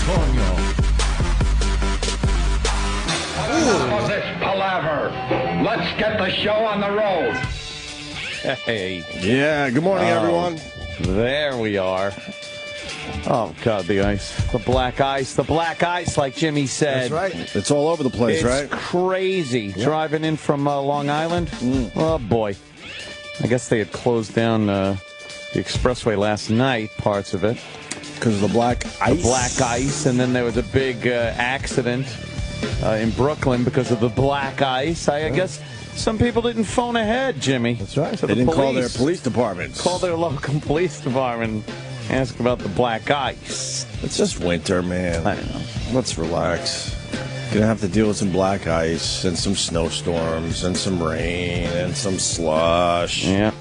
Enough of this palaver. Let's get the show on the road. Hey. Yeah, good morning, everyone. There we are. Oh, God, the ice. The black ice, like Jimmy said. That's right. It's all over the place, right? It's crazy. Yep. Driving in from Long Island. Oh, boy. I guess they had closed down the expressway last night, parts of it. Because of the black ice? The black ice, and then there was a big accident in Brooklyn because of the black ice. I guess some people didn't phone ahead, Jimmy. That's right. They didn't call their police departments. Call their local police department and ask about the black ice. It's just winter, man. I know. Let's relax. Gonna have to deal with some black ice and some snowstorms and some rain and some slush. Yeah.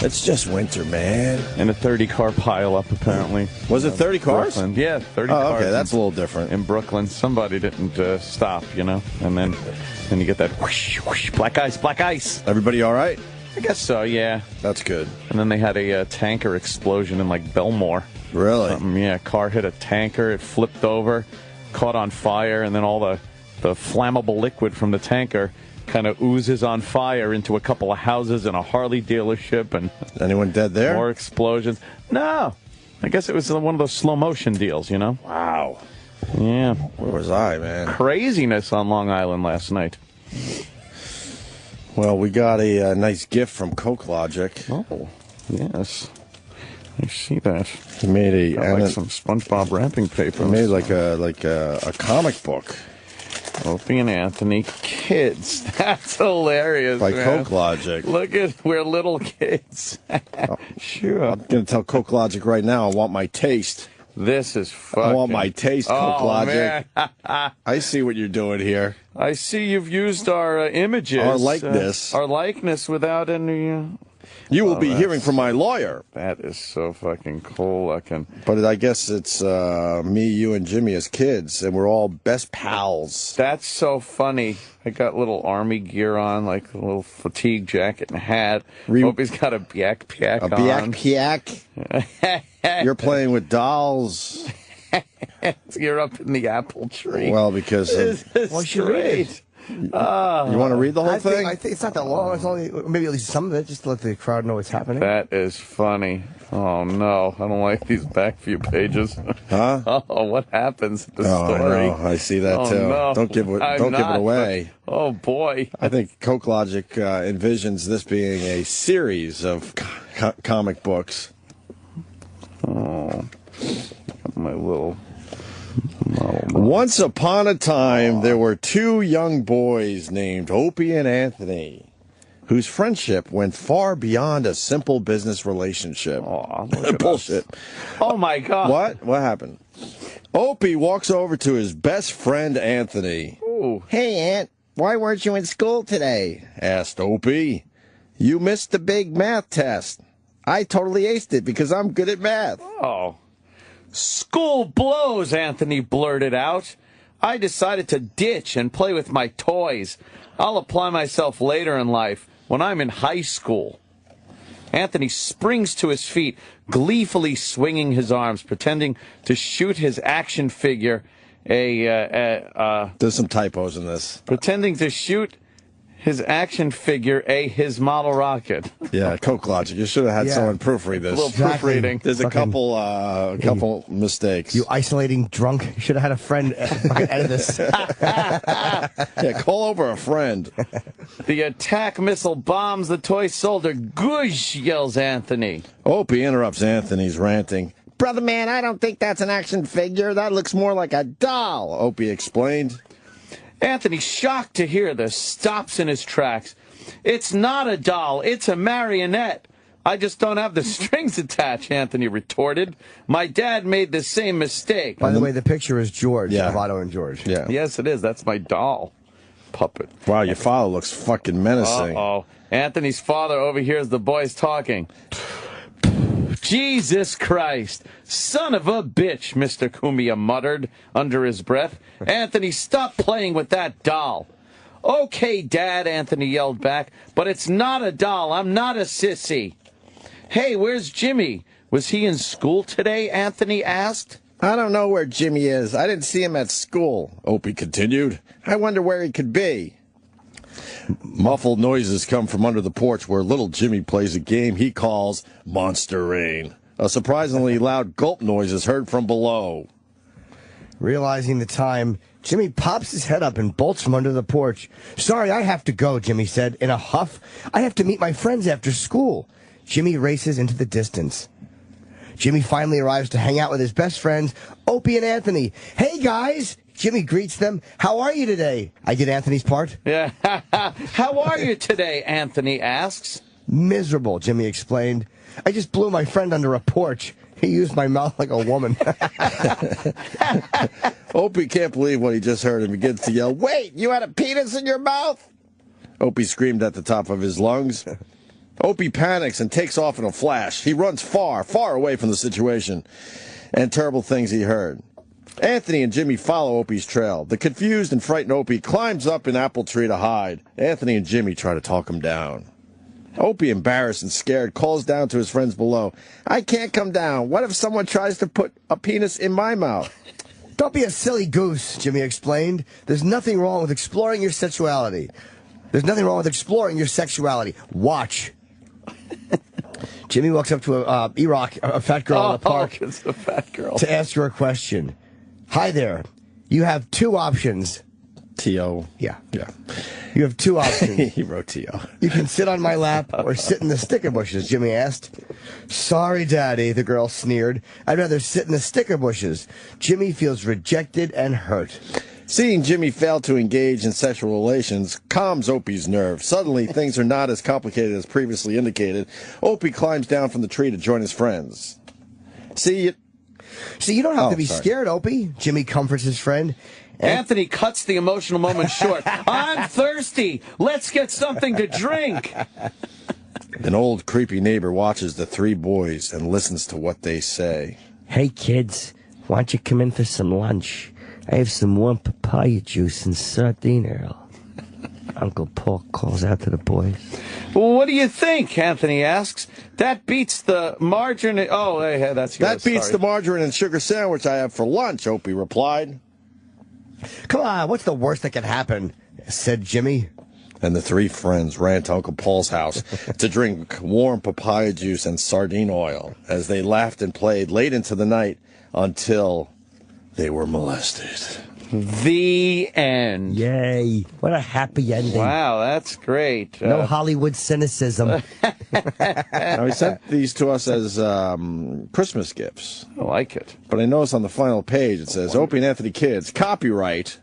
It's just winter, man. And a 30-car pileup, apparently. Was it 30 cars? Brooklyn. Yeah, 30 cars. Oh, okay, that's a little different. In Brooklyn, somebody didn't stop, you know? And then you get that whoosh, whoosh, black ice, black ice. Everybody all right? I guess so, yeah. That's good. And then they had a tanker explosion in, like, Belmore. Really? Yeah, car hit a tanker, it flipped over, caught on fire, and then all the flammable liquid from the tanker kind of oozes on fire into a couple of houses and a Harley dealership. And anyone dead there? More explosions. No. I guess it was one of those slow motion deals, you know? Wow. Yeah. Where was I, man? Craziness on Long Island last night. Well, we got a nice gift from CokeLogic. Oh, yes. I see that. He made like some SpongeBob wrapping paper. He made like a comic book. Opie and Anthony, kids. That's hilarious. By man. CokeLogic. Look at, we're little kids. Sure. I'm going to tell CokeLogic right now, I want my taste. This is fucking... I want my taste, CokeLogic. Man. I see what you're doing here. I see you've used our images. Our likeness. Our likeness without any... You will be hearing from my lawyer. That is so fucking cool looking. But I guess it's me, you, and Jimmy as kids, and we're all best pals. That's so funny. I got little army gear on, like a little fatigue jacket and hat. Hope he's got a backpack on. A backpack? You're playing with dolls. You're up in the apple tree. Well, because... Well, you read it. You want to read the whole thing? I think it's not that long. It's only maybe at least some of it, just to let the crowd know what's happening. That is funny. Oh, no. I don't like these back few pages. Huh? Oh, what happens in the story? I see that, too. No. Don't give it away. Oh, boy. I think CokeLogic envisions this being a series of comic books. Oh, my little... Once upon a time, there were two young boys named Opie and Anthony, whose friendship went far beyond a simple business relationship. Oh, bullshit. Oh, my God. What? What happened? Opie walks over to his best friend, Anthony. Ooh. Hey, Aunt, why weren't you in school today? Asked Opie. You missed the big math test. I totally aced it because I'm good at math. Oh. School blows, Anthony blurted out. I decided to ditch and play with my toys. I'll apply myself later in life, when I'm in high school. Anthony springs to his feet, gleefully swinging his arms, pretending to shoot his action figure There's some typos in this. Pretending to shoot his action figure his model rocket. Yeah, CokeLogic. You should have had someone proofread this. A little proofreading. There's a couple mistakes. You isolating drunk. You should have had a friend edit this. Yeah, call over a friend. The attack missile bombs the toy soldier. Goosh, yells Anthony. Opie interrupts Anthony's ranting. Brother man, I don't think that's an action figure. That looks more like a doll, Opie explained. Anthony, shocked to hear this, stops in his tracks. It's not a doll, it's a marionette. I just don't have the strings attached, Anthony retorted. My dad made the same mistake. By the way, the picture is George, of Otto and George. Yeah. Yes, it is. That's my doll puppet. Wow, your father looks fucking menacing. Uh-oh. Anthony's father overhears the boys talking. Jesus Christ, son of a bitch, Mr. Kumia muttered under his breath. Anthony, stop playing with that doll. Okay, Dad, Anthony yelled back, but it's not a doll. I'm not a sissy. Hey, where's Jimmy? Was he in school today? Anthony asked. I don't know where Jimmy is. I didn't see him at school, Opie continued. I wonder where he could be. Muffled noises come from under the porch where little Jimmy plays a game he calls Monster Rain. A surprisingly loud gulp noise is heard from below. Realizing the time, Jimmy pops his head up and bolts from under the porch. Sorry, I have to go, Jimmy said. In a huff, I have to meet my friends after school. Jimmy races into the distance. Jimmy finally arrives to hang out with his best friends, Opie and Anthony. Hey, guys! Jimmy greets them. How are you today? I did Anthony's part. Yeah. How are you today, Anthony asks. Miserable, Jimmy explained. I just blew my friend under a porch. He used my mouth like a woman. Opie can't believe what he just heard and begins to yell, Wait, you had a penis in your mouth? Opie screamed at the top of his lungs. Opie panics and takes off in a flash. He runs far, far away from the situation and terrible things he heard. Anthony and Jimmy follow Opie's trail. The confused and frightened Opie climbs up an apple tree to hide. Anthony and Jimmy try to talk him down. Opie, embarrassed and scared, calls down to his friends below. I can't come down. What if someone tries to put a penis in my mouth? Don't be a silly goose, Jimmy explained. There's nothing wrong with exploring your sexuality. There's nothing wrong with exploring your sexuality. Watch. Jimmy walks up to a fat girl in the park. It's a fat girl. To ask her a question. Hi there. You have two options. T.O. Yeah. Yeah. You have two options. He wrote T.O. You can sit on my lap or sit in the sticker bushes, Jimmy asked. Sorry, Daddy, the girl sneered. I'd rather sit in the sticker bushes. Jimmy feels rejected and hurt. Seeing Jimmy fail to engage in sexual relations calms Opie's nerve. Suddenly, things are not as complicated as previously indicated. Opie climbs down from the tree to join his friends. See, you don't have to be scared, Opie, Jimmy comforts his friend. Anthony cuts the emotional moment short. I'm thirsty. Let's get something to drink. An old creepy neighbor watches the three boys and listens to what they say. Hey, kids, why don't you come in for some lunch? I have some warm papaya juice and sardine oil. Uncle Paul calls out to the boys. Well, what do you think? Anthony asks. That beats the margarine. Oh, hey, that's yours. That beats the margarine and sugar sandwich I have for lunch, Opie replied. Come on, what's the worst that can happen? Said Jimmy. And the three friends ran to Uncle Paul's house to drink warm papaya juice and sardine oil as they laughed and played late into the night until they were molested. The end. Yay. What a happy ending. Wow, that's great. No Hollywood cynicism. Now, he sent these to us as Christmas gifts. I like it. But I noticed on the final page it says, Opie and Anthony Kids, copyright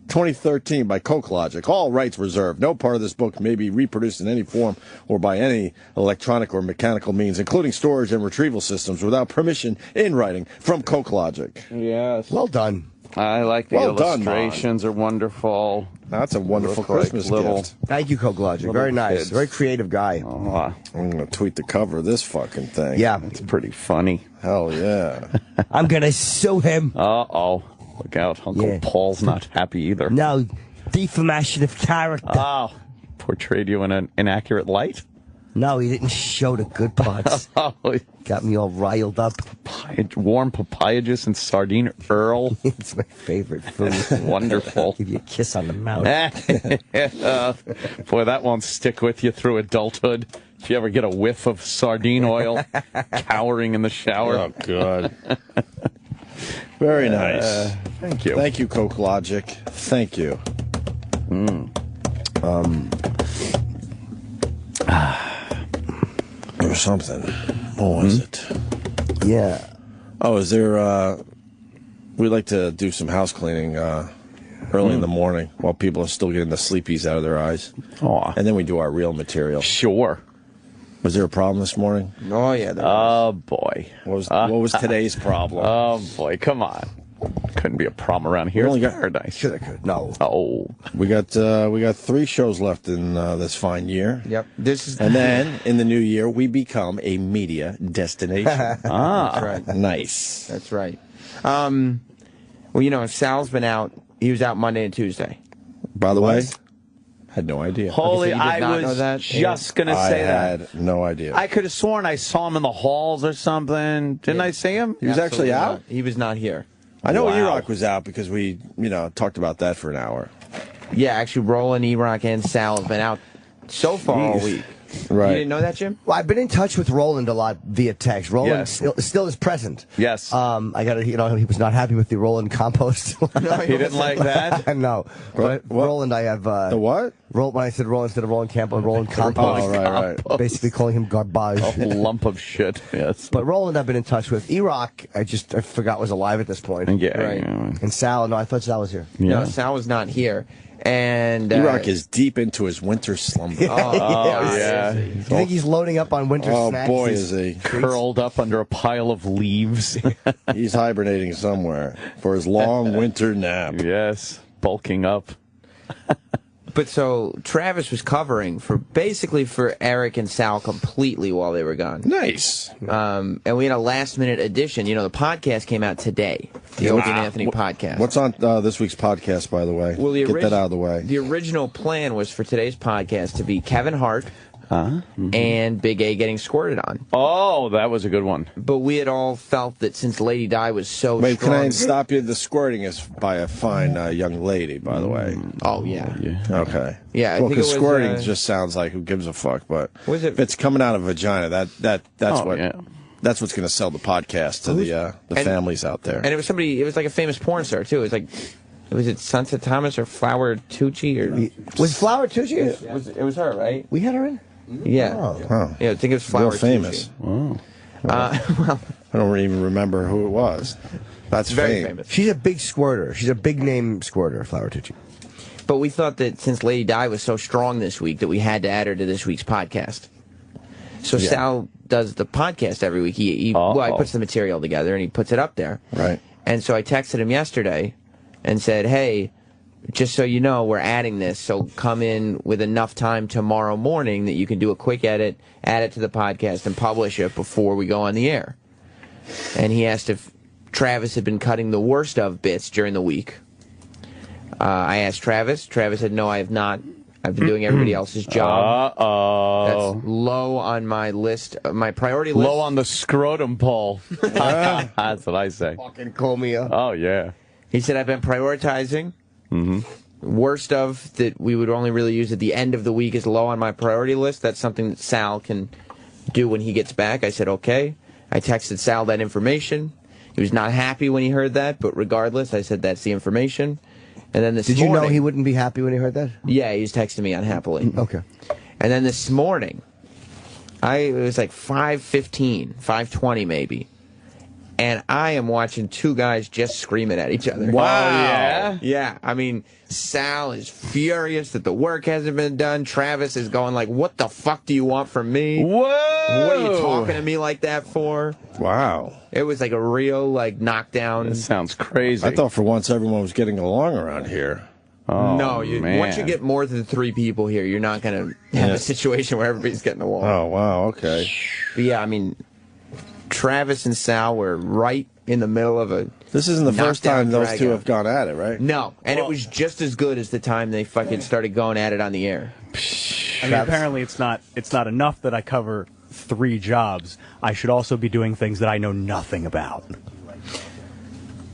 2013 by CokeLogic. All rights reserved. No part of this book may be reproduced in any form or by any electronic or mechanical means, including storage and retrieval systems, without permission in writing from CokeLogic. Yes. Well done. I like the illustrations are wonderful. That's a wonderful Christmas gift. Thank you, CokeLogic. Very nice. Kids. Very creative guy. Oh, I'm going to tweet the cover of this fucking thing. Yeah. it's pretty funny. Hell yeah. I'm going to sue him. Uh-oh. Look out. Uncle Paul's not happy either. No, defamation of character. Oh, portrayed you in an inaccurate light? No, he didn't show the good parts. Oh, Got me all riled up. warm papaya juice and sardine Earl. It's my favorite food. Wonderful. Give you a kiss on the mouth. Boy, that won't stick with you through adulthood. If you ever get a whiff of sardine oil cowering in the shower. Oh, God. Very nice. Thank you. Thank you, CokeLogic. Thank you. Or something. What was it? Yeah. Oh, is there, we'd like to do some house cleaning early in the morning while people are still getting the sleepies out of their eyes. Aw. And then we do our real material. Sure. Was there a problem this morning? Oh, yeah. Oh, boy. What was today's problem? Oh, boy. Come on. Couldn't be a problem around here. only It's got- paradise. Sure they could. No. Oh. We got 3 shows left in this fine year. Yep. This is And then in the new year, we become a media destination. That's right. Nice. That's right. Well, Sal's been out. He was out Monday and Tuesday. By the way, Had no idea. Holy, Okay, so you did not I know was that? just going to say I that. had no idea. I could have sworn I saw him in the halls or something. Didn't I see him? He was actually Absolutely out? not. He was not here. I know Wow. E-Rock was out because we, talked about that for an hour. Yeah, actually, Roland, E-Rock, and Sal have been out so far all week. Right. You didn't know that, Jim? Well, I've been in touch with Roland a lot via text. Roland Yes. still is present. Yes. I got to, he was not happy with the Roland compost. He didn't like that? No. But What? Roland, I have. The what? When I said Roland instead of Roland Campbell, Roland compost. Oh, right. Basically calling him garbage. A lump of shit, yes. But Roland, I've been in touch with. E-Rock, I forgot was alive at this point. Yeah. Right. And Sal, no, I thought Sal was here. No, Sal was not here. And E-Rock is deep into his winter slumber. Yeah. Do you think he's loading up on winter Oh, snacks? boy, He's- is he. Curled up under a pile of leaves. He's hibernating somewhere for his long winter nap. Yes. Bulking up. But so Travis was covering for Eric and Sal completely while they were gone. Nice. And we had a last minute edition. The podcast came out today. The Opie and Anthony podcast. What's on this week's podcast, by the way? Well, Get that out of the way. The original plan was for today's podcast to be Kevin Hart and Big A getting squirted on. Oh, that was a good one. But we had all felt that since Lady Di was so Wait, strong... can I stop you? The squirting is by a fine young lady, by the way. Oh, yeah. Okay. Yeah, I well, think it because was, squirting just sounds like who gives a fuck, but Was it- if it's coming out of a vagina, that's Yeah. that's what's going to sell the podcast to the families out there. And it was like a famous porn star, too. It was like... Was it Sunset Thomas or Flower Tucci? Or... Was Flower Tucci? It was her, right? We had her in? Yeah. Oh. Yeah, I think it was Flower Real famous. Tucci. I don't even remember who it was. That's Very fame. famous. She's a big squirter. She's a big name squirter, Flower Tucci. But we thought that since Lady Di was so strong this week that we had to add her to this week's podcast. So Sal does the podcast every week. He puts the material together and he puts it up there. Right. And so I texted him yesterday and said, hey, just so you know, we're adding this, so come in with enough time tomorrow morning that you can do a quick edit, add it to the podcast, and publish it before we go on the air. And he asked if Travis had been cutting the worst of bits during the week. I asked Travis. Travis said, no, I have not. I've been doing everybody else's job. Uh-oh. That's low on my list, my priority list. Low on the scrotum pole. That's what I say. Fucking call me up. Oh, yeah. He said, I've been prioritizing. Worst of that we would only really use at the end of the week is low on my priority list. That's something that Sal can do when he gets back. I said, okay. I texted Sal that information. He was not happy when he heard that, but regardless, I said, that's the information. And then this Did morning... you know he wouldn't be happy when he heard that? Yeah, he was texting me unhappily. Okay. And then this morning, it was like 5:15, 5:20 maybe. And I am watching two guys just screaming at each other. Wow. Yeah? Yeah. I mean, Sal is furious that the work hasn't been done. Travis is going like, what the fuck do you want from me? Whoa! What are you talking to me like that for? Wow. It was like a real knockdown. That sounds crazy. I thought for once everyone was getting along around here. Oh, No, man. once you get more than 3 people here, you're not going to have a situation where everybody's getting along. Oh, wow. Okay. But yeah, I mean, Travis and Sal were right in the middle of a... This isn't the first time those two drag-out. have gone at it, right? No, and it was just as good as the time they fucking started going at it on the air. I mean, apparently it's not enough that I cover 3 jobs. I should also be doing things that I know nothing about.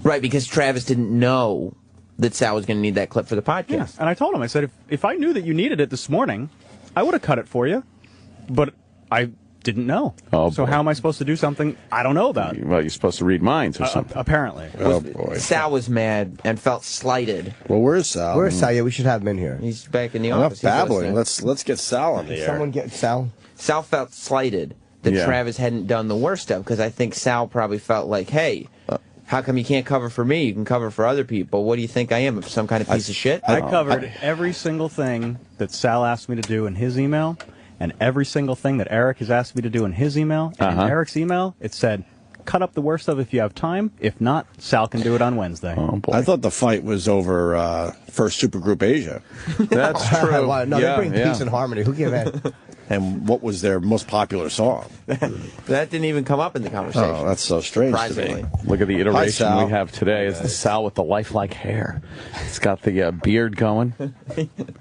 Right, because Travis didn't know that Sal was going to need that clip for the podcast. Yeah, and I told him, I said, if I knew that you needed it this morning, I would have cut it for you. But I didn't know. Oh, so boy. how am I supposed to do something I don't know about? Well, you're supposed to read minds or something. Apparently. Oh, boy. Sal was mad and felt slighted. Well, where's Sal? Where's Sal? Yeah, we should have him in here. He's back in the Enough office. He's babbling. listening. Let's get Sal on the air. Someone get Sal. Sal felt slighted that Yeah. Travis hadn't done the worst of, because I think Sal probably felt like, hey, how come you can't cover for me? You can cover for other people. What do you think I am, some kind of piece of shit? I covered every single thing that Sal asked me to do in his email, and every single thing that Eric has asked me to do in his email. And in Eric's email, it said, cut up the worst of it if you have time. If not, Sal can do it on Wednesday. Oh, boy. I thought the fight was over First Supergroup Asia. That's true. No, Yeah, they bring yeah. peace and harmony. Who gave that? And what was their most popular song? That didn't even come up in the conversation. Oh, that's so strange to me. Surprisingly. Look at the iteration Sal. we have today. It's the Sal with the lifelike hair. It's got the beard going.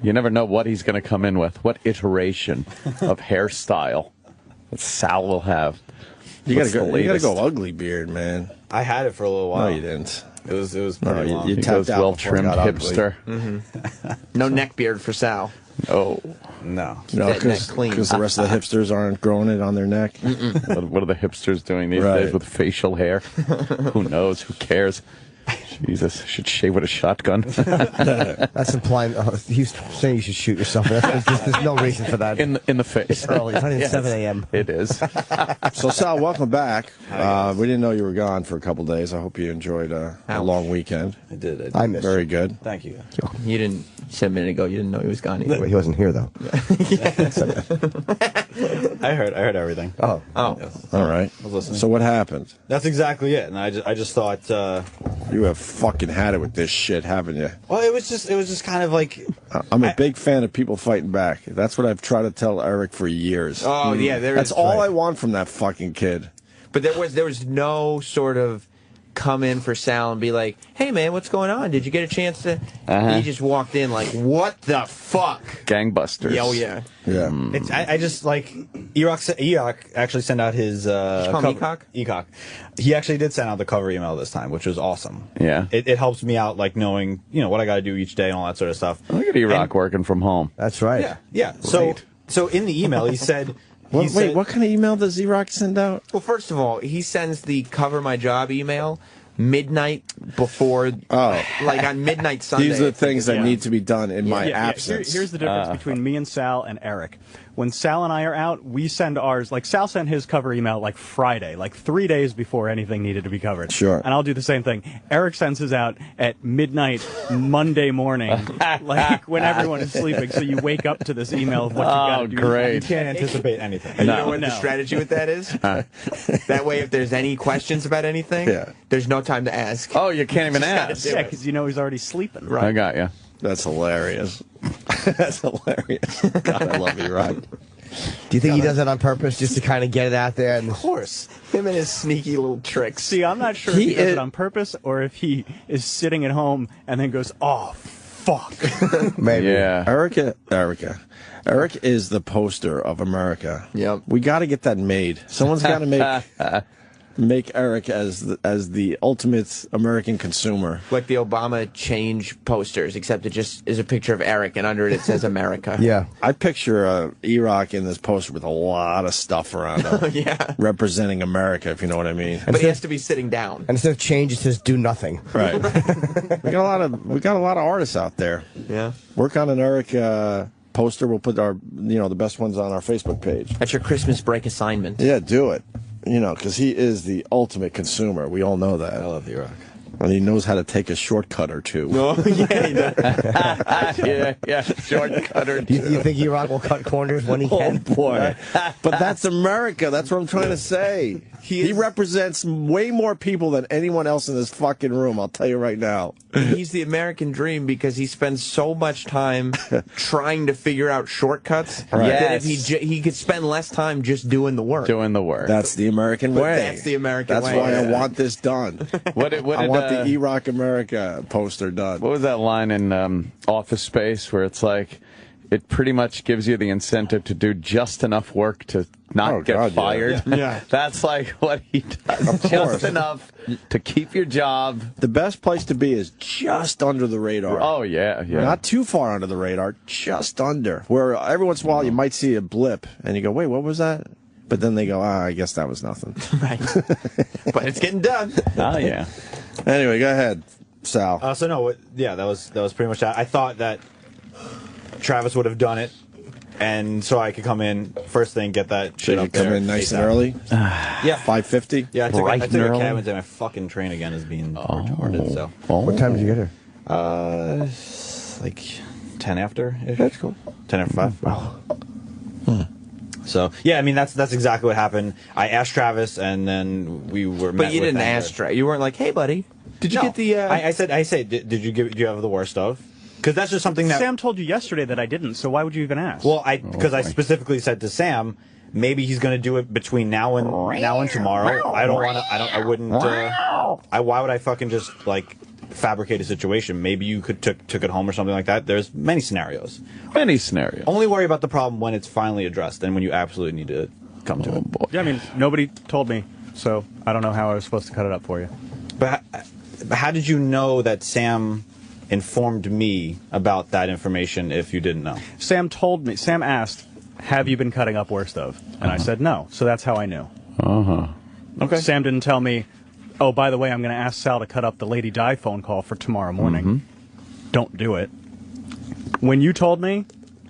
You never know what he's going to come in with. What iteration of hairstyle that Sal will have. You What's gotta the go. You gotta latest? go ugly beard, man. I had it for a little while. No, you didn't. It was pretty long. You He tapped goes out well before it trimmed got ugly. hipster. No neck beard for Sal. Oh, No. No, that neck because clean. the rest of the hipsters aren't growing it on their neck. what are the hipsters doing these Right. days with facial hair? Who knows? Who cares? Jesus, should shave with a shotgun. That's implying he's saying you should shoot yourself. There's no reason for that. in the face. It's early. It's not even Yes, 7 a.m. It is. So, Sal, welcome back. We didn't know you were gone for a couple days. I hope you enjoyed a long weekend. I did. I missed Very you. good. Thank you. You didn't, you said a minute ago, you didn't know he was gone either. Wait, he wasn't here though. I heard everything. Oh, Oh. All right. I was listening. So what happened? That's exactly it. And I just thought, You have fucking had it with this shit, haven't you? well, it was just kind of like, I'm a big fan of people fighting back. That's what I've tried to tell Eric for years. Oh, yeah. That's all I want from that fucking kid. But there was no sort of come in for Sal and be like, hey, man, what's going on? Did you get a chance to... He just walked in like, what the fuck? Gangbusters. Oh, yeah. Yeah. it's, I just like, Erock actually sent out his, call him Ecock? Ecock. He actually did send out the cover email this time, which was awesome. Yeah. It helps me out, like, knowing, what I got to do each day and all that sort of stuff. Look at E-Rock working from home. that's right. Yeah, yeah. So in the email, he said... Wait, what kind of email does Z-Rock send out? Well, first of all, he sends the cover my job email midnight before, like on midnight Sunday. These are the things that Yeah. need to be done in my Yeah, absence. here's the difference between me and Sal and Eric. When Sal and I are out, we send ours. Like Sal sent his cover email like Friday, like 3 days before anything needed to be covered. Sure. And I'll do the same thing. Eric sends his out at midnight Monday morning, like when everyone is sleeping. So you wake up to this email of what you got to do. great. You can't anticipate anything. And you know what No. the strategy with that is? That way, if there's any questions about anything, there's no time to ask. Oh, you can't even Just gotta ask. do Yeah, it. because you know he's already sleeping. Right. I got you. That's hilarious. That's hilarious. God, I love E-Rock. Do you think he does that on purpose just to kind of get it out there? And Of course. Him and his sneaky little tricks. See, I'm not sure if he does it on purpose or if he is sitting at home and then goes, oh, fuck. maybe. Yeah. Eric is the poster of America. Yep. We got to get that made. Someone's got to make Eric as the ultimate American consumer. Like the Obama change posters, except it just is a picture of Eric, and under it says America. Yeah. I picture E-Rock in this poster with a lot of stuff around him. Yeah. Representing America, if you know what I mean. But he has to be sitting down. And instead of change, it says do nothing. Right. we got a lot of artists out there. Yeah. Work on an Eric poster. We'll put our the best ones on our Facebook page. That's your Christmas break assignment. Yeah, do it. Because he is the ultimate consumer. We all know that. I love E-Rock. And he knows how to take a shortcut or two. Oh, yeah, he does. yeah. Shortcutter. You think E-Rock will cut corners when he can? Boy. But that's America. That's what I'm trying to say. He represents way more people than anyone else in this fucking room, I'll tell you right now. He's the American dream because he spends so much time trying to figure out shortcuts that if he could spend less time just doing the work. Doing the work. That's the American way. That's the American That's way. why I Yeah. want this done. What I did, want the E-Rock America poster done. What was that line in Office Space where it's like, it pretty much gives you the incentive to do just enough work to not get God, fired. yeah. That's like what he does. Of course. Just enough to keep your job. The best place to be is just under the radar. Oh, yeah. Not too far under the radar, just under. Where every once in a while you might see a blip and you go, wait, what was that? But then they go, I guess that was nothing. Right. But it's getting done. Oh, yeah. Anyway, go ahead, Sal. That was pretty much that. I thought that Travis would have done it, and so I could come in first thing, get that shit Did you up there. come in nice and ASAP. early? Yeah. 5:50? Yeah, I took Bright a and early? cab into my fucking train again is being retarded. So, What time did you get here? like 10 after. That's cool. 10 after 5. Wow. So yeah, I mean that's exactly what happened. I asked Travis, and then we were. But you didn't ask Travis. You weren't like, hey, buddy, did you get the... I said, do you have the worst of? Because that's just something that Sam told you yesterday that I didn't, so why would you even ask? Well, because I specifically said to Sam, maybe he's going to do it between now and tomorrow. I don't want to. I wouldn't. Why would I fucking just like fabricate a situation? Maybe you could took it home or something like that. There's many scenarios. Many scenarios. Only worry about the problem when it's finally addressed and when you absolutely need to come to it. Boy. Yeah, I mean, nobody told me, so I don't know how I was supposed to cut it up for you. But how did you know that Sam informed me about that information if you didn't know? Sam told me. Sam asked, "Have you been cutting up worst of?" And I said no. So that's how I knew. Okay. Sam didn't tell me, "Oh, by the way, I'm going to ask Sal to cut up the Lady Di phone call for tomorrow morning." Don't do it. When you told me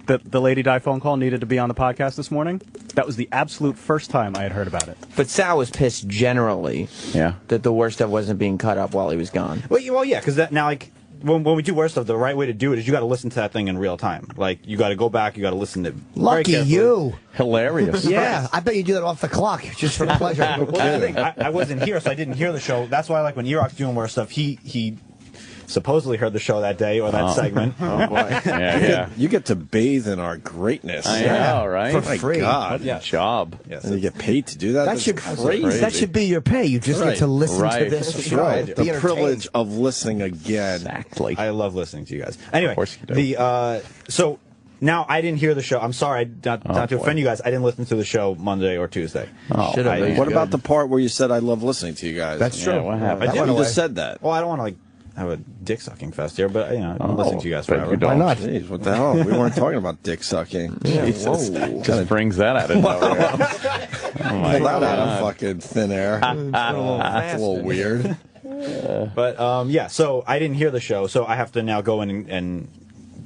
that the Lady Di phone call needed to be on the podcast this morning, that was the absolute first time I had heard about it. But Sal was pissed generally that the worst stuff wasn't being cut up while he was gone. Well, yeah, because now, like, when we do worst stuff, the right way to do it is you got to listen to that thing in real time. Like, you got to go back, you got to listen to. Lucky you. Hilarious. Yeah, I bet you do that off the clock just for pleasure. Well, that's the thing. I wasn't here, so I didn't hear the show. That's why, like, when Eroc's doing worst stuff, he supposedly heard the show that day or that segment. Oh boy. Yeah. You get to bathe in our greatness. I know, right? For free. God. Good job. Yes. And you get paid to do that? That should be your pay. You just get to listen to this That's show. right. Be The entertained. privilege of listening again. Exactly. I love listening to you guys. Anyway, Of course you do. So now I didn't hear the show. I'm sorry, not to boy. offend you guys. I didn't listen to the show Monday or Tuesday. Should have. What about the part where you said I love listening to you guys? That's true. what happened? I did. You just said that. Well, I don't want to like have a dick sucking fest here, but I'm listening to you guys but forever. you don't. Why not? Jeez, what the hell? We weren't talking about dick sucking. Jesus. Just brings that out of nowhere. Oh my Pull that out of God. fucking thin air. That's a little weird. But yeah, so I didn't hear the show, so I have to now go in and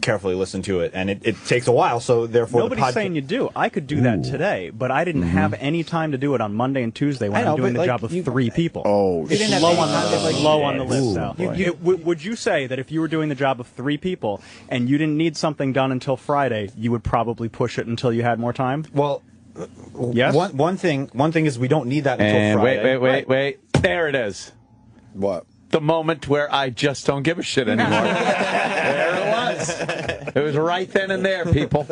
carefully listen to it, and it takes a while. So therefore, Nobody's saying you do. I could do that today, but I didn't have any time to do it on Monday and Tuesday when I know, I'm doing but, the like, job of you- 3 people. Oh, You didn't have Low any on time to, like, low on the list, Ooh, Sal. boy. Would you say that if you were doing the job of 3 people and you didn't need something done until Friday, you would probably push it until you had more time? Well, Yes? One thing is we don't need that until And Friday. wait. There it is. what? The moment where I just don't give a shit anymore. There it was. It was right then and there, people.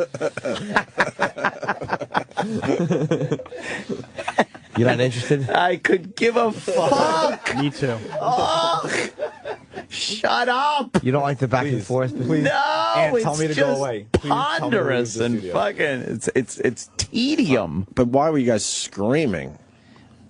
You're not interested? I could give a fuck. Me too. Shut up. You don't like the back and forth? Please. No, Aunt, it's tell me to just go away. Please tell me to ponderous leave the and studio. fucking. It's tedium. But why were you guys screaming?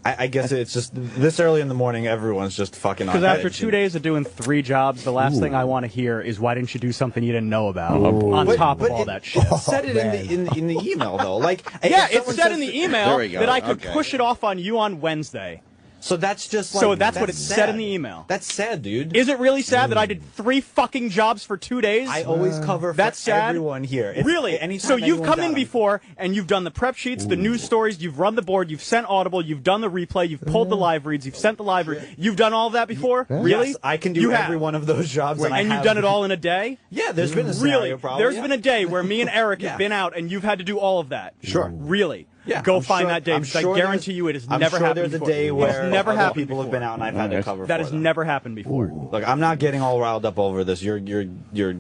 I guess it's just this early in the morning, everyone's just fucking on Because after edge. 2 days of doing 3 jobs, the last thing I want to hear is why didn't you do something you didn't know about on top of all that shit. Said it in the email though, like Yeah, if it someone said says- in the There email we go. that I could Okay. push it off on you on Wednesday. So that's just like, So that's what it said sad. in the email. That's sad, dude. Is it really sad that I did 3 fucking jobs for 2 days? I always cover for That's sad. everyone here. Really? Anytime So you've anyone's come in out, before and you've done the prep sheets, the news stories, you've run the board, you've sent Audible, you've done the replay, you've pulled the live reads, you've sent the live read. You've done all of that before? Really? Yes, I can do You every have. one of those jobs, And you've done it all in a day? Yeah, there's been a scenario Really? probably. There's yeah. been a day where me and Eric Yeah. have been out and you've had to do all of that. Sure. Really? Yeah, Go I'm find sure- that day I'm because sure I guarantee there's- you it has I'm never sure happened there's before. a day where it's never other happened people have before. been out and I've had to cover That for has them. never happened before. Look, I'm not getting all riled up over this. You're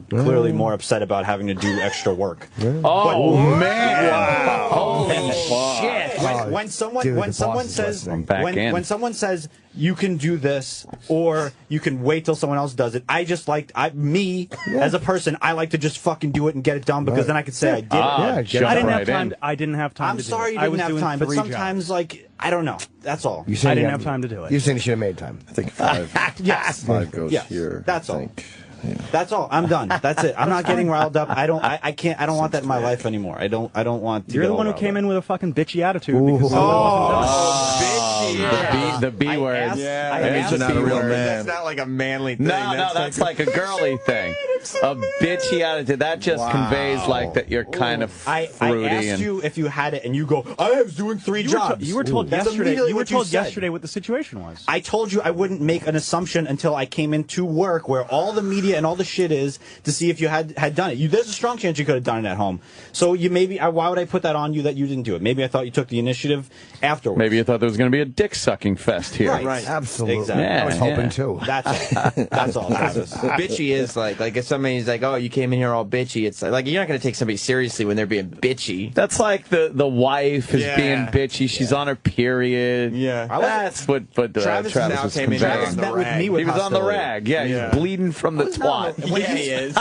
clearly more upset about having to do extra work. Oh man! Holy shit! When someone Dude, when the someone boss is says listening. Back in. when someone says you can do this or you can wait till someone else does it, I just like me as a person, I like to just fucking do it and get it done because then I could say I did it. Yeah, jump I didn't right have time. in. I didn't have time I'm to do sorry it. you I was didn't have doing time, but 3 sometimes jobs. like I don't know. That's all. You saying I didn't you have time to do it. You're saying you should have made time. I think 5. Yes. 5 goes Yes, here. that's I all. think. Yeah. That's all. I'm done. That's it. I'm not getting riled up. I don't want that in my life anymore. I don't want to You're get the all one who riled came up. in with a fucking bitchy attitude because something wasn't done. The B word. asked- I That asked means you're not a you real word. man. not like a manly thing. No, that's like a girly thing. A bitchy attitude. That just conveys like that you're kind of I fruity asked and you if you had it, and you go, I was doing 3 jobs. You were told That's yesterday. immediately You were what you told said. yesterday what the situation was. I told you I wouldn't make an assumption until I came into work where all the media and all the shit is to see if you had done it. There's a strong chance you could have done it at home. So you maybe why would I put that on you that you didn't do it? Maybe I thought you took the initiative afterwards. maybe you thought there was going to be a dick sucking fest here. Right. Absolutely. Exactly. Yeah, I was hoping yeah. too. That's all. That's all, Travis. Bitchy is like it's somebody who's like, oh, you came in here all bitchy. It's like you're not going to take somebody seriously when they're being bitchy. That's like the wife is being bitchy. She's on her period. Yeah. That's what Travis was came in. Travis met with me with He was on the rag. Yeah, he's bleeding from the twat. Yeah, he is.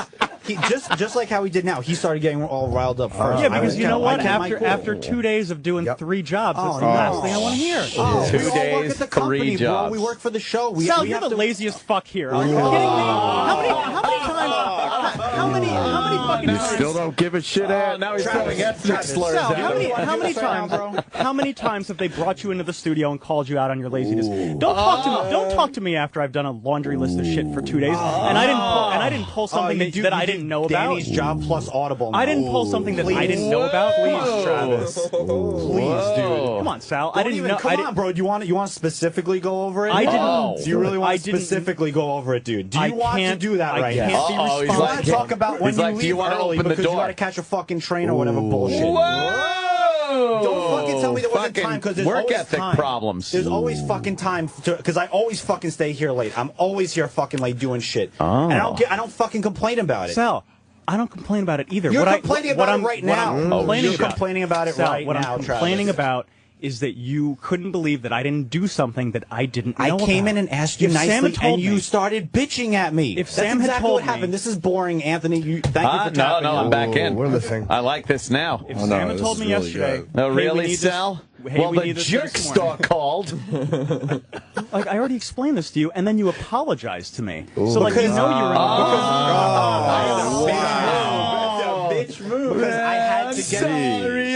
He just like how he did now. He started getting all riled up first. Yeah, because you know what? After 2 days of doing 3 jobs, that's the last thing I want to hear. 2 days, 3 jobs. Bro. We work for the show. Sal, you're the laziest fuck here. Are you kidding me? How many fucking You times? still don't give a shit out. Now he's throwing ethnic slurs Sal, out. how many times have they brought you into the studio and called you out on your laziness? Don't talk to me after I've done a laundry list of shit for 2 days and I didn't pull something that I didn't know about. Danny's job plus Audible. I didn't pull something that I didn't know about. Please, Travis. Please, dude. Come on, Sal. I didn't know. Come on, bro. Do you want to specifically go over it? I didn't. Do you really want to specifically go over it, dude? Do you want to do that right now? I can't be responsible. You want to talk about when you leave early because you got to catch a fucking train or whatever bullshit. Don't fucking tell me there wasn't time because there's work always ethic time. problems. There's always fucking time because I always fucking stay here late. I'm always here fucking late doing shit. And I don't fucking complain about it. Sal, I don't complain about it either. You're complaining about it right now. You're complaining about it right now, What I'm complaining about is that you couldn't believe that I didn't do something that I didn't know I came about. in and asked you nicely, and you started bitching at me. If That's Sam had exactly told what happened. me, This is boring, Anthony. Thank you for tapping I'm back in. We're listening. I like this now. If Sam had told me yesterday, No, hey, really, we need Sal? This, well, we the need this jerk this star morning. called. Like I already explained this to you, and then you apologized to me. Ooh. So like you know you're bitch move because I had to get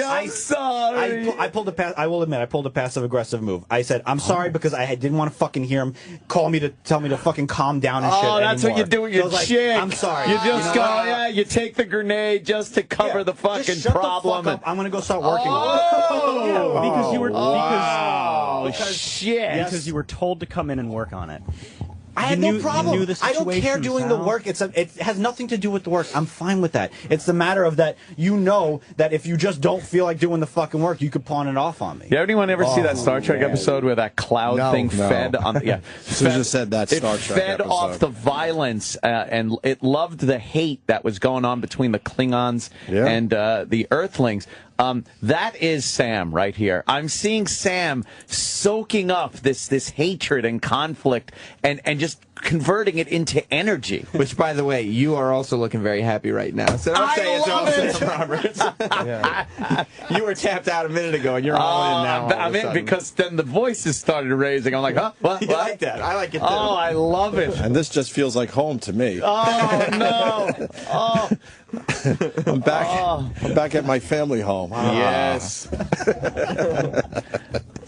I'm sorry. I pulled I will admit I pulled a passive aggressive move. I said I'm sorry because I didn't want to fucking hear him call me to tell me to fucking calm down and shit. Oh, that's anymore. what you do with your So chick. I'm sorry. You just go, you take the grenade just to cover the fucking just shut problem. The fuck up. I'm gonna go start working. because you were shit. because you were told to come in and work on it. I had You no problem. knew the I don't care situation, doing the Sal. work. It has nothing to do with the work. I'm fine with that. It's the matter of that you know that if you just don't feel like doing the fucking work, you could pawn it off on me. Did anyone ever see that Star Trek episode where that cloud thing fed on? Yeah, Susan said that Star Trek fed episode. off the violence and it loved the hate that was going on between the Klingons and the Earthlings. That is Sam right here. I'm seeing Sam soaking up this hatred and conflict and just converting it into energy. Which, by the way, you are also looking very happy right now. So don't say it's all Sam Roberts. You were tapped out a minute ago, and you're all in now. I'm in because then the voices started raising. I'm like, huh? What? You like that? I like it too. Oh, I love it. And this just feels like home to me. Oh no! Oh, I'm back at my family home. yes.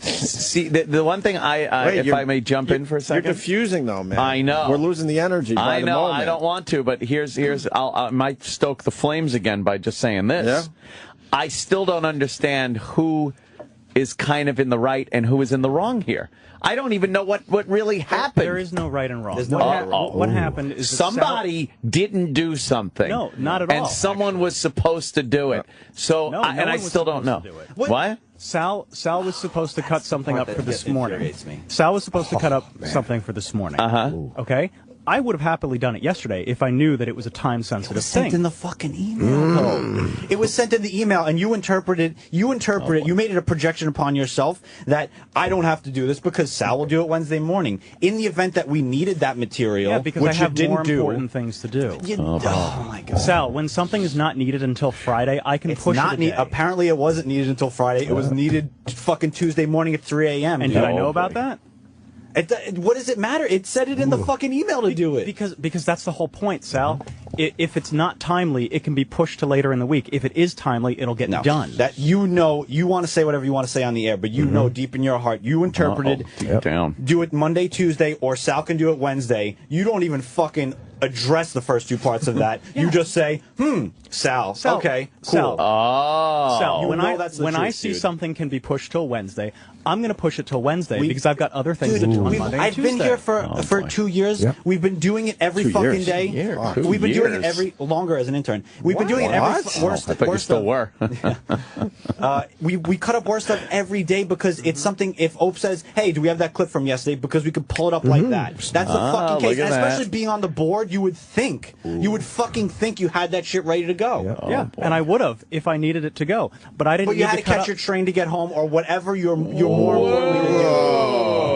See, the one thing if I may jump in for a second. You're diffusing though, man. I know. We're losing the energy by I the know. moment. I don't want to, but I might stoke the flames again by just saying this. Yeah? I still don't understand who is kind of in the right and who is in the wrong here. I don't even know what really happened. There is no right and wrong. no What happened is that somebody didn't do something. No, not at all. And someone was supposed to do it. So, No, and I was still don't know. supposed to do it. What? Sal was supposed to cut something up for this morning. infuriates me. Sal was supposed to cut up something for this morning. Okay? I would have happily done it yesterday if I knew that it was a time-sensitive thing. Sent in the fucking email, though. It was sent in the email, and you interpreted. You made it a projection upon yourself that I don't have to do this because Sal will do it Wednesday morning. In the event that we needed that material, Yeah, because which I have you didn't more do. important things to do. Oh my god, Sal, when something is not needed until Friday, I can push it a day. Apparently, it wasn't needed until Friday. It was needed fucking Tuesday morning at 3 a.m. And did I know about that? What does it matter? It said it in the fucking email to do it. Because that's the whole point, Sal. If it's not timely, it can be pushed to later in the week. If it is timely, it'll get done. That you want to say whatever you want to say on the air, but you know deep in your heart, you interpreted Deep down. do it Monday, Tuesday, or Sal can do it Wednesday. You don't even fucking address the first two parts of that. You just say, Sal. Okay, cool. Sal, You when know that's the I truth, see dude. something can be pushed till Wednesday, I'm going to push it till Wednesday because I've got other things to do on Monday and I've Tuesday. been here for 2 years. Yep. We've been doing it every 2 fucking years. day. Fuck. We've been doing it Years. longer as an intern. We've been doing it every worst. I thought you still were. We cut up worse stuff every day because it's something. If Ope says, "Hey, do we have that clip from yesterday?" Because we could pull it up like that. That's the fucking look case. at And especially that. being on the board, would think. You would fucking think you had that shit ready to go. Yeah, and I would have if I needed it to go. But I didn't. But you had to catch your train to get home, or whatever you're more importantly to do.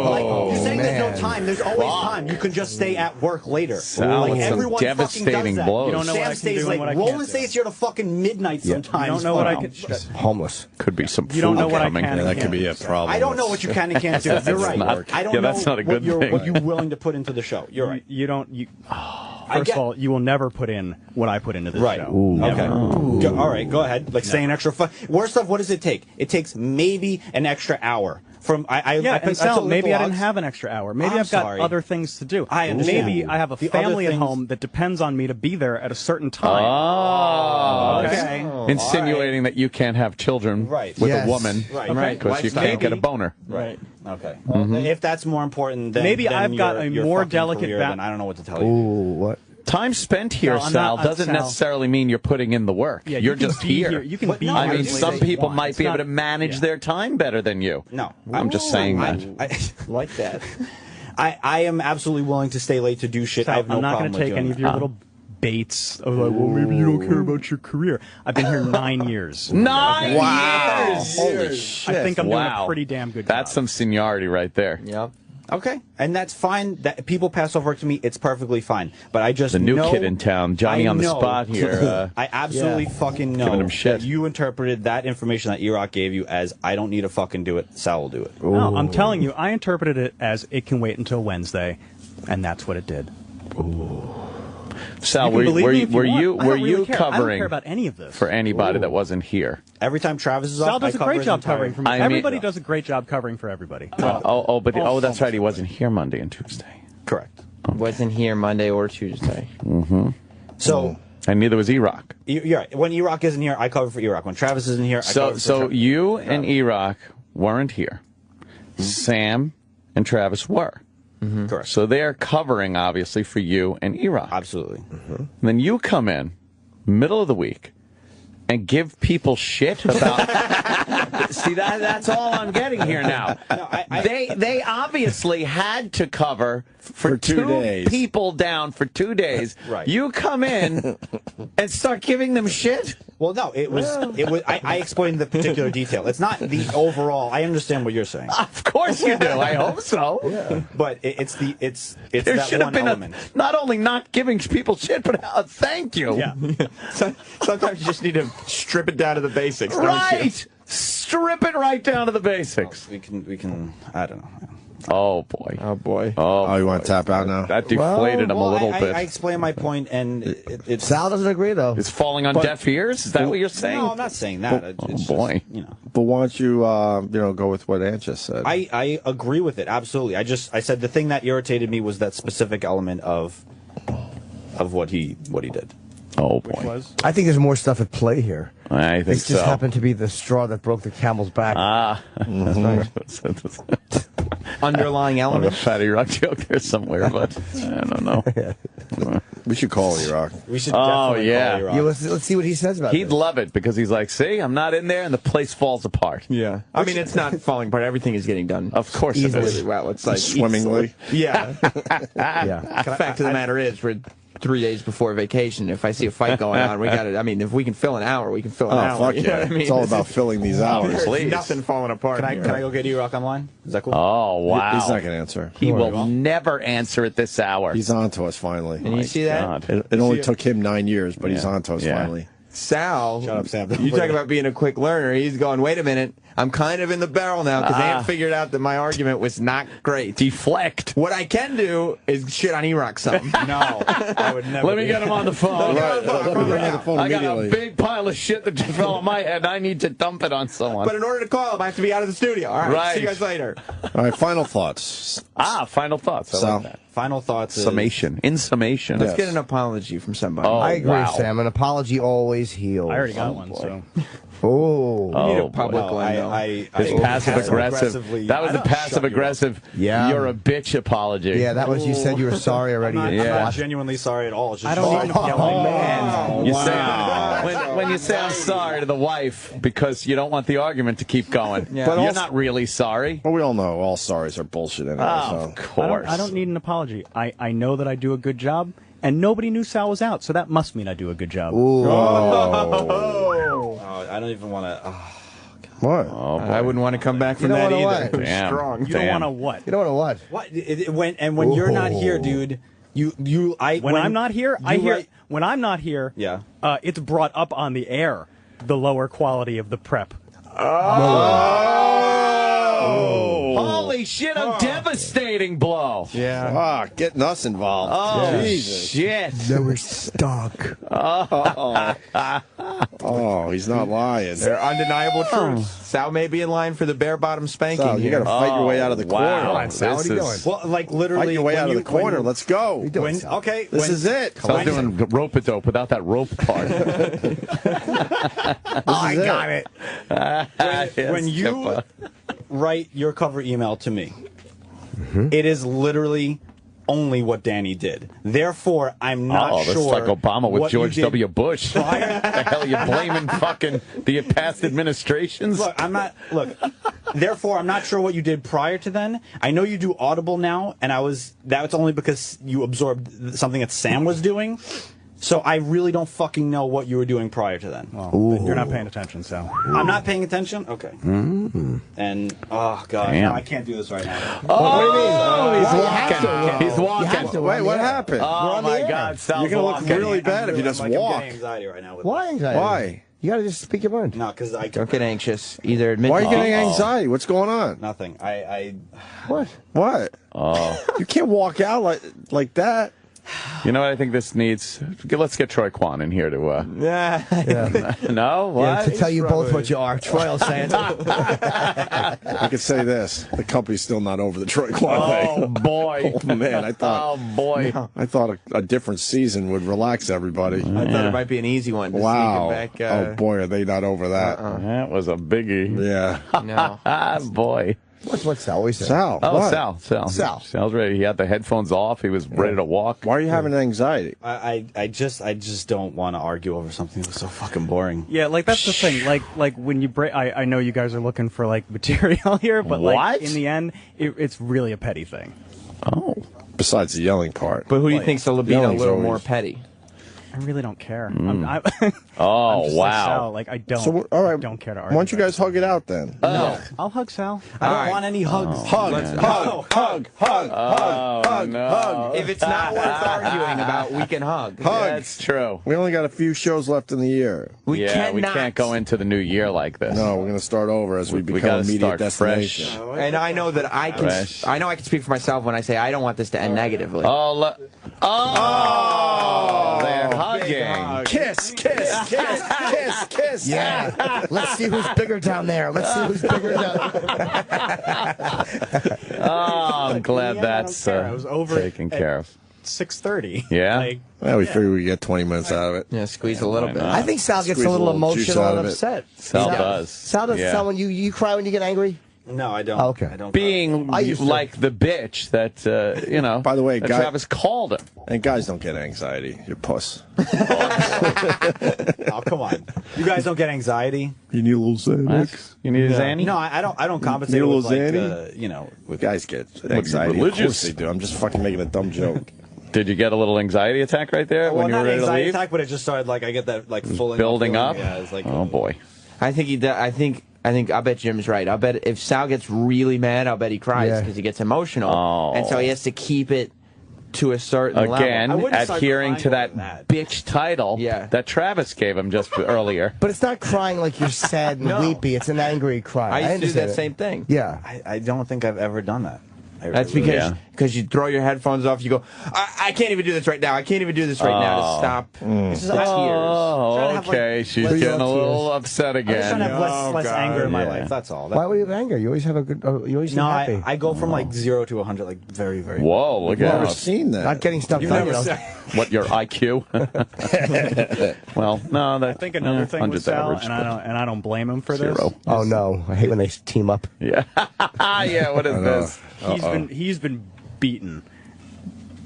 Like, you're saying there's no time. There's always time. You can just stay at work later. Sal, Like, some everyone fucking does devastating that. blows. You don't know what I Sam can stays do late. and what I can't Roland do. stays here to fucking midnight sometimes. You don't know what I can. Homeless. Could be some You don't food know what I coming. can Yeah, and that could be a can't do. problem. I don't know what you can and can't do. You're right. not- I don't yeah, know that's not a good thing. what you're willing to put into the show. You're right. You don't. First of all, you will never put in what I put into this Right. show. Okay. All right. Go ahead. Like staying extra fun. Worst of what does it take? It takes maybe an extra hour. From And Sal, maybe I didn't have an extra hour. Maybe I've got other things to do. I understand. Maybe I have a The other family at things- home that depends on me to be there at a certain time. Oh, Okay. insinuating that you can't have children Right. with Yes. a woman, Right. Because you can't get a boner. Right. Okay. If that's more important, then Maybe then I've got your a more fucking delicate career, ba- then I don't know what to tell you. Ooh, what? Time spent here, No, I'm Sal, not- doesn't Sal. necessarily mean you're putting in the work. Yeah, you're you can just be here. You can But be. no, I here mean, as late some as you people want. might It's be able not- to manage their time better than you. No, I'm just saying that. I like that. I am absolutely willing to stay late to do shit. I Sal, have no I'm not problem going to with take doing any of that. your little baits of like, well, maybe you don't care about your career. I've been here 9 years. 9 years! Holy shit. I think I'm doing Wow. a pretty damn good That's job. some seniority right there. Yep. Okay, and that's fine. That people pass off work to me, it's perfectly fine. But I just The new know, kid in town, Johnny I on the know- spot here. I absolutely fucking know Giving him shit. that you interpreted that information that E-Rock gave you as I don't need to fucking do it. Sal will do it. No, I'm telling you, I interpreted it as it can wait until Wednesday, and that's what it did. Sal, You can were believe me if were want. you I don't were really you care. I don't covering care about any of this. for anybody that wasn't here? Every time Travis is Sal off, I does a cover great his job entire- covering for me. I mean- Everybody does a great job covering for everybody. Oh, that's right. He wasn't here Monday and Tuesday. Correct. Wasn't here Monday or Tuesday. So And neither was E-Rock. you're right. When E-Rock isn't here, I cover for E-Rock. When Travis isn't here, I cover for So Travis. you and E-Rock weren't here. Sam and Travis were. Correct. So they're covering, obviously, for you and E-Rock. Absolutely. And then you come in, middle of the week, and give people shit about... See, that's all I'm getting here now. They obviously had to cover for 2 days. people down for 2 days. Right. You come in and start giving them shit? Well, no, it was. I explained the particular detail. It's not the overall. I understand what you're saying, Of course you do. I hope so. but it's There that should have one been element. not only not giving people shit, but a thank you. Yeah. Sometimes you just need to strip it down to the basics, don't you? Right. Strip it right down to the basics. We can. I don't know. Oh, boy. Oh, boy. Oh, you want to tap out now? That deflated him a little bit. I explained my point, and it's. Sal doesn't agree, though. It's falling on deaf ears? Is that what you're saying? No, I'm not saying that. Oh, It's boy. Just, you know. But why don't you, go with what Ant just said? I agree with it absolutely. I said the thing that irritated me was that specific element of what he did. Oh, boy. I think there's more stuff at play here. I think This just so. happened to be the straw that broke the camel's back. Underlying I have a element. fatty rock joke there somewhere, but I don't know. We should call E-Rock. We should. Oh, definitely yeah. call E-Rock. Yeah, let's see what he says about He'd this. love it because he's like, see, I'm not in there and the place falls apart. Yeah. I mean, it's not falling apart. Everything is getting done. Of course it Easily. is. Well, it's like Swimmingly. Yeah. Yeah. The fact of the matter is, we're 3 days before vacation. If I see a fight going on, we got it. I mean, if we can fill an hour, we can fill an hour. Oh, fuck You know yeah. what I mean? It's all about filling these hours. There's Please. nothing falling apart. Can I here. go get E-Rock online? Is that cool? Oh, wow. He's not going to answer. He will never answer at this hour. He's on to us finally. And you see that? God. It only took him 9 years, but he's Yeah. on to us Yeah. finally. Sal, Shut up, Sam. you talk about being a quick learner. He's going, wait a minute. I'm kind of in the barrel now because Ant figured out that my argument was not great. Deflect. What I can do is shit on E-Rock some. No, I would never. Let me get him on the phone. Let me bring the phone I got a immediately. big pile of shit that just fell on my head, and I need to dump it on someone. But in order to call him, I have to be out of the studio. All right. Right. See you guys later. All right, final thoughts. Final thoughts. I Sal. like that. Final thoughts. Summation. In summation. Yes. Let's get an apology from somebody. Oh, I agree, wow. Sam. An apology always heals. I already got one, so. Oh. need a Oh, public boy. one, though. His I passive aggressive. aggressively- That was I the don't- passive aggressive. Yeah. You're a bitch apology. Yeah, that was you said you were sorry already. I'm Yeah. not genuinely sorry at all. It's just I don't even. Oh, man. You say when you say I'm sorry to the wife because you don't want the argument to keep going. Yeah. But But you're also- not really sorry. Well, we all know all sorries are bullshit anyway. Oh, so. of course. I don't need an apology. I know that I do a good job, and nobody knew Sal was out, so that must mean I do a good job. Oh, I don't even want to. What? Oh, I wouldn't want to come back from that either. Damn. Strong. You don't want to what? You don't want to what? What? When you're not here, dude, when I'm not here, when I'm not here, yeah. It's brought up on the air, the lower quality of the prep. Oh. Holy shit, a devastating blow. Yeah. Ah, getting us involved. Oh, Jesus. shit. They were stuck. Oh, he's not lying. They're undeniable truths. Sal may be in line for the bare bottom spanking Sal, you got to fight your way out of the corner. Wow. Sal, what are you doing? Well, like literally, Fight your way out of the corner. Let's go. Okay, This is it. Sal's doing rope-a-dope without that rope part. I got it. when you write your cover email to me, it is literally only what Danny did. Therefore, I'm not sure. That's like Obama with what you George did W. Bush. the hell you blaming fucking the past administrations? Look, therefore, I'm not sure what you did prior to then. I know you do Audible now, and that's only because you absorbed something that Sam was doing. So I really don't fucking know what you were doing prior to then. Well, you're not paying attention, so. I'm not paying attention? Okay. And, oh, God. Damn. No, I can't do this right now. Oh, he's walking. He's walking. Wait, what happened? Oh, my God. Sal's You're going to look walking. really bad if you just I'm walk. getting anxiety right now. Why anxiety? Why? You got to just speak your mind. No, because I Don't get anxious. Either admit Why are you defeat- getting anxiety? What's going on? Nothing. What? What? Oh. You can't walk out like that. You know what I think this needs? Let's get Troy Kwan in here to. No? What? To tell you both what you are. Troy will say it. I could say this: the company's still not over the Troy Kwan Oh, thing. boy. Oh man, I thought. Oh, boy. I thought a different season would relax everybody. I thought it might be an easy one. To Wow. sneak it back, Oh boy, are they not over that? That was a biggie. Yeah. No. Ah, boy. What's Sal always say? Sal. Oh, what? Sal. Sal. Sal's ready. He had the headphones off. He was ready to walk. Why are you having anxiety? I just don't want to argue over something that's so fucking boring. Yeah, like that's the thing. Like when you break, I know you guys are looking for like material here, but What? like in the end, it's really a petty thing. Oh. Besides the yelling part. But who do you think's a libido a Yelling's little always- more petty? I really don't care. Oh, I'm just wow. Like Sal, like I don't. So all right, I don't care to argue. why don't you guys hug it out then? No, I'll hug Sal. I don't All right. want any hugs. Hug. No. If it's not worth arguing about, we can hug. That's true. We only got a few shows left in the year. We we cannot. can't go into the new year like this. No, we're going to start over as we We become gotta a media start destination. fresh. And I know that I can. Fresh. I know I can speak for myself when I say I don't want this to end negatively. Oh, they're hugging. Kiss. Yeah. Let's see who's bigger down there. Oh, I'm glad Yeah, I that's don't care. I was over taken at care of. 6:30. Yeah? Like, Well, we figured we'd get 20 minutes out of it. Yeah, squeeze a little Why bit. not? I think Sal gets Squeeze a little a little juice emotional out and of it. upset. Sal does. Sal does. Yeah. Sal, when you cry when you get angry? No, I don't. Oh, okay. I don't. Being I used to. like the bitch that, By the way, that guy- Travis called him. And guys don't get anxiety. You're puss. Oh, come on. You guys don't get anxiety? You need a little Xanax. You need his Annie? No, I don't compensate You with little like Zanny? with Guys get anxiety. Of course religious? they do. I'm just fucking making a dumb joke. Did you get a little anxiety attack right there well, when you were not ready to anxiety leave? attack, but it just started like I get that like full Building up? Yeah, it's like Oh, boy. I think he. I bet Jim's right. I'll bet if Sal gets really mad, I'll bet he cries Yeah. because he gets emotional, Oh. and so he has to keep it to a certain Again, level. wouldn't start adhering crying to over that that. bitch title Yeah. that Travis gave him just earlier. But it's not crying like you're sad and No. weepy. It's an angry cry. I used to do understand that it. same thing. Yeah. I don't think I've ever done that. That's Yeah. because you throw your headphones off. You go, I can't even do this right now. I can't even do this right now to stop the tears. Oh, Trying to have, like, okay. She's less getting a little tears. upset I'm just trying to again. have less anger in my Yeah. life. That's all. Why were you angry? You always have a good. You always seem No, happy. I go from like 0 to 100 like very, very. Whoa, look I've never at seen that. Not getting stuff You've done. never You know. said. what your IQ. Well, no, that I think another thing with 100's Sal, average, and I don't blame him for this. Zero. Oh no! I hate when they team up. Yeah, yeah. What is this? He's been beaten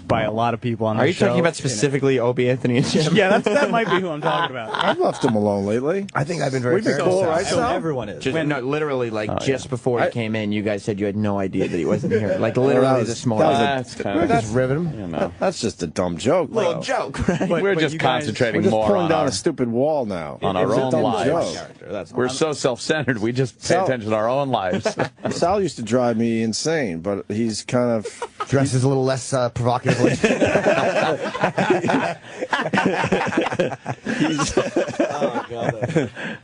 by a lot of people on the Are you show. talking about specifically Opie Anthony and Jim? Yeah, that might be who I'm talking about. I've left him alone lately. I think I've been very We've been fair. cool, right, So Sal? everyone is. No, literally, like, just before he came in, you guys said you had no idea that he wasn't here. Like, literally that was- this morning. That's kind of, Just rivet him. you know. That's just a dumb joke. Little though. joke, right? We're but just you guys- concentrating We're just more pulling on down our, a stupid wall now. on our It's a own dumb lives. joke. That's We're so self-centered, we just pay Sal- attention to our own lives. Sal used to drive me insane, but he's kind of Dresses a little less provocatively.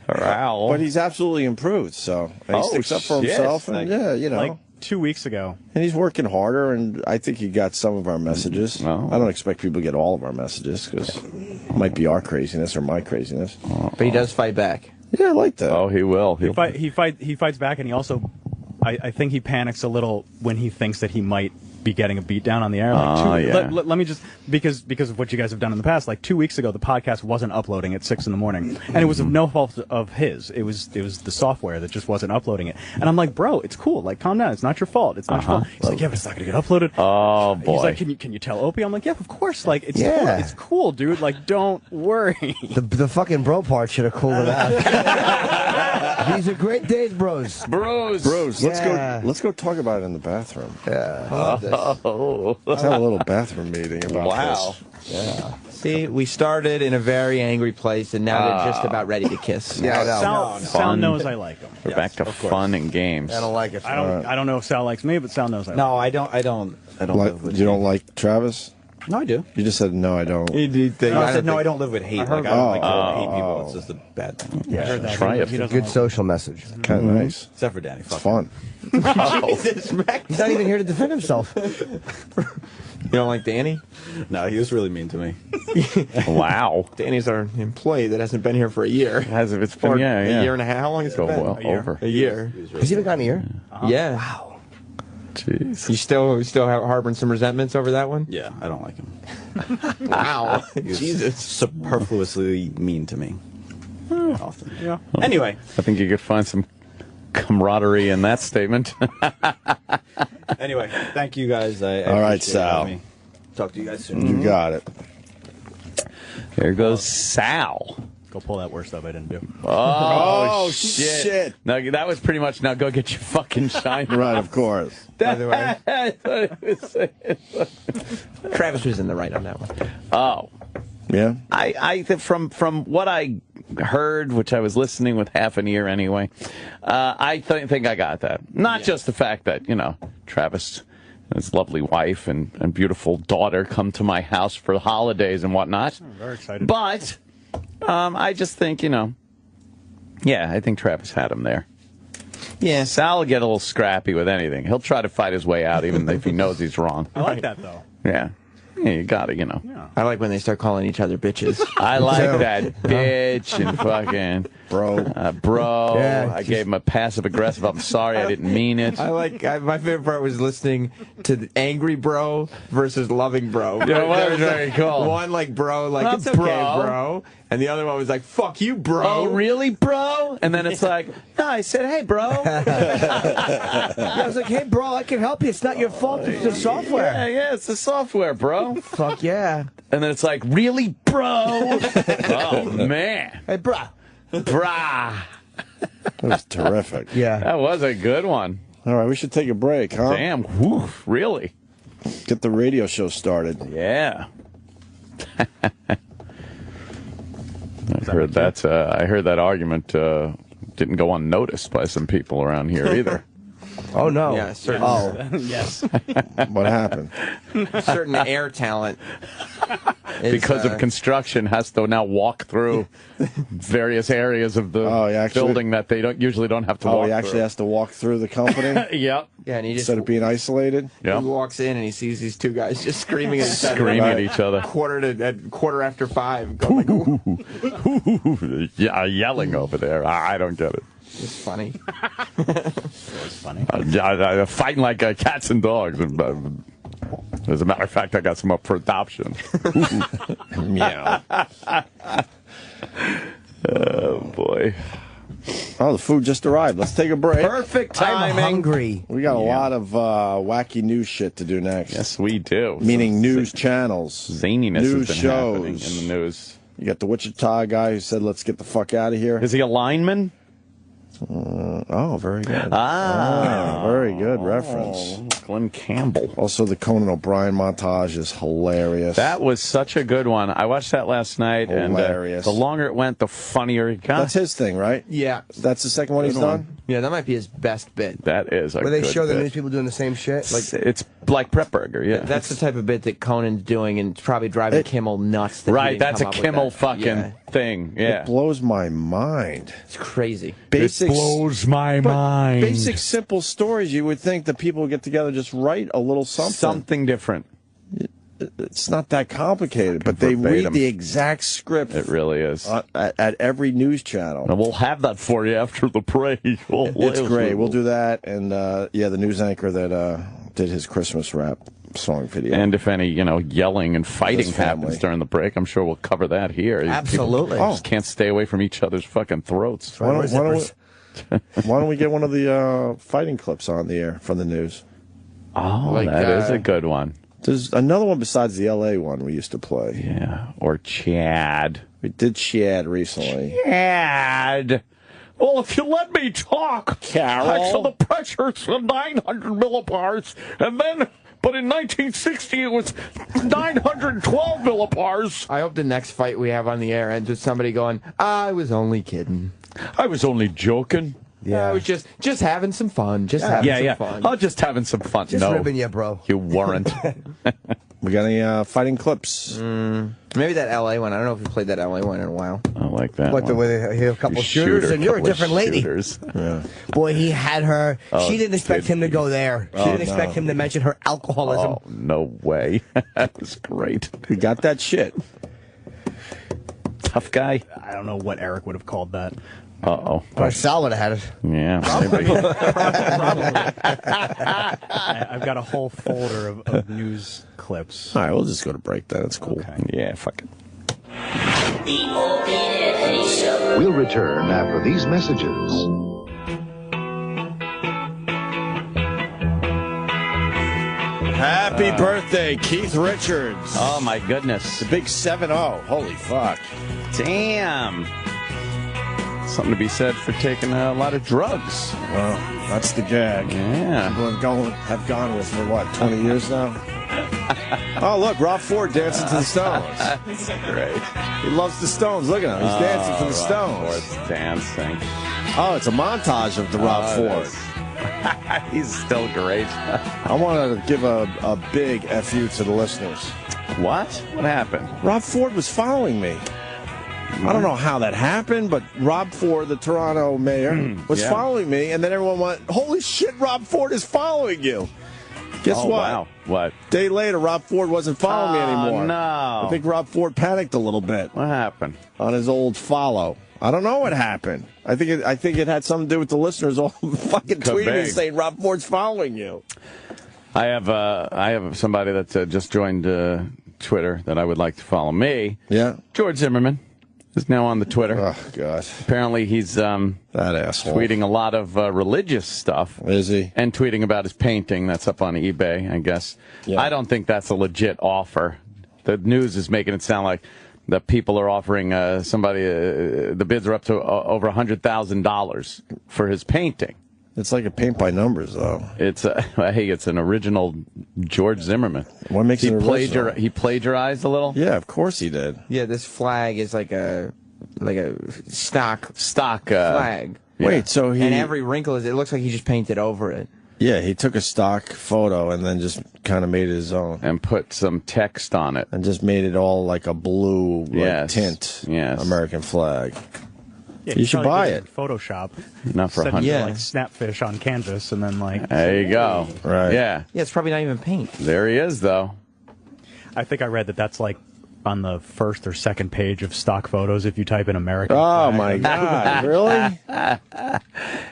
Wow. but he's absolutely improved. So and he Oh, sticks up for shit. himself, and yeah, you know, Like 2 weeks ago. and he's working harder. And I think he got some of our messages. Oh. I don't expect people to get all of our messages because it might be our craziness or my craziness. But he does fight back. Yeah, I like that. Oh, he will. He fights back, and he also, I think he panics a little when he thinks that he might be getting a beat down on the air. Like yeah. let me just, because of what you guys have done in the past, like 2 weeks ago, the podcast wasn't uploading at 6 in the morning, and it was of no fault of his. It was the software that just wasn't uploading it. And I'm like, bro, it's cool. Like, calm down. It's not your fault. It's not your fault. He's like, yeah, but it's not going to get uploaded. Oh, boy. He's like, can you tell Opie? I'm like, yeah, of course. Like, it's Yeah. cool. It's cool, dude. Like, don't worry. The fucking bro part should have cooled it out. These are great days, bros. Bros. Yeah. Let's go talk about it in the bathroom. Oh. Let's have a little bathroom meeting about Wow. this. See, we started in a very angry place, and now they're just about ready to kiss. Yeah, I know. Sal Fun. knows I like him. We're back to fun and games. I don't like it. I don't know if Sal likes me, but Sal knows I like him. No, I don't Like, live with you don't like Travis? No, I do. You just said no, I don't. No, I said no. I don't live with hate. Like I don't like to hate people. It's just a bad thing. I heard that. Try it. He doesn't Good like social message. Kind of nice. Except for Danny. It's Fuck fun. Jesus, Max. He's not even here to defend himself. You don't like Danny? him. No, he was really mean to me. Wow. Danny's our employee that hasn't been here for a year. Has it? It's Or been, yeah. a year and a half. How long has it Go been? well over. A year. Has he even gotten here? Yeah. Wow. Jeez. You still harboring some resentments over that one? Yeah, I don't like him. Wow. He was Jesus. superfluously mean to me. Often. Yeah. Anyway. I think you could find some camaraderie in that statement. Anyway, thank you guys. I All right, appreciate Sal. having me. Talk to you guys soon. You got it. Here goes Sal. Go pull that worst up I didn't do. Oh, shit. No, that was pretty much, now go get your fucking shine. Right, of course. By the way, I thought it was saying- Travis was in the right on that one. Oh. Yeah. I think from what I heard, which I was listening with half an ear anyway, I think I got that. Not just the fact that, you know, Travis and his lovely wife and beautiful daughter come to my house for the holidays and whatnot. I'm very excited. But I just think, you know, yeah, I think Travis had him there. Yeah. Sal will get a little scrappy with anything. He'll try to fight his way out even if he knows he's wrong. I like that, though. Yeah. Yeah, you got to, you know. Yeah. I like when they start calling each other bitches. I like that bitch and fucking Bro. bro. Yeah, I gave him a passive aggressive. I'm sorry, I didn't mean it. My favorite part was listening to the angry bro versus loving bro. Yeah, what was very cool. One like bro, like Not it's okay, bro. bro, and the other one was like fuck you, bro. Oh, really, bro? And then it's like, no, I said, hey, bro. I was like, hey, bro, I can help you. It's not your fault. It's the software. Yeah, it's the software, bro. Fuck yeah. And then it's like, really, bro? Oh, man. Hey, bro. Brah. That was terrific. Yeah. That was a good one. All right, we should take a break, huh? Damn, whew, really? Get the radio show started. Yeah. I heard that argument didn't go unnoticed by some people around here either. Oh, no. Yeah, certain, Yes. What happened? certain air talent. is, Because of construction, has to now walk through various areas of the building that they usually don't have to walk Oh, he actually through. has to walk through the company Yep. Yeah, and he just instead of being isolated? Yep. he walks in and he sees these two guys just screaming at each other. Screaming about at each other. quarter after 5. Going like, Yeah, yelling over there. I don't get it. it's funny. It's funny. Fighting like cats and dogs. As a matter of fact, I got some up for adoption. Meow. Oh, boy. Oh, the food just arrived. Let's take a break. Perfect timing. I'm hungry. We got a lot of wacky news shit to do next. Yes, we do. Meaning news channels. Zaniness news has been happening shows. in the news. You got the Wichita guy who said, let's get the fuck out of here. Is he a lineman? Oh, very good. Very good reference. Glenn Campbell. Also, the Conan O'Brien montage is hilarious. That was such a good one. I watched that last night, Hilarious. and the longer it went, the funnier it got. That's his thing, right? Yeah. That's the second one he's done? Yeah, that might be his best bit. That is a Where they good show the bit. news people doing the same shit. Like It's like Prep Burger, yeah. That's the type of bit that Conan's doing, and it's probably driving Kimmel nuts. That he Right, didn't that's come a up with Kimmel that. fucking Yeah, thing, yeah. It blows my mind. it's crazy. Basic, my but basic, simple stories. You would think that people would get together, just write a little something. Something different. It's not that complicated, but they Verbatim. read the exact script. It really is. At every news channel. And we'll have that for you after the break. It's great. We'll do that. And, the news anchor that did his Christmas rap song video. And if any, yelling and fighting His family. happens during the break, I'm sure we'll cover that here. Absolutely. People just can't stay away from each other's fucking throats. Why don't we get one of the fighting clips on the air from the news? Oh, Like, that is a good one. There's another one besides the L.A. one we used to play. Yeah, or Chad. We did Chad recently. Chad. Well, if you let me talk, Carol. So the pressure's 900 millibars, but in 1960 it was 912 millibars. I hope the next fight we have on the air ends with somebody going, "I was only kidding. I was only joking. I was just having some fun. Just having some fun." Oh, just having some fun. just no, ribbing you, bro. you weren't. We got any fighting clips? Maybe that L.A. one. I don't know if we played that L.A. one in a while. I like that. What, one. the way they hit a couple shooters, and you're a couple of different lady. shooters. Yeah. Boy, he had her. Oh, She didn't expect did him to go there. She didn't expect him to mention her alcoholism. Oh, no way. That was great. We got that shit. Tough guy. I don't know what Eric would have called that. Uh-oh. Or Sal would have had it. Yeah. maybe. I've got a whole folder of news clips. All right, we'll just go to break then. It's cool. Okay. Yeah, fuck it. The Opie Anthony Show. We'll return after these messages. Happy birthday, Keith Richards. Oh, my goodness. The big 7-0. Holy fuck. Damn. Something to be said for taking a lot of drugs. Well, that's the gag. Yeah. People have gone with for what, 20 years now? Oh, look, Rob Ford dancing to the Stones. That's great. He loves the Stones. Look at him. He's dancing to the Stones. Ford's dancing. Oh, it's a montage of the Rob Ford. He's still great. I want to give a big FU to the listeners. What? What happened? Rob Ford was following me. I don't know how that happened, but Rob Ford, the Toronto mayor, was following me, and then everyone went, holy shit, Rob Ford is following you. Guess what? Wow. What? Day later, Rob Ford wasn't following me anymore. No. I think Rob Ford panicked a little bit What happened? on his old follow. I don't know what happened. I think it had something to do with the listeners all fucking Could tweeting be. saying Rob Ford's following you. I have somebody that just joined Twitter that I would like to follow me. Yeah. George Zimmerman is now on the Twitter. Oh, God. Apparently he's That asshole. tweeting a lot of religious stuff. Is he? And tweeting about his painting that's up on eBay, I guess. Yeah. I don't think that's a legit offer. The news is making it sound like that people are offering somebody, the bids are up to over $100,000 for his painting. It's like a paint by numbers, though. It's hey, it's an original George Zimmerman. What makes it original? He plagiarized a little? Yeah, of course he did. Yeah, this flag is like a stock Flag. Wait, so he... and every wrinkle it looks like he just painted over it. Yeah, he took a stock photo and then just kind of made it his own. And put some text on it. And just made it all like a blue Yes. tint Yes. American flag. Yeah, You should buy probably did it. Photoshop. Not for Set 100. Yeah. like Snapfish on canvas, and then like. There you go. Right. Yeah. Yeah, it's probably not even paint. There he is, though. I think I read that that's like on the first or second page of stock photos if you type in American. Oh, flag. my God. Really?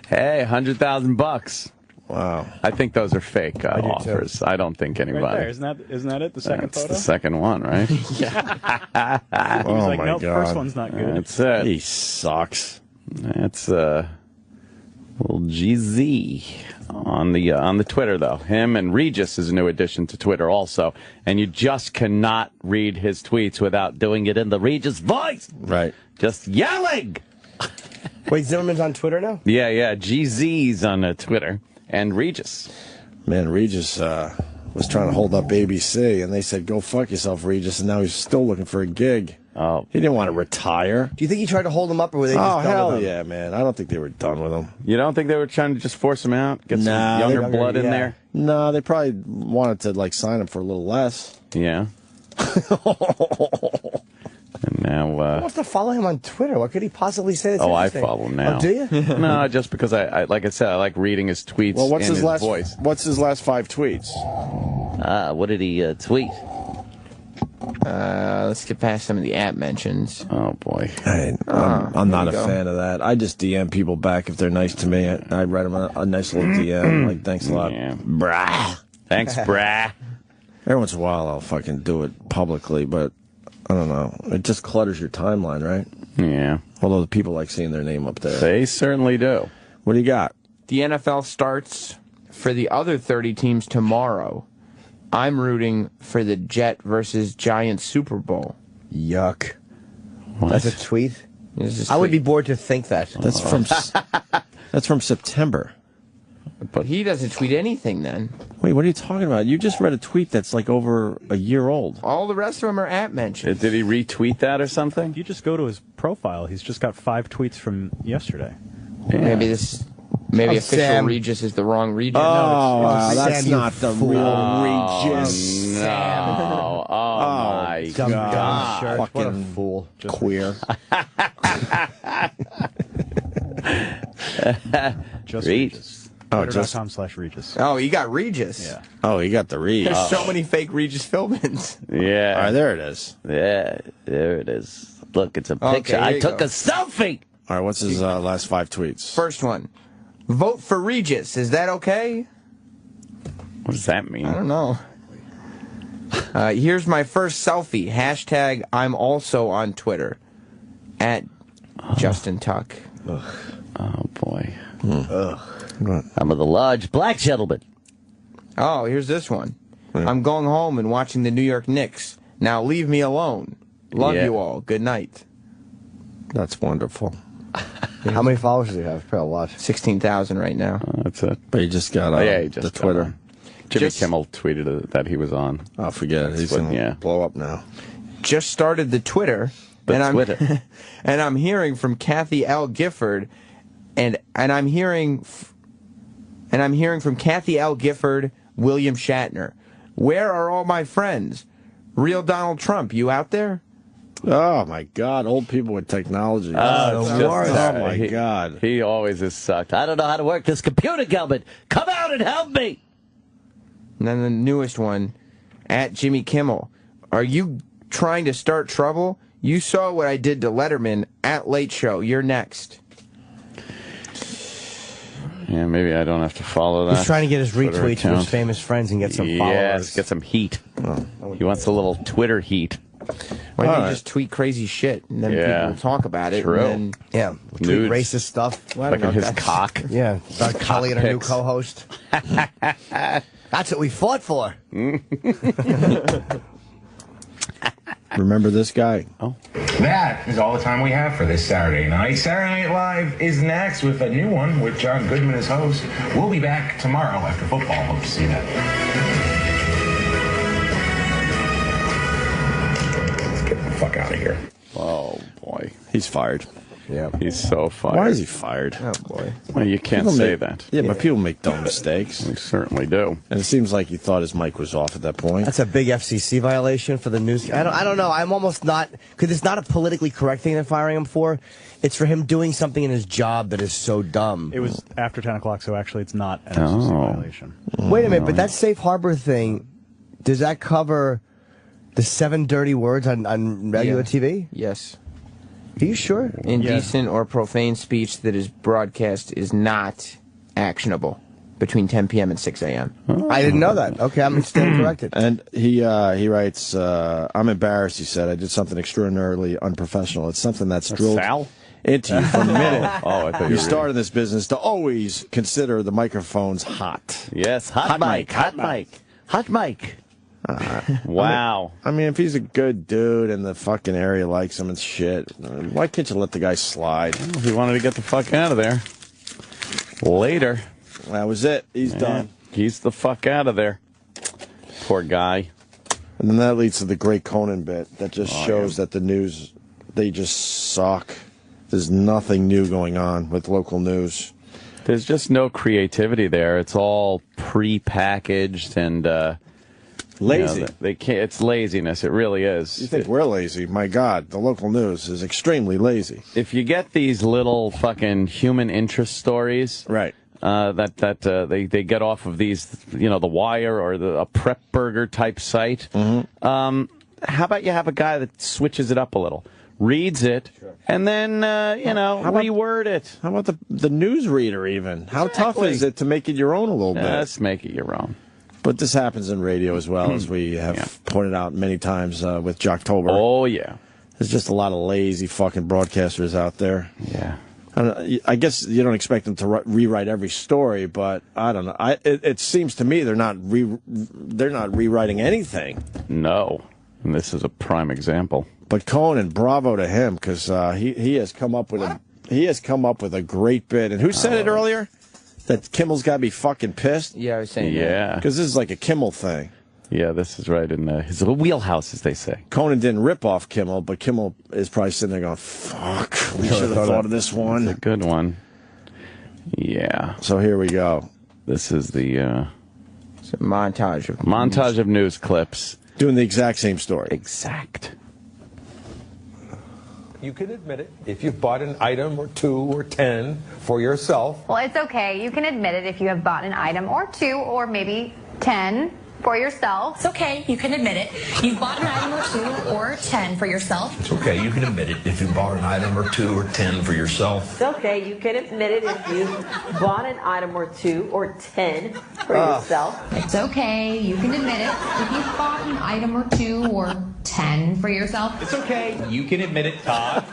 Hey, $100,000. Wow. I think those are fake do too. offers. I don't think anybody. Right there, isn't that it? The second That's photo. the second one, right? He's Oh, like, my nope, God. first one's not good. That's it. He sucks. That's Well, GZ on the Twitter, though. Him and Regis is a new addition to Twitter also. And you just cannot read his tweets without doing it in the Regis voice. Right. Just yelling. Wait, Zimmerman's on Twitter now? Yeah. GZ's on Twitter. And Regis. Man, Regis was trying to hold up ABC, and they said, go fuck yourself, Regis, and now he's still looking for a gig. Oh. He didn't want to retire. Do you think he tried to hold him up, or were they just done hell with him? yeah, man. I don't think they were done with him. You don't think they were trying to just force him out? Get some younger blood in there? No, they probably wanted to, like, sign him for a little less. Yeah. And now... I have to follow him on Twitter. What could he possibly say that's I interesting? follow him now. Oh, do you? No, just because I like I said, I like reading his tweets Well, what's in his last voice. What's his last 5 tweets? What did he tweet? Let's get past some of the app mentions. Oh, boy. I'm not a fan of that. I just DM people back if they're nice to me. I write them a nice little DM. Like, thanks a lot. Yeah. Brah. Thanks, brah. Every once in a while, I'll fucking do it publicly, but I don't know. It just clutters your timeline, right? Yeah. Although the people like seeing their name up there. They certainly do. What do you got? The NFL starts for the other 30 teams tomorrow. I'm rooting for the Jet versus Giants Super Bowl. Yuck. What? That's a tweet? I would be bored to think that. That's from September. But he doesn't tweet anything then. Wait, what are you talking about? You just read a tweet that's like over a year old. All the rest of them are app mentions. Did he retweet that or something? If you just go to his profile, he's just got 5 tweets from yesterday. Yeah. Maybe official Sam. Regis is the wrong Regis. That's Sam, not the real Regis. No. Oh, my Dumb God. shirt. What a Fucking fool. Queer. Just Read. Regis. Oh, just Twitter.com/Regis. Oh, you got Regis. Yeah. Oh, you got the read. There's so many fake Regis Philbins. Yeah. All right, there it is. Yeah, there it is. Look, it's a Okay, picture. here I you took go. a selfie. All right, what's his last 5 tweets? First one. Vote for Regis. Is that okay? What does that mean? I don't know. Here's my first selfie. Hashtag I'm also on Twitter. At Justin Tuck. Oh, boy. What? I'm of the large black gentleman. Oh, here's this one. I'm going home and watching the New York Knicks. Now leave me alone. Love Yeah. you all. Good night. That's wonderful. How many followers does he have? Probably a lot. 16,000 right now. That's it. But he just got He just the got Twitter. on. Jimmy Kimmel tweeted that he was on. Oh, forget it. He's what- going to yeah. blow up now. Just started the Twitter. Twitter. And I'm hearing from Kathy L. Gifford, and I'm hearing from Kathy L. Gifford, William Shatner. Where are all my friends? Real Donald Trump, you out there? Oh, my God. Old people with technology. Oh, my God. He always has sucked. I don't know how to work this computer, Gilbert. Come out and help me. And then the newest one, at Jimmy Kimmel. Are you trying to start trouble? You saw what I did to Letterman at Late Show. You're next. Yeah, maybe I don't have to follow that. He's trying to get his Twitter retweets from his account. famous friends and get some followers. Yes, get some heat. He wants a little Twitter heat. Why don't you just tweet crazy shit and then people will talk about it? True. And then, Yeah, tweet Nudes. racist stuff. well, I Like don't in know, his that's- cock. Yeah, start calling our new pics. co-host. That's what we fought for. Remember this guy? Oh. That is all the time we have for this Saturday night. Saturday Night Live is next with a new one with John Goodman as host. We'll be back tomorrow after football. Hope to see you then. Let's get the fuck out of here. Oh, boy. He's fired. Yeah. He's so fired. Why is he fired? Oh, boy. Well, you can't People say make- that. Yeah, but people make dumb mistakes. They certainly do. And it seems like he thought his mic was off at that point. That's a big FCC violation for the news. I don't know. I'm almost not, because it's not a politically correct thing they're firing him for. It's for him doing something in his job that is so dumb. It was after 10 o'clock, so actually it's not an FCC violation. Wait a minute, but that safe harbor thing, does that cover the 7 dirty words on regular Yeah. TV? Yes. Are you sure? Indecent or profane speech that is broadcast is not actionable between 10 p.m. and 6 a.m. I didn't know that. Okay, I'm still corrected. And he writes, I'm embarrassed, he said. I did something extraordinarily unprofessional. It's something that's drilled. Sal? into you from the minute I thought you started this business to always consider the microphones hot. Yes, hot mic. Wow. I mean, if he's a good dude and the fucking area likes him and shit, why can't you let the guy slide? He wanted to get the fuck out of there. Later. That was it. He's done. He's the fuck out of there. Poor guy. And then that leads to the great Conan bit that just shows that the news, they just suck. There's nothing new going on with local news. There's just no creativity there. It's all pre-packaged and lazy. You know, they can't. It's laziness. It really is. You think we're lazy? My God, the local news is extremely lazy. If you get these little fucking human interest stories, right? They get off of these, you know, The Wire or a Prep Burger type site. Mm-hmm. How about you have a guy that switches it up a little, reads it, and then reword it? How about the newsreader even? How tough is it to make it your own a little bit? Let's make it your own. But this happens in radio as well, as we have pointed out many times with Jocktober. Oh, yeah. There's just a lot of lazy fucking broadcasters out there. Yeah. I guess you don't expect them to rewrite every story, but I don't know. It seems to me they're not rewriting anything. No. And this is a prime example. But Conan, bravo to him, because he has come up with a great bit. And who said it earlier? That Kimmel's got to be fucking pissed? Yeah, I was saying that. Because this is like a Kimmel thing. Yeah, this is right in his little wheelhouse, as they say. Conan didn't rip off Kimmel, but Kimmel is probably sitting there going, fuck, we should have thought of this one. It's a good one. Yeah. So here we go. This is the it's a montage of news clips. Doing the exact same story. Exact. You can admit it if you've bought an item or 2 or 10 for yourself. Well, it's okay. You can admit it if you have bought an item or 2 or maybe 10 for yourself. It's okay. You can admit it. You bought an item or 2 or 10 for yourself. It's okay. You can admit it if you bought an item or 2 or 10 for yourself. It's okay. You can admit it if you bought an item or 2 or 10 for yourself. It's okay. You can admit it if you bought an item or 2 or 10 for yourself. It's okay. You can admit it, Todd.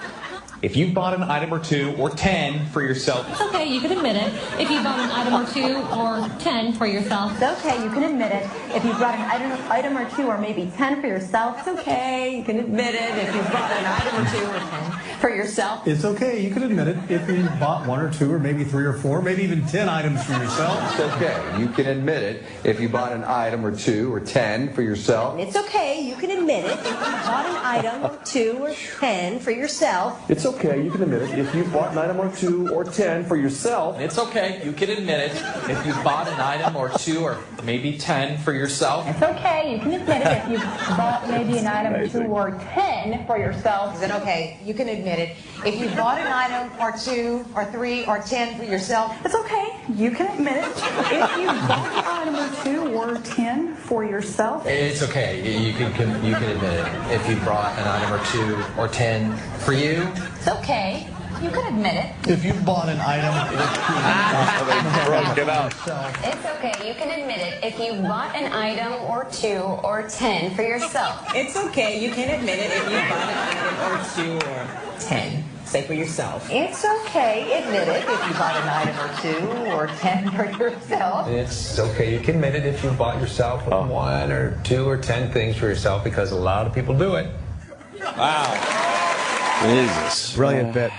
If you bought an item or 2 or 10 for yourself. It's okay, you can admit it. If you bought an item or 2 or 10 for yourself. It's okay, you can admit it. If you bought an item or 2 or maybe 10 for yourself. It's okay, you can admit it. If you bought an item or 2 or 10 for yourself. It's okay, you can admit it. If you bought 1 or 2 or maybe 3 or 4, maybe even 10 items for yourself. It's okay, you can admit it. If you bought an item or 2 or 10 for yourself. It's okay, you can admit it. If you bought an item or 2 or 10 for yourself. It's okay, you can admit it. If you bought an item or 2 or 10 for yourself. It's okay, you can admit it. If you bought an item or 2 or maybe 10 for yourself. It's okay, you can admit it. If you bought maybe an item or 2 or 10 for yourself. Is it okay? You can admit it. If you bought an item or 2 or 3 or 10 for yourself. It's okay, you can admit it. If you bought an item or 2 or 10 for yourself. It's okay, you can admit it. If you bought an item or 2 or 10 for you. It's okay. You can admit it. If you bought an item they broke it out. It's okay. You can admit it if you bought an item or 2 or 10 for yourself. It's okay. You can admit it if you bought an item or 2 or 10. Say for yourself. It's okay, admit it if you bought an item or 2 or 10 for yourself. It's okay, you can admit it if you bought yourself 1 or 2 or 10 things for yourself, because a lot of people do it. Wow. Jesus. Brilliant bit.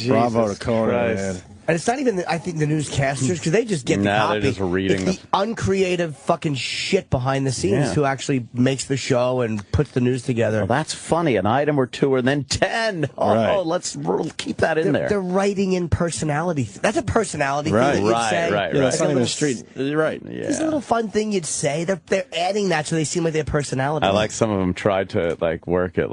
Bravo to Conan, man. And it's not even, I think, the newscasters, because they just get the Nah, copy. they're just reading it's the uncreative fucking shit behind the scenes who actually makes the show and puts the news together. Well, that's funny. An item or 2 and then 10. Oh, let's keep that in there. They're writing in personality. That's a personality thing that you'd say. Right. It's not even a street. You're right. Yeah. It's a little fun thing you'd say. They're adding that so they seem like they have personality. I like some of them tried to work it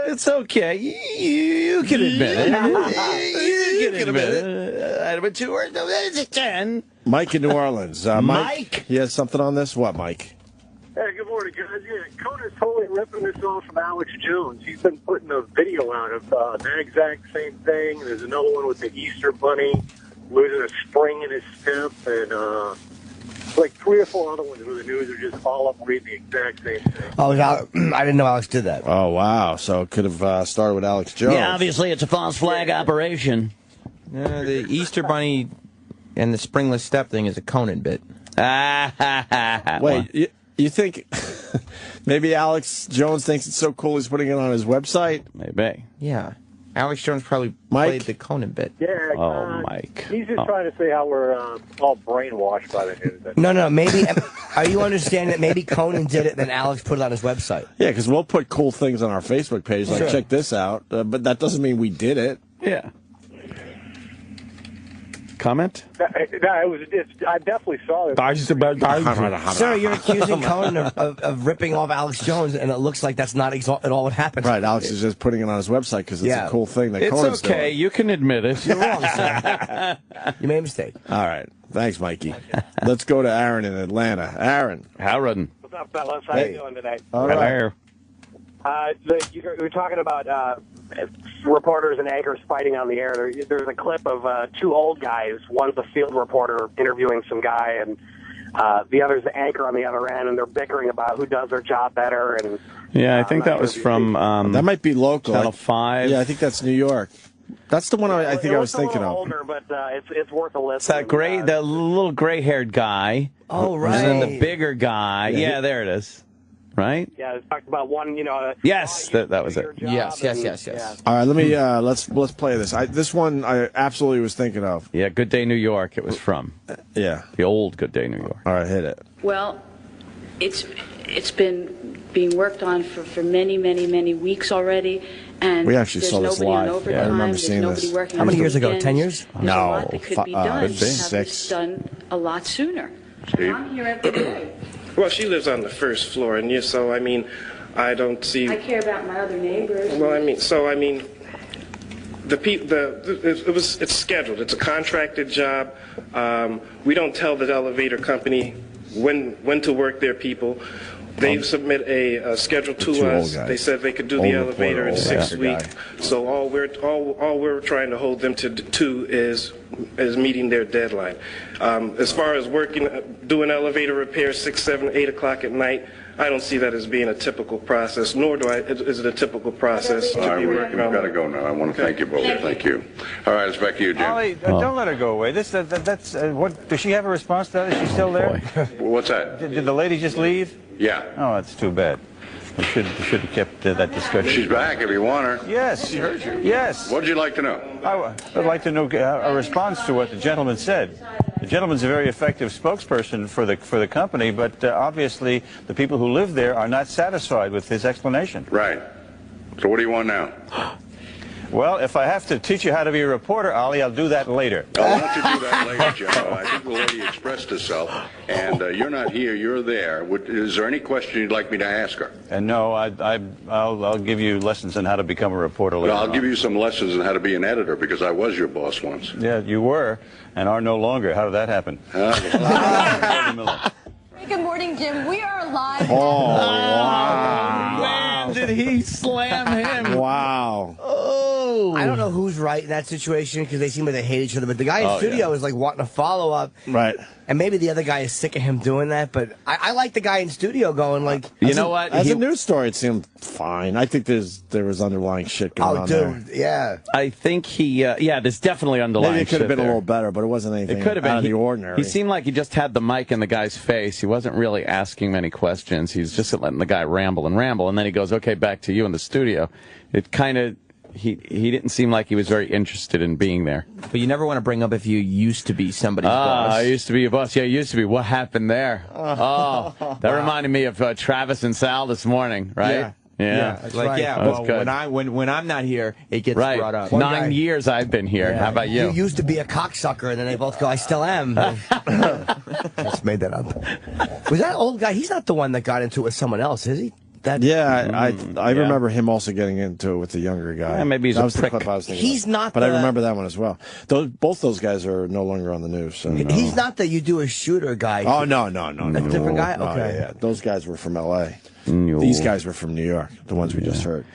it's okay. You can admit it. You can admit it. Item or 2 or 10. Mike in New Orleans. Mike? He has something on this? What, Mike? Hey, good morning, guys. Yeah, Conan's totally ripping this off from Alex Jones. He's been putting a video out of that exact same thing. There's another one with the Easter Bunny losing a spring in his step, and like 3 or 4 other ones where the news are just all up reading the exact same thing. Oh, I didn't know Alex did that. Oh, wow. So it could have started with Alex Jones. Yeah, obviously it's a false flag operation. The Easter Bunny and the springless step thing is a Conan bit. Wait, you think maybe Alex Jones thinks it's so cool he's putting it on his website? Maybe. Yeah. Alex Jones probably played the Conan bit. Yeah, Mike. He's just trying to say how we're all brainwashed by the news. No, maybe. Are you understanding that maybe Conan did it, then Alex put it on his website? Yeah, because we'll put cool things on our Facebook page, like, Sure. check this out, but that doesn't mean we did it. Yeah. Comment? I definitely saw it. Sir, you're accusing Conan of ripping off Alex Jones, and it looks like that's not at all what happened. Right, Alex is just putting it on his website because it's a cool thing that Conan's It's okay. doing. You can admit it. You're wrong, sir. You made a mistake. All right. Thanks, Mikey. Let's go to Aaron in Atlanta. Aaron. What's up, fellas? How you doing today? All right. You were talking about reporters and anchors fighting on the air. There's a clip of 2 old guys. One's a field reporter interviewing some guy, and the other's the anchor on the other end, and they're bickering about who does their job better. And Yeah, I think that was from that might be local. Channel 5. Yeah, I think that's New York. That's the one I think I was thinking of. Older, but it's worth a listen. It's that the little gray-haired guy. Oh, right. And then the bigger guy. Yeah, there it is. Right? Yeah, it talked about one, Yes, that was it. Yes. All right, let me let's play this. This one I absolutely was thinking of. Yeah, Good Day New York it was from. Yeah. The old Good Day New York. All right, hit it. Well, it's been being worked on for many weeks already, and we actually there's saw this nobody on live. overtime. Yeah, I remember there's seeing nobody this. working How many on years ago? weekends. 10 years? There's a lot that could be done. Could be. to have 6. this done a lot sooner. Steve? I'm here every day. Well, she lives on the first floor, and so I don't see. I care about my other neighbors. Well, it's scheduled. It's a contracted job. We don't tell the elevator company when to work their people. They submit a schedule to us. They said they could do the elevator in 6 weeks. So all we're trying to hold them to is meeting their deadline. As far as doing elevator repairs 6, 7, 8 o'clock at night, I don't see that as being a typical process, nor is it a typical process to be working on. We've got to go now. I want to thank you both. Thank you. All right, it's back to you, Jim. Ollie, don't let her go away. That's what. Does she have a response to that? Is she still there? What's that? Did the lady just leave? Yeah. Oh, that's too bad. We should have kept that discussion. She's back if you want her. Yes. She heard you. Yes. What'd you like to know? I'd like to know a response to what the gentleman said. The gentleman's a very effective spokesperson for the company, but obviously the people who live there are not satisfied with his explanation. Right. So what do you want now? Well, if I have to teach you how to be a reporter, Ollie, I'll do that later. Oh, why don't you do that later, Jim? I think the lady expressed herself, and you're not here, you're there. Is there any question you'd like me to ask her? And no, I'll give you lessons on how to become a reporter later. I'll give you some lessons on how to be an editor, because I was your boss once. Yeah, you were, and are no longer. How did that happen? Hey, good morning, Jim. We are live. Oh, wow. Man, did he slam him? Wow. Oh. I don't know who's right in that situation because they seem like they hate each other, but the guy in studio is like wanting a follow-up. Right. And maybe the other guy is sick of him doing that, but I like the guy in studio going like... You know what? As a news story, it seemed fine. I think there was underlying shit going on there. Oh, dude, yeah. I think there's definitely underlying Maybe it could have been there. a little better, but it wasn't anything It could have been out of the ordinary. He seemed like he just had the mic in the guy's face. He wasn't really asking many questions. He's just letting the guy ramble, and then he goes, "Okay, back to you in the studio." It kind of... He didn't seem like he was very interested in being there. But you never want to bring up if you used to be somebody's boss. I used to be your boss. Yeah, I used to be. What happened there? Oh, that reminded me of Travis and Sal this morning, right? Yeah. That's like, right. Well, when I'm not here, it gets brought up. 9 years I've been here. Yeah. How about you? You used to be a cocksucker, and then they both go, I still am. Just made that up. Was that old guy? He's not the one that got into it with someone else, is he? I remember him also getting into it with the younger guy. Yeah, maybe he's a that was prick. the clip I was thinking He's of. not But the- I remember that one as well. Both those guys are no longer on the news. So no. He's not the you do a shooter guy. Oh, no. A different guy? No, Okay. yeah. Those guys were from L.A. These guys were from New York, the ones we just heard.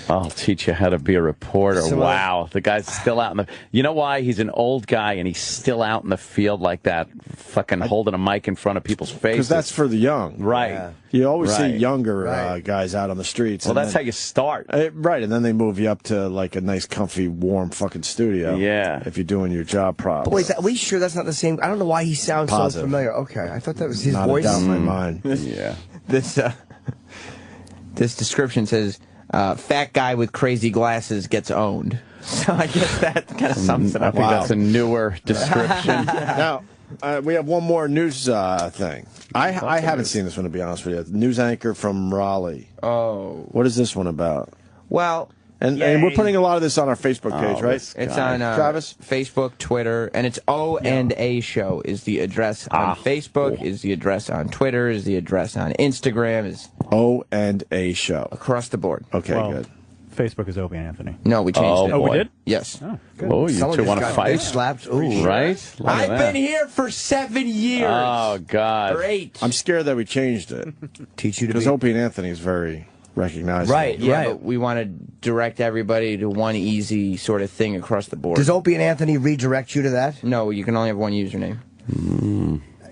I'll teach you how to be a reporter. So, wow. The guy's still out in the... You know why? He's an old guy, and he's still out in the field like that, fucking holding a mic in front of people's faces. Because that's for the young. Right. Yeah. You always see younger guys out on the streets. Well, that's how you start. Right, and then they move you up to, like, a nice, comfy, warm fucking studio. Yeah. If you're doing your job properly. But wait, are we sure that's not the same? I don't know why he sounds so familiar. Okay, I thought that was his voice. Not a doubt in my mind. Yeah. This description says, fat guy with crazy glasses gets owned. So I guess that kind of sums it up. I think that's a newer description. Now, we have one more news thing. I haven't seen this one, to be honest with you. The news anchor from Raleigh. Oh. What is this one about? Well... And we're putting a lot of this on our Facebook page, right? It's on Travis? Facebook, Twitter, and it's O&A Show is the address on Facebook, is the address on Twitter, is the address on Instagram, is O&A Show. Across the board. Okay, good. Facebook is Opie Anthony. No, we changed it. Oh, we did? Yes. Oh, good. Oh, you two want to fight? Slapped. Ooh. Right? I've been here for 7 years. Oh, God. Great. I'm scared that we changed it. Teach you to be... Because Opie and Anthony is very recognizable. Right, but we want to direct everybody to one easy sort of thing across the board. Does Opie and Anthony redirect you to that? No, you can only have one username.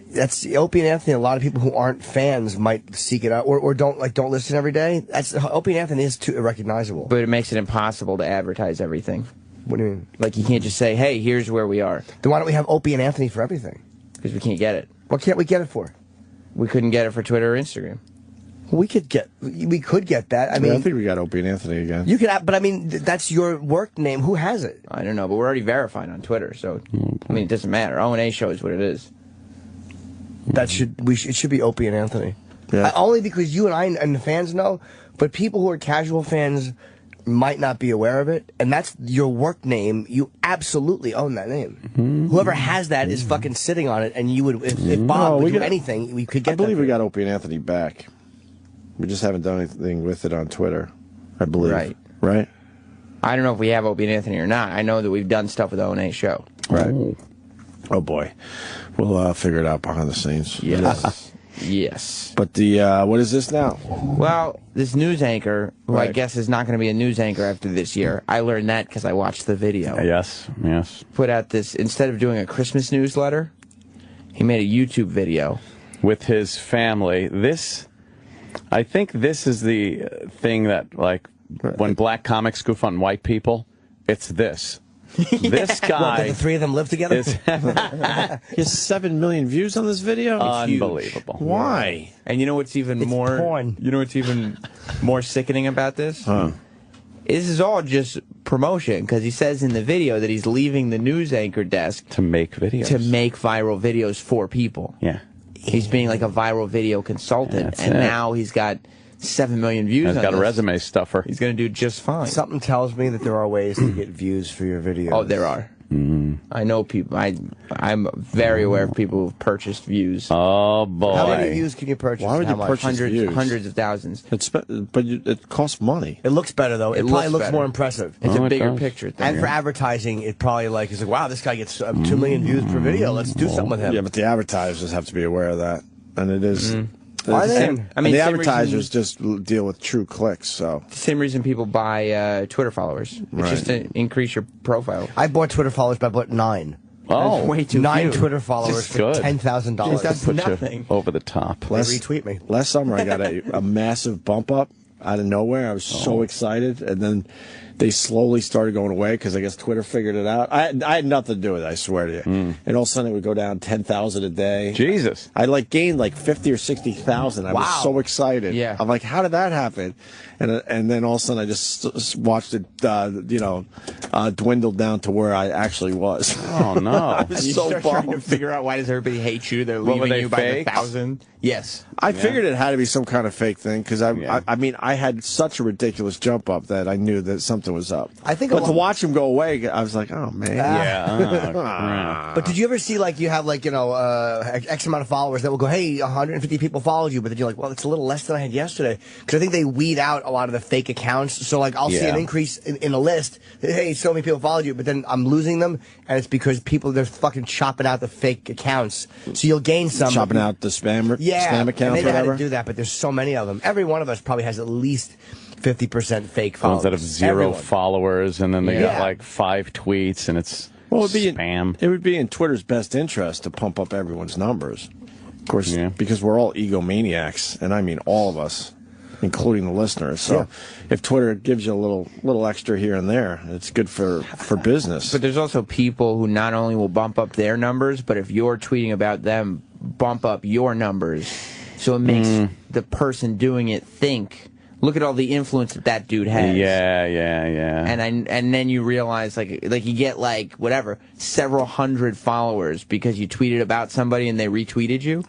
That's Opie and Anthony. A lot of people who aren't fans might seek it out, or don't listen every day. That's Opie and Anthony is too recognizable. But it makes it impossible to advertise everything. What do you mean? Like, you can't just say, hey, here's where we are. Then why don't we have Opie and Anthony for everything? Because we can't get it. What can't we get it for? We couldn't get it for Twitter or Instagram. We could get that. I mean, I think we got Opie and Anthony again. You could, but I mean, that's your work name. Who has it? I don't know, but we're already verified on Twitter, so I mean, it doesn't matter. O&A Show is what it is. That it should be Opie and Anthony. Yeah. Only because you and I and the fans know, but people who are casual fans might not be aware of it, and that's your work name. You absolutely own that name. Whoever has that is fucking sitting on it, and you would, if Bob would do anything, we could get. I believe we got Opie and Anthony back. We just haven't done anything with it on Twitter, I believe. Right? I don't know if we have Opie and Anthony or not. I know that we've done stuff with O&A Show. Right. Oh, boy. We'll figure it out behind the scenes. Yes. Yes. But what is this now? Well, this news anchor, who I guess is not going to be a news anchor after this year, I learned that because I watched the video. Yes. Put out this, instead of doing a Christmas newsletter, he made a YouTube video. With his family. I think this is the thing that, like, when black comics goof on white people, it's this. This guy... What, the three of them live together? He has 7 million views on this video? Unbelievable. Why? And you know what's even more... porn. You know what's even more sickening about this? This is all just promotion, because he says in the video that he's leaving the news anchor desk... To make videos. To make viral videos for people. Yeah. He's being like a viral video consultant, and now he's got 7 million views. He's got a resume stuffer. He's going to do just fine. Something tells me that there are ways to get views for your videos. Oh, there are. I know people. I'm very aware of people who've purchased views. Oh boy! How many views can you purchase? Why would you purchase views? Hundreds of thousands. But it costs money. It looks better though. It probably looks better. more impressive. It's a bigger picture thing. And for advertising, it probably is like, wow, this guy gets 2 million views per video. Let's do something with him. Yeah, but the advertisers have to be aware of that, and it is. Are they? I mean, the advertisers just deal with true clicks, so. The same reason people buy Twitter followers. It's just to increase your profile. I bought Twitter followers, but I bought 9. Oh, that's way too 9 few. Twitter followers for $10,000. That's nothing. Over the top. They retweet me. Last summer, I got a massive bump up out of nowhere. I was so excited, and then they slowly started going away because I guess Twitter figured it out. I had nothing to do with it, I swear to you. And all of a sudden, it would go down 10,000 a day. Jesus. I gained 50 or 60,000. I was so excited. Yeah. I'm like, how did that happen? And then all of a sudden, I just watched it, dwindle down to where I actually was. Oh no! I was so trying to bummed. figure out why does everybody hate you? They're What, were leaving they you by the fakes? 1,000. Yes. I figured it had to be some kind of fake thing because I mean I had such a ridiculous jump up that I knew that something something was up. I think, but to watch him go away, I was like, oh man, But did you ever see like you have like X amount of followers that will go, hey, 150 people followed you, but then you're like, well, it's a little less than I had yesterday, because I think they weed out a lot of the fake accounts. So like I'll see an increase in a list. Hey, so many people followed you, but then I'm losing them, and it's because they're fucking chopping out the fake accounts. So you'll gain some. Chopping out the spam accounts, and they know how whatever. to do that, but there's so many of them. Every one of us probably has at least 50% fake followers. Ones that have zero followers, and then they got like 5 tweets, and it's spam. It would be in Twitter's best interest to pump up everyone's numbers. Of course, because we're all egomaniacs, and I mean all of us, including the listeners. So if Twitter gives you a little extra here and there, it's good for business. But there's also people who not only will bump up their numbers, but if you're tweeting about them, bump up your numbers. So it makes the person doing it think, look at all the influence that dude has. Yeah. And then you realize like you get like whatever several hundred followers because you tweeted about somebody and they retweeted you.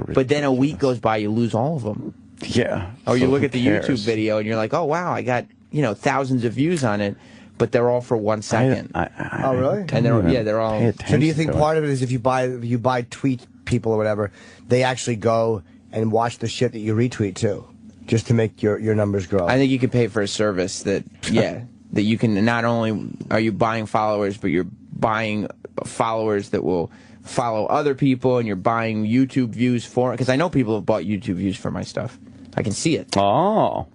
But then a week goes by, you lose all of them. Yeah. Or you look at the YouTube video and you're like, oh wow, I got thousands of views on it, but they're all for 1 second. Oh really? And they're all. So do you think part of it is if you buy tweet people or whatever, they actually go and watch the shit that you retweet too, just to make your numbers grow? I think you can pay for a service that that you can, not only are you buying followers, but you're buying followers that will follow other people, and you're buying YouTube views for it. Because I know people have bought YouTube views for my stuff. I can see it. Oh.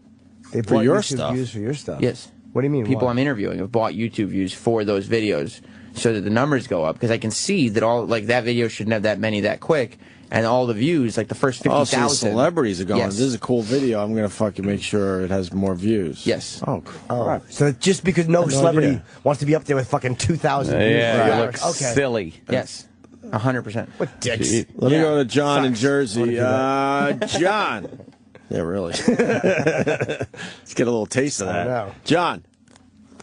They bought YouTube views for your stuff? Yes. What do you mean? People why? I'm interviewing have bought YouTube views for those videos so that the numbers go up. Because I can see that that video shouldn't have that many that quick. And all the views, like the first 50,000. Oh, so celebrities are going, Yes. this is a cool video, I'm going to fucking make sure it has more views. Yes. Oh, crap. So just because no celebrity wants to be up there with fucking 2,000 views. Yeah, you look silly. Yes. 100%. What dicks? Let me go to John in Jersey. John. Yeah, really. Let's get a little taste of that. John.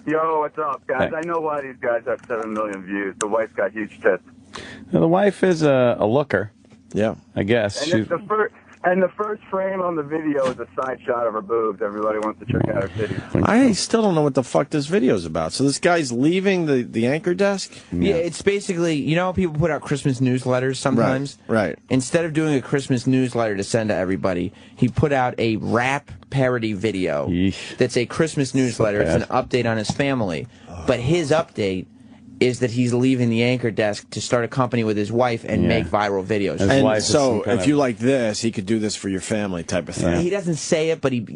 Yo, what's up, guys? I know why these guys have 7 million views. The wife's got huge tits. Now, the wife is a looker. Yeah. I guess. And the first frame on the video is a side shot of her boobs. Everybody wants to check out her titties. I still don't know what the fuck this video's about. So this guy's leaving the anchor desk? Yeah, it's basically, you know how people put out Christmas newsletters sometimes? Right. Instead of doing a Christmas newsletter to send to everybody, he put out a rap parody video that's a Christmas newsletter. It's an update on his family. But his update is that he's leaving the anchor desk to start a company with his wife and make viral videos. And so, if you like this, he could do this for your family type of thing. He doesn't say it, but he,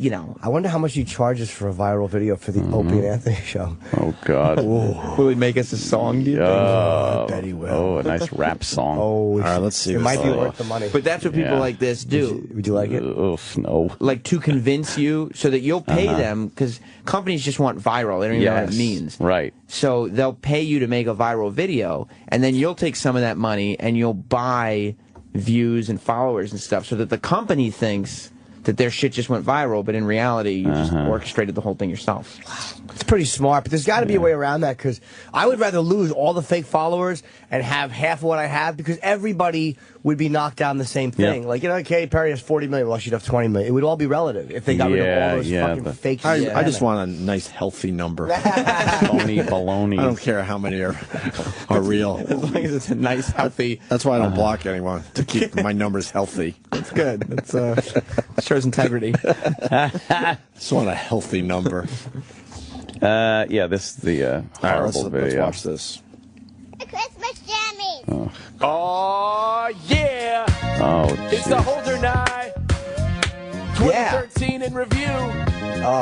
I wonder how much he charges for a viral video for the Opie and Anthony show. Oh, God. Will he make us a song, do you think? I bet he will. Oh, a nice rap song. All right, let's see. It might be worth the money. But that's what people like this do. Would you like it? No. Like to convince you so that you'll pay them, because companies just want viral. They don't even know what it means. Right. So they'll pay you to make a viral video, and then you'll take some of that money and you'll buy views and followers and stuff so that the company thinks that their shit just went viral, but in reality, you just orchestrated the whole thing yourself. It's pretty smart, but there's got to be a way around that, because I would rather lose all the fake followers and have half of what I have, because everybody would be knocked down the same thing. Like, Katy Perry has 40 million, well, she'd have 20 million. It would all be relative if they got rid of all those fucking fake shit. I just want a nice, healthy number. Phony baloney. I don't care how many are real. As long as it's a nice, healthy... That's why I don't block anyone, to keep my numbers healthy. That's good. That's shows integrity. Just want a healthy number. This is the horrible video. Let's watch this. The Christmas jammies. Oh, yeah. Oh, it's the Holder Night. 2013 in review.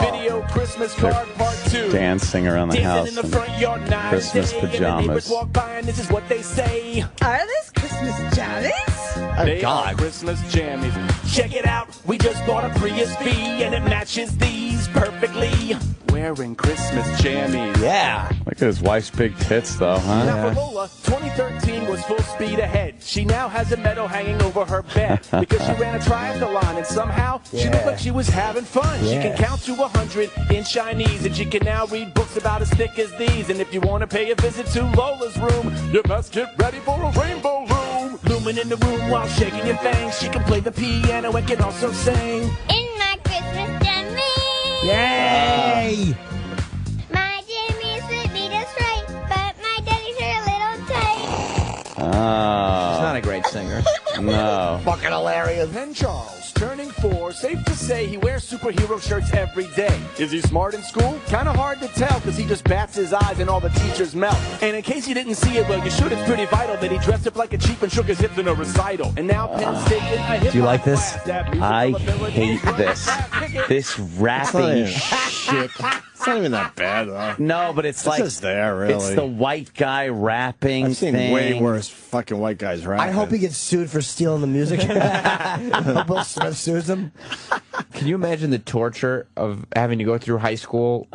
Video Christmas card part 2. Dancing around the house in the front yard night Christmas day, pajamas. And the neighbors walk by and this is what they say. Are these Christmas jammies? They are Christmas jammies. Check it out. We just bought a Prius V and it matches these perfectly. Wearing Christmas jammies. Yeah. Look at his wife's big tits, though, huh? Now for Lola, 2013 was full speed ahead. She now has a medal hanging over her bed because she ran a triathlon and somehow she looked like she was having fun. She can count to 100 in Chinese and she can now read books about as thick as these. And if you want to pay a visit to Lola's room, you best get ready for a rainbow room. Looming in the room while shaking your fangs. She can play the piano and can also sing. In my Christmas jammies. Yay! My not a great singer. No. Fucking hilarious. Then Charles, turning 4, safe to say he wears superhero shirts every day. Is he smart in school? Kind of hard to tell, because he just bats his eyes and all the teachers melt. And in case you didn't see it, well, you should. It's pretty vital that he dressed up like a cheap and shook his hips in a recital. And now Penn's taking a hip-hop Do you like this? I hate this. This rapping shit. It's not even that bad, though. No, but it's like just there, really. It's the white guy rapping. I've seen thing. way worse fucking white guys rapping. I hope he gets sued for stealing the music. Will Smith sues him. Can you imagine the torture of having to go through high school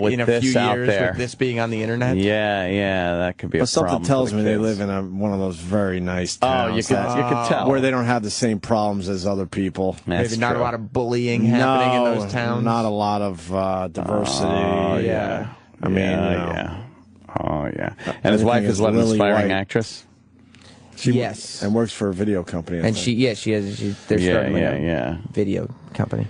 with in a this few out years there. with this being on the internet? Yeah, that could be But a problem. something tells for me the they kids. live in one of those very nice Oh, towns. you could tell. Where they don't have the same problems as other people. That's Maybe not true. a lot of bullying happening in those towns. Not a lot of diversity. Oh, yeah. I mean, yeah. Oh, yeah. And his wife is Everything what, an Lily aspiring White. actress? Yes. And works for a video company. I And think. they're starting a video company.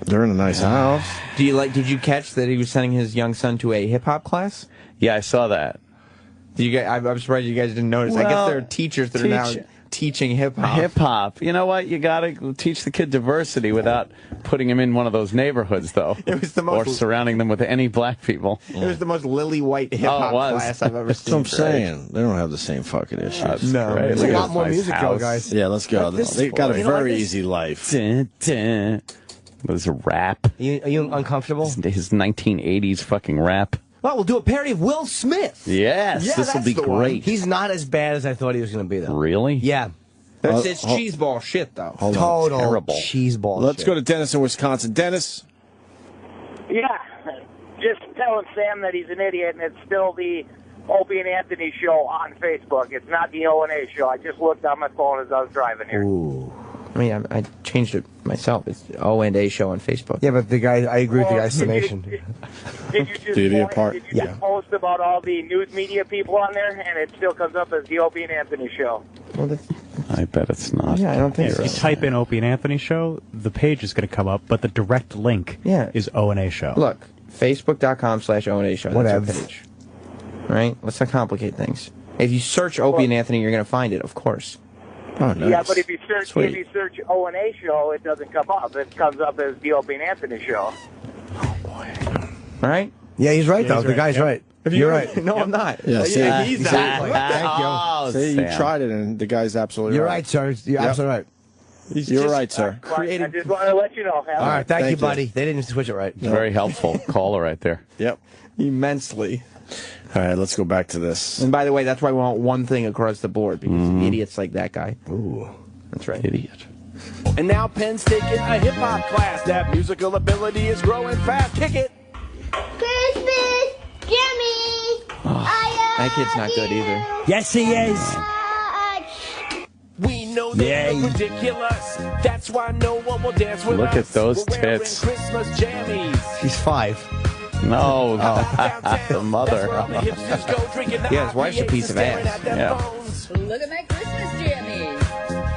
They're in a nice house. Did you catch that he was sending his young son to a hip hop class? Yeah, I saw that. I'm surprised you guys didn't notice. I guess Well, there are teachers that are now teaching hip hop. Hip hop. You know what? You got to teach the kid diversity without putting him in one of those neighborhoods, though. It was the most, or surrounding them with any black people. It was the most lily white hip hop class I've ever seen. That's what I'm saying. They don't have the same fucking issues. No, Great. there's Look a at lot this more nice music, house. though, guys. Yeah, let's go. They got a very easy life. There's a rap. Are you uncomfortable? His 1980s fucking rap. Well, we'll do a parody of Will Smith. Yes, Yeah, this will that's be the one. great. He's not as bad as I thought he was going to be, though. Really? Yeah. It's cheeseball shit, though. Hold on. Total Terrible. cheeseball Let's shit. go to Dennis in Wisconsin. Dennis. Yeah, just telling Sam that he's an idiot, and it's still the Opie and Anthony show on Facebook. It's not the O&A show. I just looked on my phone as I was driving here. Ooh. I mean, I changed it myself. It's O&A show on Facebook. Yeah, but I agree with the guy's Did you summation. just post about all the news media people on there, and it still comes up as the Opie and Anthony show? I bet it's not. Yeah, I don't think If you type in Opie and Anthony show, the page is going to come up, but the direct link is O&A show. Look, Facebook.com/O&A show. Whatever. That's our page. Right? Let's not complicate things. If you search Opie and Anthony, you're going to find it, of course. Oh, nice. Yeah, but if you search O&A show, it doesn't come up. It comes up as the Opie and Anthony show. All right? Yeah, he's right, though. The guy's right. You're right. No, I'm not. Yeah, see, he's see, not. Thank you. Oh, See, you Sam. tried it, and the guy's absolutely You're right. right, sir. You're absolutely right. You're right, sir. I just wanted to let you know. All right, thank you, buddy. They didn't switch it right. Very helpful caller right there. Yep. Immensely. All right, let's go back to this. And by the way, that's why we want one thing across the board, because idiots like that guy. Ooh. That's right. Idiot. And now Penn's taking a hip hop class. That musical ability is growing fast. Kick it. Christmas, Jimmy. That kid's not good either. Yes, he is. We know they look ridiculous. That's why no one will dance with Look us. at those We're wearing tits. Christmas jammies. She's 5. No, the mother. Yeah, his wife's a piece of ass. Yeah. Look at my Christmas jammies.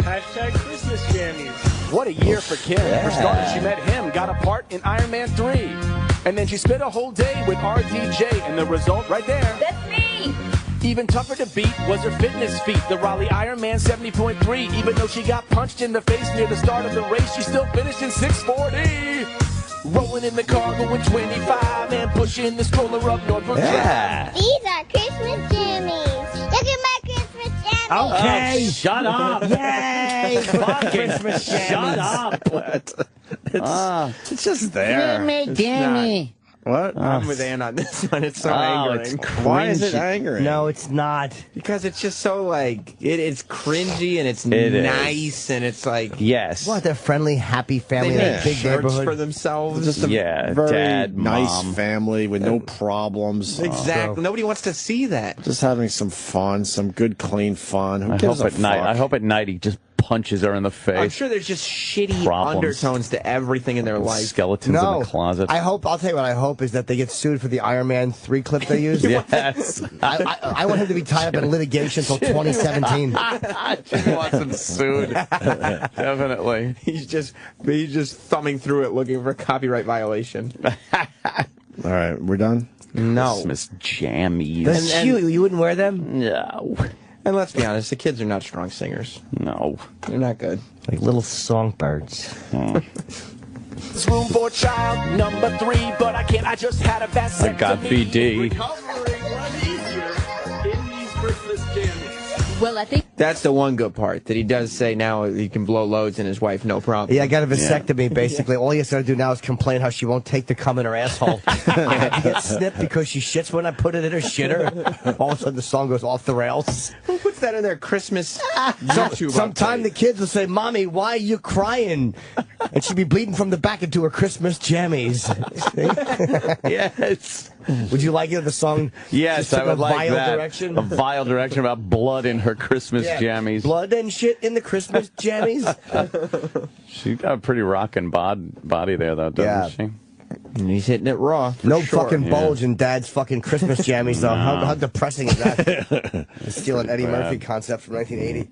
Hashtag Christmas jammies. What a year for Kim. For starters, she met him, got a part in Iron Man 3. And then she spent a whole day with RDJ, and the result right there. That's me. Even tougher to beat was her fitness feat. The Raleigh Iron Man 70.3. Even though she got punched in the face near the start of the race, she still finished in 640. Rolling in the car, going 25, and pushing the stroller up North Brook Drive. These are Christmas jammies. Look at my Christmas jammies. Okay. Oh, shut up. Yay. Fucking shut up. It's just there. jammy. What? I'm with Ann on this one. It's so angering. Why is it angering? No, it's not. Because it's just so, like, it's cringy, and it's It is. nice, and it's like... Yes. What, they're friendly, happy family They in make a big shirts neighborhood. for themselves. Just a Yeah, very dad, nice mom. family with no problems. Exactly. Nobody wants to see that. Just having some fun, some good, clean fun. Who I gives hope a at night. fuck? I hope at night he just punches her in the face. I'm sure there's just shitty Problems. undertones to everything in their life. Skeletons in No, the closet. I'll tell you what I hope is that they get sued for the Iron Man 3 clip they used. Yes. I want him to be tied up in litigation until 2017. She wants him sued. Definitely. He's just thumbing through it looking for a copyright violation. All right, we're done? No. Christmas jammies. That's cute. You wouldn't wear them? No. And let's be honest, the kids are not strong singers. No. They're not good. Like little songbirds. This room for child number 3, but I just had a vasectomy. I got VD. Well, I think That's the one good part, that he does say now he can blow loads and his wife, no problem. Yeah, I got a vasectomy, basically. All he has to do now is complain how she won't take the cum in her asshole. He gets snipped because she shits when I put it in her shitter. All of a sudden the song goes off the rails. Who puts that in their Christmas YouTube Sometime the kids will say, Mommy, why are you crying? And she'll be bleeding from the back into her Christmas jammies. Yes. Would you like it if the song Yes, just took I would a like vile that. direction? A vile direction about blood in her Christmas jammies. Blood and shit in the Christmas jammies? She's got a pretty rocking body there, though, doesn't she? And he's hitting it raw. No sure, fucking bulge in Dad's fucking Christmas jammies, though. How depressing is that? Steal an Eddie Murphy concept from 1980.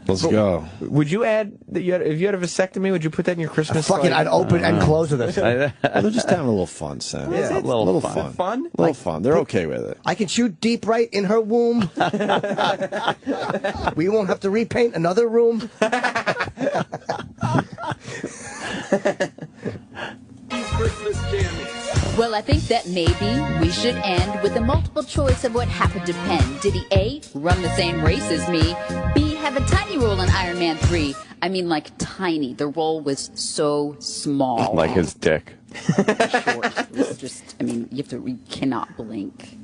Let's go. Would you add that if you had a vasectomy? Would you put that in your Christmas? I'd open and close with it. Well, they're just having a little fun, Sam. Yeah, a little fun. Fun? A little fun. They're okay with it. I can shoot deep right in her womb. We won't have to repaint another room. Well, I think that maybe we should end with a multiple choice of what happened to Penn. Did he A, run the same race as me, B, have a tiny role in Iron Man 3? I mean, like, tiny. The role was so small. Like his dick. Short. It was just, I mean, you cannot blink.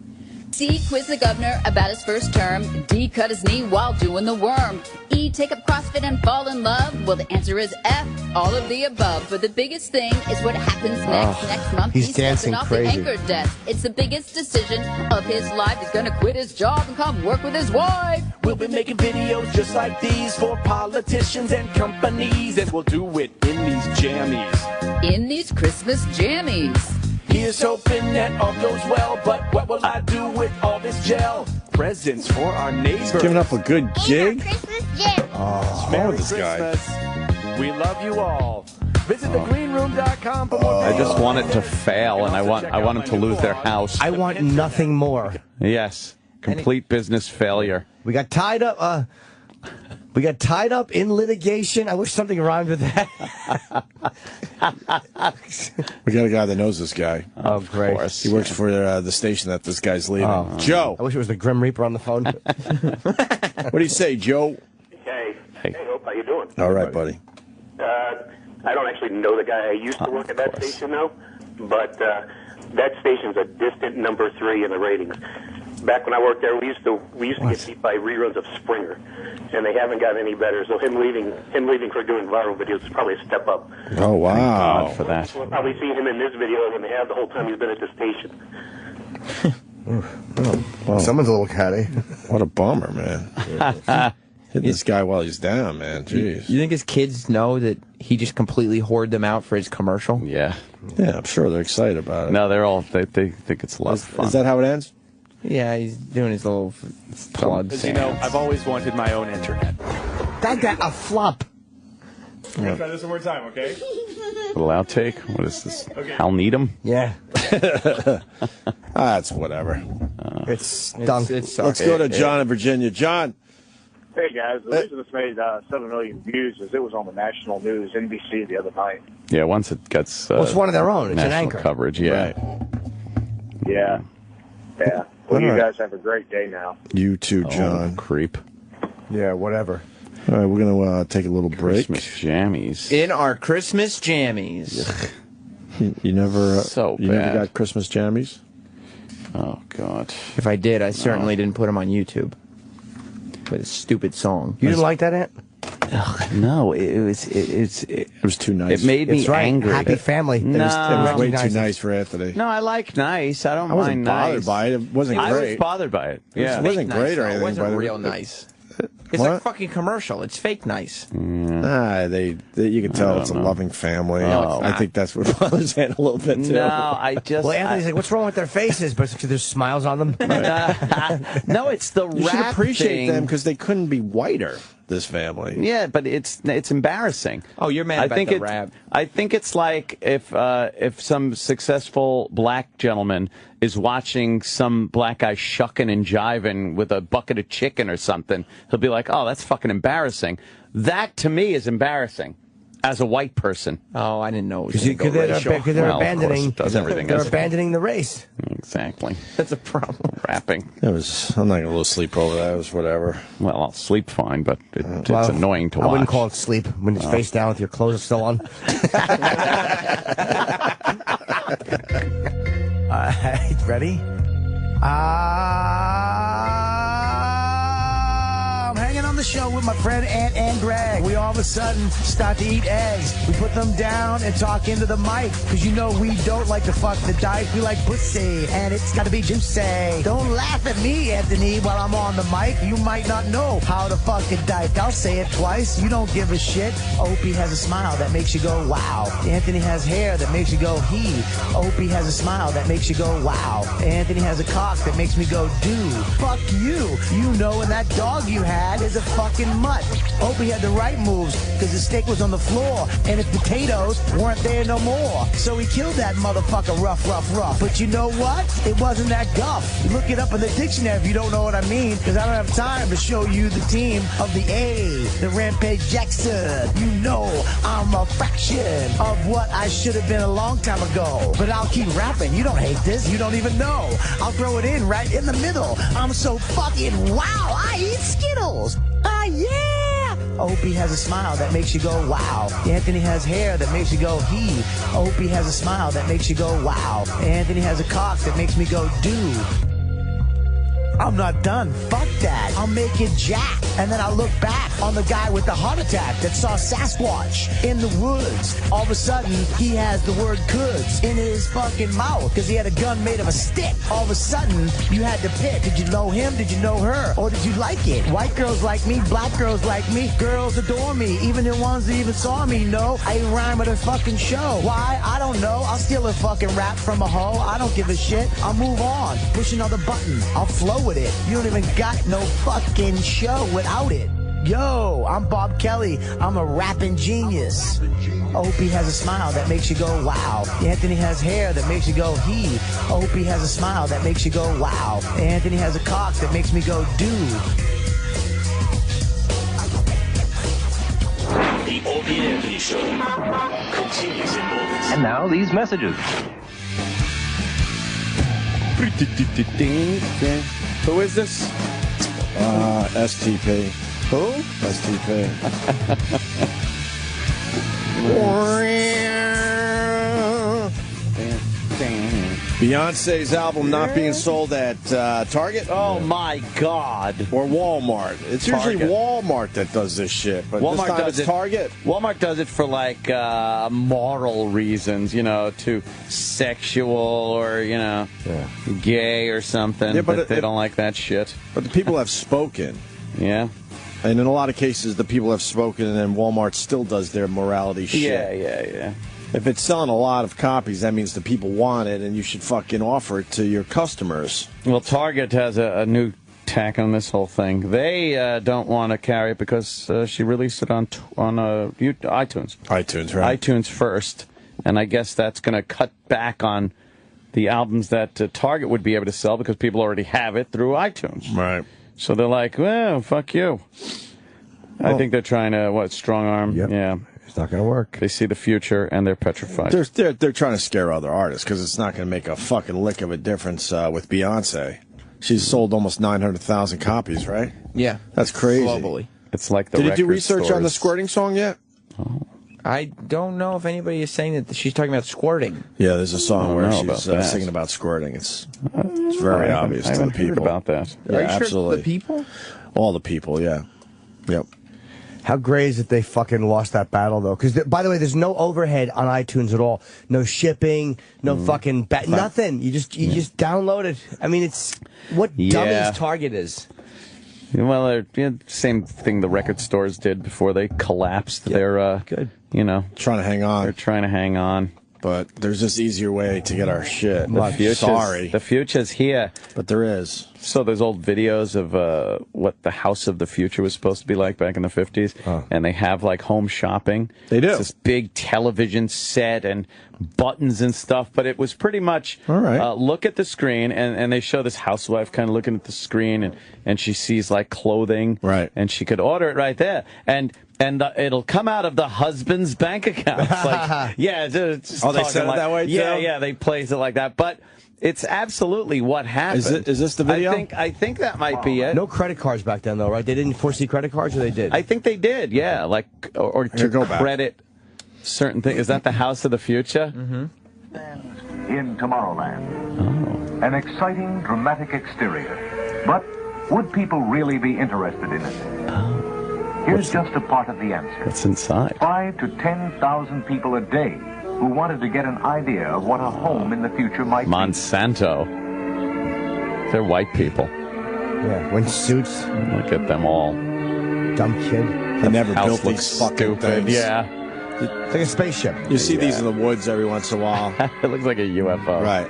C, quiz the governor about his first term. D, cut his knee while doing the worm. E, take up CrossFit and fall in love. Well, the answer is F, all of the above. But the biggest thing is what happens next month. He's dancing off crazy. The anchor desk. It's the biggest decision of his life. He's gonna quit his job and come work with his wife. We'll be making videos just like these for politicians and companies, and we'll do it in these jammies. In these Christmas jammies. Here's hoping that all goes well, but what will I do with all this gel? Presents for our neighbors. Giving up a good gig? Oh, Merry this guy. Christmas. We love you all. Visit thegreenroom.com for more. I just want it to fail, and I want them to lose their house. I want nothing more. Yes. Complete business failure. We got tied up. We got tied up in litigation. I wish something rhymed with that. We got a guy that knows this guy. Oh, great. Of course. He works for the station that this guy's leaving. Oh. Joe. I wish it was the Grim Reaper on the phone. What do you say, Joe? Hey, Hope, how you doing? All right, buddy. I don't actually know the guy. I used to work at that station, though, but that station's a distant number 3 in the ratings. Back when I worked there, we used to get beat by reruns of Springer, and they haven't gotten any better. So him leaving for doing viral videos is probably a step up. Oh, wow. For that. We'll probably see him in this video than they have the whole time he's been at the station. Oh. Someone's a little catty. What a bummer, man. Hit this guy while he's down, man. Jeez. You think his kids know that he just completely hoarded them out for his commercial? Yeah. Yeah, I'm sure they're excited about it. No, they think it's a lot of fun. Is that how it ends? Yeah, he's doing his little plug. Because, I've always wanted my own internet. That got a flop. Try this one more time, okay? Little outtake? What is this? Okay. Hal Needham? Yeah. That's whatever. It's stunk. It's Let's go to John in Virginia. John. Hey, guys. The reason it's made 7 million views is it was on the national news, NBC, the other night. Yeah, once it gets Well, it's one of their own. It's an national anchor. coverage, yeah. Yeah. Yeah. Well, you guys have a great day now. You too, John. Creep. Yeah, whatever. All right, we're going to take a little break. Christmas jammies. In our Christmas jammies. You never you never got Christmas jammies? Oh, God. If I did, I certainly didn't put them on YouTube. With a stupid song. You didn't like that, Ant? No, it was too nice. It made me It's right. angry. Happy family. No. It was way too nice for Anthony. No, I like nice. I don't I wasn't mind bothered nice. by it. It wasn't I great. was bothered by it. Yeah. It wasn't Fake great nice, or though. anything. It wasn't but real nice. It's What? like fucking commercial. It's fake nice. They you can tell it's a loving family. No, it's I not. think that's what bothers Ant a little bit too. No, I just. Well, Anthony's like, what's wrong with their faces? But there's smiles on them. No, it's the You should rap appreciate thing. them because they couldn't be whiter. this family. Yeah, but it's embarrassing. Oh, you're mad about the rap. I think it's like if some successful black gentleman is watching some black guy shucking and jiving with a bucket of chicken or something, he'll be like, "Oh, that's fucking embarrassing." That to me is embarrassing. As a white person. Oh, I didn't know. Because they're abandoning. They're abandoning the race. Exactly. That's a problem. Rapping. I'm not gonna lose sleep over that. It was whatever. Well, I'll sleep fine, but it's annoying to watch. I wouldn't call it sleep when it's face down with your clothes still on. Ready? I'm hanging on the show with my friend Ant and Greg. We all of a sudden start to eat eggs. We put them down and talk into the mic. Because you know we don't like to fuck the dice. We like pussy. And it's got to be juicy. Don't laugh at me, Anthony, while I'm on the mic. You might not know how to fuck a dyke. I'll say it twice. You don't give a shit. Opie has a smile that makes you go, wow. Anthony has hair that makes you go, he. Opie has a smile that makes you go, wow. Anthony has a cock that makes me go, dude. Fuck you. You know, and that dog you had is a fucking mutt. Opie had the right moves because his steak was on the floor and his potatoes weren't there no more. So he killed that motherfucker rough. But you know what? It wasn't that guff. You look it up in the dictionary if you don't know what I mean, because I don't have time to show you the team of the A, the Rampage Jackson. You know I'm a fraction of what I should have been a long time ago. But I'll keep rapping. You don't hate this. You don't even know. I'll throw it in right in the middle. I'm so fucking wow. I eat Skittles. Ah, yeah! Opie has a smile that makes you go, wow. Anthony has hair that makes you go, he. Opie has a smile that makes you go, wow. Anthony has a cock that makes me go, dude. I'm not done. Fuck that. I'll make it Jack. And then I'll look back on the guy with the heart attack that saw Sasquatch in the woods. All of a sudden, he has the word "coulds" in his fucking mouth because he had a gun made of a stick. All of a sudden, you had to pick. Did you know him? Did you know her? Or did you like it? White girls like me. Black girls like me. Girls adore me. Even the ones that even saw me know I rhyme at a fucking show. Why? I don't know. I'll steal a fucking rap from a hoe. I don't give a shit. I'll move on. Push another button. I'll flow with it. You don't even got no fucking show without it. Yo, I'm Bob Kelly. I'm a rapping genius. Opie has a smile that makes you go, wow. Anthony has hair that makes you go, he. Opie has a smile that makes you go, wow. Anthony has a cock that makes me go, dude. The Opie Anthony Show continues in moments. And now these messages. Who is this? STP. Who? STP. Beyonce's album not being sold at Target? Oh, my God. Or Walmart. It's usually Target. Walmart that does this shit, but Walmart this time does it's it. Target. Walmart does it for, like, moral reasons, you know, to sexual or, you know, gay or something. Yeah, but they don't like that shit. But the people have spoken. Yeah. And in a lot of cases, the people have spoken, and then Walmart still does their morality shit. Yeah. If it's selling a lot of copies, that means the people want it, and you should fucking offer it to your customers. Well, Target has a new tack on this whole thing. They don't want to carry it because she released it on iTunes. iTunes, right? iTunes first, and I guess that's going to cut back on the albums that Target would be able to sell because people already have it through iTunes. Right. So they're like, well, fuck you. I think they're trying to, strong arm? Yep. Yeah. It's not going to work. They see the future, and they're petrified. They're trying to scare other artists because it's not going to make a fucking lick of a difference with Beyonce. She's sold almost 900,000 copies, right? Yeah. That's crazy. Globally. It's like the Did you do record research on the stores. squirting song yet? I don't know if anybody is saying that she's talking about squirting. Yeah, there's a song where know she's about that. singing about squirting. It's very obvious I to the haven't heard people. about that. Yeah, Are you absolutely. sure the people? All the people, yeah. Yep. How great is it they fucking lost that battle, though? Because, by the way, there's no overhead on iTunes at all. No shipping, no fucking... nothing. You just download it. I mean, it's... What dummies Target is. Well, same thing the record stores did before they collapsed. They're, Good. you know... Trying to hang on. They're trying to hang on. but there's this easier way to get our shit. The future's here. But there is. So there's old videos of what the house of the future was supposed to be like back in the 50s, and they have like home shopping. They do. It's this big television set and buttons and stuff, but it was pretty much look at the screen, and they show this housewife kind of looking at the screen, and she sees like clothing, and she could order it right there, and it'll come out of the husband's bank account. It's like, yeah, just they said it like, that way too? Yeah, they place it like that, but. It's absolutely what happened. Is this the video? I think that might be it. No credit cards back then, though, right? They didn't foresee credit cards, or they did? I think they did, yeah. Like, or to credit certain things. Is that the house of the future? Mm-hmm. In Tomorrowland. An exciting, dramatic exterior. But would people really be interested in it? Here's just a part of the answer. What's inside? 5,000 to 10,000 people a day who wanted to get an idea of what a home in the future might Monsanto. They're white people. Yeah, wearing suits. Look at them all. Dumb kid. They never house built looks these fucking stupid. things. Yeah. It's like a spaceship. You see these in the woods every once in a while. It looks like a UFO. Right.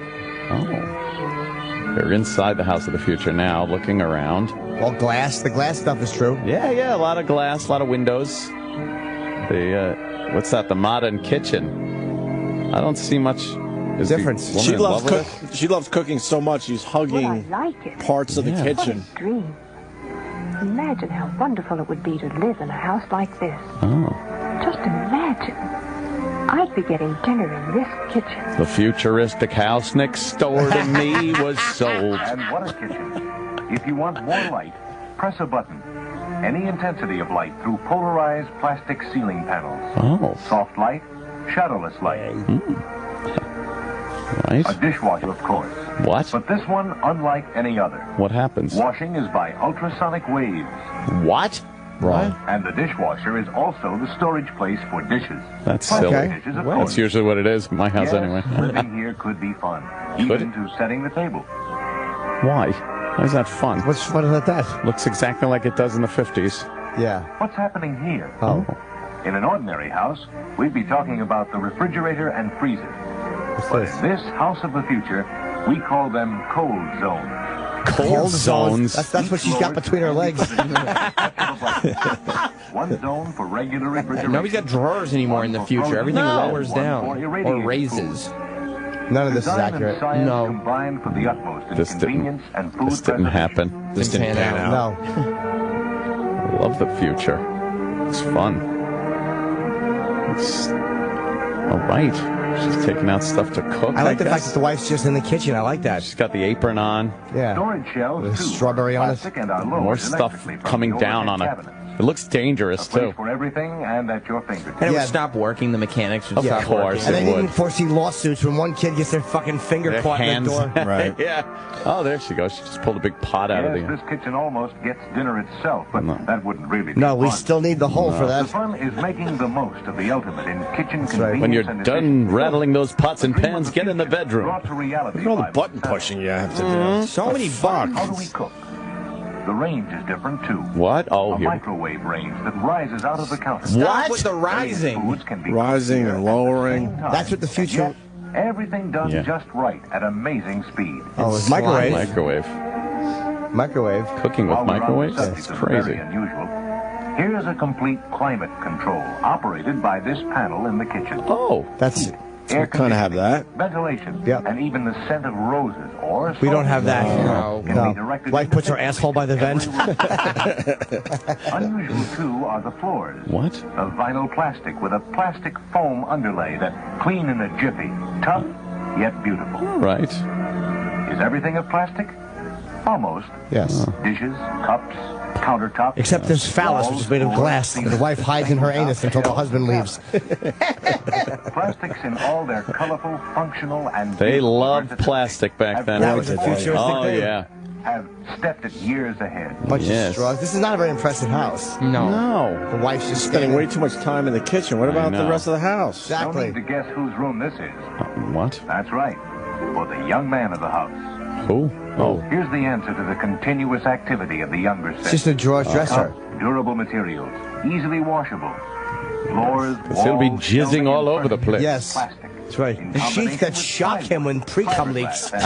Oh. They're inside the house of the future now, looking around. All glass. The glass stuff is true. Yeah, a lot of glass, a lot of windows. What's that? The modern kitchen. I don't see much difference. She loves cooking so much she's hugging parts of the kitchen. What a dream. Imagine how wonderful it would be to live in a house like this. Oh. Just imagine. I'd be getting dinner in this kitchen. The futuristic house next door to me was sold. And what a kitchen. If you want more light, press a button. Any intensity of light through polarized plastic ceiling panels. Oh. Soft light, shadowless light. Right. A dishwasher, of course. What? But this one, unlike any other. What happens? Washing is by ultrasonic waves. What? Wrong. And the dishwasher is also the storage place for dishes. That's silly. Dishes, of That's course. usually what it is in my house Yes, anyway. living here could be fun. Even to setting the table. Why? Why is that fun? What's fun about that? Looks exactly like it does in the 50s. Yeah. What's happening here? Oh. In an ordinary house, we'd be talking about the refrigerator and freezer. But in this house of the future, we call them cold zones. Cold zones? That's what she's got between her legs. One zone for regular refrigeration. Nobody's got drawers anymore in the future. Everything lowers down or raises. None of this is accurate. No. Combined for the utmost in convenience and food This didn't happen. This didn't pan out. No. I love the future. It's fun. It's all right. She's taking out stuff to cook. I like the fact that the wife's just in the kitchen. I like that. She's got the apron on. Yeah. Storage shelves, With too. strawberry on it. Plastic and are lowered More stuff electrically from coming the down overhead on it. cabinets. It looks dangerous, A place too. for everything and at your fingertips. And it would stop working. The mechanics would stop working. And they didn't foresee lawsuits when one kid gets their fucking finger Their caught in the hands. door. Right. Yeah. Oh, there she goes. She just pulled a big pot out of Yes, the... this kitchen almost gets dinner itself, but that wouldn't really be No, we fun. still need the hole for The that. fun is making the most of the ultimate in kitchen convenience When you're and done rattling those pots and pans, get in the bedroom. brought to reality. Look at all the by button pushing you have to do. Mm-hmm. So many fuck. How do we cook? The range is different too. What? Oh, A here. microwave range that rises out of the counter. Stop with the rising. Foods can be Rising cooked and here at the lowering. same time. That's what the future- And yet, everything done Yeah. just right at amazing speed. Oh, it's microwave. Microwave. Microwave. Cooking with While we're on the microwaves? subject That's of the very crazy. unusual, here's a complete climate control operated by this panel in the kitchen. Oh. That's Air We kind of have that. ventilation, Yep. and even the scent of roses or we don't have that. No. can be directed Wife puts her into asshole by the vent. Unusual too are the floors. What? Of vinyl plastic with a plastic foam underlay that clean in a jiffy, tough yet beautiful. Right. Is everything of plastic? Almost. Yes. Dishes, cups, countertops. Except this phallus, which is made of glass, that the wife hides in her anus until the husband leaves. Plastics in all their colorful, functional, and They beautiful loved versatility plastic back then. That was a futuristic Oh, thing. yeah. have stepped it years ahead. Bunch Yes. of straws. This is not a very impressive house. No. No. The wife's just Spending standing. way too much time in the kitchen. What about the know. rest of the house? No Exactly. need to guess whose room this is. What? That's right. For the young man of the house. Who? Oh. Here's the answer to the continuous activity of the younger It's sex. just a drawer dresser. Durable materials, easily washable. Floors, He'll be walls, jizzing shelving, all and over the furniture. place. Yes. Plastic. That's right. The sheets that shock him when pre-cum leaks. Even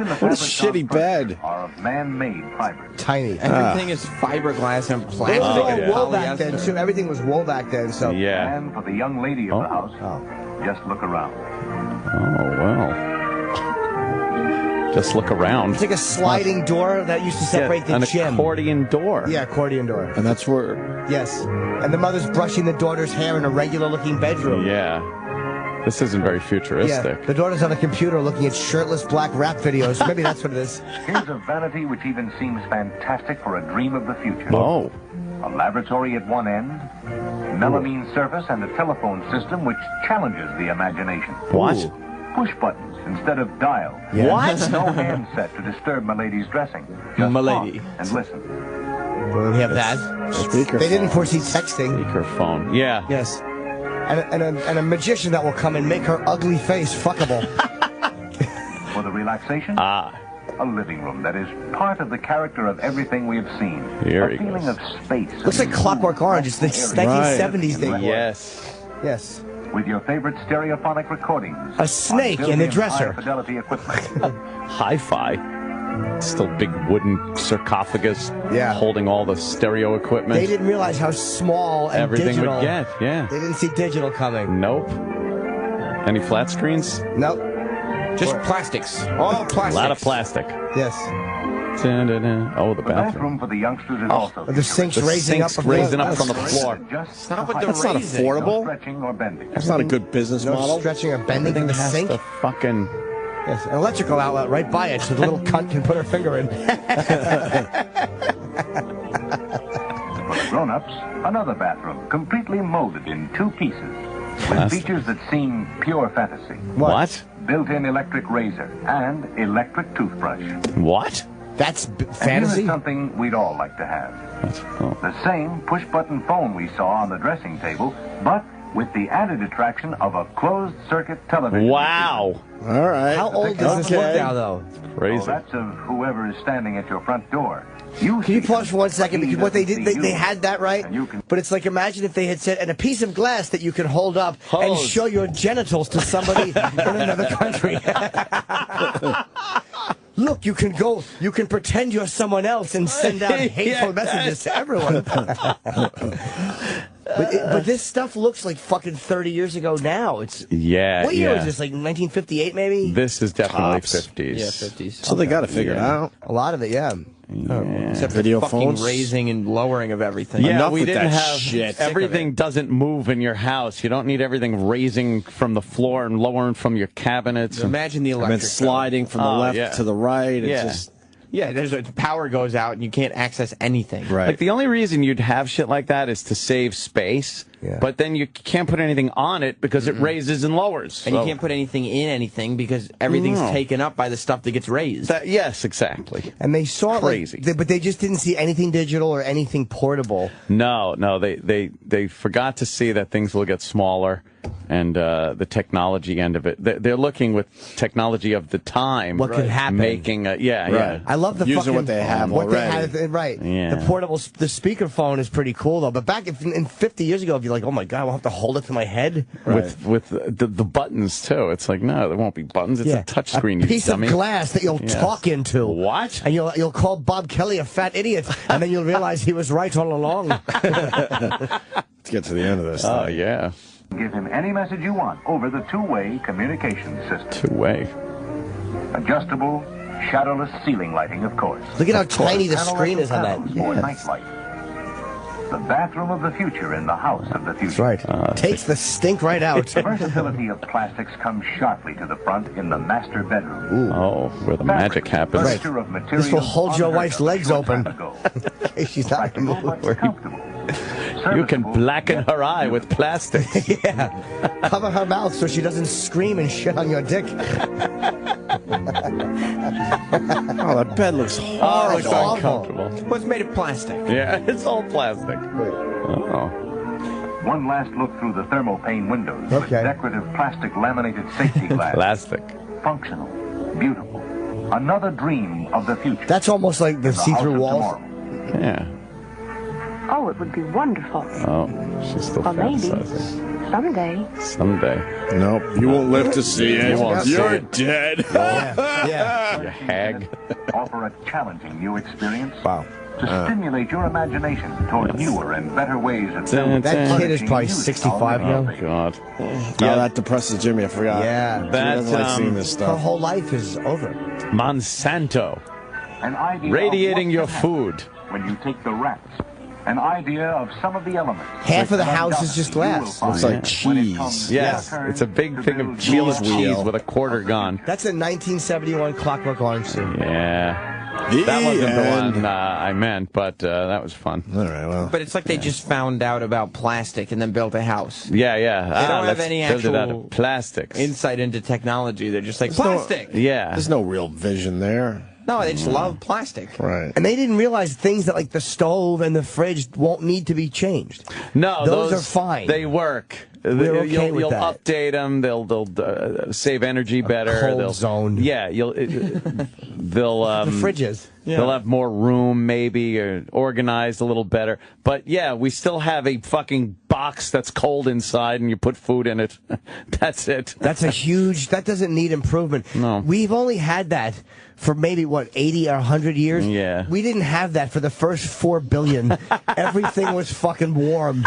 the What a fabrics shitty on bed. are of man-made fibers. Tiny. Everything is fiberglass and It was plastic all and wool back then, polyester. too. Everything was wool back then, so... Yeah. And for the young lady of the house, just look around. Oh, well. Just look around. It's like a sliding door that used to separate the an gym. accordion door. Yeah, accordion door. And that's where... Yes. And the mother's brushing the daughter's hair in a regular-looking bedroom. Yeah. This isn't very futuristic. Yeah, the daughter's on a computer looking at shirtless black rap videos. Maybe that's what it is. Here's a vanity which even seems fantastic for a dream of the future. Oh. A laboratory at one end, melamine surface, and a telephone system which challenges the imagination. What? Push buttons instead of dial. Yeah. What? No handset to disturb Milady's dressing. Just Milady. talk and listen. Well, we have that. Speakerphone. They didn't foresee texting. Speakerphone. Yeah. Yes. And a magician that will come and make her ugly face fuckable. For the relaxation, Ah. a living room that is part of the character of everything we have seen. Here a he feeling goes. of space. Looks like Clockwork Orange. It's the 1970s thing. Yes. Yes. With your favorite stereophonic recordings. A snake in the dresser. High-fidelity equipment. Hi-fi. Still big wooden sarcophagus holding all the stereo equipment. They didn't realize how small and everything digital. would get, yeah. They didn't see digital coming. Nope. Any flat screens? Nope. Just plastics. All plastics. A lot of plastic. Yes. Dun-dun-dun. Oh, the The bathroom. bathroom for the youngsters is also. The sink's raising up. raising up from the floor. Stop with the That's not raising. No affordable. stretching or bending. That's not a good business No model. stretching or bending Everything in the has sink. to fucking... Yes, an electrical outlet right by it, so the little cunt can put her finger in. For the grown-ups, another bathroom, completely molded in two pieces, with features that seem pure fantasy. What? Built-in electric razor and electric toothbrush. What? That's And here fantasy. is something we'd all like to have. The same push-button phone we saw on the dressing table, but with the added attraction of a closed-circuit television. Wow. All right. How old does this look now, though? Well, that's of whoever is standing at your front door. Can you pause for 1 second? Because what they did, they had that right. But it's like, imagine if they had said, and a piece of glass that you can hold up and show your genitals to somebody in another country. Look, you can pretend you're someone else and send out hateful messages to everyone. But this stuff looks like fucking 30 years ago now. It's Yeah, What year yeah. was this? Like 1958, maybe? This is definitely Tops. 50s. Yeah, 50s. So they got to figure it out. A lot of it, yeah. Except Video for fucking phones. raising and lowering of everything. Yeah, Enough we with didn't that have shit. everything doesn't move in your house. You don't need everything raising from the floor and lowering from your cabinets. Imagine the And electric. then sliding from the Oh, left yeah. to the right. It's Yeah. just Yeah, there's a power goes out and you can't access anything. right. Like the only reason you'd have shit like that is to save space. Yeah. But then you can't put anything on it because it raises and lowers. And you can't put anything in anything because everything's No. taken up by the stuff that gets raised. Yes, exactly. And they saw it Crazy. but they just didn't see anything digital or anything portable. No, they forgot to see that things will get smaller, and the technology end of it. They're looking with technology of the time. What could happen. Making yeah. I love the Using fucking, what they have already. right. Yeah. The portable, the speakerphone is pretty cool though. But back in 50 years ago, if you're like, oh my god, I'll have to hold it to my head. With the buttons too. It's like no, there won't be buttons. It's a touch screen. A piece you of dummy. glass that you'll talk into. What? And you'll call Bob Kelly a fat idiot, and then you'll realize he was right all along. Let's get to the end of this. Oh thing. yeah, Give him any message you want over the two-way communication system. two-way. Adjustable, shadowless ceiling lighting, of course. Look at how Of course, tiny the panel screen is on that. panels for nightlight. The bathroom of the future in the house of the future. That's right. Takes the stink right out. The versatility of plastics comes sharply to the front in the master bedroom. Oh, where the magic happens. Right. Furniture of materials This will hold your unheard wife's of legs short time open. ago. In case she's not in the Practical mood. but comfortable. You can Serviceable, blacken yet her eye with plastic. Yeah. Cover her mouth so she doesn't scream and shit on your dick. Oh, that bed looks horrible. Oh, it's awful. uncomfortable. What's made of plastic? Yeah, it's all plastic. Oh. One last look through the thermopane windows with Okay. decorative plastic laminated safety glass. Plastic. Functional, beautiful. Another dream of the future. That's almost like the In the see-through house of walls. tomorrow. Yeah. Oh, it would be wonderful. Oh, she's still Or maybe fantasizing. someday. Someday. Nope, you won't live to see it. You're it. dead. Yeah. You hag. Offer a challenging new experience. Wow. To stimulate your imagination toward newer and better ways of filming. That kid is probably 65 now. Oh, God. Yeah, that depresses Jimmy. I forgot. Yeah. He doesn't like seeing this Her stuff. whole life is over. Monsanto. An idea Radiating of your what can happen food. when you take the rats. An idea of some of the elements. Half of the house is just glass. Looks like cheese. Yes, it's a big thing of cheese with a quarter gone. That's a 1971 Clockwork Orange scene. Yeah. That wasn't the one I meant, but that was fun. All right, well. But it's like they just found out about plastic and then built a house. Yeah, yeah. They don't have any build it out actual of plastics. insight into technology. They're just like, There's no- plastic! Yeah. There's no real vision there. No, they just love plastic. Right. And they didn't realize things that like the stove and the fridge won't need to be changed. No, those are fine. They work. We're okay with you'll that. update them. They'll save energy better. Cold They'll zone. Yeah, they'll The fridges. They'll have more room, maybe, or organized a little better. But yeah, we still have a fucking box that's cold inside, and you put food in it. That's it. That's a huge. That doesn't need improvement. No. We've only had that for maybe what 80 or 100 years. Yeah. We didn't have that for the first 4 billion. Everything was fucking warm.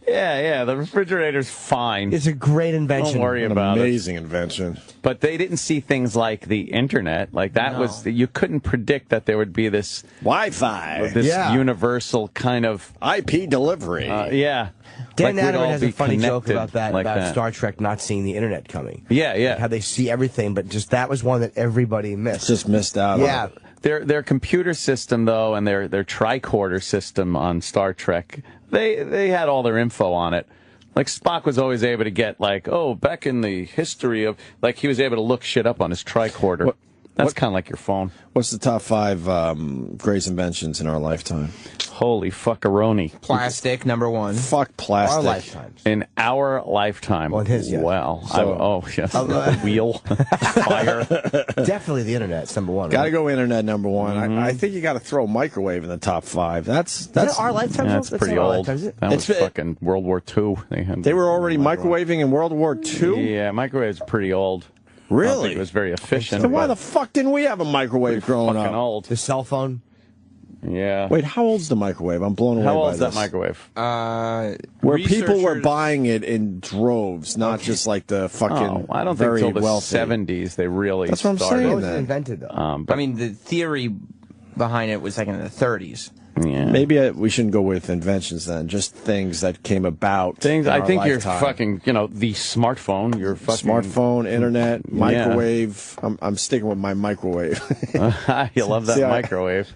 Yeah. The refrigerator's fine. It's a great invention. Don't worry about it. Amazing invention. But they didn't see things like the internet. Like that was you couldn't predict that there would be this Wi-Fi, this universal kind of IP delivery. Yeah. Dan Like we'd Adderman all has a be funny joke connected about that, like about that. Star Trek not seeing the internet coming. Yeah. Like how they see everything, but just that was one that everybody missed. Just missed out on Yeah. it. Their computer system though, and their tricorder system on Star Trek, they had all their info on it. Like Spock was always able to get like, oh, back in the history of, like he was able to look shit up on his tricorder. That's kind of like your phone. What's the top 5 greatest inventions in our lifetime? Holy fuckaroni. Plastic, number one. Fuck plastic. Our lifetimes. In our lifetime. Well, in his, yeah. Well, So- yes. Wheel. Fire. Definitely the internet's number one. Got to right? go internet number one. I think you got to throw microwave in the top 5. That's Is that our lifetime? That's pretty not our old. lifetime, is it? That was It's- fucking World War II. They were already microwaving in World War II? Yeah, microwave's pretty old. I don't Really? think it was very efficient. So why but the fuck didn't we have a microwave growing fucking up? old. The cell phone. Yeah. Wait, how old's the microwave? I'm blown away How by old's that this. microwave? Where people were researchers- buying it in droves, not just like the fucking Oh, I don't think very until the wealthy. 70s they really That's what I'm started. saying It was then. invented though. But I mean, the theory behind it was like in the 30s. yeah. Maybe we shouldn't go with inventions then, just things that came about. Things. in I our think you're lifetime. fucking. The smartphone. Your fucking Smartphone, internet, microwave. I'm sticking with my microwave. You love that See, microwave.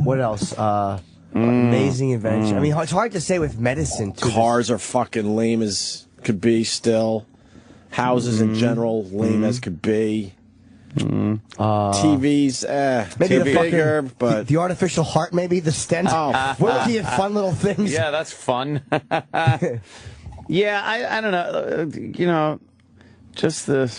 What else? Amazing invention. I mean, it's hard to say with medicine too. Cars are fucking lame as could be still. Houses in general, lame as could be. TVs, Maybe the bigger, fucking, but the artificial heart, maybe the stent. Oh, What would be fun little things? Yeah, that's fun. Yeah, I don't know. Just the.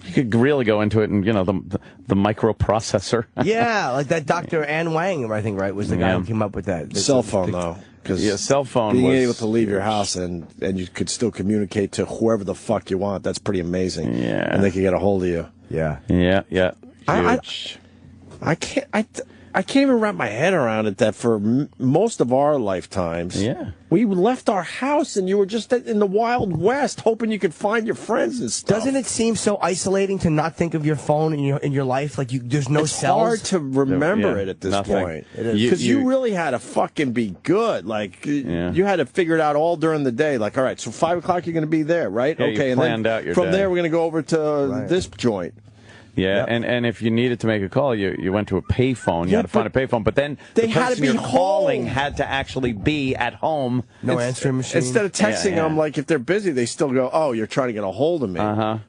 You could really go into it, and the microprocessor. Yeah, like that Dr. Ann Wang, I think, right, was the guy who came up with that. cell phone though. Because cell phone being was able to leave your house and you could still communicate to whoever the fuck you want, that's pretty amazing. Yeah. And they can get a hold of you. Yeah. Yeah. I can't even wrap my head around it that for most of our lifetimes, we left our house and you were just in the Wild West hoping you could find your friends and stuff. Doesn't it seem so isolating to not think of your phone in your life? Like there's no it's cells. hard to remember Yeah, it at this nothing. point. It is. Because you really had to fucking be good. Like, you had to figure it out all during the day. Like, all right, so 5 o'clock you're going to be there, right? Yeah, you okay, and planned then out your from day. there we're going to go over to this joint. Yeah, and if you needed to make a call, you went to a payphone. You had to find a payphone, but then they the had to person be you're calling home. had to actually be at home. No answering machine. Instead of texting Yeah. them, like if they're busy, they still go, "Oh, you're trying to get a hold of me."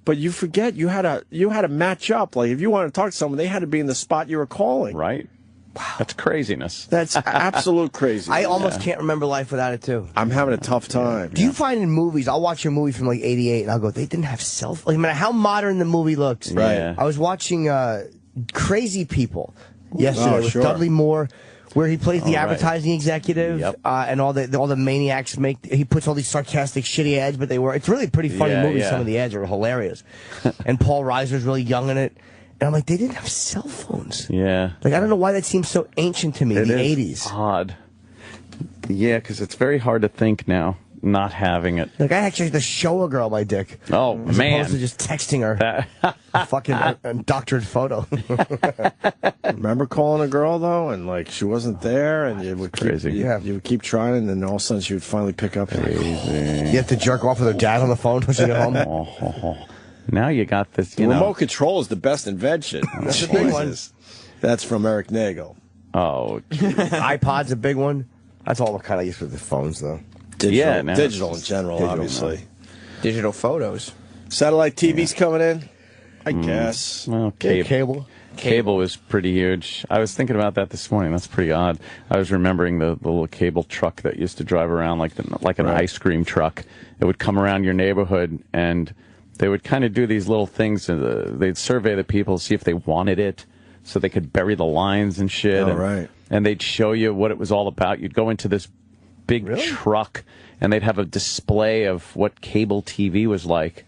But you forget you had to match up. Like if you wanted to talk to someone, they had to be in the spot you were calling. Right. Wow, that's craziness. That's absolute crazy. I almost can't remember life without it too. I'm having a tough time. Do you find in movies? I'll watch a movie from like '88, and I'll go, "They didn't have cell phones." I mean, how modern the movie looks. Right. I was watching Crazy People yesterday with sure. Dudley Moore. where he plays the All right. advertising executive, Yep. and all the maniacs he puts all these sarcastic, shitty ads, but it's really a pretty funny Yeah, movie. yeah. Some of the ads are hilarious, and Paul Reiser's really young in it. And I'm like, they didn't have cell phones. Yeah. Like, I don't know why that seems so ancient to me in the 80s. Odd. Yeah, because it's very hard to think now, not having it. Like, I actually had to show a girl my dick. Oh, as man. opposed to just texting her a fucking doctored photo. Remember calling a girl, though, and, like, she wasn't there, and you would crazy. You would keep trying, and then all of a sudden she would finally pick up. You have to jerk off with her dad on the phone when she got home. Now you got this, The remote control is the best invention. That's a big one. That's from Eric Nagel. Oh, iPod's a big one. That's all we're kind of used with the phones, though. Digital in general, obviously. Digital photos. Satellite TV's coming in, I guess. Well, cable. Cable was pretty huge. I was thinking about that this morning. That's pretty odd. I was remembering the little cable truck that used to drive around like an ice cream truck. It would come around your neighborhood, and they would kind of do these little things. They'd survey the people, see if they wanted it, so they could bury the lines and shit. And they'd show you what it was all about. You'd go into this big truck, and they'd have a display of what cable TV was like.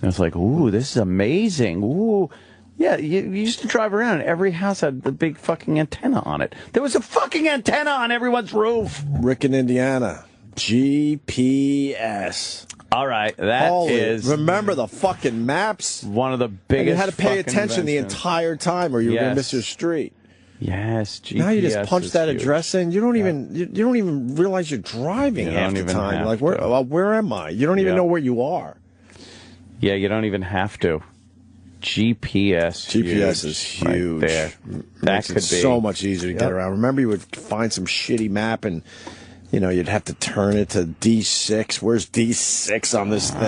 And it's like, ooh, this is amazing. Ooh. Yeah, you used to drive around, and every house had the big fucking antenna on it. There was a fucking antenna on everyone's roof. Rick in Indiana. GPS. All right, that is... Remember the fucking maps? One of the biggest. And you had to pay fucking attention the inventions. entire time, or you were going to miss your street. Yes, GPS. Now you just punch is that huge. address in. You don't even you don't even realize you're driving You half don't the even time. have Like to. where am I? You don't even know where you are. Yeah, you don't even have to. GPS. GPS is huge. Right there. That Makes could it be so much easier to get around. Remember, you would find some shitty map and you'd have to turn it to D6. Where's D6 on this thing?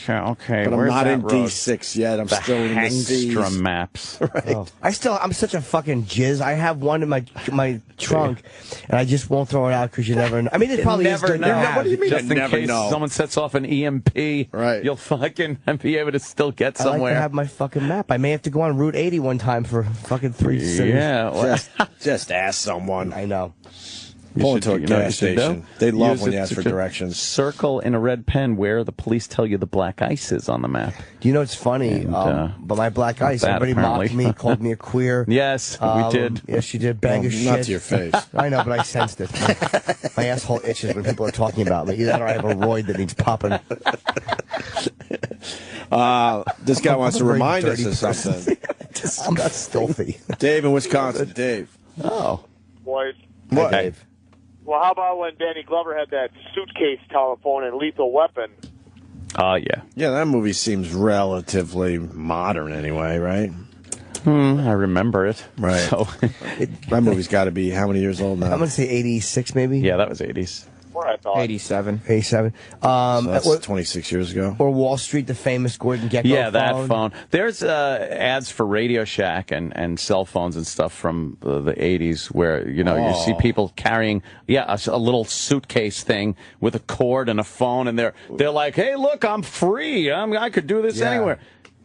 Okay, But I'm where's not that in road? D6 yet. I'm still in the C's. Hangstrom maps. Right. I'm such a fucking jizz. I have one in my trunk, and I just won't throw it out because you never know. I mean, it probably never is good to know. have. What do you mean? Just in never case know? someone sets off an EMP, right? You'll fucking be able to still get I like somewhere. to have my fucking map. I may have to go on Route 80 one time for fucking 3 cities. Yeah, well, just ask someone. I know. Pull into a gas station. They love when you ask for to directions. Circle in a red pen where the police tell you the black ice is on the map. Do you know what's funny? And, but my black ice, that everybody mocked apparently. me, called me a queer. Yes, we did. Yes, she did. Bag of shit. Not to your face. I know, but I sensed it. My asshole itches when people are talking about me. Either that or I have a roid that needs popping. This guy wants to Very remind us dirty of something. I'm not filthy. Dave in Wisconsin. Dave. Oh. Boys. What? Hey, Dave. Well, how about when Danny Glover had that suitcase telephone in Lethal Weapon? Oh, yeah. Yeah, that movie seems relatively modern anyway, right? I remember it. Right. So, that movie's got to be how many years old now? I'm going to say 86 maybe. yeah, that was 80s. What I thought. 87. 87. So that's 26 years ago. Or Wall Street, the famous Gordon Gekko Yeah, phone. that phone. There's ads for Radio Shack and cell phones and stuff from the 80s where, you see people carrying, a little suitcase thing with a cord and a phone, and they're like, hey, look, I'm free. I could do this anywhere.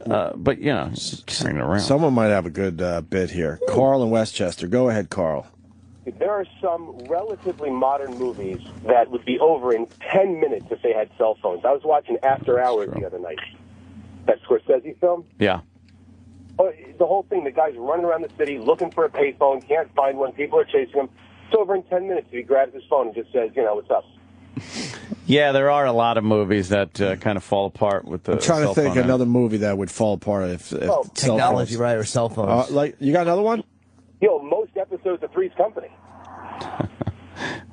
But, carrying it around. Someone might have a good bit here. Carl in Westchester. Go ahead, Carl. There are some relatively modern movies that would be over in 10 minutes if they had cell phones. I was watching After Hours the other night. That Scorsese film. Yeah. Oh, the whole thing, the guy's running around the city looking for a payphone, can't find one, people are chasing him. It's over in 10 minutes if he grabs his phone and just says, what's up. Yeah, there are a lot of movies that kind of fall apart with the I'm trying to cell think phone. another movie that would fall apart if cell technology, phones. right, or cell phones. You got another one? Most episodes of Three's Company.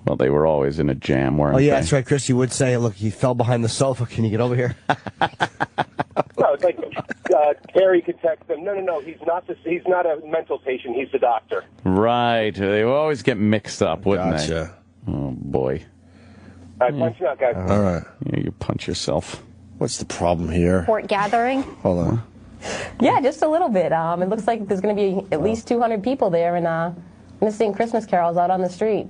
Well, they were always in a jam, weren't Oh, yeah, they? that's right. Chris, you would say, look, he fell behind the sofa. Can you get over here? No, it's like Terry could text them. No, he's not a mental patient. He's the doctor. Right. They would always get mixed up, wouldn't Gotcha. they? Oh, boy. All right, punch it out, guys. All right. Yeah, you punch yourself. What's the problem here? Port gathering. Hold on. Yeah, just a little bit. It looks like there's going to be at least 200 people there, and I'm going to sing Christmas carols out on the street.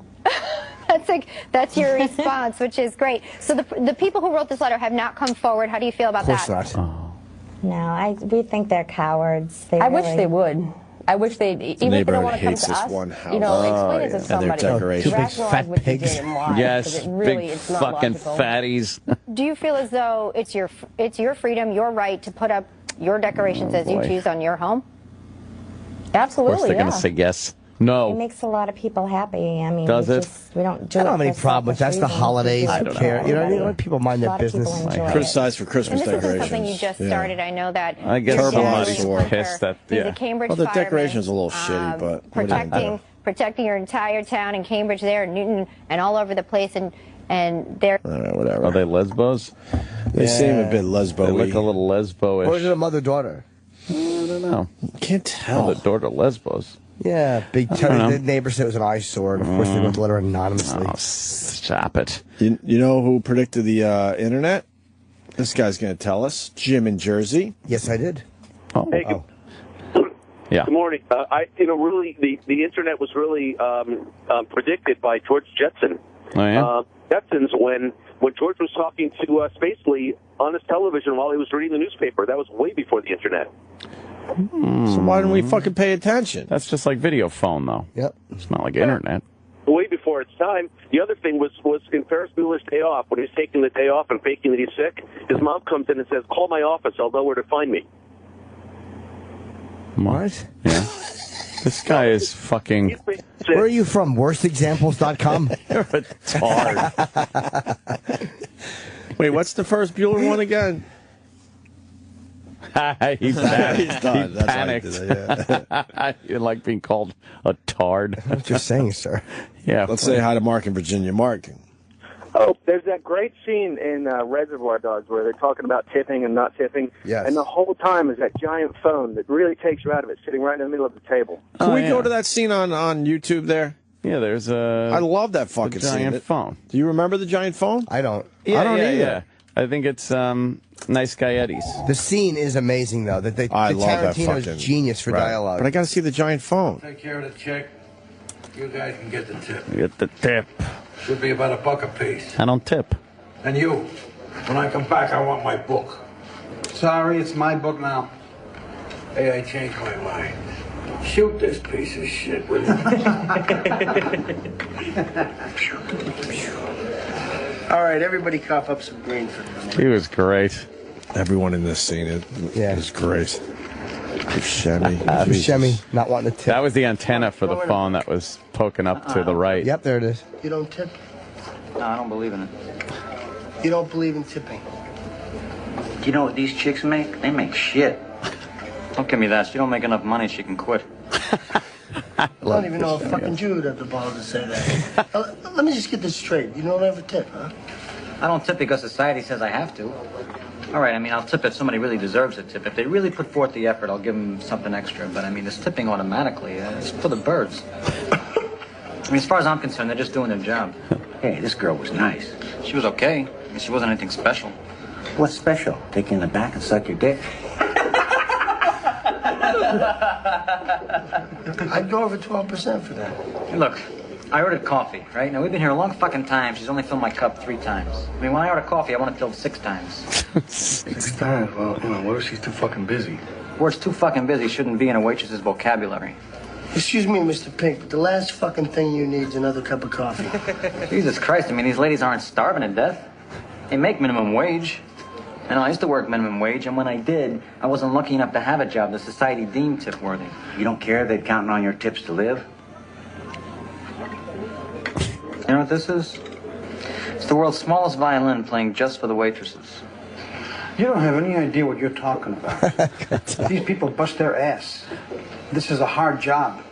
That's your response, which is great. So the people who wrote this letter have not come forward. How do you feel about that? Of course not. No, we think they're cowards. I wish they would. I wish they'd, even if they don't want to come to us, you know, explain it to somebody. And their decorations. Two big fat pigs. Yes, big fucking fatties. Do you feel as though it's your freedom, your right to put up your decorations as you choose on your home? Absolutely, of course they're going to say yes. No. It makes a lot of people happy. I mean, Does it? We don't do I don't have it any for problem with that. That's the selfish holidays. reasons. I don't care. You know what I mean? People mind their business. Criticize for Christmas And this decorations. isn't something you just started. I know that I guess your dad somebody's was pissed that. He's a Cambridge Well, the fireman, decoration's a little shitty, but protecting your entire town in Cambridge, there, Newton, and all over the place, and they're whatever. Are they lesbos? They seem a bit lesbo-y. They look a little lesbo-ish. Or is it a mother-daughter? I don't know. Can't tell. Mother-daughter lesbos. Yeah, big. The neighbor said it was an eyesore, and of course they wrote the letter anonymously. Oh, stop it. You know who predicted the internet? This guy's going to tell us. Jim in Jersey. Yes, I did. Hey, yeah. Good morning. Really, the internet was really predicted by George Jetson. Oh, yeah? Jetson's when George was talking to Spacely on his television while he was reading the newspaper. That was way before the internet. So why didn't we fucking pay attention? That's just like video phone, though. Yep. It's not like internet. Way before its time. The other thing was in Ferris Bueller's Day Off, when he's taking the day off and faking that he's sick, his mom comes in and says, "Call my office. I'll know where to find me." What? Yeah. This guy is fucking... Where are you from? Worstexamples.com? You're a tard. Wait, what's the first Bueller one again? He's done. He's done. He That's panicked. You like being called a tard. I'm just saying, sir. Yeah. Let's say hi to Mark in Virginia. Mark. Oh, there's that great scene in Reservoir Dogs where they're talking about tipping and not tipping. Yes. And the whole time is that giant phone that really takes you out of it, sitting right in the middle of the table. Can we go to that scene on YouTube there? Yeah, there's a... I love that fucking giant scene. phone. Do you remember the giant phone? I don't. Yeah, I don't either. Yeah. I think it's Nice Guy Eddie's. The scene is amazing, though. I love that Tarantino's fucking... genius for dialogue. But I got to see the giant phone. Take care of the check. You guys can get the tip. Get the tip. Should be about $1 a piece. I don't tip. And you, when I come back, I want my book. Sorry, it's my book now. Hey, I changed my mind. Shoot this piece of shit, will you? All right, everybody cough up some green for me. He was great. Everyone in this scene is great. Buscemi. Buscemi not wanting to tip. That was the antenna for the phone that was poking up to the right. Yep, there it is. You don't tip? No, I don't believe in it. You don't believe in tipping? Do you know what these chicks make? They make shit. Don't give me that. She don't make enough money, she can quit. I don't even know a fucking Jew would have the balls to say that. Let me just get this straight. You don't ever tip, huh? I don't tip because society says I have to. All right, I mean, I'll tip if somebody really deserves a tip. If they really put forth the effort, I'll give them something extra. But, I mean, this tipping automatically, it's for the birds. I mean, as far as I'm concerned, they're just doing their job. Hey, this girl was nice. She was okay. I mean, she wasn't anything special. What's special? Take you in the back and suck your dick? I'd go over 12% for that. Hey, look, I ordered coffee, right? Now, we've been here a long fucking time. She's only filled my cup 3 times. I mean, when I order coffee, I want it filled 6 times. 6 times? Well, what if she's too fucking busy? Words too fucking busy shouldn't be in a waitress's vocabulary. Excuse me, Mr. Pink, but the last fucking thing you need is another cup of coffee. Jesus Christ, I mean, these ladies aren't starving to death. They make minimum wage. And I used to work minimum wage, and when I did, I wasn't lucky enough to have a job that society deemed tip-worthy. You don't care they're counting on your tips to live? You know what this is? It's the world's smallest violin playing just for the waitresses. You don't have any idea what you're talking about. These people bust their ass. This is a hard job.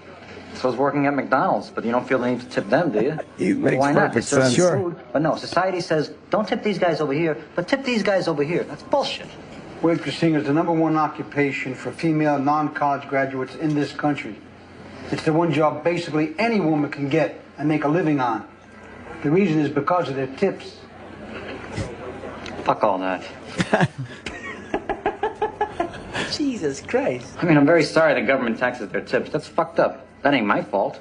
So is working at McDonald's, but you don't feel the need to tip them, do you? It makes Why not? perfect They serve sense. you food. But no, society says, don't tip these guys over here, but tip these guys over here. That's bullshit. Waitressing is the #1 occupation for female non-college graduates in this country. It's the one job basically any woman can get and make a living on. The reason is because of their tips. Fuck all that. Jesus Christ. I mean, I'm very sorry the government taxes their tips. That's fucked up. That ain't my fault.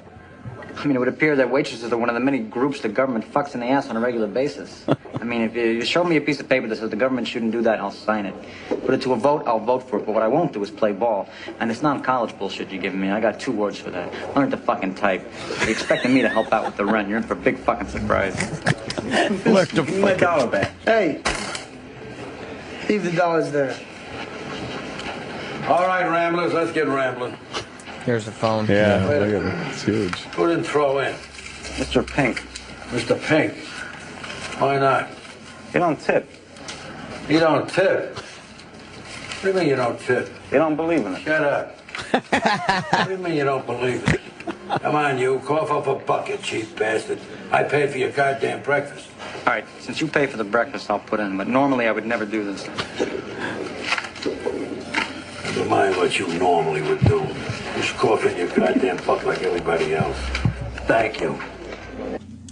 I mean, it would appear that waitresses are one of the many groups the government fucks in the ass on a regular basis. I mean, if you show me a piece of paper that says the government shouldn't do that, I'll sign it. Put it to a vote, I'll vote for it. But what I won't do is play ball. And it's non-college bullshit you're giving me. I got 2 words for that. Learn to fucking type. If you're expecting me to help out with the rent, you're in for a big fucking surprise. Give me my dollar back. Hey, leave the dollars there. All right, Ramblers, let's get rambling. Here's the phone. Yeah, look at it. It's huge. Who didn't throw in? Mr. Pink. Mr. Pink. Why not? You don't tip. You don't tip? What do you mean you don't tip? You don't believe in it. Shut up. What do you mean you don't believe it? Come on, you. Cough up a bucket, cheap bastard. I paid for your goddamn breakfast. All right, since you pay for the breakfast, I'll put in. But normally I would never do this. Never mind what you normally would do. Just cough in your goddamn butt like everybody else. Thank you.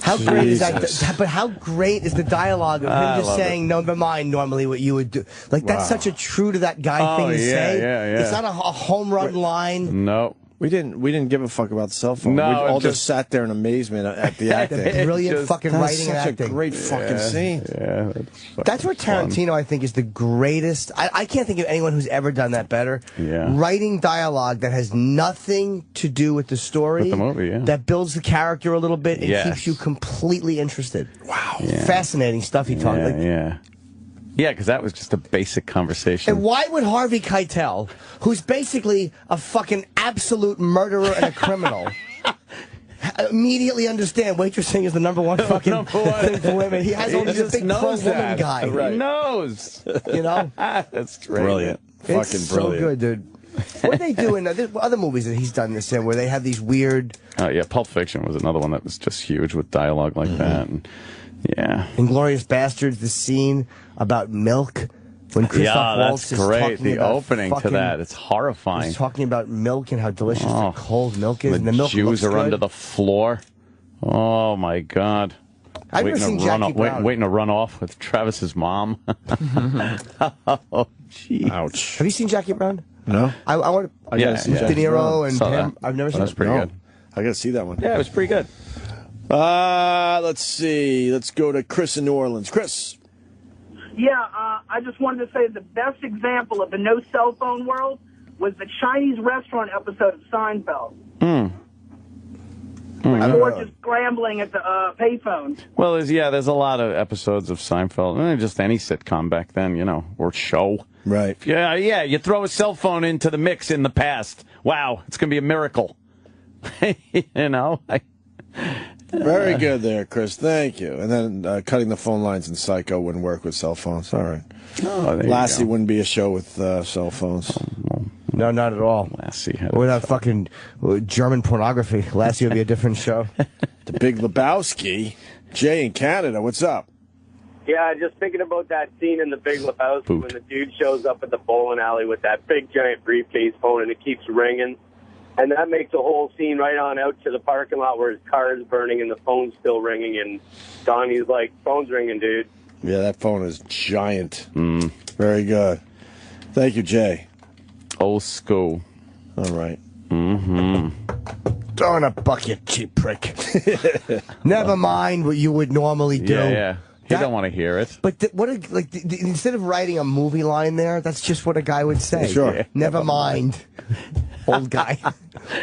How great is that? But how great is the dialogue of him just saying, "No, never mind." Normally, what you would do, like that's such a true to that guy thing to say. Yeah. It's not a home run line. No. We didn't give a fuck about the cell phone. No, we all just sat there in amazement at the acting. Brilliant fucking writing and acting. Such a great fucking scene. Yeah, that's where Tarantino, I think, is the greatest. I can't think of anyone who's ever done that better. Yeah. Writing dialogue that has nothing to do with the story. With the movie, yeah. That builds the character a little bit and keeps you completely interested. Wow. Yeah. Fascinating stuff he talked like. Yeah. Yeah, because that was just a basic conversation. And why would Harvey Keitel, who's basically a fucking absolute murderer and a criminal, immediately understand waitressing is the #1 fucking thing for women? He has always a big pro-woman guy. Right. He knows. You know? That's great. Brilliant. It's Fucking brilliant. So good, dude. What do they do in other movies that he's done this in, where they have these weird... Oh, yeah, Pulp Fiction was another one that was just huge with dialogue like that. And, yeah. Inglourious Bastards, the scene about milk. When Christoph Waltz that's great. Is the opening to that, it's horrifying. He's talking about milk and how delicious the cold milk is. The and the milk Jews are good. under the floor. Oh, my God. I've never seen Jackie Brown. Waiting to run off with Travis's mom. Oh, gee. Ouch. Have you seen Jackie Brown? No. I want to. gotta see De Niro and Saw him. that. I've never seen That's it. pretty good. I got to see that one. Yeah, it was pretty good. Let's see. Let's go to Chris in New Orleans. Chris. Yeah, I just wanted to say the best example of the no cell phone world was the Chinese restaurant episode of Seinfeld. Or just scrambling at the payphones. Well, there's a lot of episodes of Seinfeld, just any sitcom back then, or show. Right. Yeah, you throw a cell phone into the mix in the past. Wow, it's going to be a miracle. Very good there, Chris. Thank you. And then cutting the phone lines in Psycho wouldn't work with cell phones. All right. Oh, Lassie wouldn't be a show with cell phones. No, not at all. Lassie. Without fucking German pornography, Lassie would be a different show. The Big Lebowski. Jay in Canada, what's up? Yeah, just thinking about that scene in The Big Lebowski when the dude shows up at the bowling alley with that big giant briefcase phone and it keeps ringing. And that makes the whole scene right on out to the parking lot where his car is burning and the phone's still ringing. And Donnie's like, phone's ringing, dude. Yeah, that phone is giant. Very good. Thank you, Jay. Old school. All right. Throw in a bucket, cheap prick. Never mind what you would normally do. Yeah. You don't want to hear it. But instead of writing a movie line there, that's just what a guy would say. Sure. Yeah. Never mind. Old guy.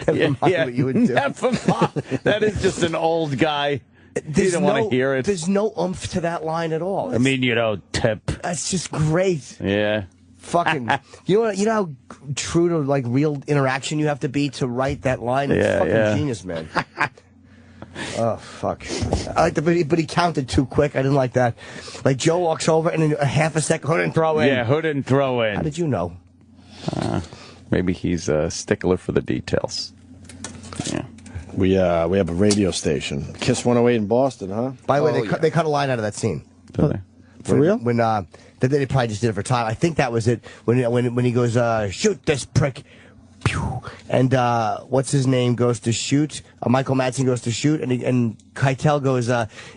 Never mind what you would do. Never mind. That is just an old guy. You don't want to hear it. There's no oomph to that line at all. I mean, you don't tip. That's just great. Yeah. Fucking, you know how true to real interaction you have to be to write that line. It's fucking genius, man. Oh fuck! But he counted too quick. I didn't like that. Like Joe walks over and in a half a second, who didn't throw in? Yeah, who didn't throw in? How did you know? Maybe he's a stickler for the details. Yeah. We have a radio station, Kiss 108 in Boston, huh? By the way, they cut a line out of that scene. Did they? For real? When they probably just did it for time. I think that was it. When he goes, shoot this prick. Pew. And what's his name goes to shoot. Michael Madsen goes to shoot, and Keitel goes,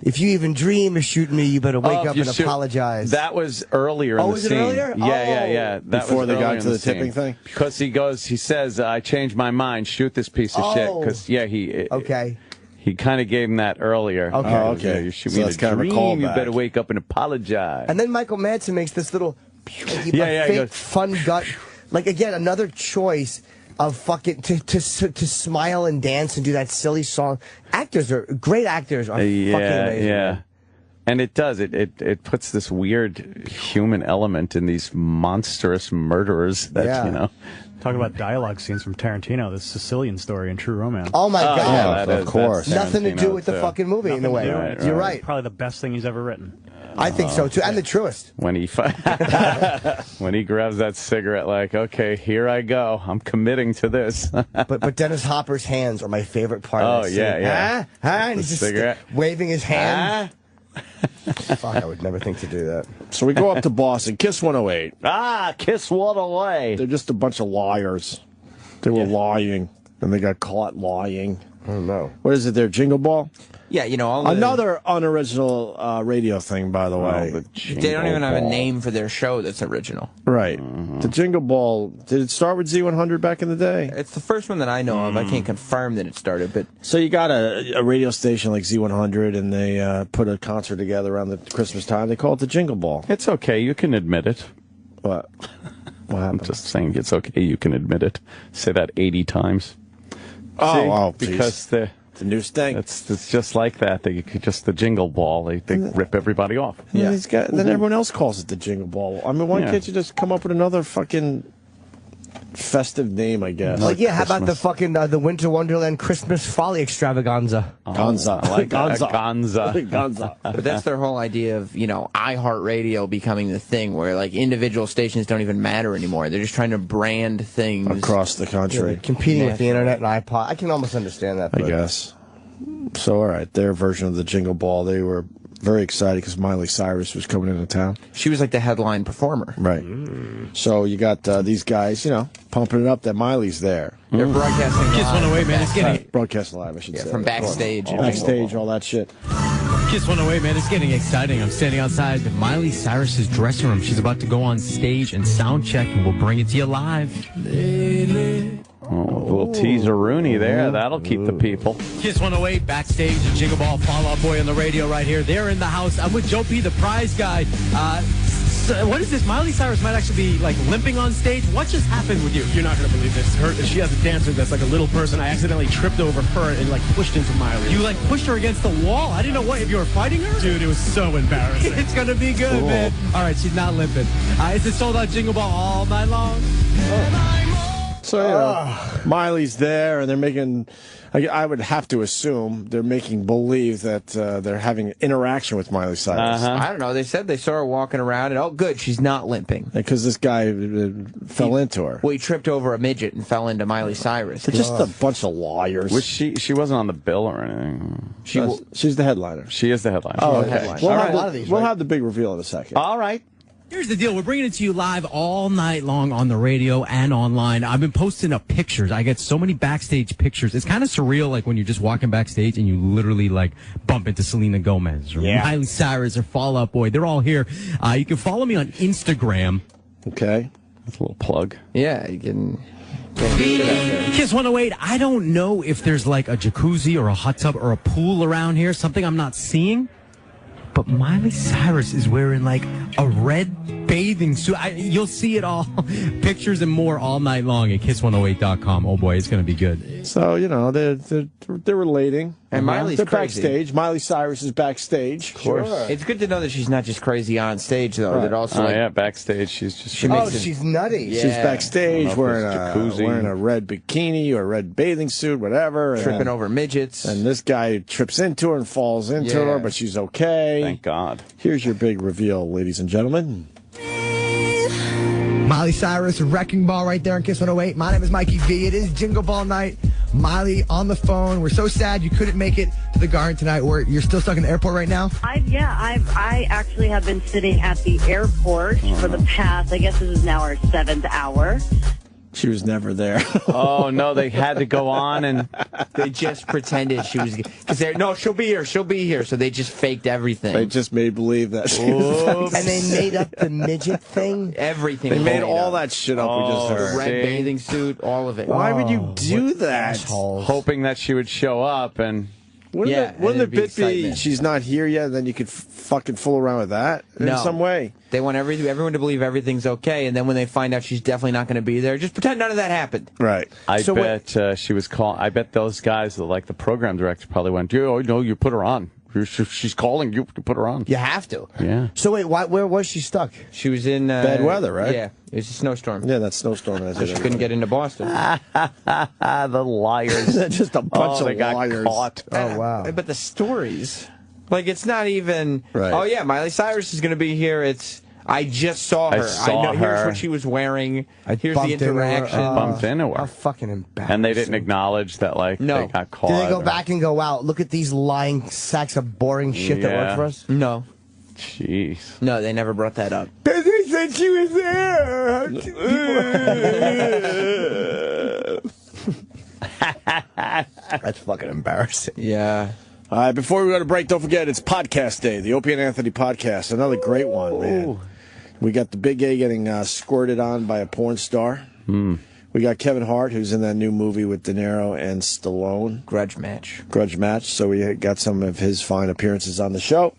if you even dream of shooting me, you better wake up and apologize. That was earlier in the was it scene. earlier? Yeah. That Before was they got earlier to in the tipping thing? Because he says, I changed my mind, shoot this piece of shit. Because, he... Okay. He kind of gave him that earlier. Okay. Oh, okay. You should So be in that's a kind of a dream. callback. You better wake up and apologize. And then Michael Madsen makes this little he fake goes, fun gut. Like, again, another choice of fucking to smile and dance and do that silly song. Great actors are fucking amazing. Yeah. And it does. It puts this weird human element in these monstrous murderers that, you know. Talk about dialogue scenes from Tarantino, the Sicilian Story and True Romance. Oh, my God. Of course. Nothing to do with the fucking movie in a way. You're right. Probably the best thing he's ever written. I think so, too. And the truest. When he when he grabs that cigarette, like, okay, here I go. I'm committing to this. but Dennis Hopper's hands are my favorite part of Oh, the yeah. scene. And he's just cigarette. waving his hand. Fuck, I would never think to do that. So we go up to Boston. Kiss 108. Kiss 108. They're just a bunch of liars. They were lying, and they got caught lying. Oh, no. What is it there, Jingle Ball? Yeah, you know, another unoriginal radio thing, by the way. they don't even have a name for their show that's original. Right. The Jingle Ball, did it start with Z100 back in the day? It's the first one that I know of. I can't confirm that it started, but... So you got a radio station like Z100, and they put a concert together around the Christmas time. They call it the Jingle Ball. It's okay. You can admit it. What? What happened? I'm just saying it's okay. You can admit it. Say that 80 times. Because the new stank. It's just like that. They just the Jingle Ball. They rip everybody off. Yeah. Then everyone else calls it the Jingle Ball. I mean, why can't you just come up with another fucking festive name, I guess? Like, how about the fucking the Winter Wonderland Christmas Folly Extravaganza? Gonza. I like Gonza. Gonza. But that's their whole idea of, you know, iHeartRadio becoming the thing where, like, individual stations don't even matter anymore. They're just trying to brand things across the country. Yeah, competing with the internet and iPod. I can almost understand that. I guess. So, all right, their version of the Jingle Ball, they were very excited because Miley Cyrus was coming into town. She was like the headline performer. Right. So you got these guys, you know, pumping it up that Miley's there. They're broadcasting live. Kiss 108, man. It's getting... Broadcasting live, I should say. From backstage. Backstage, all that shit. Kiss 108, man. It's getting exciting. I'm standing outside Miley Cyrus's dressing room. She's about to go on stage and sound check, and we'll bring it to you live. Oh, a little teaser-rooney there. That'll keep the people. Kiss 108 backstage at Jingle Ball. Fall Out Boy on the radio right here. They're in the house. I'm with Joe P, the prize guy. What is this? Miley Cyrus might actually be like limping on stage. What just happened with you? You're not going to believe this. She has a dancer that's like a little person. I accidentally tripped over her and like pushed into Miley. You like pushed her against the wall? I didn't know if you were fighting her? Dude, it was so embarrassing. It's going to be good, man. All right, she's not limping. Is it sold out Jingle Ball all night long? So, you know, Miley's there, and they're making, I would have to assume, they're making believe that they're having an interaction with Miley Cyrus. I don't know. They said they saw her walking around, and oh, good, she's not limping. Because this guy fell into her. Well, he tripped over a midget and fell into Miley Cyrus. They're just a bunch of liars. She wasn't on the bill or anything. She's the headliner. She is the headliner. Oh, okay. We'll have the big reveal in a second. All right. Here's the deal. We're bringing it to you live all night long on the radio and online. I've been posting up pictures. I get so many backstage pictures. It's kind of surreal, like when you're just walking backstage and you literally like bump into Selena Gomez or Miley Cyrus or Fall Out Boy. They're all here. You can follow me on Instagram. Okay. That's a little plug. Yeah, you can... Kiss 108, I don't know if there's like a jacuzzi or a hot tub or a pool around here, something I'm not seeing. But Miley Cyrus is wearing like a red bathing suit. You'll see it all. Pictures and more all night long at kiss108.com. Oh boy, it's going to be good. So, you know, they're relating. And Miley's they're crazy. Backstage. Miley Cyrus is backstage. Of course. Sure. It's good to know that she's not just crazy on stage, though. Right. That also, backstage she's just... She's nutty. Yeah. She's backstage wearing a red bikini or a red bathing suit, whatever. Tripping over midgets. And this guy trips into her and falls into her, but she's okay. Thank God. Here's your big reveal, ladies and gentlemen. Miley Cyrus, Wrecking Ball right there on Kiss 108. My name is Mikey V. It is Jingle Ball night. Miley on the phone. We're so sad you couldn't make it to the Garden tonight. You're still stuck in the airport right now? I actually have been sitting at the airport for the past, I guess this is now our 7th hour. She was never there. Oh, no, they had to go on and... They just pretended she was... Because no, she'll be here, so they just faked everything. They just made believe that she was And they made up the midget thing? Everything. They made all that shit up we just heard. The red bathing suit, all of it. Why would you do that? Hoping that she would show up and... Wouldn't the it'd be bit be excitement. she's not here yet, and then you could fucking fool around with that in some way? They want everyone to believe everything's okay, and then when they find out she's definitely not going to be there, just pretend none of that happened. Right. I bet she was calling. I bet those guys, like the program director, probably went, "Oh no, you put her on. She's calling you to put her on. You have to." Yeah. So wait, where was she stuck? She was in bad weather, right? Yeah, it was a snowstorm. Yeah, that snowstorm. So she couldn't get into Boston. The liars. Just a bunch of they got liars. caught. Oh wow. But the stories, like it's not even. Right. Oh yeah, Miley Cyrus is going to be here. I just saw her. I know. Here's what she was wearing. Here's the interaction. Bumped into her. How fucking embarrassing. And they didn't acknowledge that, like, they got caught. Did they go back and go out? Look at these lying sacks of boring shit that work for us. No. Jeez. No, they never brought that up. They said she was there. That's fucking embarrassing. Yeah. All right, before we go to break, don't forget it's podcast day, the Opie and Anthony podcast. Another great one, man. We got the Big A getting squirted on by a porn star. We got Kevin Hart, who's in that new movie with De Niro and Stallone. Grudge Match. So we got some of his fine appearances on the show.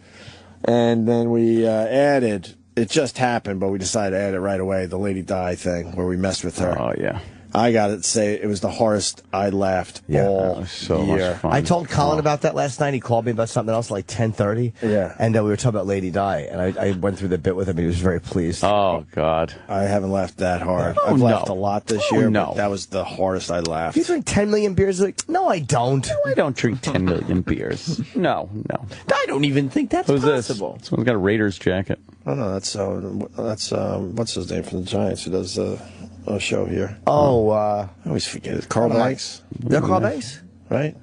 And then we added, it just happened, but we decided to add it right away, the Lady Di thing, where we messed with her. Oh, yeah. I got to say, it was the hardest I laughed all year. Much fun. I told Colin about that last night. He called me about something else like 10:30. Yeah. And we were talking about Lady Di, and I went through the bit with him. He was very pleased. Oh, God. I haven't laughed that hard. Oh, I've no. laughed a lot this year, but that was the hardest I laughed. You drink 10 million beers? Like, no, I don't. No, I don't drink 10 million beers. No. I don't even think that's Who's possible. This one's got a Raiders jacket. Oh, no, that's what's his name from the Giants who does a show here. Oh, I always forget it. Carl Banks. They're Carl Banks? Right?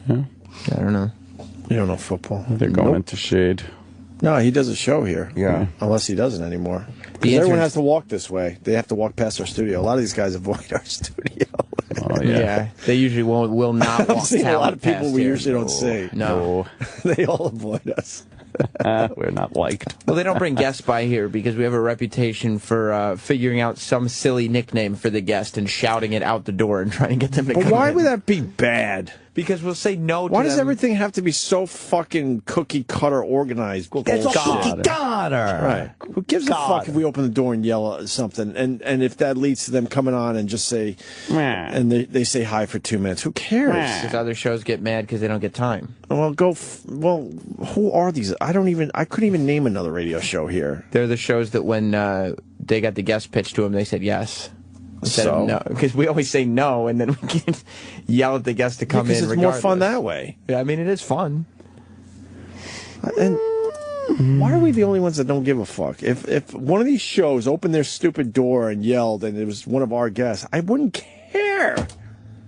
Yeah. I don't know. You don't know football. They're going into shade. No, he does a show here. Yeah. Unless he doesn't anymore. Because everyone has to walk this way. They have to walk past our studio. A lot of these guys avoid our studio. Oh, yeah. They usually will not walk I'm seeing a lot of people past we here. usually don't see. No. They all avoid us. We're not liked. Well, they don't bring guests by here because we have a reputation for figuring out some silly nickname for the guest and shouting it out the door and trying to get them to come But why in. would that be bad? Because we'll say no to Why does them. everything have to be so fucking cookie cutter organized? It's all bullshit? cookie cutter. Right. Who gives a fuck if we open the door and yell at something? And if that leads to them coming on and just say, and they say hi for 2 minutes. Who cares? Because other shows get mad because they don't get time. Well, who are these? I couldn't even name another radio show here. They're the shows that when they got the guest pitch to them, they said yes. Instead of no, because we always say no, and then we can yell at the guest to come in. Because it's regardless. more fun that way. Yeah, I mean it is fun. And why are we the only ones that don't give a fuck? If one of these shows opened their stupid door and yelled, and it was one of our guests, I wouldn't care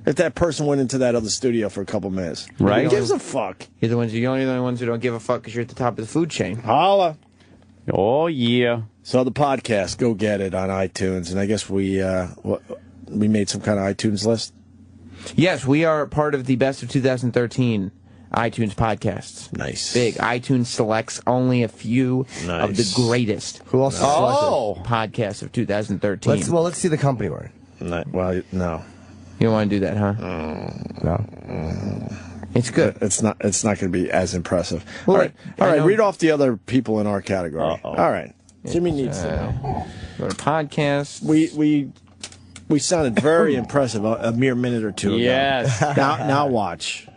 if that person went into that other studio for a couple minutes. Right? Who gives a fuck? You're the only ones who don't give a fuck because you're at the top of the food chain. Holla. Oh, yeah. So the podcast, go get it on iTunes. And I guess we made some kind of iTunes list? Yes, we are part of the Best of 2013 iTunes podcasts. Nice. Big. iTunes selects only a few of the greatest. Who else selected? Podcasts of 2013. Let's see the company we're in. Well, no. You don't want to do that, huh? No. It's good. It's not going to be as impressive. Well, all right. Read off the other people in our category. Uh-oh. All right. Jimmy needs to know. Go to podcasts. We sounded very impressive a mere minute or two ago. Yes. Now watch.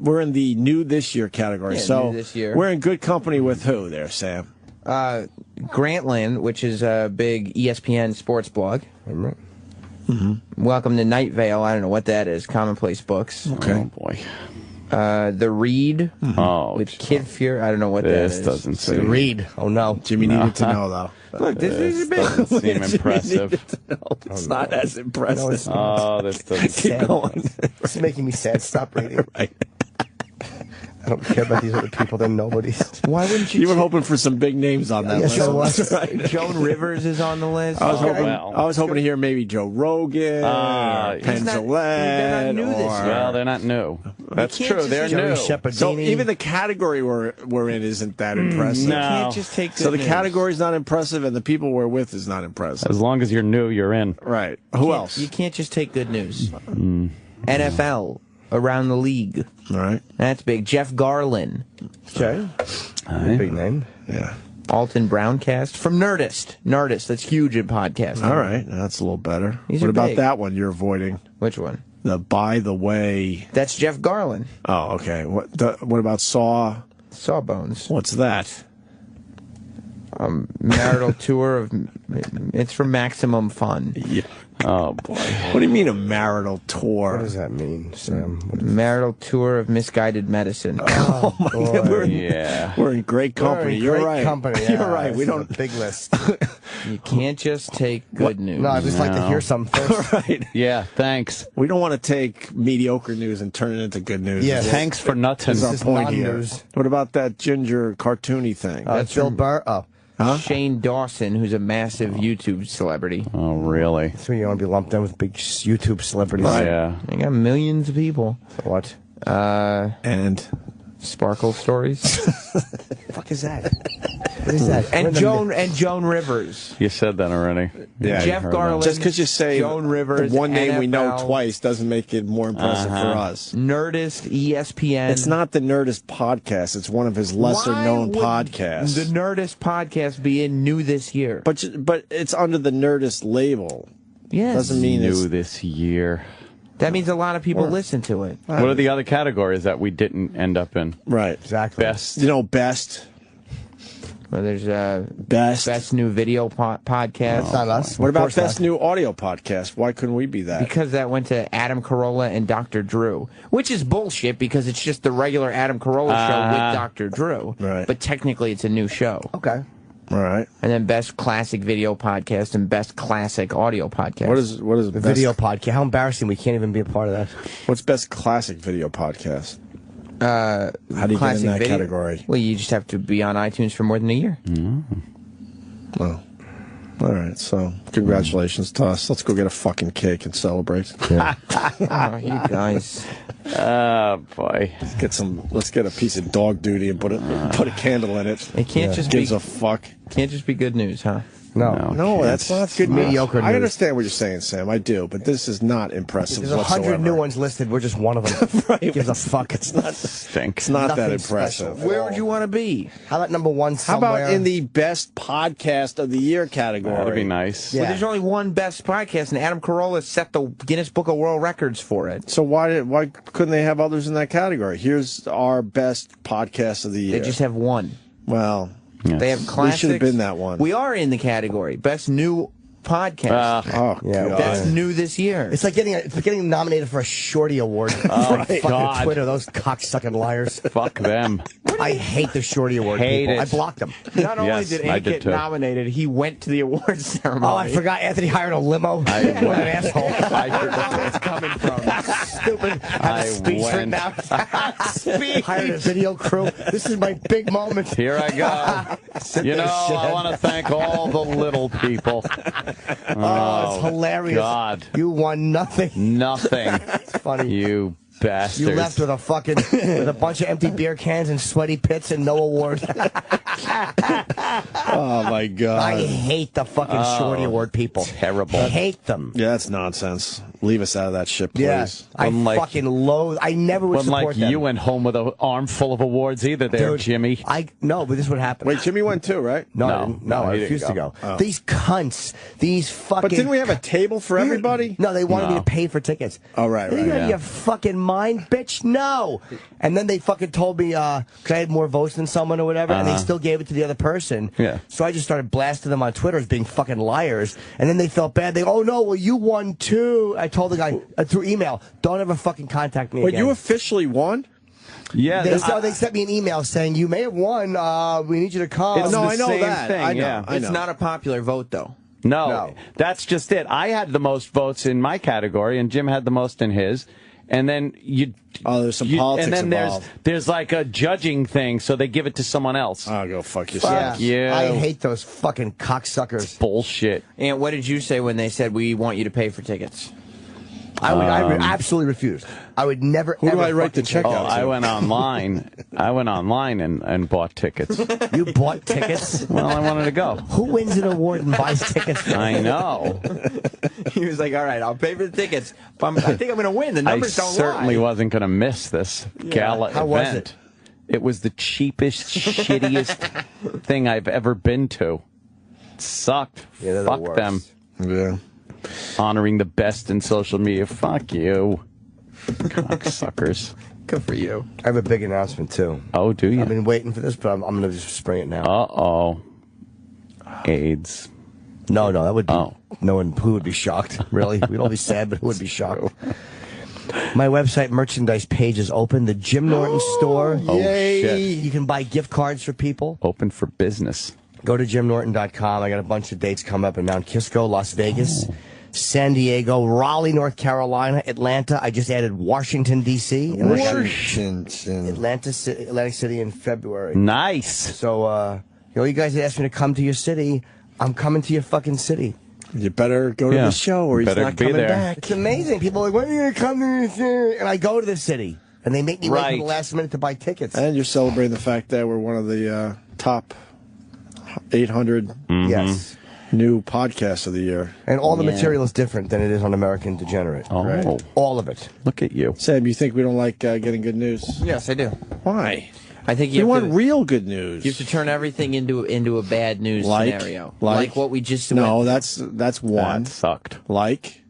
We're in the new this year category. Yeah, so new this year. We're in good company with who there, Sam? Grantland, which is a big ESPN sports blog. Mm-hmm. Welcome to Night Vale. I don't know what that is. Commonplace Books. Okay. Oh, boy. The Read with geez. Kid Fear. I don't know what that is. This doesn't seem... Read. Oh, no. Jimmy needed to know, though. Look, this is doesn't seem impressive. It's not as impressive. No, it's not. Oh, this doesn't Keep going. It's making me sad. Stop reading. Right. I don't care about these other people. They're nobodies. Why wouldn't you? You were hoping for some big names on that Yes, list. I was. Joan Rivers is on the list. I well. was hoping to hear maybe Joe Rogan, or Penn they're Jillette, not new this year. Well, they're not new. That's can't true. just They're Joey new. Shepardini. So even the category we're in isn't that impressive. You No. can't just take good So the news. category's not impressive, and the people we're with is not impressive. As long as you're new, you're in. Right. Who else? You can't just take good news. NFL. around the league. All right. That's big. Jeff Garlin. Okay. Big name. Yeah. Alton Browncast from Nerdist. Nerdist, that's huge in podcasting. All right, that's a little better. These What are about big. that one you're avoiding? Which one? The By the Way. That's Jeff Garlin. Oh, okay. What about Sawbones? What's that? Marital tour of. It's from Maximum Fun. Yeah. Oh boy. What do you mean a marital tour? What does that mean, Sam? Marital tour of misguided medicine. Oh my God. We're in great company. We're in You're great right. company. You're Yeah, right. We this is don't a big list. You can't just take good news. No, I just like to hear something first. Right. Yeah, thanks. We don't want to take mediocre news and turn it into good news. Yeah, thanks for nothing. Is our This is point here. non-news. What about that ginger cartoony thing? That's Bill Burr. Oh. Huh? Shane Dawson, who's a massive YouTube celebrity. Oh, really? So you want to be lumped in with big YouTube celebrities? Yeah. They got millions of people. So what? And Sparkle Stories. The fuck is that? What is that? and Joan Rivers. You said that already. Yeah, Jeff Garland. just because you say Joan Rivers, one name we know NFL, twice doesn't make it more impressive for us. Nerdist, ESPN. It's not the Nerdist podcast. It's one of his lesser-known podcasts. The Nerdist podcast be in new this year. But it's under the Nerdist label. Yes. Doesn't mean it's New this year. That means a lot of people listen to it. What are the other categories that we didn't end up in? right. Exactly. Best. Best. Well, there's Best new video podcast. It's not us. What Of about course best not. new audio podcast? Why couldn't we be that? Because that went to Adam Carolla and Dr. Drew, which is bullshit because it's just the regular Adam Carolla show with Dr. Drew. Right. But technically it's a new show. Okay. All right. And then best classic video podcast and best classic audio podcast. What is The best, video podcast. How embarrassing. We can't even be a part of that. What's best classic video podcast? How do you get in that category? Well, you just have to be on iTunes for more than a year. Well, all right. So congratulations to us. Let's go get a fucking cake and celebrate. Oh, you guys. Oh, boy. Let's get a piece of dog duty and put a candle in it. It can't just gives be a fuck. Can't just be good news, huh? No, that's not good news. Mediocre I news. understand what you're saying, Sam. I do, but this is not impressive There's 100 whatsoever. new ones listed. We're just one of them. Right. Gives a fuck. It's not. Stinks. It's not that Nothing impressive. special. Where would you want to be? How about number one How somewhere? about in the best podcast of the year category? That'd be nice. Yeah. Well, there's only one best podcast, and Adam Carolla set the Guinness Book of World Records for it. So why couldn't they have others in that category? Here's our best podcast of the year. They just have one. Well, Yes. They have classics. we should have been that one. We are in the category. Best new podcast. Oh, Yeah, God. That's new this year. It's like getting nominated for a Shorty Award. Oh, Fucking God. Twitter, those cocksucking liars. Fuck them. I hate the Shorty Award Hate people. it. I blocked them. Not only Yes, did I Hank did get too. nominated, he went to the awards ceremony. Oh, I forgot Anthony hired a limo. What an asshole. Where's it coming from? Stupid. I have a speech written out. Hired a video crew. This is my big moment. Here I go. You know, I want to thank all the little people. Oh, it's hilarious. God. You won nothing. Nothing. It's funny. You bastards. You left with a bunch of empty beer cans and sweaty pits and no award. Oh, my God. I hate the fucking Shorty Award people. Terrible. I hate them. Yeah, that's nonsense. Leave us out of that shit, please. Yeah, I Unlike- fucking loathe. I never would Wasn't support like them. you went home with an armful of awards either there, Dude, Jimmy. No, but this is what happened. Wait, Jimmy went too, right? No, No, I he refused to didn't go. go. Oh. These cunts, these fucking. But didn't we have a table for everybody? No, they wanted me No. to pay for tickets. Oh, right, Are you right. out of Yeah. your fucking mind, bitch? No. And then they fucking told me, because I had more votes than someone or whatever, and they still gave it to the other person. Yeah. So I just started blasting them on Twitter as being fucking liars. And then they felt bad. They, oh no, well you won too. I told the guy through email, don't ever fucking contact me Wait, again. you officially won? Yeah. They sent me an email saying, you may have won, we need you to come. It's No, the I know same that. thing, I know. yeah. I It's know. not a popular vote, though. No, that's just it. I had the most votes in my category, and Jim had the most in his. And then there's some politics and then involved. there's like a judging thing, so they give it to someone else. Oh, go fuck yourself. Fuck you. I hate those fucking cocksuckers. Bullshit. And what did you say when they said we want you to pay for tickets? I absolutely refused. I would never. Who do ever I write the fucking check take out it. to? I went online. and bought tickets. You bought tickets? Well, I wanted to go. Who wins an award and buys tickets? I know. He was like, all right, I'll pay for the tickets. But I think I'm going to win. The numbers don't lie. I certainly wasn't going to miss this gala How event. was it? It was the cheapest, shittiest thing I've ever been to. It sucked. Yeah, they're the Fuck them. Yeah. Honoring the best in social media. Fuck you. Cocksuckers. Good for you. I have a big announcement, too. Oh, do you? I've been waiting for this, but I'm going to just spring it now. Uh-oh. AIDS. No, that would be... No one who would be shocked, really. We'd all be sad, but who would be shocked? My website merchandise page is open. The Jim Norton store. Oh, shit. You can buy gift cards for people. Open for business. Go to jimnorton.com. I got a bunch of dates coming up in Mount Kisco, Las Vegas, San Diego, Raleigh, North Carolina, Atlanta. I just added Washington, D.C. and Washington. Atlantic City in February. Nice. So, you guys asked me to come to your city. I'm coming to your fucking city. You better go to the show or he's Better not be coming there. back. It's amazing. People are like, when are you going to come to your city? And I go to the city. And they make me wait till the last minute to buy tickets. And you're celebrating the fact that we're one of the top 800 Yes. new podcasts of the year. And all the material is different than it is on American Degenerate. Oh. Right. All of it. Look at you. Sam, you think we don't like getting good news? Yes, I do. Why? I think You want real good news. You have to turn everything into a bad news scenario. Like what we just No, went. that's one. That sucked. Like?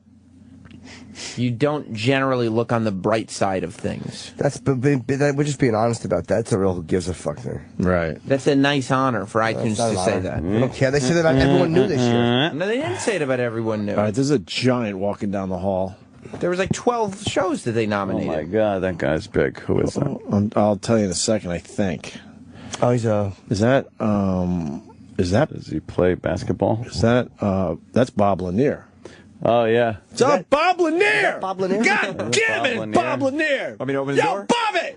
You don't generally look on the bright side of things. We're just being honest about that. That's a real who gives a fuck thing. Right. That's a nice honor for iTunes That's not to an say honor. that. They don't care. They say that about everyone new this year. No, they didn't say it about everyone new. All right, there's a giant walking down the hall. There was like 12 shows that they Oh, nominated. my God. That guy's big. Who is that? I'll tell you in a second, I think. Oh, he's a... Is that... Does he play basketball? Is that... That's Bob Lanier. Oh, yeah. What's up, Bob Lanier? Bob Lanier? God damn it, Bob Lanier! Want me to open the door? Bobby!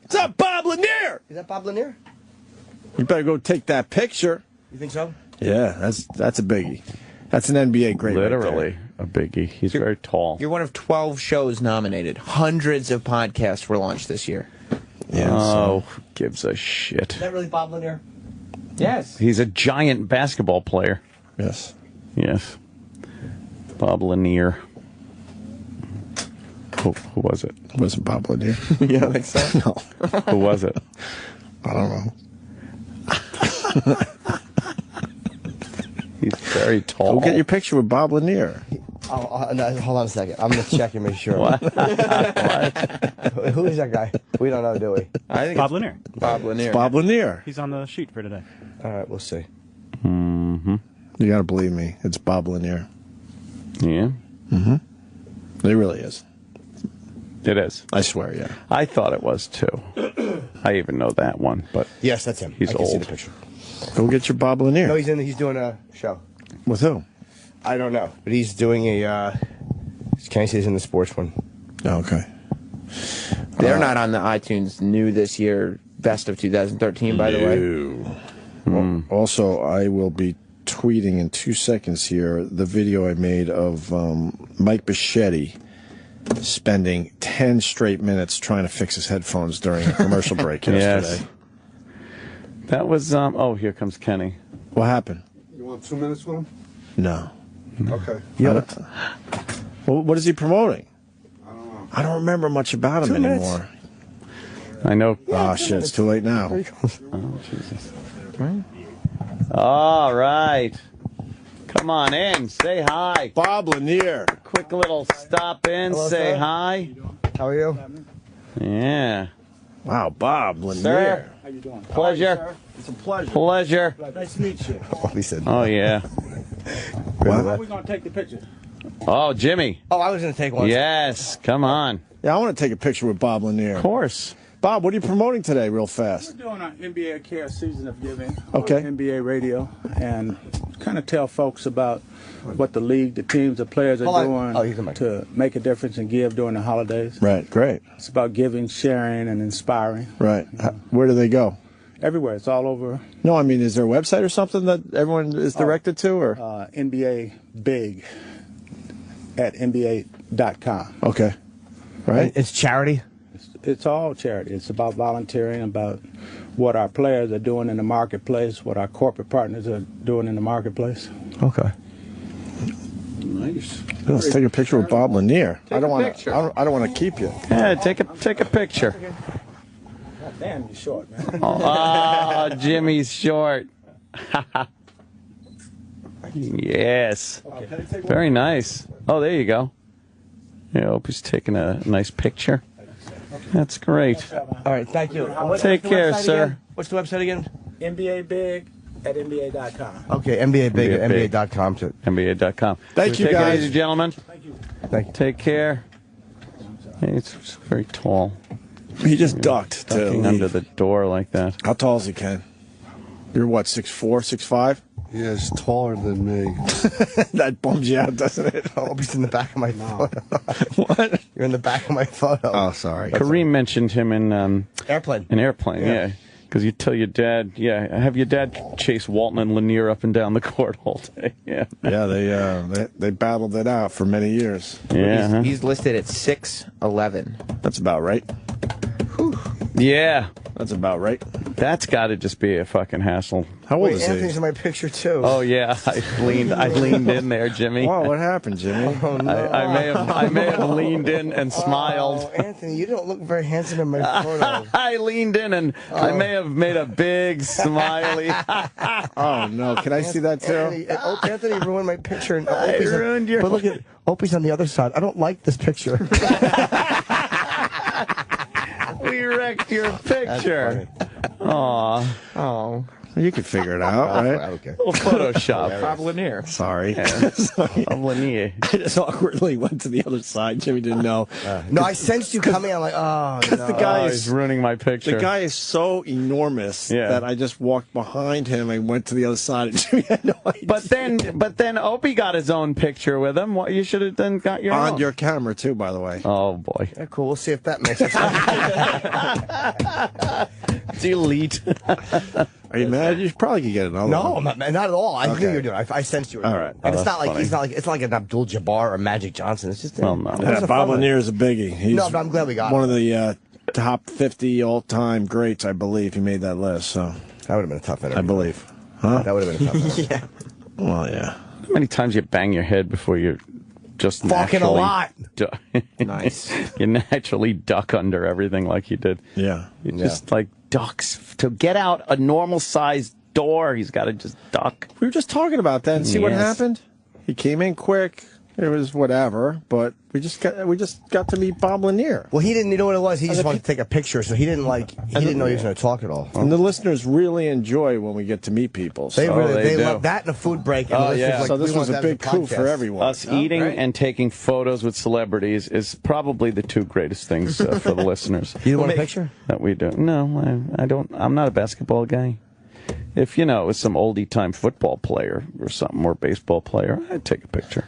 What's up, Bob Lanier? Is that Bob Lanier? You better go take that picture. You think so? Yeah, that's a biggie. That's an NBA great. Literally a biggie. He's very tall. You're one of 12 shows nominated. Hundreds of podcasts were launched this year. Yeah. Oh, who gives a shit? Is that really Bob Lanier? Yes. He's a giant basketball player. Yes. Yes. Bob Lanier. Who was it? It wasn't Bob Lanier. Yeah, I think so. No. Who was it? I don't know. He's very tall. Go get your picture with Bob Lanier. Oh, no, hold on a second. I'm going to check and make sure. What? Who is that guy? We don't know, do we? I think Bob Lanier. Bob Lanier. Bob Lanier. He's on the sheet for today. All right, we'll see. Mm-hmm. You got to believe me. It's Bob Lanier. Yeah. Mm-hmm. It really is. It is. I swear, yeah. I thought it was, too. I even know that one, but Yes, that's him. He's I can see old. the picture. Go get your Bob Lanier. No, he's doing a show. With who? I don't know, but he's doing a. Can I say he's in the sports one? Oh, okay. They're not on the iTunes new this year, best of 2013, by the way. Well, also, I will be tweeting in 2 seconds here the video I made of Mike Bichetti spending 10 straight minutes trying to fix his headphones during a commercial break yesterday. Yes. That was, oh, here comes Kenny. What happened? You want 2 minutes with him? No. Okay. Yeah. Well, what is he promoting? I don't remember much about him 2 minutes. anymore. I know. Oh, shit, it's too late now. Oh, Jesus. All right. Come on in. Say hi. Bob Lanier. Quick little stop in. Hello, say sir. hi. How are you? Yeah. Wow, Bob Lanier. Sir. How you doing? Pleasure. It's a pleasure. Pleasure. Nice to meet you. He said. Oh, yeah. How are we going to take the picture? Oh, Jimmy. Oh, I was going to take one. Yes. Come on. Yeah, I want to take a picture with Bob Lanier. Of course. Bob, what are you promoting today, real fast? We're doing our NBA Care Season of Giving Okay. on NBA radio and kind of tell folks about what the league, the teams, the players are Hold on. doing Oh, you can make to make a difference and give during the holidays. Right, great. It's about giving, sharing, and inspiring. Right. Where do they go? Everywhere. It's all over No, I mean, is there a website or something that everyone is directed to? Or NBA Big. at NBA.com. Okay. Right. It's charity? It's all charity. It's about volunteering, about what our players are doing in the marketplace, what our corporate partners are doing in the marketplace. Okay. Nice. Let's take a picture with Bob Lanier. I don't want picture. to. I don't want to keep you. Yeah, take a picture. God damn, you're short, man. Oh, Jimmy's short. Yes. Very nice. Oh, there you go. Yeah, Opie's taking a nice picture. That's great. All right, thank you. Take care, sir. Again? What's the website again? NBA Big at NBA.com. Okay, NBA Big at NBA.com. NBA.com. Thank you, Take guys. it easy, gentlemen. Thank you. Take care. Hey, it's very tall. He just ducked to Ducking leave. under the door like that. How tall is he, Ken? You're what, 6'4", 6'5"? Yeah, he's taller than me. That bums you out, doesn't it? Oh, he's in the back of my photo. What? You're in the back of my photo. Oh, sorry. Kareem mentioned him in Airplane. An airplane, yeah. Because you tell your dad, have your dad chase Walton and Lanier up and down the court all day. Yeah. Yeah, they battled it out for many years. Yeah. He's listed at 6'11". That's about right. Yeah. That's about right. That's got to just be a fucking hassle. How old Wait, is he? Anthony's in my picture, too. Oh, yeah. I leaned in there, Jimmy. Wow, what happened, Jimmy? Oh, no. I may have leaned in and smiled. Oh, Anthony, you don't look very handsome in my photo. I leaned in and I may have made a big smiley. Oh, no. Can I see that, too? Anthony ruined my picture. And I ruined your... But look at Opie's on the other side. I don't like this picture. We wrecked your picture. Aw. Oh. You can figure it out, right? Okay. Little Photoshop. Bob Lanier. Sorry. Bob Lanier. I just awkwardly went to the other side. Jimmy didn't know. No, I sensed you coming. I'm like, oh, Because no. the guy He's ruining my picture. The guy is so enormous that I just walked behind him and went to the other side, and Jimmy had no idea. But then Opie got his own picture with him. What, you should have then got your on own. your camera too, by the way. Oh boy. Yeah, cool. We'll see if that makes it. Delete. Are you mad? You probably could get another one. No, not at all. I knew you were doing it. I sensed you were doing All right. it. And Oh, it's not that's like funny. it's not like an Abdul Jabbar or Magic Johnson. It's just Well, no. Yeah, Bob Lanier is a biggie. He's No, but I'm glad we got one him. of the top 50 all-time greats, I believe. He made that list, so that would have been a tough interview. I believe. Huh? That would have been a tough interview. Yeah. Well, yeah. How many times you bang your head before you just Fucking a naturally lot. Nice. You naturally duck under everything like you did. Yeah. You just like ducks to get out a normal sized door. He's got to just duck. We were just talking about that and see what Yes. happened. He came in quick. It was whatever, but we just got to meet Bob Lanier. Well, he didn't. You know what it was? He just wanted to take a picture, so he didn't didn't know he was going to talk at all. And the listeners really enjoy when we get to meet people. So. They do. love that and a food break. And Oh, the listeners yeah. like, So this we was want a that as big coup for podcast. everyone. Us eating and taking photos with celebrities is probably the two greatest things for the listeners. You want a picture? That we do. No, I don't. I'm not a basketball guy. If, it was some oldie-time football player or something, or baseball player, I'd take a picture.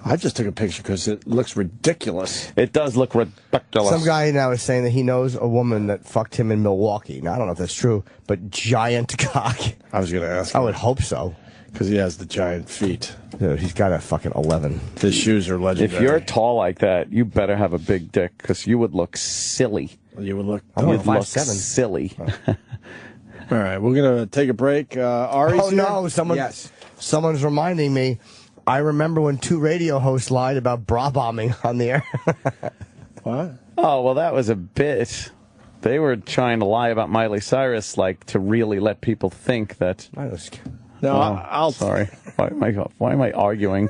I just took a picture because it looks ridiculous. It does look ridiculous. Some guy now is saying that he knows a woman that fucked him in Milwaukee. Now, I don't know if that's true, but giant cock. I was going to ask I him. would hope so. Because he has the giant feet. Dude, he's got a fucking 11. His shoes are legendary. If you're tall like that, you better have a big dick, because you would look silly. You would look... I'm only You'd look 5'7". silly. All right, we're going to take a break. Ari's Oh, here? no, someone's reminding me. I remember when two radio hosts lied about bra bombing on the air. What? Oh, well, that was a bit. They were trying to lie about Miley Cyrus, to really let people think that... No, I'll... Sorry. Why am I arguing?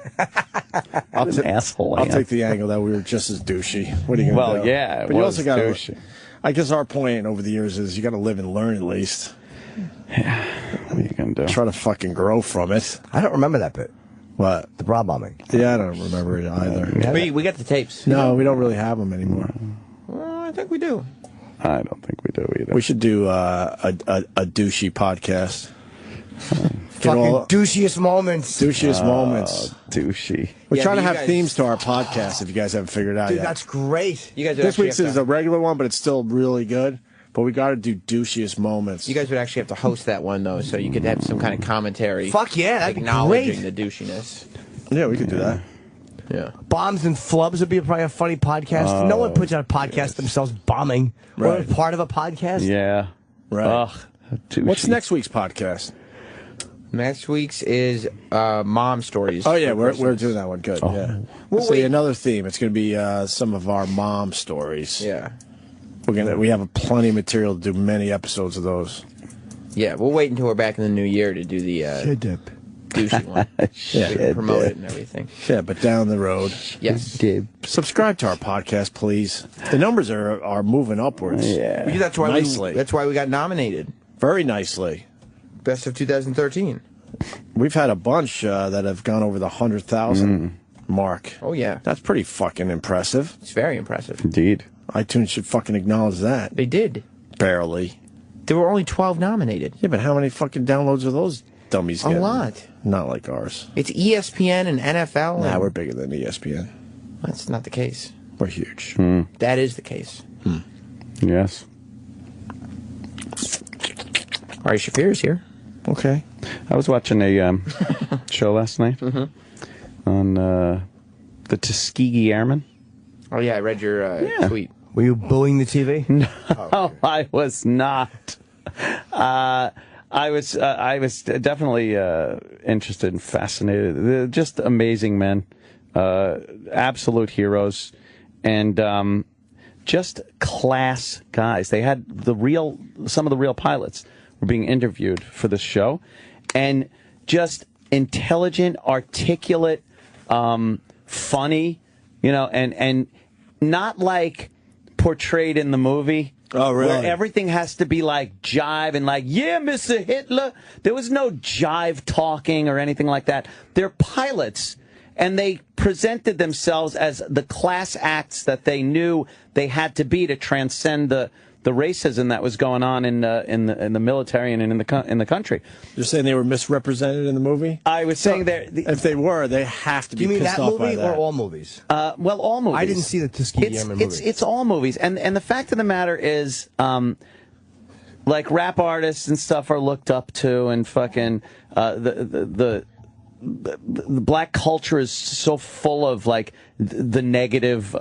I'm an asshole. I'll take the angle that we were just as douchey. What are you going to do? Well, yeah, it but you was also got douchey. I guess our point over the years is you got to live and learn at least. Yeah. What are you going to do? Try to fucking grow from it. I don't remember that bit. What? The bra bombing. Yeah, I don't remember it either. We got the tapes. No, we don't really have them anymore. Well, I think we do. I don't think we do either. We should do a douchey podcast. Fucking douchiest moments. Douchiest moments. Douchey. We're Yeah, trying to but you have guys- themes to our podcast if you guys haven't figured it out Dude, yet. that's great. You guys would This actually week's have is to, a regular one, but it's still really good. But we got to do douchiest moments. you guys would actually have to host that one though, so you could have some kind of commentary. Fuck yeah, that'd be acknowledging great. the douchiness. Yeah, we could do that. Yeah. Bombs and Flubs would be probably a funny podcast. No one puts out a podcast themselves bombing. Or Right. part of a podcast. Yeah. Right. Ugh, What's next week's podcast? Next week's is mom stories. Oh, yeah, for we're Christmas. doing that one. Good, Oh. yeah. Well, So wait. another theme. It's going to be some of our mom stories. Yeah. We have plenty of material to do many episodes of those. Yeah, we'll wait until we're back in the new year to do the douchey one. Yeah. We can promote it and everything. Yeah, but down the road. Yes. Subscribe to our podcast, please. The numbers are moving upwards. Yeah. Because that's why Nicely. that's why we got nominated. Very nicely. Best of 2013. We've had a bunch that have gone over the 100,000 mark. Oh, yeah. That's pretty fucking impressive. It's very impressive. Indeed. iTunes should fucking acknowledge that. They did. Barely. There were only 12 nominated. Yeah, but how many fucking downloads are those dummies getting? A lot. Not like ours. It's ESPN and NFL. Nah, and we're bigger than ESPN. That's not the case. We're huge. That is the case. Yes. Ari Shaffir is here. Okay. I was watching a show last night on the Tuskegee Airmen. Oh, yeah, I read your tweet. Were you booing the TV? No, I was not. I was definitely interested and fascinated. They're just amazing men, absolute heroes, and just class guys. They had some of the real pilots were being interviewed for this show, and just intelligent, articulate, funny, and not like portrayed in the movie. Oh, really? Where everything has to be like jive and like, yeah, Mr. Hitler. There was no jive talking or anything like that. They're pilots, and they presented themselves as the class acts that they knew they had to be to transcend the racism that was going on in the military and in the country. You're saying they were misrepresented in the movie? I was saying if they were, they have to Do be you mean pissed that off by movie that. or all movies? Well, all movies. I didn't see the Tuskegee Airmen movie. It's all movies, and the fact of the matter is, like rap artists and stuff are looked up to, and fucking the black culture is so full of like the negative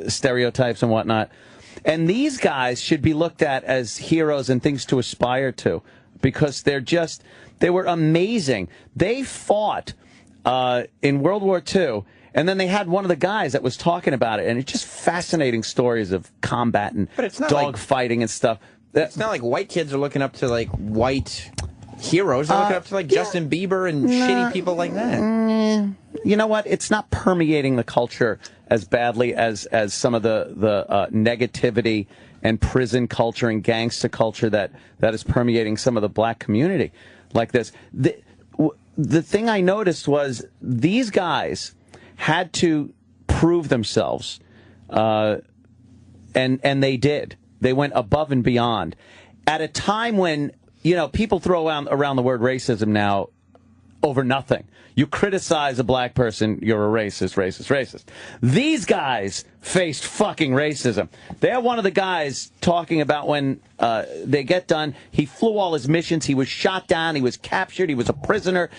stereotypes and whatnot. And these guys should be looked at as heroes and things to aspire to, because they were amazing. They fought in World War II, and then they had one of the guys that was talking about it, and it's just fascinating stories of combat and dog fighting and stuff. It's not like white kids are looking up to like white heroes. They're looking up to like Justin Bieber and shitty people like that. You know what? It's not permeating the culture as badly as some of the negativity and prison culture and gangster culture that is permeating some of the black community like this. The thing I noticed was these guys had to prove themselves, and they did. They went above and beyond at a time when, people throw around the word racism now over nothing. You criticize a black person, you're a racist. These guys faced fucking racism. They're one of the guys talking about when they get done, he flew all his missions, he was shot down, he was captured, he was a prisoner.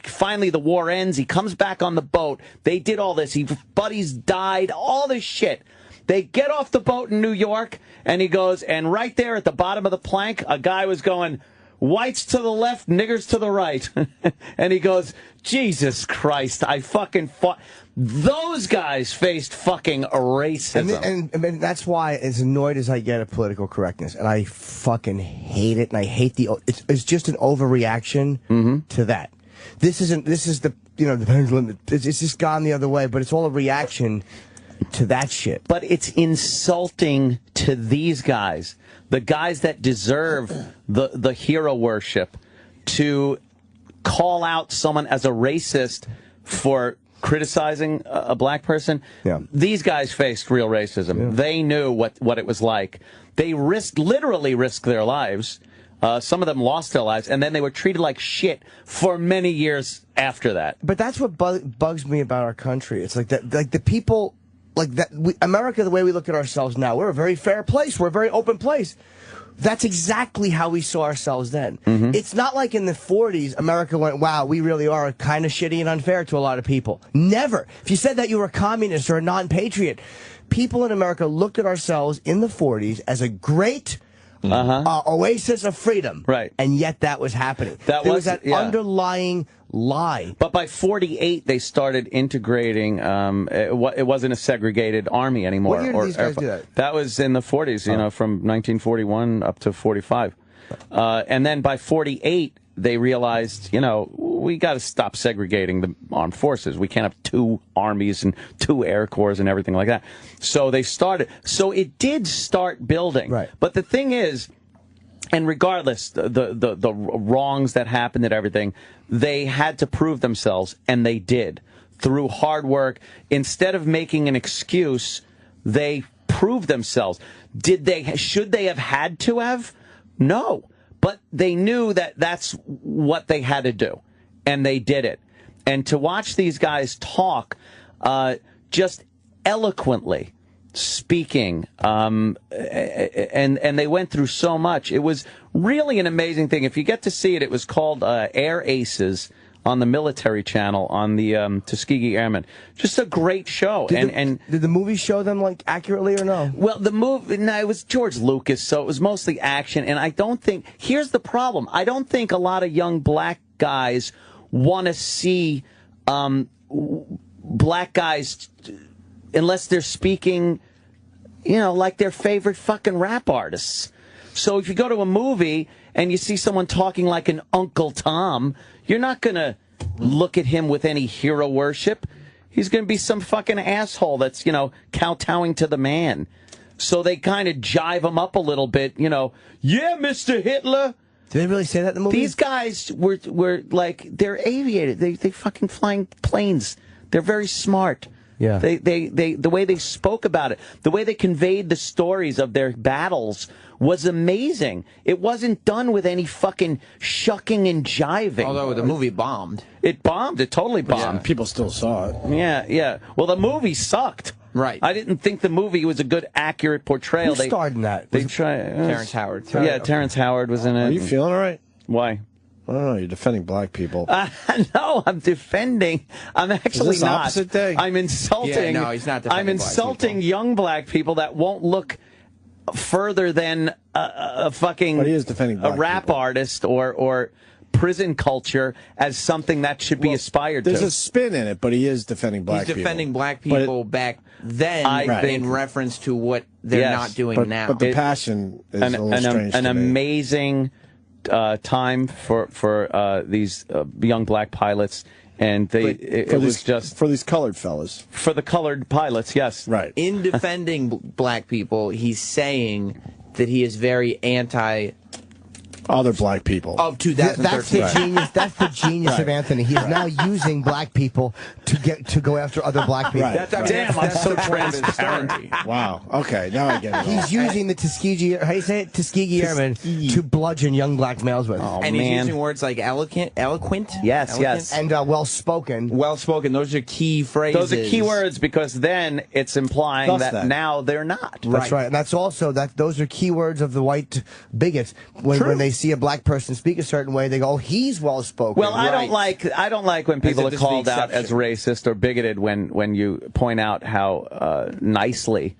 Finally the war ends, he comes back on the boat. They did all this, his buddies died, all this shit. They get off the boat in New York, and he goes, and right there at the bottom of the plank, a guy was going, whites to the left, niggers to the right. And he goes, Jesus Christ, I fucking fought. Those guys faced fucking racism. And that's why, as annoyed as I get at political correctness, and I fucking hate it, and I hate it's just an overreaction to that. This is the pendulum, it's just gone the other way, but it's all a reaction to that shit. But it's insulting to these guys, the guys that deserve the hero worship, to call out someone as a racist for criticizing a black person. Yeah. These guys faced real racism. Yeah. They knew what it was like. They literally risked their lives. Some of them lost their lives, and then they were treated like shit for many years after that. But that's what bugs me about our country. It's like that, like the people, like that. America, the way we look at ourselves now, we're a very fair place. We're a very open place. That's exactly how we saw ourselves then. Mm-hmm. It's not like in the 40s, America went, wow, we really are kind of shitty and unfair to a lot of people. Never. If you said that you were a communist or a non-patriot, people in America looked at ourselves in the 40s as a great oasis of freedom. Right. And yet that was happening. That there was that underlying lie. But by 48, they started integrating. It wasn't a segregated army anymore. What year did these guys do that? That was in the 40s, you know, from 1941 up to 45. And then by 48, they realized, you know, we got to stop segregating the armed forces. We can't have 2 armies and 2 air corps and everything like that. So they started. So it did start building. Right. But the thing is, and regardless, the wrongs that happened and everything, they had to prove themselves, and they did. Through hard work, instead of making an excuse, they proved themselves. Should they have had to have? No. But they knew that that's what they had to do, and they did it. And to watch these guys talk just eloquently, speaking, and they went through so much. It was really an amazing thing. If you get to see it, it was called Air Aces on the military channel on the Tuskegee Airmen. Just a great show. Did the movie show them like accurately or no? Well, the movie, no, it was George Lucas, so it was mostly action. And I don't think, here's the problem. I don't think a lot of young black guys want to see black guys unless they're speaking, you know, like their favorite fucking rap artists. So if you go to a movie and you see someone talking like an Uncle Tom, you're not going to look at him with any hero worship. He's going to be some fucking asshole that's, you know, kowtowing to the man. So they kind of jive him up a little bit, you know. Yeah, Mr. Hitler. Did they really say that in the movie? These guys were like, they're aviators. They fucking flying planes. They're very smart. Yeah. They the way they spoke about it, the way they conveyed the stories of their battles was amazing. It wasn't done with any fucking shucking and jiving. Although the movie bombed. It bombed. It totally bombed. Yeah, people still saw it. Yeah, yeah. Well, the movie sucked. Right. I didn't think the movie was a good, accurate portrayal. Who starred in that? They tried. Terrence Howard. Yeah, Terrence Howard was in it. Are you feeling all right? Why? I don't know. You're defending black people. No, I'm defending. I'm actually Is this not. opposite day? I'm insulting. Yeah, no, he's not defending I'm insulting black young black people that won't look further than a fucking But he is defending a black rap artist or prison culture as something that should be aspired to. There's a spin in it, but he is defending black people. He's defending black people back then in reference to what they're not doing now. But the passion is a little strange an to me. amazing time for these young black pilots, and it was just for these colored fellas, for the colored pilots. Yes, right. In defending black people, he's saying that he is very anti other black people of 2013. That's the genius. That's the genius of Anthony. He's now using black people to go after other black people. Right. Damn, I'm so transparent. Wow. Okay, now I get it. He's using the Tuskegee, how do you say it? Tuskegee Airmen to bludgeon young black males with. Oh, and man. he's using words like eloquent. Yes, yes. And well-spoken. Well-spoken. Those are key phrases. Those are key words because then it's implying that now they're not. That's right. And that's also, those are key words of the white bigots. When they see a black person speak a certain way, they go, oh, he's well-spoken. Well, I don't like when people are called out as racist or bigoted when you point out how nicely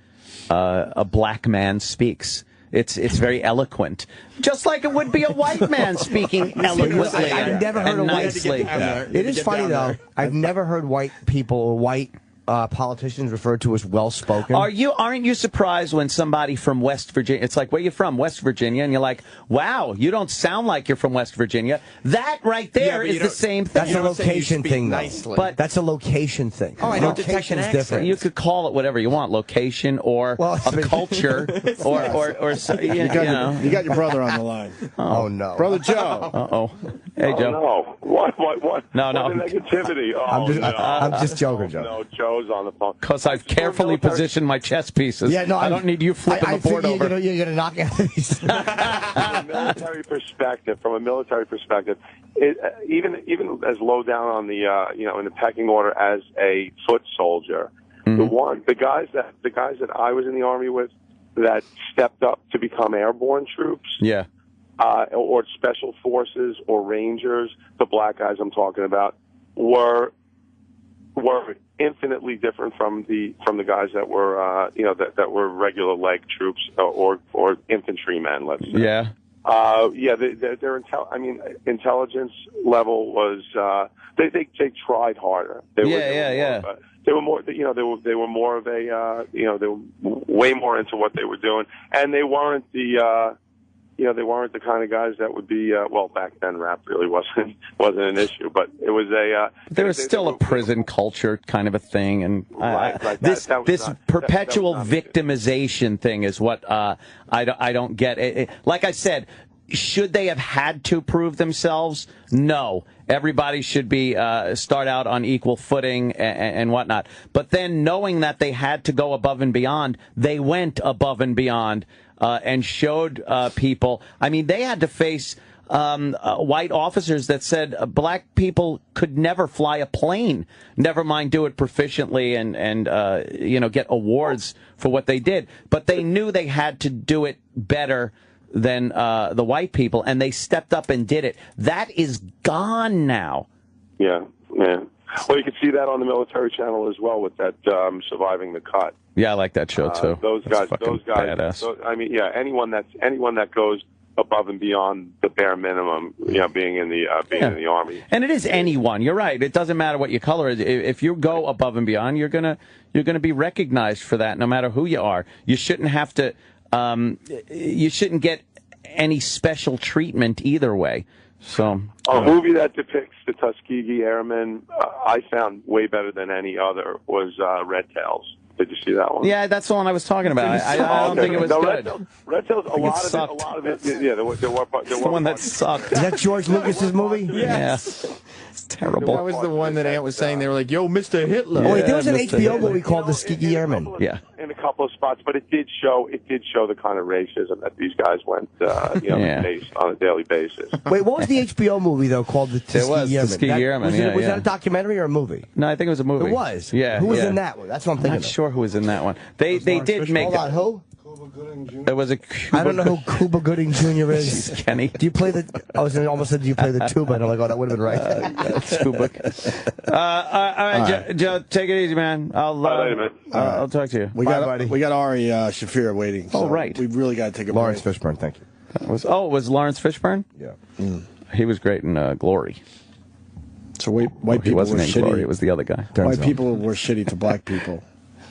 a black man speaks. It's very eloquent, just like it would be a white man speaking eloquently. I've never heard and a nicely. It is funny though. I've never heard white people or white politicians referred to as well-spoken. Aren't you surprised when somebody from West Virginia, it's like, where are you from? West Virginia. And you're like, wow, you don't sound like you're from West Virginia. That right there is the same thing. That's a location thing, though. But that's a location thing. Oh, I don't detect an accent. Different. You could call it whatever you want, location or a culture or you got your brother on the line. Oh no. Brother Joe. Uh-oh. Hey, Joe. No. What? No. What the negativity? Oh, I'm just joking, Joe. No, Joe's on the phone. Because I've carefully positioned my chess pieces. Yeah, no, I don't need you flipping the board over. You're going to knock Anthony's. From a military perspective, even as low down on the in the pecking order as a foot soldier, the guys that I was in the Army with, that stepped up to become airborne troops, Yeah. or special forces or rangers, the black guys I'm talking about, were infinitely different from the guys that were that were regular leg troops or infantrymen, let's say. Yeah. Their intelligence level was they tried harder. They were more, they were more of a, they were way more into what they were doing, and they weren't the kind of guys that would be, back then rap really wasn't an issue, but it was there was still a prison culture kind of a thing, and this perpetual victimization thing is what I don't get. Like I said, should they have had to prove themselves? No. Everybody should be start out on equal footing and whatnot. But then knowing that they had to go above and beyond, they went above and beyond and showed people. I mean, they had to face white officers that said black people could never fly a plane, never mind do it proficiently and get awards for what they did. But they knew they had to do it better than the white people, and they stepped up and did it. That is gone now. Yeah. Well, you can see that on the military channel as well with that Surviving the Cut. Yeah, I like that show too. Those guys, badass. anyone that goes above and beyond the bare minimum, being in the Army. And it is anyone. You're right. It doesn't matter what your color is. If you go above and beyond, you're gonna be recognized for that, no matter who you are. You shouldn't have to. You shouldn't get any special treatment either way. So a movie that depicts the Tuskegee Airmen, I found way better than any other was Red Tails. Did you see that one? Yeah, that's the one I was talking about. I don't think it was good. Red Tails, a lot of it. Yeah, there were the one that sucked. Is that George Lucas's movie? Yes. It's terrible. That was the one that Ant was saying. They were like, "Yo, Mr. Hitler." Oh, wait, there was an HBO movie called The Tuskegee Airmen. Yeah. In a couple of spots, but it did show the kind of racism that these guys went, faced on a daily basis. Wait, what was the HBO movie though called The Tuskegee Airmen? Tuskegee Airmen. Was that a documentary or a movie? No, I think it was a movie. It was. Yeah. Who was in that one? That's what I'm thinking. I'm not sure who was in that one. They did make. Hold on, who? There was a. I don't know who Cuba Gooding Jr. is. Kenny. Do you play the? I was almost said, do you play the tuba? And I'm like, oh, that would have been right. Tuba. All right, Joe, take it easy, man. I'll talk to you. We got Ari Shaffir waiting. So right. We've really got to take a Lawrence break. Fishburne, thank you. It was Lawrence Fishburne? Yeah. He was great in Glory. So white people he wasn't were in shitty. Glory. It was the other guy. White people were shitty to black people.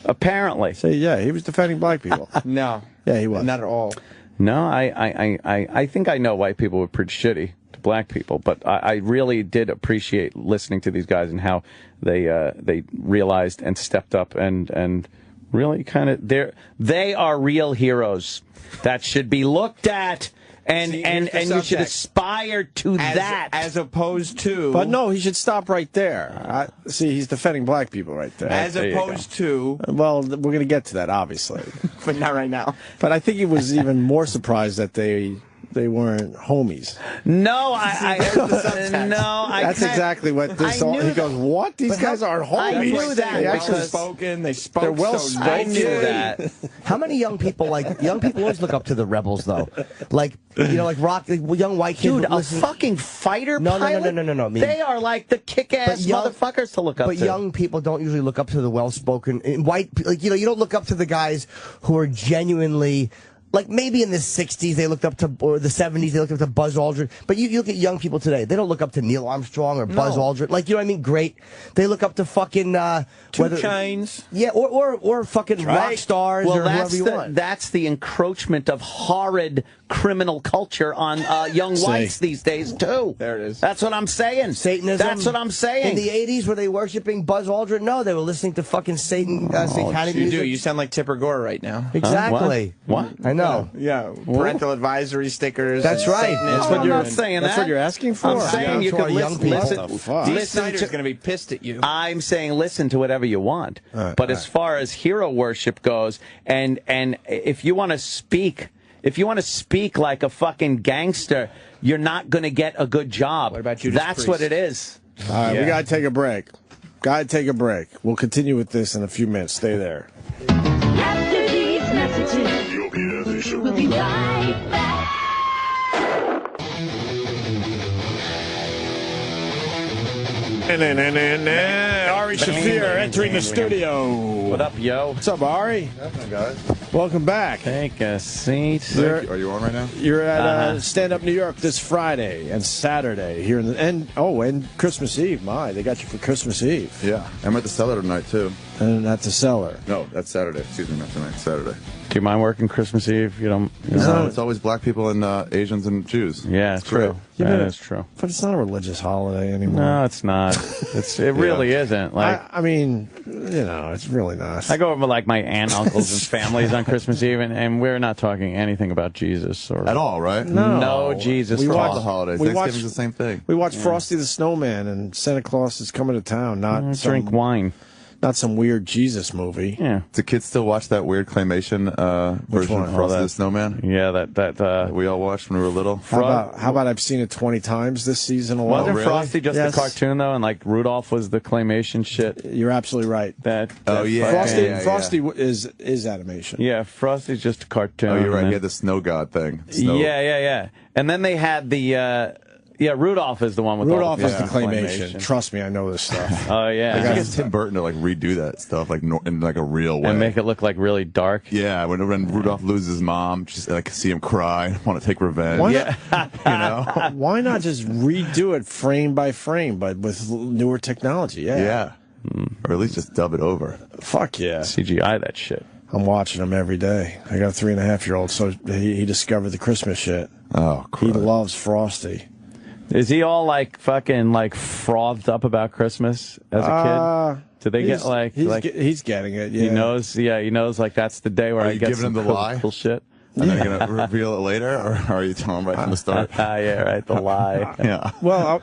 Apparently. So yeah, he was defending black people. No. Yeah, he was. Not at all. No, I think I know white people were pretty shitty to black people, but I really did appreciate listening to these guys and how they realized and stepped up and really kind of they are real heroes that should be looked at. And you should aspire to that. As opposed to... But no, he should stop right there. See, he's defending black people right there. As opposed to... Well, we're going to get to that, obviously. But not right now. But I think he was even more surprised that they weren't homies. No, That's exactly what this all... He goes, what? These guys aren't homies. I knew that. They actually spoken. They spoke. They're well so spoken. I knew that. How many young people always look up to the rebels though? Like young white kids. Dude, a fucking fighter pilot? No. I mean, they are like the kick-ass motherfuckers to look up to. But young people don't usually look up to the well-spoken white. You don't look up to the guys who are genuinely. Like maybe in the 60s they looked up to, or the 70s they looked up to Buzz Aldrin. But you look at young people today, they don't look up to Neil Armstrong or Buzz Aldrin. Like, you know what I mean? Great. They look up to fucking 2 Chainz. Yeah, or fucking rock stars or whoever you want. That's the encroachment of horrid criminal culture on young whites these days too. There it is. That's what I'm saying. Satanism. That's what I'm saying. In the 80s, were they worshiping Buzz Aldrin? No, they were listening to fucking satanic You music. do. You sound like Tipper Gore right now. Exactly. What? I know. Yeah. Parental advisory stickers. That's right. I'm not saying that. That's what you're asking for. I'm saying you could listen. Dee Snider's going to be pissed at you. I'm saying listen to whatever you want. But as far as hero worship goes, and if you want to speak... If you want to speak like a fucking gangster, you're not going to get a good job. What about Judas That's Priest? what it is. All right, we got to take a break. We'll continue with this in a few minutes. Stay there. After these messages, you'll be We'll be right back. Ari Shaffir entering the studio. What up, yo? What's up, Ari? Nothing, guys. Welcome back. Take a seat. Are you on right now? You're at Stand Up New York this Friday and Saturday here in the and Christmas Eve. My, they got you for Christmas Eve. Yeah, I'm at the Cellar tonight too. And at the Cellar. No, that's Saturday. Excuse me, not tonight. Saturday. Do you mind working Christmas Eve? You don't. No, it's always black people and Asians and Jews. Yeah, it's true. That is true. But it's not a religious holiday anymore. No, it's not. It really isn't. Like, I mean, it's really not. I go over like my aunt, uncles, and families on Christmas Eve, and we're not talking anything about Jesus or at all, right? No, Jesus. We watch the holidays. Thanksgiving's the same thing. We watch Frosty the Snowman, and Santa Claus is coming to town. Not drink wine. Not some weird Jesus movie. Yeah. Do kids still watch that weird claymation version of Frosty the Snowman? Yeah, that we all watched when we were little. How about I've seen it 20 times this season alone? Wasn't Frosty just the cartoon though, and like Rudolph was the claymation shit? You're absolutely right. Frosty is animation. Yeah, Frosty's just a cartoon. Oh, you're right. He had the snow god thing. Yeah. And then they had the. Yeah, Rudolph is the one with Rudolph all is the claymation. Trust me, I know this stuff. Oh yeah, I get Tim Burton to like redo that stuff like in like a real way and make it look like really dark. Yeah, when Rudolph loses his mom, just like see him cry, want to take revenge. Why not just redo it frame by frame, but with newer technology? Yeah. Or at least just dub it over. Fuck yeah, CGI that shit. I'm watching him every day. I got a 3.5-year-old, so he discovered the Christmas shit. Oh, he loves Frosty. Is he all like fucking like frothed up about Christmas as a kid? Do they get like he's getting it? Yeah, he knows. Yeah, he knows. Like that's the day where I get some cool shit. And then you're gonna reveal it later, or are you telling right from the start? Yeah, right. The lie. Yeah. Well,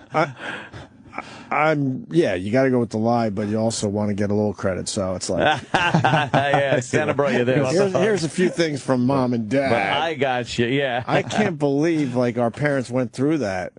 you got to go with the lie, but you also want to get a little credit. So it's like, yeah, Santa brought you this. Here's a few things from mom and dad. But I got you. Yeah. I can't believe like our parents went through that.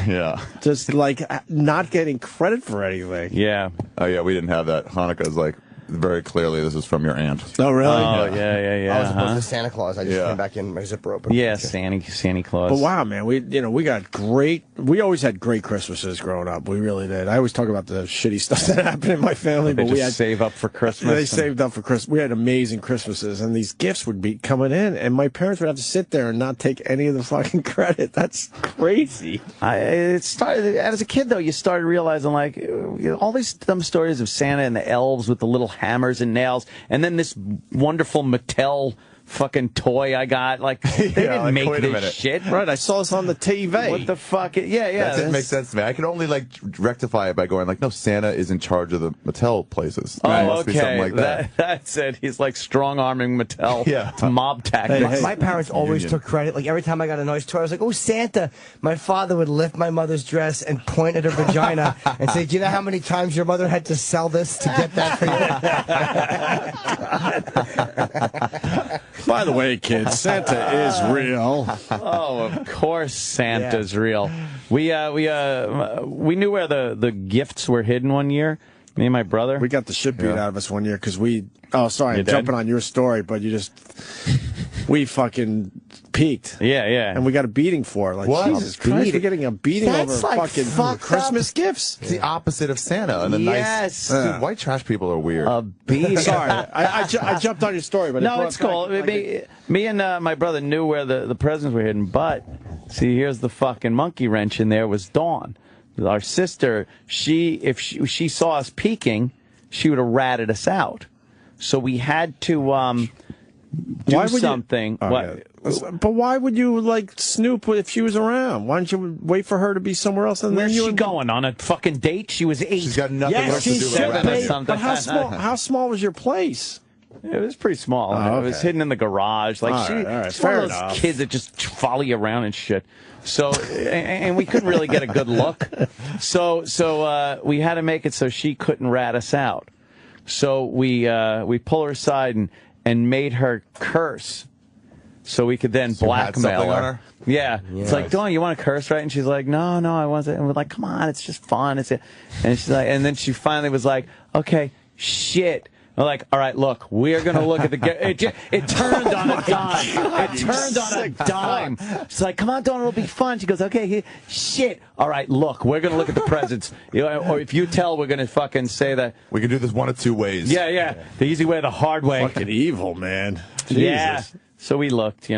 Yeah. Just like not getting credit for anything. Yeah. Oh yeah, we didn't have that. Hanukkah's like very clearly this is from your aunt. Oh really? Oh yeah. I was supposed to Santa Claus. I just came back in, my zipper open. Yeah, Santa Claus. But wow, man, we got great. We always had great Christmases growing up. We really did. I always talk about the shitty stuff that happened in my family, but we had save up for Christmas. They saved up for Christmas. We had amazing Christmases, and these gifts would be coming in, and my parents would have to sit there and not take any of the fucking credit. That's crazy. It started as a kid though. You started realizing like all these dumb stories of Santa and the elves with the little hammers and nails, and then this wonderful Mattel fucking toy I got. Like they didn't make this shit. Right, I saw this on the TV. What the fuck? Yeah. That didn't make sense to me. I can only like rectify it by going like, no, Santa is in charge of the Mattel places. Oh, must be something like that. That's it. He's like strong-arming Mattel to mob tactics. My parents always took credit. Like every time I got a nice toy, I was like, "Oh, Santa!" My father would lift my mother's dress and point at her vagina and say, "Do you know how many times your mother had to sell this to get that for you?" By the way, kids, Santa is real. Oh, of course Santa's real. We knew where the gifts were hidden one year. Me and my brother. We got the shit beat out of us one year because we. Oh, sorry, I'm jumping on your story, but we fucking peaked. Yeah. And we got a beating for it. Like, what? Jesus Christ, we're getting a beating over like fucking Christmas gifts. It's the opposite of Santa. And the yes. nice. Dude, white trash people are weird. A beating. Sorry, I jumped on your story, but no, it's cool. Me and my brother knew where the presents were hidden, but see, here's the fucking monkey wrench in there was Dawn. Our sister, if she saw us peeking, she would have ratted us out. So we had to do something. But why would you like snoop if she was around? Why don't you wait for her to be somewhere else? And where's then she going on a fucking date? She was 8. She's got nothing else to do. But how small was your place? It was pretty small. It was hidden in the garage. Like she's one of those kids that just follow you around and shit. So, and we couldn't really get a good look. So we had to make it so she couldn't rat us out. So we pull her aside and made her curse, so we could then blackmail her. Yeah, it's like, Dawn, you want to curse, right? And she's like, no, I want to. And we're like, come on, it's just fun. And she's like, and then she finally was like, okay, shit. They're like, all right, look, we're going to look at the... It turned on a dime. It turned on a dime. It's like, come on, Dawn, it'll be fun. She goes, okay, shit. All right, look, we're going to look at the presents. Or if you tell, we're going to fucking say that... We can do this one of two ways. Yeah. The easy way, the hard way. Fucking evil, man. Jesus. Yeah. So we looked,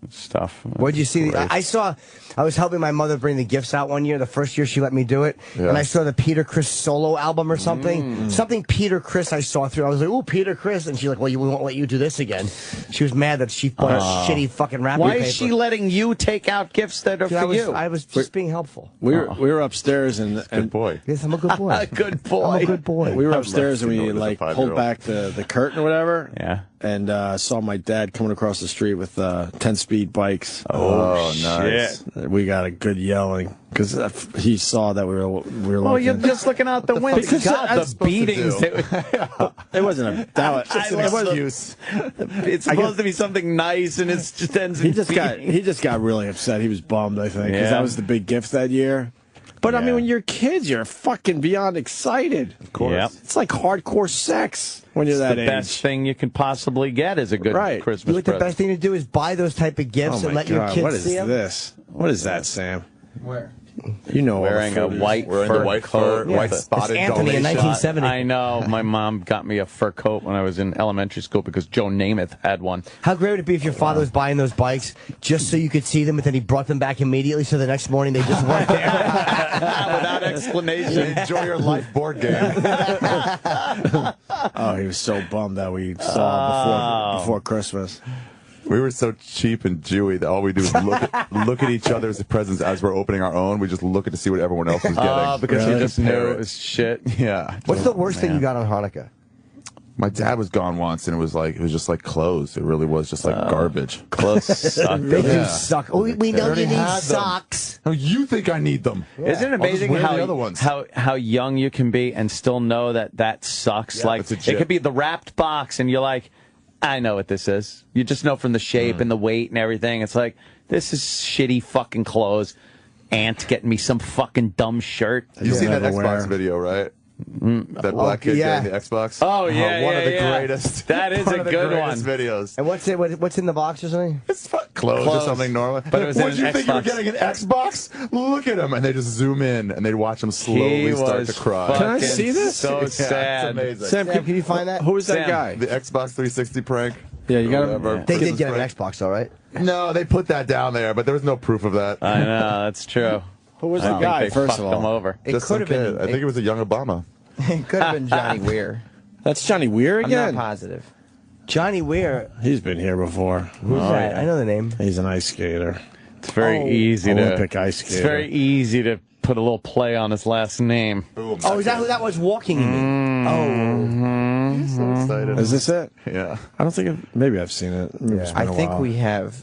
stuff. What'd you see? I was helping my mother bring the gifts out one year, the first year she let me do it, and I saw the Peter Criss solo album or something. Something Peter Criss I saw through. I was like, ooh, Peter Criss. And she's like, well, we won't let you do this again. She was mad that she bought a shitty fucking wrapping paper. Why is she letting you take out gifts that are for you? I was just being helpful. We were upstairs and good boy. Yes, I'm a good boy. Good boy. I'm a good boy. We were upstairs and we pulled back the curtain or whatever. Yeah. And saw my dad coming across the street with 10-speed bikes. Oh, nice. Shit. We got a good yelling because he saw that we were looking. Oh, you're just looking out the window. God, the beatings. It wasn't a... That was an excuse. It's supposed to be something nice, and it just ends in He just got really upset. He was bummed, I think, because that was the big gift that year. But, I mean, when you're kids, you're fucking beyond excited. Of course. Yep. It's like hardcore sex when you're that age. The best thing you can possibly get is a good Christmas present. The best thing to do is buy those type of gifts and let your kids see them. What is this? What is that, Sam? Where? You know, wearing a white fur coat, white spotted Anthony in 1970. I know. My mom got me a fur coat when I was in elementary school because Joe Namath had one. How great would it be if your father was buying those bikes just so you could see them, and then he brought them back immediately, so the next morning they just weren't there? Without explanation. Enjoy your life board game. Oh, he was so bummed that we saw before Christmas. We were so cheap and Jewy that all we do is look at each other's presents as we're opening our own. We just look at to see what everyone else was getting. Because we just knew it was shit. Yeah. What's the worst thing you got on Hanukkah? My dad was gone once, and it was just like clothes. It really was just like garbage. Clothes suck. They do suck. We know you need socks. Oh, you think I need them? Yeah. Isn't it amazing how young you can be and still know that sucks? Yeah, like it could be the wrapped box, and you're like, I know what this is. You just know from the shape and the weight and everything. It's like, this is shitty fucking clothes. Aunt getting me some fucking dumb shirt. You seen that Xbox video, right? That black kid getting the Xbox. Oh yeah, one of the greatest. That is a good one. Videos. And what's in the box or something? It's clothes or something normal. But it was would you think you were getting an Xbox? Look at him, and they just zoom in and they watch him slowly start to cry. Can I see this? So sad. It's amazing. Sam, can you find that? Who was that guy? The Xbox 360 prank. Yeah, you got to. They did get an Xbox, all right. No, they put that down there, but there was no proof of that. I know, that's true. Who was the guy? First of all, him over. It could have been. I think it was a young Obama. It could have been Johnny Weir. That's Johnny Weir again? I'm not positive. Johnny Weir. He's been here before. Who's that? Yeah. I know the name. He's an ice skater. It's very easy Olympic ice skater. It's very easy to put a little play on his last name. Boom, is that who that was walking? I'm so excited. Is this it? Yeah. I don't think maybe I've seen it. Maybe it's been I a think while. we have.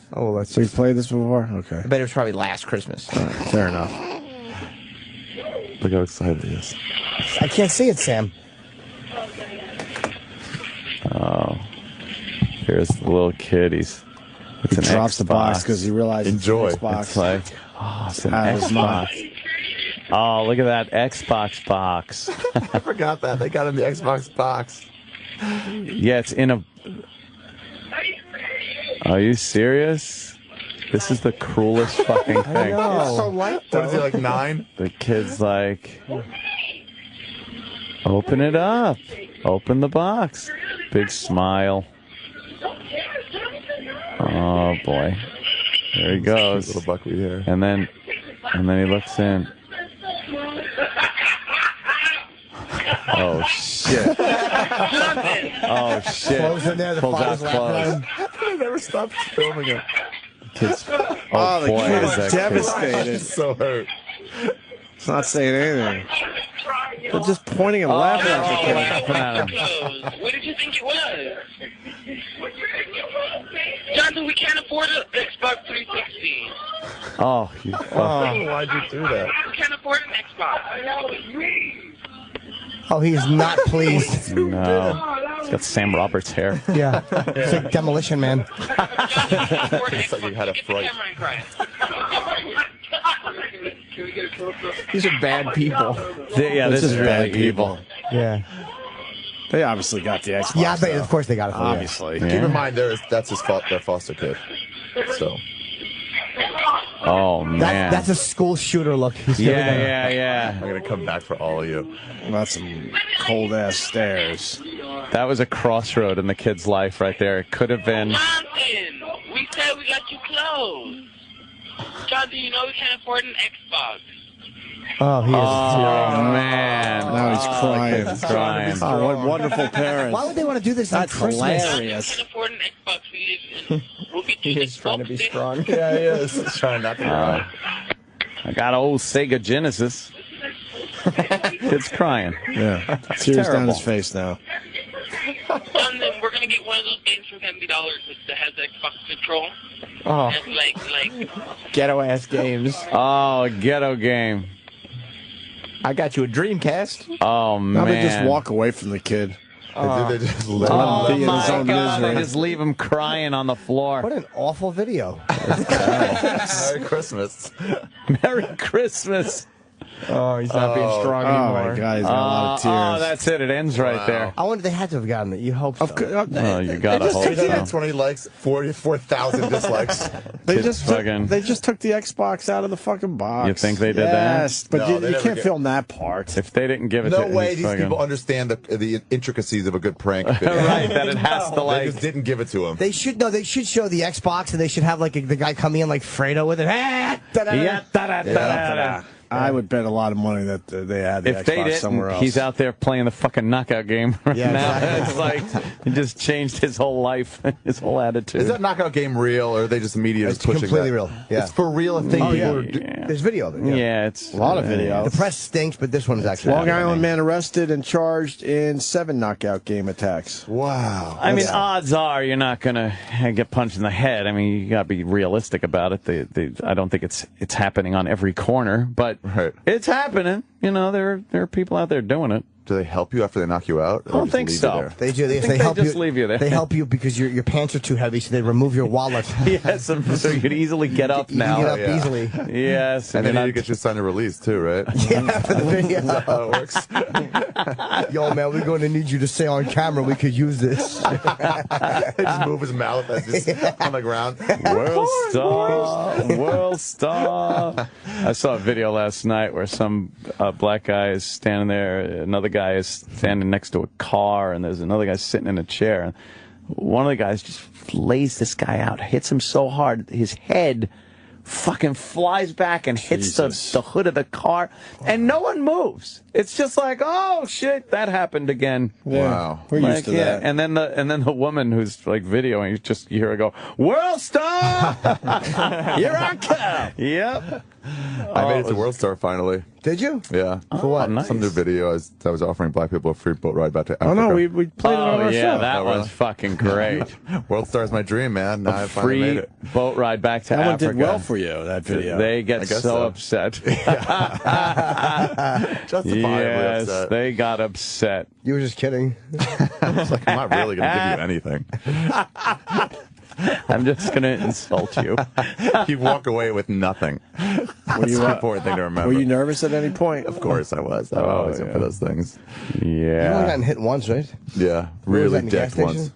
We've played this before? Okay. I bet it was probably last Christmas. Fair enough. Look how excited he is. I can't see it, Sam. Oh. Here's the little kid. He drops the box because he realizes Enjoy. It's Xbox. It's like, it's an Xbox. Oh, look at that Xbox box. I forgot that. They got him the Xbox box. Yeah, it's in a... Are you serious? This is the cruelest fucking thing. I know. It's so light, though. What is he, like 9? The kid's like... Open it up. Open the box. Big smile. Oh, boy. There he goes. Little buckwheat hair. And then he looks in. Oh, shit. Oh, shit. Clothes in there. The Pulls out father's laughing. They never stopped filming him. Kids. Oh, the boy, kid is is that devastated. He's so hurt. It's not saying anything. They're just pointing and laughing at the kid. Laughing at him. What did you think it was? Johnson, we can't afford an Xbox 360. Oh, you fuck. Why'd you do that? We can't afford an Xbox. Oh, he is not pleased. No. He's got Sam Roberts hair. Yeah. It's like Demolition Man. It's like he had a fright. These are bad people. Yeah, this is really evil. Yeah. They obviously got the Xbox. Yeah, of course they got it. Obviously. Keep in mind, that's their foster kid. So. Oh, man. That's a school shooter look. Yeah. I'm going to come back for all of you. That's some cold-ass stairs. That was a crossroad in the kid's life right there. It could have been... We said we got you clothes. John, do you know we can't afford an Xbox? Oh, he is. Oh, man. Now he's crying. He's crying. Oh, what wonderful parents. Why would they want to do this on Christmas? Hilarious. We can't afford an Xbox. We'll get you He is trying to be strong. Yeah, he is. He's trying not to cry. I got an old Sega Genesis. Kid's crying. Yeah. Tears down his face now. And then we're gonna get one of those games for $70 that has Xbox control. Oh. And like Ghetto ass games. Oh, ghetto game. I got you a Dreamcast. Oh, man. Now they just walk away from the kid. They just let Oh, him be in his my own God. misery. They just leave him crying on the floor. What an awful video. Merry Christmas. Merry Christmas. Oh, he's not being strong anymore. Oh, my God, he's got a lot of tears. Oh, that's it. It ends right there. I wonder they had to have gotten it. You hope so. Oh, you gotta hope so. That's 20 likes, 44,000 dislikes. They just took the Xbox out of the fucking box. You think they did that? Yes, but No, you can't film that part. If they didn't give it No to way these people understand the intricacies of a good prank video. Right, that it has to, They just didn't give it to him. They should show the Xbox and they should have like the guy coming in like Fredo with it. I would bet a lot of money that they had the If they Xbox didn't, somewhere else. he's out there playing the fucking knockout game right Yeah, now. exactly. It's like he just changed his whole life, his whole attitude. Is that knockout game real, or are they just media It's pushing completely that? real. Yeah. It's for real. Thing people are There's video of it. Yeah, it's a lot of video. The press stinks, but this one is actually. Long Island man arrested and charged in 7 knockout game attacks. Wow. I mean, odds are you're not gonna get punched in the head. I mean, you gotta be realistic about it. I don't think it's happening on every corner, but it's happening. You know, there are people out there doing it. Do they help you after they knock you out? I don't think so. They do. I think they help just you. leave you there. They help you because your pants are too heavy, so they remove your wallet. Yes, so you can easily get up now. You can get up easily. Yes, and then you get your sign of release too, right? Yeah, for the video. Is that how it works? Yo, man, we're going to need you to say on camera we could use this. They just move his mouth as just on the ground. World star. I saw a video last night where some black guy is standing there, another guy is standing next to a car, and there's another guy sitting in a chair. And one of the guys just lays this guy out, hits him so hard, his head fucking flies back and hits the hood of the car, and no one moves. It's just like, oh shit, that happened again. Yeah. Wow, we're used to that. And then the woman who's like videoing, you hear her go, "World star, here I come." Yep. I made it to World Star finally. Did you? Yeah. For what? Nice. Some new video. I was offering black people a free boat ride back to Africa. Oh, no, we played it on our show. That was fucking great. World Star is my dream, man. Now I finally made Free it. boat ride back to That one Africa. did well for you, that video. They get so upset. Justifiably yes, upset. they got upset. You were just kidding. It's like, I'm not really going to give you anything. I'm just going to insult you. You walk away with nothing. That's an important thing to remember. Were you nervous at any point? Of course I was. I'm always in for those things. You only gotten hit once, right? Yeah, Where was that, really in the gas decked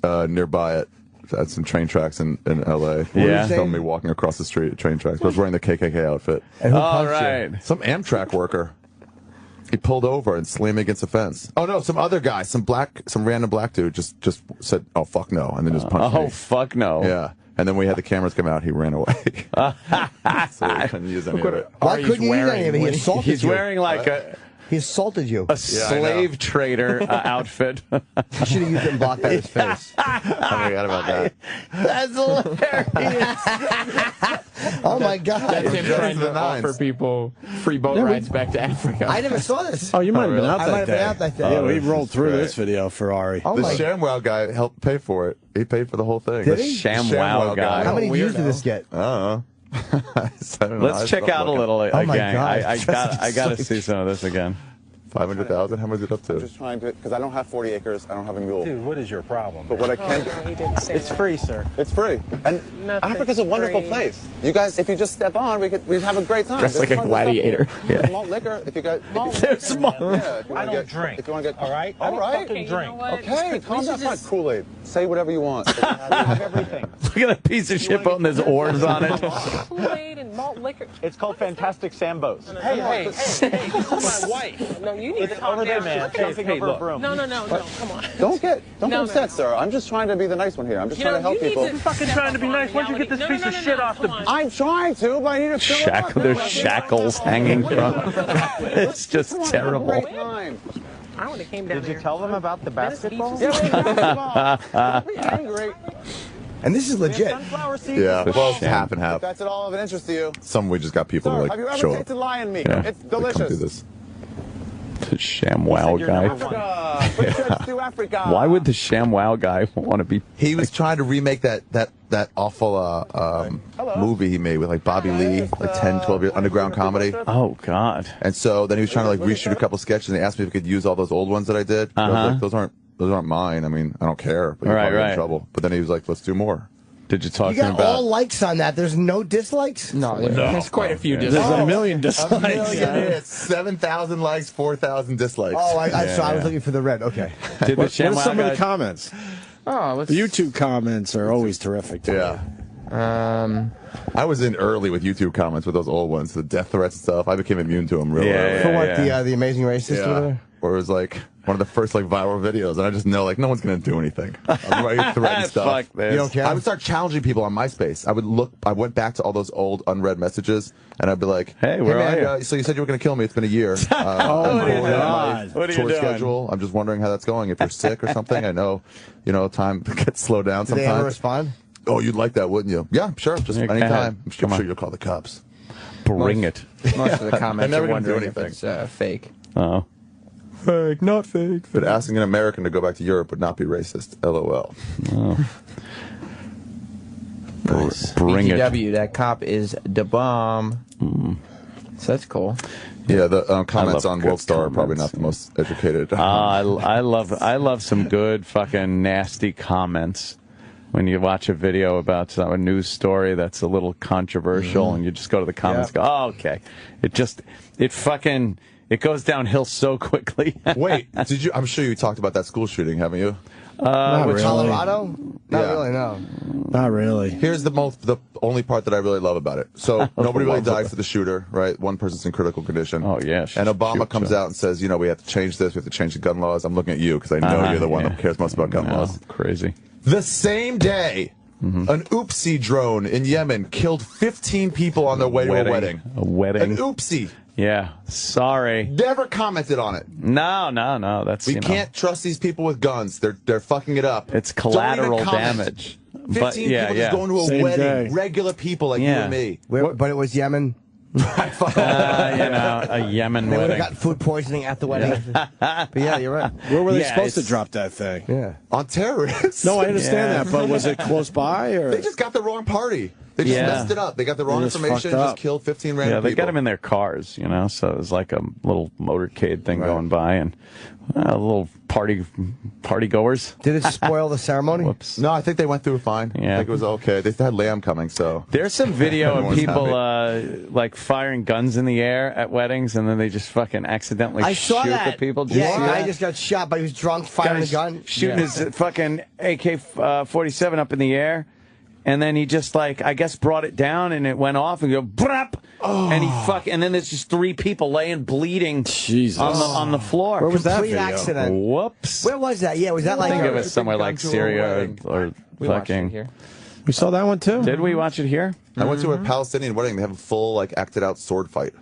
once. Nearby it. At some train tracks in L.A. Yeah. Filmed me walking across the street at train tracks. I was wearing the KKK outfit. And who All punched you? right. Some Amtrak worker. He pulled over and slammed me against the fence. Oh no, some other guy, some random black dude just said, "Oh fuck no," and then just punched me. Oh, fuck no. Yeah. And then we had the cameras come out. He ran away. So we couldn't use any of it. Why couldn't you use any of it? He assaulted He's you. wearing like He assaulted you. a slave trader outfit. You should have used it and blocked out his face. I forgot about that. That's hilarious. Oh my God. That's him trying to offer people free boat rides back to Africa. I never saw this. Oh, you might have been out I that might have been day. out that day. Yeah, we this rolled is through great. this video for Ari. Oh The my ShamWow guy helped pay for it. He paid for the whole thing. Did The he? ShamWow guy. How many views Weirdo. did this get? I don't know. I don't know. Let's check out a little Oh my again. God. I got to see some of this again. 500,000? How much is it up to? I'm just trying to, because I don't have 40 acres. I don't have a mule. Dude, what is your problem? But what I can It's free, sir. It's free. And Africa's a wonderful place. You guys, if you just step on, we'd have a great time. Dressed like a gladiator. Yeah. Malt liquor, if you got... There's malt. Yeah, if you I wanna don't drink. If you want to get... All right? All right. Fucking drink. Okay, calm down. Fine. Kool-Aid. Say whatever you want. I have everything. Look at that piece of shit boat and there's oars on it. Kool-Aid and malt liquor. It's called Fantastic Sambos. Hey, this is my wife. No, you need to calm down, man. Jumping over a broom. No, come on. Don't get upset, sir. I'm just trying to be the nice one here. I'm just trying to help people. You're fucking trying to be nice. Why don't you get this piece of shit off the... I'm trying to, but I need to fill it up. There's shackles hanging from. It's just terrible. I would have came down. Did you tell them about the basketball? Angry. And this is legit. Yeah, well, it's half and half. If that's at all of an interest to you. Some we just got people to Have you like ever show up. tasted lion meat? Yeah. It's They come delicious. do this. The ShamWow guy. Why would the ShamWow guy want to be? He was trying to remake that awful movie he made with like Bobby Lee, like 10, 12 years, underground comedy. Oh God! And so then he was trying to like reshoot a couple sketches, and they asked me if we could use all those old ones that I did. I was like, those aren't mine. I mean, I don't care. But you're probably in trouble. But then he was like, let's do more. Did you talk to him about? You got all likes on that. There's no dislikes? No, there's quite a few dislikes. There's a million dislikes. It's 7,000 likes, 4,000 dislikes. Oh, so I was looking for the red. Okay. What are some of the comments? Oh, the YouTube comments are always terrific. Yeah. I was in early with YouTube comments with those old ones, the death threats and stuff. I became immune to them real early. For what, the Amazing Racist? Yeah. Whatever? Or it was like one of the first like viral videos, and I just know like no one's gonna do anything. I'm ready to threaten stuff. Fuck this. You don't care? I would start challenging people on MySpace. I went back to all those old unread messages, and I'd be like, "Hey, where are you? So you said you were gonna kill me. It's been a year. Oh my God! What are you doing? Schedule. I'm just wondering how that's going. If you're sick or something, I know, time gets slowed down sometimes. Did they ever respond? Oh, you'd like that, wouldn't you? Yeah, sure. Just anytime. I'm sure you'll call the cops. Bring it. Most of the comments never are gonna do wondering if anything. it's fake. Oh. Fake, not fake. But asking an American to go back to Europe would not be racist. LOL. Oh. Nice. Bring it. BTW, that cop is the bomb. So that's cool. Yeah, the comments on World Star are probably not the most educated. I love some good fucking nasty comments. When you watch a video about a news story that's a little controversial, and you just go to the comments, and go, "Oh, okay." It goes downhill so quickly. Wait, did you? I'm sure you talked about that school shooting, haven't you? Not really. Colorado? Not really, no. Not really. Here's the only part that I really love about it. So nobody really died for the shooter, right? One person's in critical condition. Oh yeah. And Obama comes out and says, we have to change this. We have to change the gun laws. I'm looking at you because I know you're the one that cares most about gun laws. Crazy. The same day, an oopsie drone in Yemen killed 15 people on their way to a wedding. A wedding. An oopsie. Yeah. Sorry. Never commented on it. No. That's we can't trust these people with guns. They're fucking it up. It's collateral damage. 15 people just going to a wedding. Day. Regular people like you and me. But it was Yemen. A Yemen They would wedding. have got food poisoning at the wedding. But yeah, you're right. Where were they supposed to drop that thing? Yeah. On terrorists. No, I understand that, but was it close by? Or They just got the wrong party. They just messed it up. They got the wrong information and just killed 15 random people. They got them in their cars, so it was like a little motorcade thing going by, and a little party goers. Did it spoil the ceremony? Whoops. No, I think they went through fine. Yeah. I think it was okay. They had lamb coming, so. There's some video of Everyone's people happy. like firing guns in the air at weddings, and then they just fucking accidentally saw shoot that. the people. Did you see I that? just got shot, but he was drunk, firing a gun. Shooting his fucking AK-47 up in the air. And then he just I guess brought it down and it went off and go brap, and and then there's just 3 people laying bleeding on the floor. Where was that Complete video? accident. Whoops. Where was that? Yeah, was that I like? think it was somewhere like Syria or We watched it here. We saw that one too. Did we watch it here? I went to a Palestinian wedding. They have a full, acted out sword fight.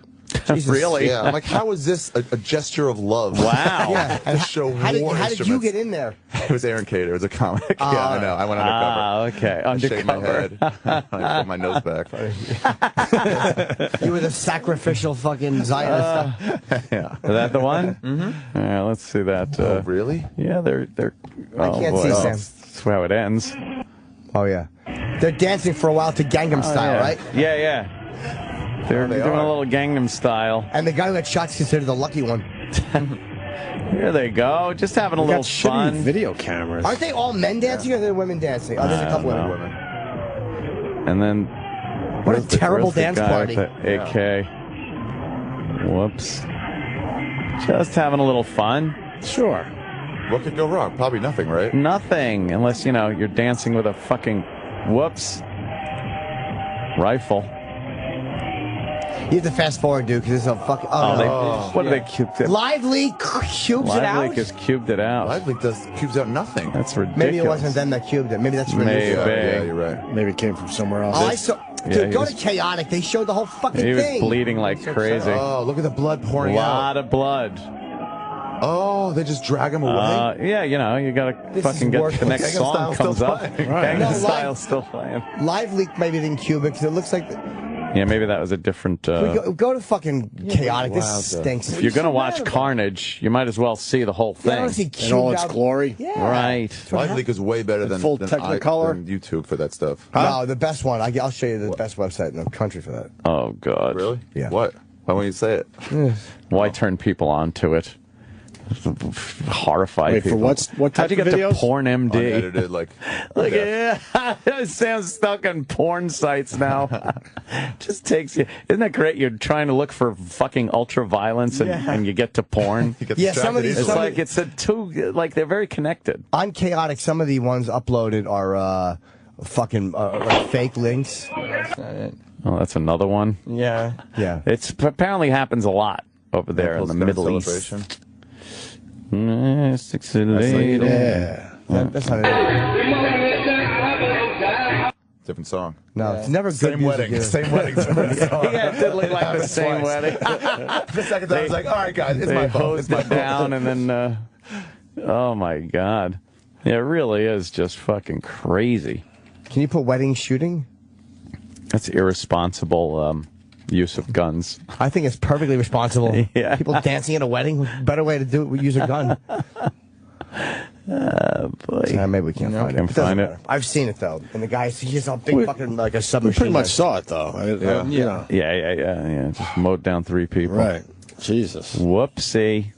Really? Yeah. I'm like, how is this a gesture of love? Wow. Yeah. To show How did you get in there? It was Aaron Cater. It was a comic. Yeah, I know. I went undercover. Okay. I shaved my Undercover. head. I pulled my nose back. You were the sacrificial fucking Zionist. Yeah. Is that the one? Mm-hmm. Yeah, let's see that. Oh, really? Yeah, they're. I can't see, Sam. That's how it ends. Oh yeah, they're dancing for a while to Gangnam Style, yeah. right? Yeah. They're doing a little Gangnam Style. And the guy who got shot's considered the lucky one. Here they go. Just having a They little got shitty fun. video cameras. Aren't they all men dancing or are there women dancing? Oh, there's a couple women. And then... What a terrible dance party. With the AK. Whoops. Just having a little fun. Sure. What could go wrong? Probably nothing, right? Nothing, unless, you know, you're dancing with a fucking, whoops, rifle. You have to fast forward, dude, because it's a fucking... What do they cube it? Live Leak cubes it out? Live Leak has cubed it out. Live Leak cubes out nothing. That's ridiculous. Maybe it wasn't them that cubed it. Maybe that's what Maybe. Yeah, you're right. Maybe it came from somewhere else. Oh, I saw... Dude, go to Chaotic. They showed the whole fucking He was thing. bleeding like crazy. Oh, look at the blood A pouring out. lot of blood. Oh, they just drag him away? Yeah, you know, you gotta fucking get the next song comes up. Gangnam Style's still playing. Live Leak maybe didn't cube it because it looks like... Yeah, maybe that was a different... Go to fucking Chaotic. This stinks. If you're going to watch Carnage, you might as well see the whole thing. Yeah, I wanna see In all its cubed out- glory. Yeah. Right. Live Leak is way better than full than Technicolor? than YouTube for that stuff. No, the best one. I'll show you the best website in the country for that. Oh, God. Really? Yeah. What? Why won't you say it? Why turn people on to it? Horrify Wait, for people. what type How'd you of get videos? to Porn MD? Unedited, like... Look at Sam's stuck on porn sites now. Just takes you. Isn't that great? You're trying to look for fucking ultra violence and you get to porn. Yeah, some of these... It's like it's a two. Like they're very connected. On Chaotic, some of the ones uploaded are fucking like fake links. Oh, that's another one. Yeah. Yeah. It's apparently happens a lot over there in the Middle East. Sexy lady. That's not it. Different song. No, it's never good Same music wedding. either. Same wedding. Different song. Yeah, it did look like the same wedding. The second time I was like, all right, guys, it's my fault. It's They my hosed it down and then, oh my God. Yeah, it really is just fucking crazy. Can you put wedding shooting? That's irresponsible use of guns. I think it's perfectly responsible. Yeah. People dancing at a wedding, better way to do it, we use a gun. Boy. Maybe we can't find it. Can't find it. I've seen it though, and the guy, he's a big fucking like a We submachine. pretty much gun. saw it, though. You know. Yeah. Just mowed down 3 people. Right. Jesus. Whoopsie.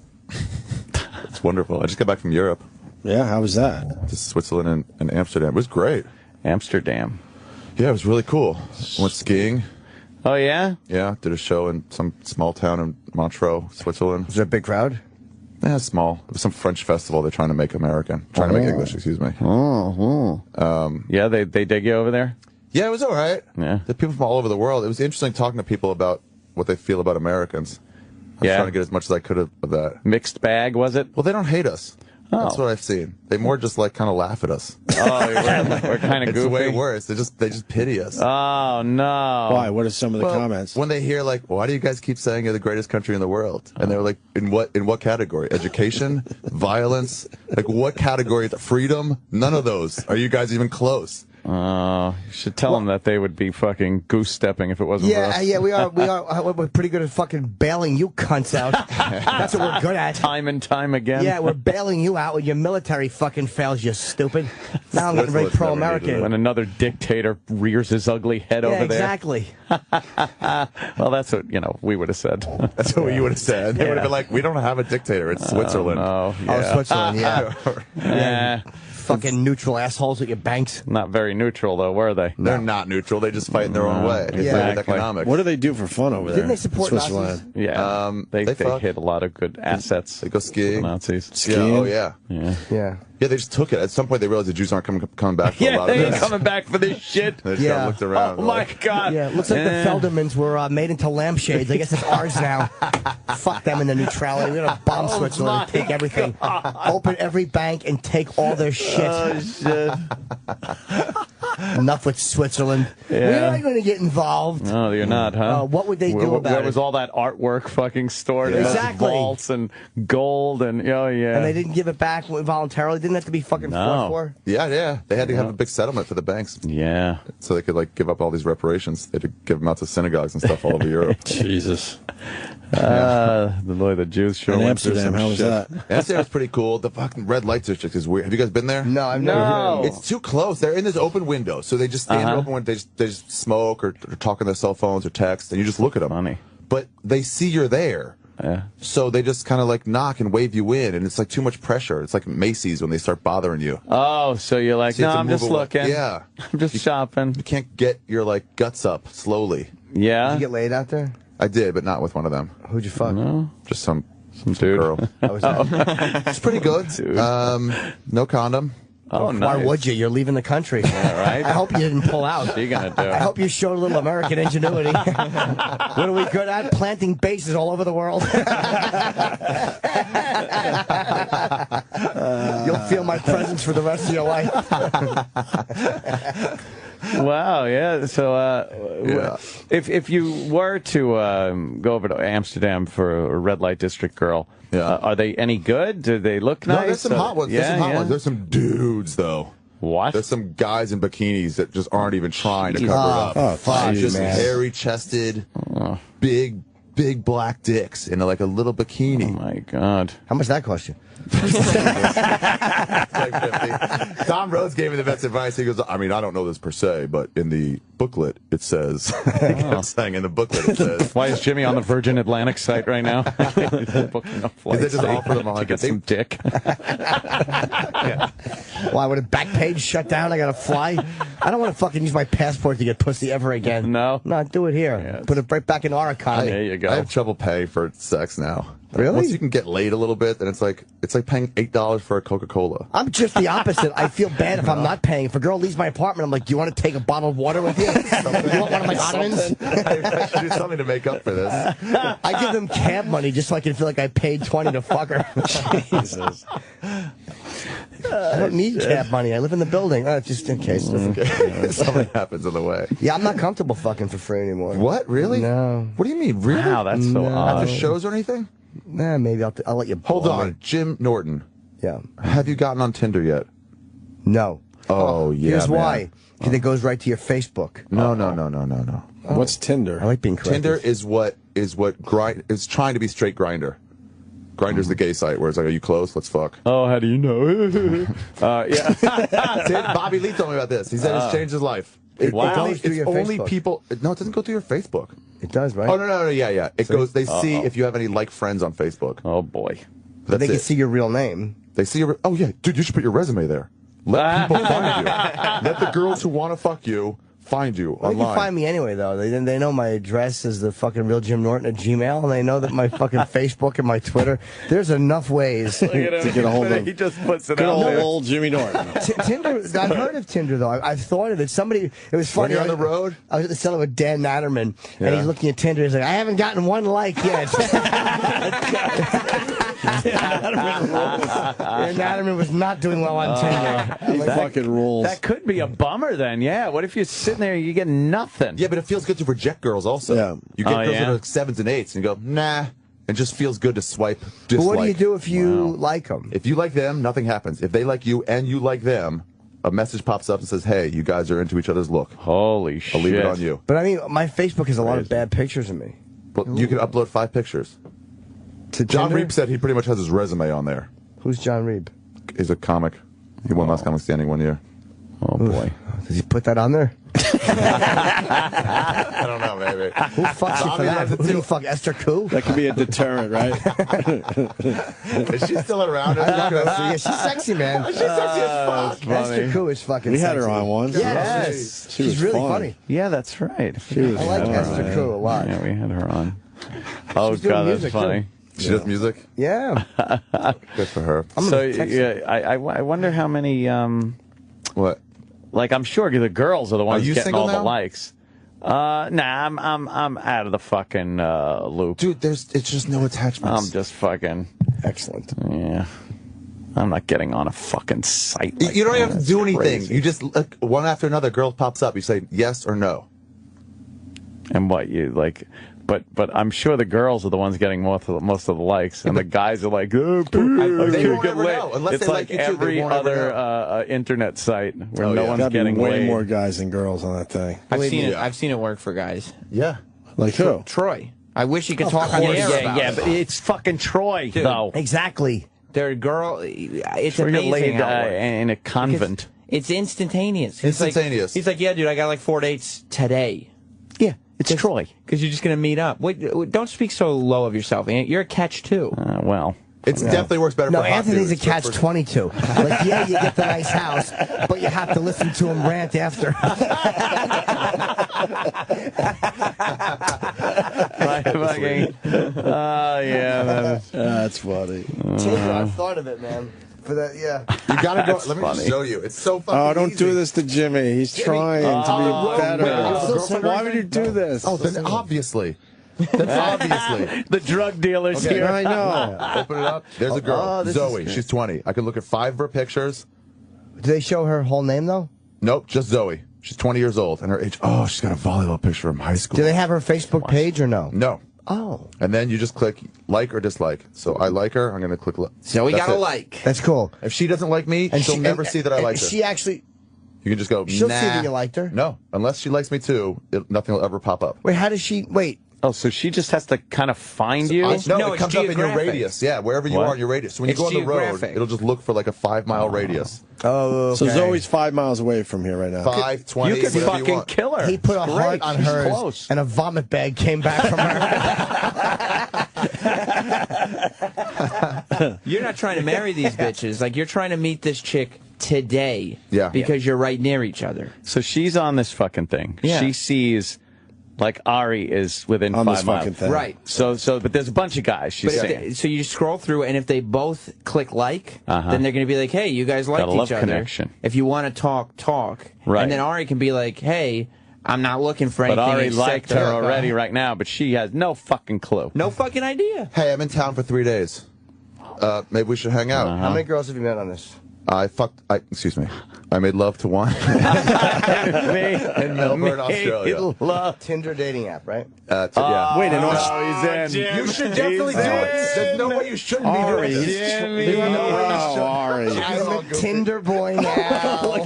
It's wonderful. I just got back from Europe. Yeah, how was that? To Switzerland and Amsterdam. It was great. Amsterdam. Yeah, it was really cool. Went skiing. Oh, yeah? Yeah, did a show in some small town in Montreux, Switzerland. Was there a big crowd? Yeah, small. It was some French festival they're trying to make American. Trying to make English, excuse me. Yeah, they dig you over there? Yeah, it was all right. Yeah. The people from all over the world. It was interesting talking to people about what they feel about Americans. I was trying to get as much as I could of that. Mixed bag, was it? Well, they don't hate us. That's what I've seen. They more just like kind of laugh at us. Oh, we're kind of It's goofy. way worse. They just pity us. Oh, no. Why? What are some of the comments? When they hear like, why do you guys keep saying you're the greatest country in the world? And they were like, in what category? Education? Violence? Like what category? Freedom? None of those. Are you guys even close? You should tell them that they would be fucking goose-stepping if it wasn't for us. Yeah, we are. We're pretty good at fucking bailing you cunts out. That's what we're good at. Time and time again. Yeah, we're bailing you out with your military fucking fails, you stupid. Now I'm getting very pro-American. When another dictator rears his ugly head over there. Exactly. Well, that's what, we would have said. That's what you would have said. They would have been like, we don't have a dictator. It's Switzerland. Oh, Switzerland, yeah. Yeah. Fucking neutral assholes at your banks. Not very neutral, though, were they? They're not neutral. They just fight in their own way. It's like with economics. What do they do for fun over there? Didn't they support Switzerland? Nazis? Yeah. They hit a lot of good assets. They go skiing. The Nazis. Skiing? Yeah, oh, yeah. Yeah. Yeah, they just took it. At some point, they realized the Jews aren't coming back for a lot of they this. ain't coming back for this shit. They just kind of looked around. Oh, my God. Yeah, looks like the Feldermans were made into lampshades. I guess it's ours now. Fuck them in the neutrality. We're going to bomb Switzerland and take everything. Open every bank and take all their shit. Oh, shit. Enough with Switzerland. Yeah. We're not going to get involved. No, you're not, huh? What would they do about Where it? was all that artwork fucking stored in those vaults and gold and, And they didn't give it back voluntarily? Didn't have to be fucking fought for? Yeah. They had to have a big settlement for the banks. Yeah. So they could, give up all these reparations. They had to give them out to synagogues and stuff all over Europe. Jesus. The Jews sure In went through Amsterdam, some how was shit. that? Amsterdam was pretty cool. The fucking red light district is weird. Have you guys been there? No, I've never been. It's too close. They're in this open window, so they just stand in an open window. They just smoke or talk on their cell phones or text, and you just look at them. Funny. But they see you're there, Yeah. So they just kind of like knock and wave you in, and it's like too much pressure. It's like Macy's when they start bothering you. Oh, so you're like, So you no, have to I'm move just away. looking. Yeah. I'm just shopping. You can't get your like guts up slowly. Yeah. Did you get laid out there? I did, but not with one of them. Who'd you fuck? No. Just some dude. girl. How was that? It's pretty good. No condom. Oh, Why nice. would you? You're leaving the country. right. I hope you didn't pull out. What are you gonna do? I hope you showed a little American ingenuity. What are we good at? Planting bases all over the world. You'll feel my presence for the rest of your life. Wow, yeah. So, if you were to go over to Amsterdam for a red light district girl, are they any good? Do they look nice? No, there's some hot ones. There's some hot ones. There's some dudes though. What? There's some guys in bikinis that just aren't even trying to cover up. Oh, fuck, just man. hairy chested, big black dicks in like a little bikini. Oh my god! How much that cost you? Like 50. Tom Rhodes gave me the best advice. He goes, I mean, I don't know this per se, but in the booklet it says. He kept saying in the booklet it says. Why is Jimmy on the Virgin Atlantic site right now? Booking a flight. They just offer them to get some dick. Why would a back page shut down? I gotta fly. I don't want to fucking use my passport to get pussy ever again. No, do it here. Put it right back in our economy. There you go. I have trouble paying for sex now. Really? Once you can get laid a little bit, then it's like paying $8 for a Coca-Cola. I'm just the opposite. I feel bad if I'm not paying. If a girl leaves my apartment, I'm like, do you want to take a bottle of water with you? You want one of my ottomans? I should do something to make up for this. I give them cab money just so I can feel like I paid $20 to fuck her. Jesus. I don't need cab money. I live in the building. Just in case. Something happens on the way. Yeah, I'm not comfortable fucking for free anymore. What? Really? No. What do you mean? Really? Wow, that's so odd. At the shows or anything? Nah, maybe I'll let you. Hold on, Jim Norton. Yeah. Have you gotten on Tinder yet? No. Oh yeah. Here's man. why. Because it goes right to your Facebook. No. What's Tinder? I like being corrected. Tinder is is trying to be straight Grinder. Grinder's the gay site where it's like, are you close? Let's fuck. Oh, how do you know? Yeah. Bobby Lee told me about this. He said it's changed his life. Wow. It's through your only Facebook. people. No, it doesn't go through your Facebook. It does, right? Oh no, yeah. It goes. They see if you have any like friends on Facebook. Oh boy. But they can it. see your real name. They see your. Oh yeah, dude, you should put your resume there. Let people find you. Let the girls who want to fuck you find you Well, online. they can find me anyway, though. They know my address is the fucking real Jim Norton at Gmail, and they know that my fucking Facebook and my Twitter. There's enough ways to get a hold of. He just puts it Good out there. old Jimmy Norton. Tinder. I've heard of Tinder though. I've thought of it. Somebody. It was funny. When you're on the road. I was at the cellar with Dan Natterman, and he's looking at Tinder. He's like, I haven't gotten one like yet. Natterman was not doing well on Tinder. That fucking rules. That could be a bummer then, yeah. What if you're sitting there and you get nothing? Yeah, but it feels good to reject girls also. Yeah. You get girls yeah? that are like 7s and 8s and you go, nah. It just feels good to swipe dislike. But what do you do if you like them? If you like them, nothing happens. If they like you and you like them, a message pops up and says, hey, you guys are into each other's look. Holy shit. I'll leave it on you. But I mean, my Facebook has a lot of bad pictures of me. But you can upload 5 pictures. To John Tinder? Reeb said he pretty much has his resume on there. Who's John Reeb? He's a comic. He won Last Comic Standing 1 year. Oh, boy. Does he put that on there? I don't know, maybe. Who fucks you for that? Who do you fuck, Esther Koo? That could be a deterrent, right? Is she still around? Yeah, she's sexy, man. She's sexy as fuck. Esther Koo is fucking We sexy. had her on once. Yes. She was She's really fun. funny. Yeah, that's right. She was I like fun. Esther Koo a lot. Yeah, we had her on. Oh, She's doing God, that's music, funny. too. She does music? Yeah. Good for her. So, yeah, I wonder how many, What? like, I'm sure the girls are the ones you getting single all the now? likes. Nah, I'm out of the fucking loop. Dude, it's just no attachments. I'm just fucking Excellent. yeah. I'm not getting on a fucking site. Like you don't that. have to do That's anything. crazy. You just look one after another. Girl pops up. You say yes or no. And what you like? But I'm sure the girls are the ones getting most of the likes, and the guys are like, oh, They won't ever know. Unless it's they like like you too, they every won't ever other internet site where Oh, no yeah. one's Gotta be getting way laid. more guys than girls on that thing. I've seen it. Yeah. I've seen it work for guys. Yeah. Like who? Troy. I wish he could talk on the air about Yeah, it. but it's fucking Troy, though. Exactly. They're a girl. It's Troy got amazing laid how it works. in a convent. It's instantaneous. Instantaneous. He's like, yeah, dude, I got like 4 dates today. Yeah. It's Troy. Because you're just going to meet up. Wait, don't speak so low of yourself. You're a catch-2. Well... It definitely works better for hot Anthony's dudes. a catch-22. Like, yeah, you get the nice house, but you have to listen to him rant after. That's funny. Tinder, I thought of it, man. For that, yeah. You gotta go. Let me just show you. It's so fucking Oh, don't easy. do this to Jimmy. He's trying to be better. Why would you do this? Oh, then obviously. That's obviously. The drug dealers Okay. here. I know. Open it up. There's a girl, Zoe. She's 20. I could look at 5 of her pictures. Do they show her whole name, though? Nope, just Zoe. She's 20 years old, and her age. Oh, she's got a volleyball picture from high school. Do they have her Facebook page or no? No. Oh. And then you just click like or dislike. So I like her. I'm going to click like. So we got a like. That's cool. If she doesn't like me, And she'll never see that I like her. She actually... You can just go, She'll nah. see that you liked her? No, unless she likes me too, nothing will ever pop up. Wait, how does she... Wait. Oh, so she just has to kind of find you? No, it's it comes up in your geographic. radius. Yeah, wherever you What? are in your radius. So when you It's go on the road, geographic. it'll just look for like a 5-mile radius. Oh, okay. So Zoe's 5 miles away from here right now. 5, 20, You could whatever you fucking want. kill her. He put a It's heart great. on She's hers, close. and a vomit bag came back from her. You're not trying to marry these bitches. Like, you're trying to meet this chick today. Yeah. Because you're right near each other. So she's on this fucking thing. Yeah. She sees, like, Ari is within On 5 this miles. fucking thing. Right. But there's a bunch of guys she's But seeing. so you scroll through, and if they both click like, Uh-huh. then they're going to be like, hey, you guys liked Got a love each other. connection. If you want to talk. Right. And then Ari can be like, hey, I'm not looking for But anything. Ari except liked her already right now, but she has no fucking clue. No fucking idea. Hey, I'm in town for 3 days. Maybe we should hang out. How many girls have you met on this? Excuse me. I made love to one. in Melbourne, Australia. Tinder dating app, right? Yeah. Wait, he's in. You should definitely do it. There's no way you shouldn't be Ari, doing he's this. Ari. I'm a Tinder boy now.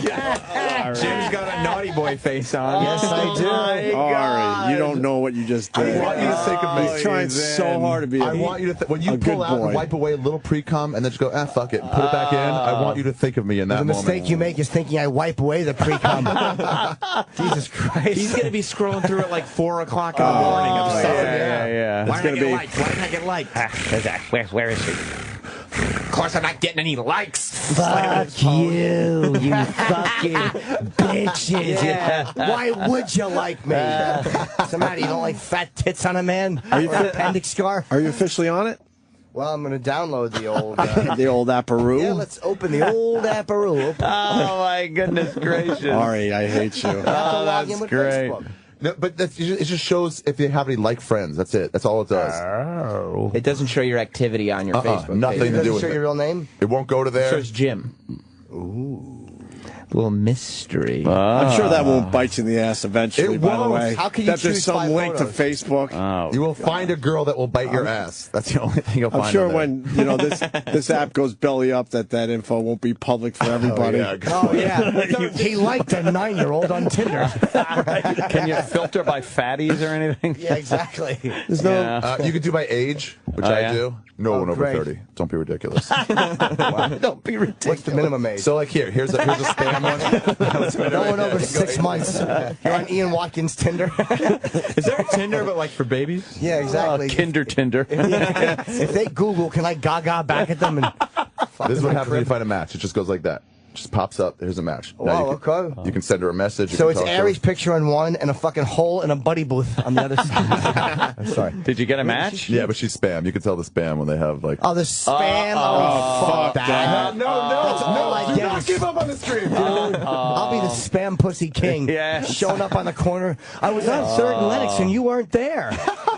Jim's got a naughty boy face on. Yes, I do. Ari, you don't know what you just did. I want you to think of me. He's trying so hard to be I want you to when you a pull good out boy. and wipe away a little pre-cum and then just go, fuck it, and put it back in. I want you to think of me in that The moment. mistake you make is thinking I wipe away the pre-cum. Jesus Christ. He's going to be scrolling through at like 4 o'clock in the morning. Yeah. Why did I get liked? Why didn't I get liked? Where is she? Of course I'm not getting any likes. Fuck you, you fucking bitches. Yeah. Why would you like me? What's the matter? You don't like fat tits on a man? Are you an appendix scar? Are you officially on it? Well, I'm going to download the old... the old apparoo? Yeah, let's open the old apparoo. Oh, my goodness gracious. Ari, I hate you. Oh, that's great. No, but it just shows if you have any like friends. That's it. That's all it does. Oh. It doesn't show your activity on your Facebook. Nothing to do with show it. your real name? It won't go to It there. shows Jim. Ooh. Little mystery. I'm sure that won't bite you in the ass eventually, It by the won't. way. How can you that choose there's some 5 link photos? to Facebook. Oh, You will find a girl that will bite your ass. That's the only thing you'll find. I'm sure on there. when this app goes belly up, that info won't be public for everybody. Oh, yeah. He liked a 9-year-old on Tinder. Can you filter by fatties or anything? Yeah, exactly. There's no. You can do by age, which Oh, I yeah? do. No one over great. 30. Don't be ridiculous. Don't be ridiculous. What's the minimum age? So, like, here's a spam one. No one over 6 months. You're on Ian Watkins' Tinder. Is there a Tinder but like for babies? Yeah, exactly. Tinder. If they Google, can I gaga back at them? And This is what happens when you find a match. It just goes like that. Just pops up. Here's a match. Now Wow, okay. You can send her a message. You So can it's talk to her. Ari's picture on one and a fucking hole in a buddy booth on the other side. I'm sorry. Did you get a match? Yeah, but she's spam. You can tell the spam when they have like. Oh, the spam. Oh, fuck that. No, That's all I do get not is- give up on the stream, dude. I'll be the spam pussy king. Yeah. Showing up on the corner. I was on 3rd and Lennox and you weren't there.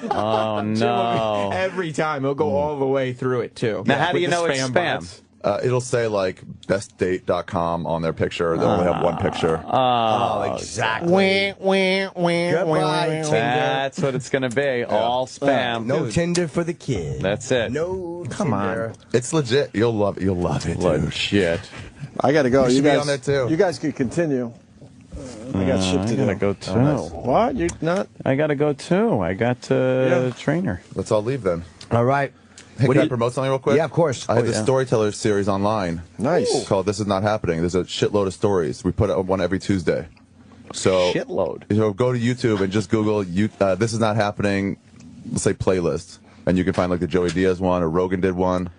Oh, no. Every time. He'll go all the way through it, too. Now, how do With you the know it's spam? bots. It'll say like bestdate.com on their picture. They only have one picture. Oh, exactly. Goodbye, Tinder. That's what it's going to be. All spam. No Tinder for the kid. That's it. No Come on. Tinder. It's legit. You'll love it. You'll love it, dude. Shit. I got to go. You You should be guys on there, too. You guys could continue. I got shit to do. I gotta go too. What? You're not? I gotta go too. I got trainer. Let's all leave then. All right. Hey, What can do I you- promote something real quick? Yeah, of course. I have this storyteller series online. Nice. Called This Is Not Happening. There's a shitload of stories. We put out one every Tuesday. So shitload. So go to YouTube and just Google "This Is Not Happening." Let's say playlist, and you can find like the Joey Diaz one, or Rogan did one.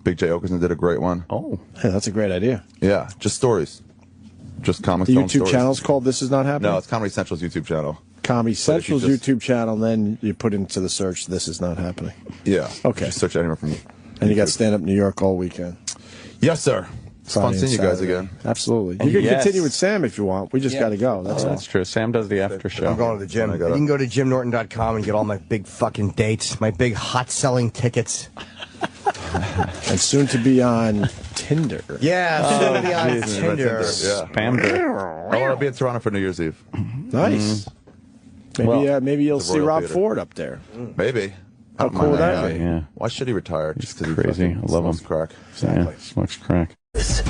Big J. Okerson did a great one. Oh, hey, that's a great idea. Yeah, just stories. Just Comic The Stone YouTube stories. channel's called This Is Not Happening? No, it's Comedy Central's YouTube channel. Comedy Central's just- YouTube channel, then you put into the search, This Is Not Happening. Yeah. Okay. Just search anywhere from. And you got Stand Up New York all weekend. Yes, sir. It's fun Friday seeing and you guys Saturday. again. Absolutely. You can continue with Sam if you want. We just got to go. That's all. That's true. Sam does the after show. I'm going to the gym. You can go to jimnorton.com and get all my big fucking dates, my big hot selling tickets. And soon to be on Tinder. Yeah, soon to be on Jesus. Tinder. Yeah. Spammer. I want to be in Toronto for New Year's Eve. Nice. Maybe you'll the see Royal Rob Theater. Ford up there. Maybe. How cool would that be? Yeah. Why should he retire? Just because Crazy. I love him. Crack. Yeah, smokes crack. It's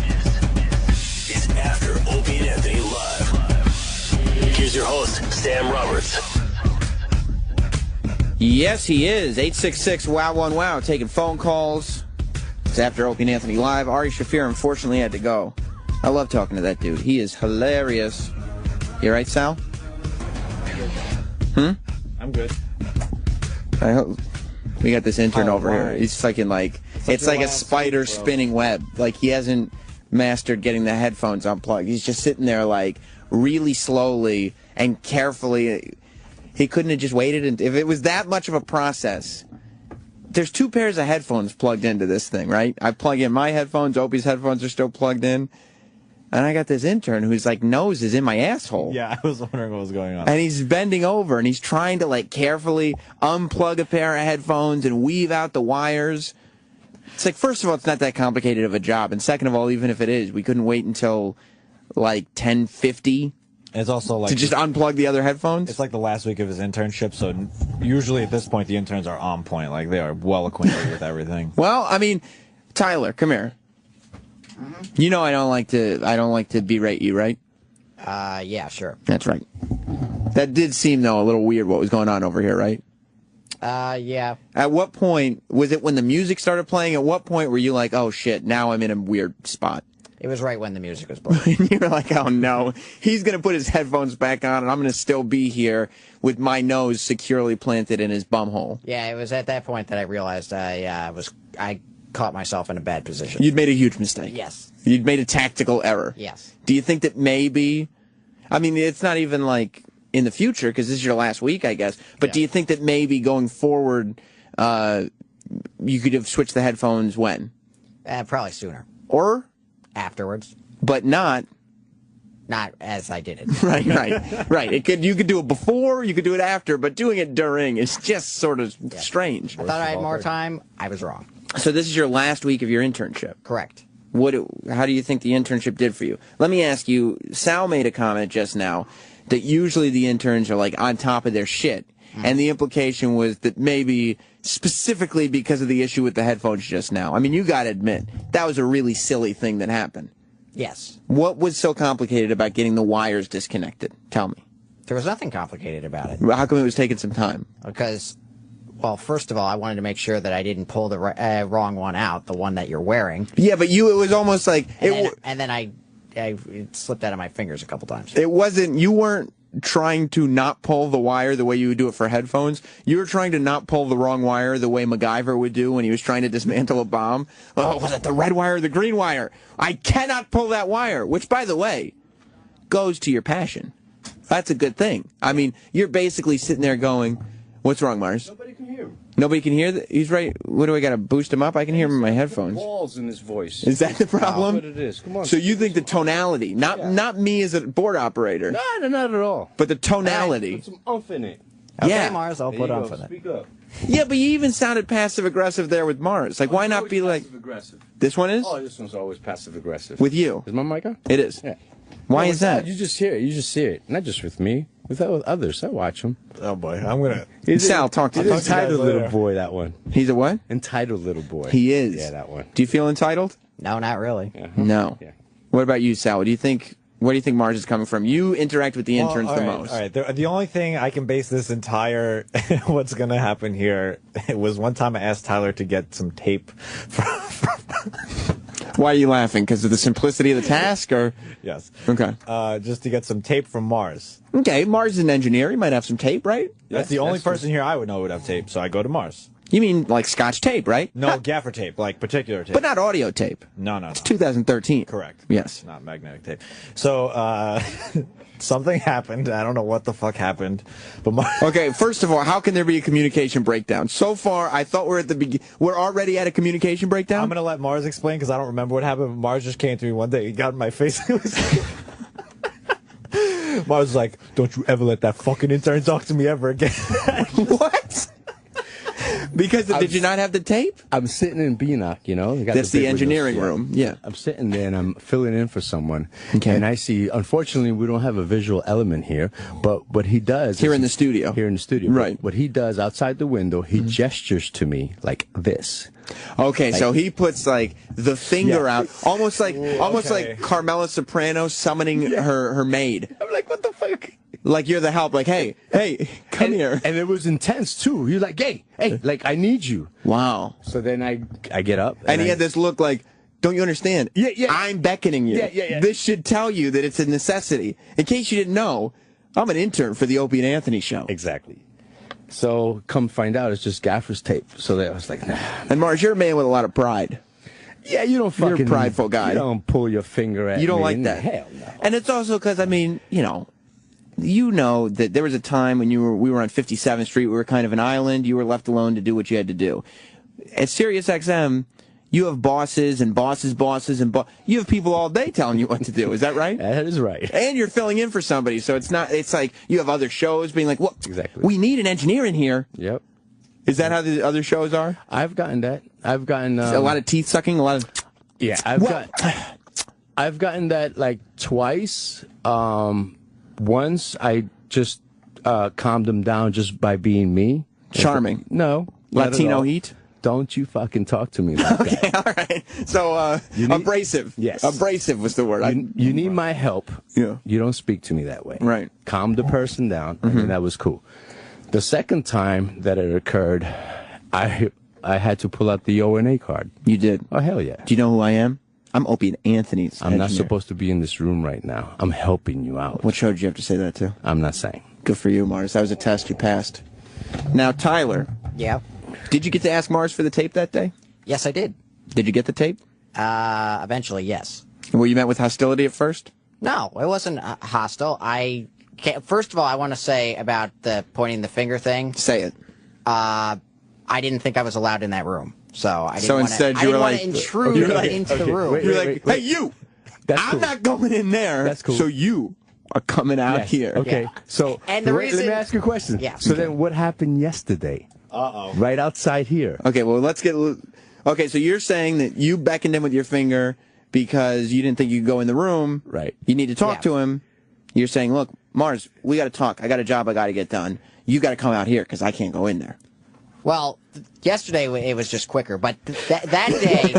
After Opie and Anthony Live. Here's your host, Sam Roberts. Yes, he is. 866-WOW-1-WOW, taking phone calls. It's After Opie and Anthony Live. Ari Shaffir unfortunately had to go. I love talking to that dude. He is hilarious. You right, Sal? I'm good. I hope we got this intern over here. right. He's fucking like, it's like a spider spinning web. Like he hasn't mastered getting the headphones unplugged. He's just sitting there like really slowly and carefully. He couldn't have just waited. And if it was that much of a process, there's 2 pairs of headphones plugged into this thing, right? I plug in my headphones. Opie's headphones are still plugged in. And I got this intern who's like, nose is in my asshole. Yeah, I was wondering what was going on. And he's bending over and he's trying to like carefully unplug a pair of headphones and weave out the wires. It's like, first of all, it's not that complicated of a job. And second of all, even if it is, we couldn't wait until like 10:50 It's also like to just unplug the other headphones. It's like the last week of his internship, so usually at this point the interns are on point, like they are well acquainted with everything. Well, I mean, Tyler, come here. You know I don't like to berate you, right? Yeah, sure. That's right. That did seem though a little weird what was going on over here, right? Yeah. At what point was it when the music started playing? At what point were you like, "Oh shit, now I'm in a weird spot"? It was right when the music was playing. And you were like, "Oh no, he's going to put his headphones back on and I'm going to still be here with my nose securely planted in his bumhole." Yeah, it was at that point that I realized I caught myself in a bad position. You'd made a huge mistake. Yes. You'd made a tactical error. Yes. Do you think that maybe, I mean, it's not even like in the future because this is your last week, I guess, but do you think that maybe going forward you could have switched the headphones when? Probably sooner. Or? Afterwards. But not as I did it. Right. You could do it before, you could do it after, but doing it during is just sort of strange. I thought I had more time. I was wrong. So this is your last week of your internship. Correct. How do you think the internship did for you? Let me ask you, Sal made a comment just now that usually the interns are like on top of their shit. And the implication was that maybe specifically because of the issue with the headphones just now. I mean, you got to admit, that was a really silly thing that happened. Yes. What was so complicated about getting the wires disconnected? Tell me. There was nothing complicated about it. How come it was taking some time? Because, well, first of all, I wanted to make sure that I didn't pull the wrong one out, the one that you're wearing. Yeah, but it was almost like... And then it slipped out of my fingers a couple times. You weren't trying to not pull the wire the way you would do it for headphones. You were trying to not pull the wrong wire the way MacGyver would do when he was trying to dismantle a bomb. Oh, was it the red wire or the green wire? I cannot pull that wire, which, by the way, goes to your passion. That's a good thing. I mean, you're basically sitting there going, what's wrong, Mars? Nobody can hear him. Nobody can hear? He's right. What do I got to boost him up? I can hear him in my headphones. Balls in his voice. Is that the problem? That's what it is. Come on. So you think the tonality, not me as a board operator. No, not at all. But the tonality. Put some umph in it. Yeah. Okay, Mars, I'll put umph in it. Speak up. Yeah, but you even sounded passive-aggressive there with Mars. Like, why not be like... Passive-aggressive. This one is? Oh, this one's always passive-aggressive. With you? Is my mic on? It is. Yeah. Why is that? You just hear it. You just see it. Not just with me. With others. I watch them. Oh, boy. I'm going to... Sal, talk to me. He's entitled little boy, that one. He's a what? Entitled little boy. He is. Yeah, that one. Do you feel entitled? No, not really. No. Yeah. What about you, Sal? Where do you think Mars is coming from? You interact with the interns the most. All right. The only thing I can base this entire what's going to happen here was one time I asked Tyler to get some tape. Why are you laughing? Because of the simplicity of the task, or? Yes. Okay. Just to get some tape from Mars. Okay, Mars is an engineer. He might have some tape, right? That's the only person here I would know would have tape, so I go to Mars. You mean like Scotch tape, right? No, gaffer tape, like particular tape. But not audio tape. No. It's 2013. Correct. Yes. Not magnetic tape. So, something happened. I don't know what the fuck happened. But okay, first of all, how can there be a communication breakdown? So far, I thought we're at the we're already at a communication breakdown? I'm going to let Mars explain because I don't remember what happened. Mars just came to me one day. He got in my face. Mars was like, don't you ever let that fucking intern talk to me ever again. What? Because did you not have the tape? I'm sitting in BNOC, you know. That's the engineering room. Yeah. I'm sitting there and I'm filling in for someone. Okay. And I see, unfortunately, we don't have a visual element here, but what he does... Here in the studio. Here in the studio. Right. What he does outside the window, he gestures to me like this. Okay, Like- so he puts like the finger Yeah. out, almost like Carmela Soprano summoning her maid. I'm like, what the fuck? Like you're the help. Like, hey, come here. And it was intense too. He was like, hey, like I need you. Wow. So then I get up. And he had this look like, don't you understand? Yeah. I'm beckoning you. Yeah. This should tell you that it's a necessity. In case you didn't know, I'm an intern for the Opie and Anthony show. Exactly. So come find out, it's just gaffer's tape. So I was like, nah. And Mars, you're a man with a lot of pride. Yeah, you don't fucking... You're a prideful guy. You don't pull your finger at me. You don't like that. Hell no. And it's also because, I mean, you know that there was a time when we were on 57th Street. We were kind of an island. You were left alone to do what you had to do. At Sirius XM, you have bosses and bosses' bosses and you have people all day telling you what to do. Is that right? That is right. And you're filling in for somebody, so it's like you have other shows being like, "What? Exactly. We need an engineer in here." Yep. Is that how the other shows are? I've gotten that. I've gotten a lot of teeth sucking. A lot of yeah. I've gotten that like twice. Once I just calmed them down just by being me. Charming. No. not at Latino all. heat. Don't you fucking talk to me like Okay, that. all right. So, abrasive. Yes. Abrasive was the word. You need my help. Yeah. You don't speak to me that way. Right. Calm the person down, and that was cool. The second time that it occurred, I had to pull out the O&A card. You did? Oh, hell yeah. Do you know who I am? I'm Opie Anthony's I'm not engineer. supposed to be in this room right now. I'm helping you out. What show did you have to say that to? I'm not saying. Good for you, Mars. That was a test you passed. Now, Tyler. Yeah. Did you get to ask Mars for the tape that day? Yes, I did. Did you get the tape? Eventually, yes. Were you met with hostility at first? No, it wasn't hostile. First of all, I want to say about the pointing the finger thing. Say it. I didn't think I was allowed in that room, so I didn't So wanna, instead, I you didn't were want like, to intrude into the room. You're like, hey, you! I'm not going in there. That's cool. So you are coming out Yes. here. Okay. Yeah. So And the let reason- me ask you a question. Yeah. So then what happened yesterday? Right outside here. Okay, well, let's get... Okay, so you're saying that you beckoned him with your finger because you didn't think you could go in the room. Right. You need to talk to him. You're saying, look, Mars, we got to talk. I got a job I got to get done. You got to come out here because I can't go in there. Well, yesterday it was just quicker, but that day...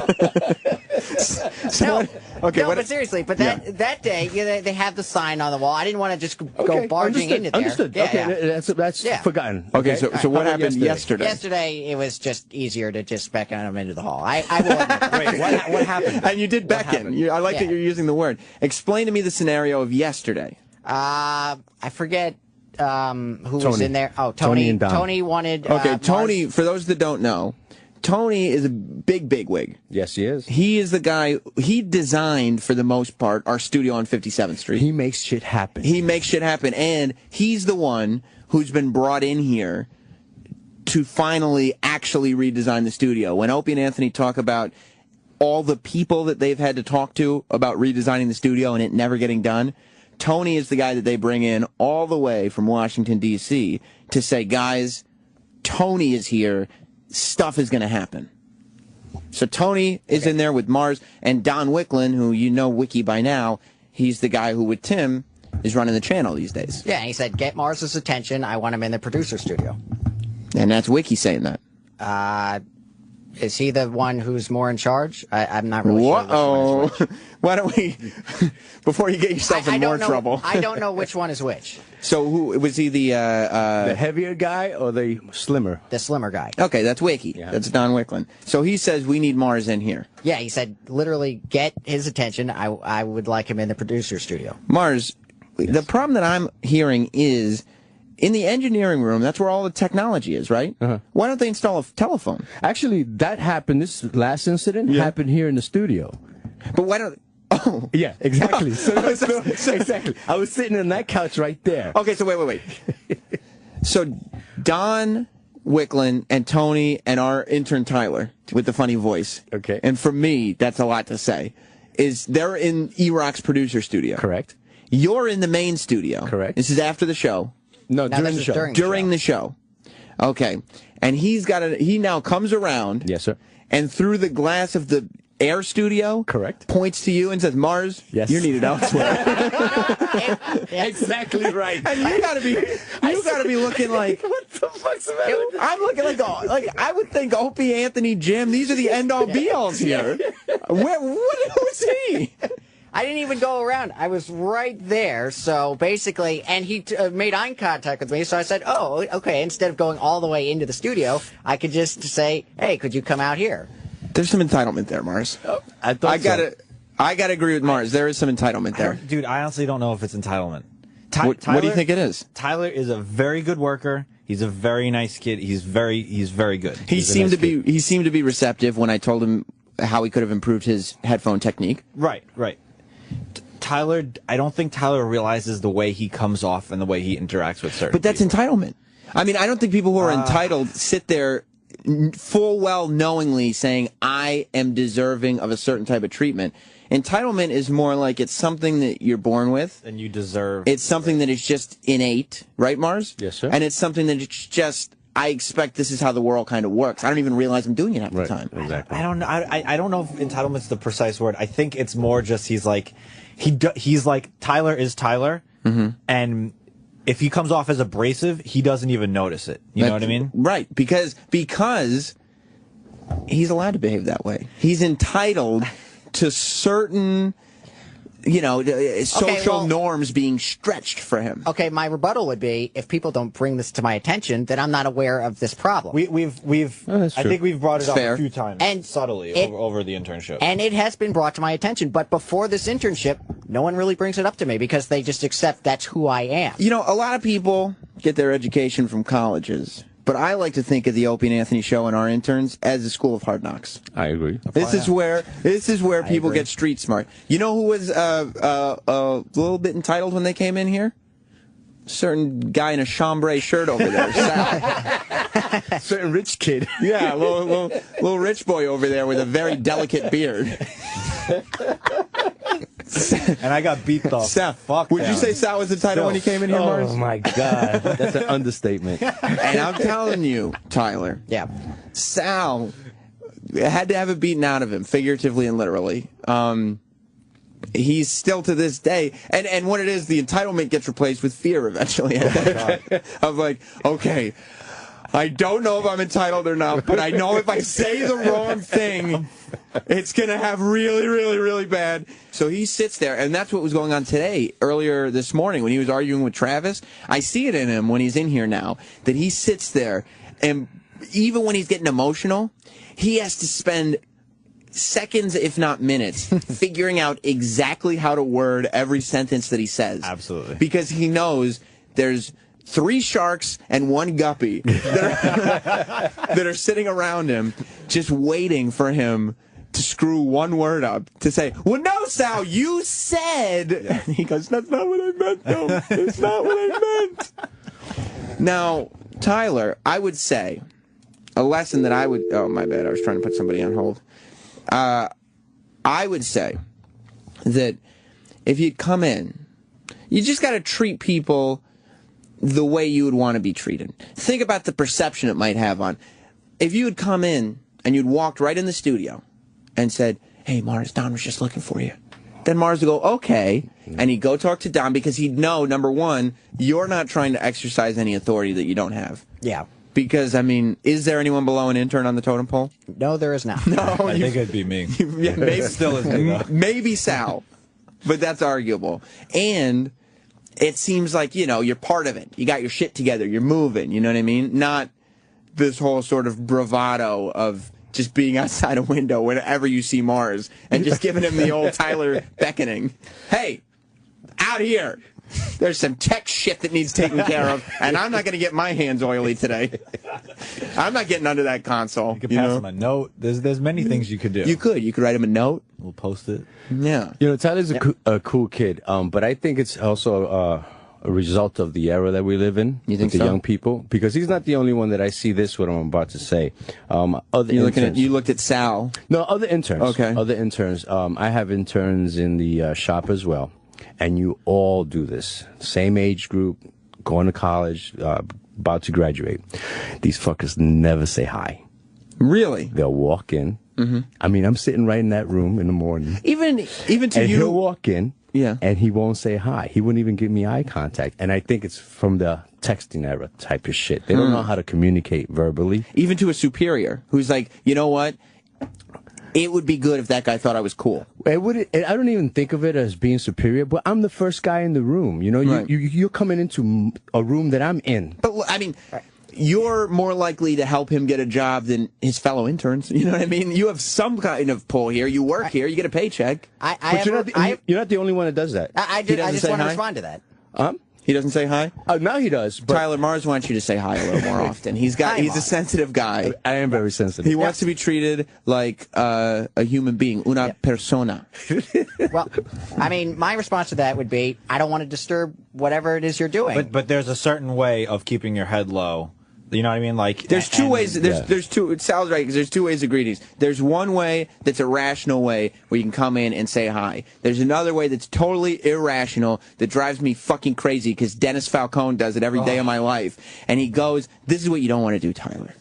but seriously, but that day, they have the sign on the wall. I didn't want to just go barging into there. Understood. Yeah, okay, yeah. that's forgotten. Okay, so what happened yesterday? Yesterday, it was just easier to just beckon them into the hall. I will admit. Wait, what happened? And you did beckon. I like that you're using the word. Explain to me the scenario of yesterday. I forget who was in there. Oh, Tony and Don. Tony wanted. Okay, Tony, Mars. for those that don't know, Tony is a big wig. Yes, he is. He is the guy, he designed, for the most part, our studio on 57th Street. He makes shit happen. He makes shit happen, and he's the one who's been brought in here to finally actually redesign the studio. When Opie and Anthony talk about all the people that they've had to talk to about redesigning the studio and it never getting done, Tony is the guy that they bring in all the way from Washington, D.C. to say, guys, Tony is here. Stuff is going to happen. So Tony is in there with Mars, and Don Wicklin, who you know Wiki by now, he's the guy who, with Tim, is running the channel these days. Yeah, he said, get Mars's attention. I want him in the producer studio. And that's Wiki saying that. Is he the one who's more in charge? I'm not really sure which one is which. Why don't we, before you get yourself in more trouble. I don't know which one is which. So who was he, the heavier guy or the slimmer? The slimmer guy. Okay, that's Wiki. Yeah. That's Don Wicklund. So he says we need Mars in here. Yeah, he said literally get his attention. I would like him in the producer studio. Mars, the problem that I'm hearing is in the engineering room, that's where all the technology is, right? Why don't they install a telephone? Actually, that happened, this last incident happened here in the studio. But why don't... Oh. Yeah, exactly. Exactly. I was sitting on that couch right there. Okay, so wait. So Don Wicklund and Tony and our intern Tyler with the funny voice. Okay. And for me, that's a lot to say. Is they're in E-Rock's producer studio. Correct. You're in the main studio. Correct. This is after the show. No, during the show. During the show. Okay. And he now comes around. Yes, sir. And through the glass of the Air Studio, correct, points to you and says, "Mars, yes, you're needed elsewhere." Exactly right. And you gotta be looking like, what the fuck's the matter? I'm looking like I would think Opie Anthony, Jim. These are the end all be alls here. Who's he? I didn't even go around. I was right there. So basically, and he made eye contact with me. So I said, "Oh, okay." Instead of going all the way into the studio, I could just say, "Hey, could you come out here?" There's some entitlement there, Mars. I gotta agree with Mars. There is some entitlement there. Dude, I honestly don't know if it's entitlement. What do you think it is? Tyler is a very good worker. He's a very nice kid. He's very good. He seemed to be receptive when I told him how he could have improved his headphone technique. Right. Tyler, I don't think Tyler realizes the way he comes off and the way he interacts with certain But that's people. Entitlement. I mean, I don't think people who are entitled sit there full well knowingly saying, I am deserving of a certain type of treatment. Entitlement is more like it's something that you're born with. And you deserve. It's something that is just innate. Right, Mars? Yes, sir. And it's something that it's just, I expect this is how the world kind of works. I don't even realize I'm doing it half the time. Exactly. I don't know. I don't know if entitlement's the precise word. I think it's more just he's like Tyler is Tyler, and if he comes off as abrasive, he doesn't even notice it. You know what I mean? Right, because he's allowed to behave that way. He's entitled to certain, social norms being stretched for him. Okay, my rebuttal would be, if people don't bring this to my attention, then I'm not aware of this problem. I think we've brought it up a few times, and subtly over the internship. And it has been brought to my attention, but before this internship, no one really brings it up to me because they just accept that's who I am. A lot of people get their education from colleges. But I like to think of the Opie and Anthony show and our interns as a school of hard knocks. I agree. This is where people get street smart. You know who was a little bit entitled when they came in here? A certain guy in a chambray shirt over there, Sal. Certain rich kid. Yeah, little rich boy over there with a very delicate beard. And I got beat off. Sal, would you say Sal was entitled when he came in here, Mars? Oh, my God. That's an understatement. And I'm telling you, Tyler. Yeah. Sal had to have it beaten out of him, figuratively and literally. He's still to this day. And what it is, the entitlement gets replaced with fear eventually. Of like, okay, I don't know if I'm entitled or not, but I know if I say the wrong thing, it's going to have really, really, really bad. So he sits there, and that's what was going on today, earlier this morning, when he was arguing with Travis. I see it in him when he's in here now, that he sits there, and even when he's getting emotional, he has to spend seconds, if not minutes, figuring out exactly how to word every sentence that he says. Absolutely. Because he knows there's 3 sharks and 1 guppy that are sitting around him just waiting for him to screw one word up, to say, well, no, Sal, you said. Yeah. He goes, that's not what I meant, though. It's not what I meant. Now, Tyler, I would say a lesson that I would, oh, my bad, I was trying to put somebody on hold. I would say that if you'd come in, you just got to treat people the way you would want to be treated. Think about the perception it might have on. If you had come in and you'd walked right in the studio and said, hey, Mars, Don was just looking for you. Then Mars would go, okay, and he'd go talk to Don because he'd know, number one, you're not trying to exercise any authority that you don't have. Yeah. Because, I mean, is there anyone below an intern on the totem pole? No, there is not. No, I think it'd be me. Yeah, maybe Still is me, though. maybe Sal, but that's arguable. And it seems like, you know, you're part of it. You got your shit together. You're moving. You know what I mean? Not this whole sort of bravado of just being outside a window whenever you see Mars and just giving him the old Tyler beckoning. Hey, out here. There's some tech shit that needs taken care of, and I'm not going to get my hands oily today. I'm not getting under that console. You could pass him a note. There's many things you could do. You could write him a note. We'll post it. Yeah. You know, Tyler's a cool kid, but I think it's also a result of the era that we live in. You think with the so? young people, because he's not the only one that I see this. What I'm about to say. Other you interns, looked at Sal. No, other interns. Okay. Other interns. I have interns in the shop as well. And you all do this. Same age group, going to college, about to graduate. These fuckers never say hi. Really? They'll walk in. Mm-hmm. I mean, I'm sitting right in that room in the morning. Even to and you. He'll walk in. Yeah. And he won't say hi. He wouldn't even give me eye contact. And I think it's from the texting era type of shit. They don't know how to communicate verbally. Even to a superior who's like, you know what? It would be good if that guy thought I was cool. I don't even think of it as being superior, but I'm the first guy in the room. You know, Right. you're coming into a room that I'm in. But, I mean, you're more likely to help him get a job than his fellow interns. You know what I mean? You have some kind of pull here. You work here. You get a paycheck. But you're not the only one that does that. I just want to respond to that. He doesn't say hi? Now he does. But Tyler, Mars wants you to say hi a little more often. He's a sensitive guy. I am very sensitive. He wants to be treated like a human being, una persona. Well, I mean, my response to that would be, I don't want to disturb whatever it is you're doing. But there's a certain way of keeping your head low. You know what I mean? Like There's two ways. There's two. Sal's right, because there's two ways of greetings. There's one way that's a rational way where you can come in and say hi. There's another way that's totally irrational that drives me fucking crazy because Dennis Falcone does it every day of my life. And he goes, this is what you don't want to do, Tyler.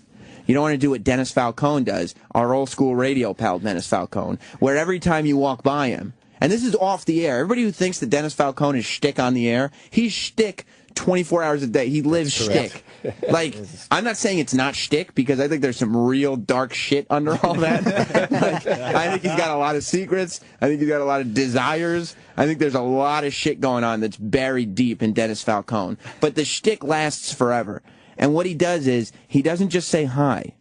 You don't want to do what Dennis Falcone does, our old school radio pal Dennis Falcone, where every time you walk by him, and this is off the air, everybody who thinks that Dennis Falcone is shtick on the air, he's shtick 24 hours a day. He lives shtick. Like, I'm not saying it's not shtick, because I think there's some real dark shit under all that. Like, I think he's got a lot of secrets. I think he's got a lot of desires. I think there's a lot of shit going on that's buried deep in Dennis Falcone. But the shtick lasts forever. And what he does is, he doesn't just say hi.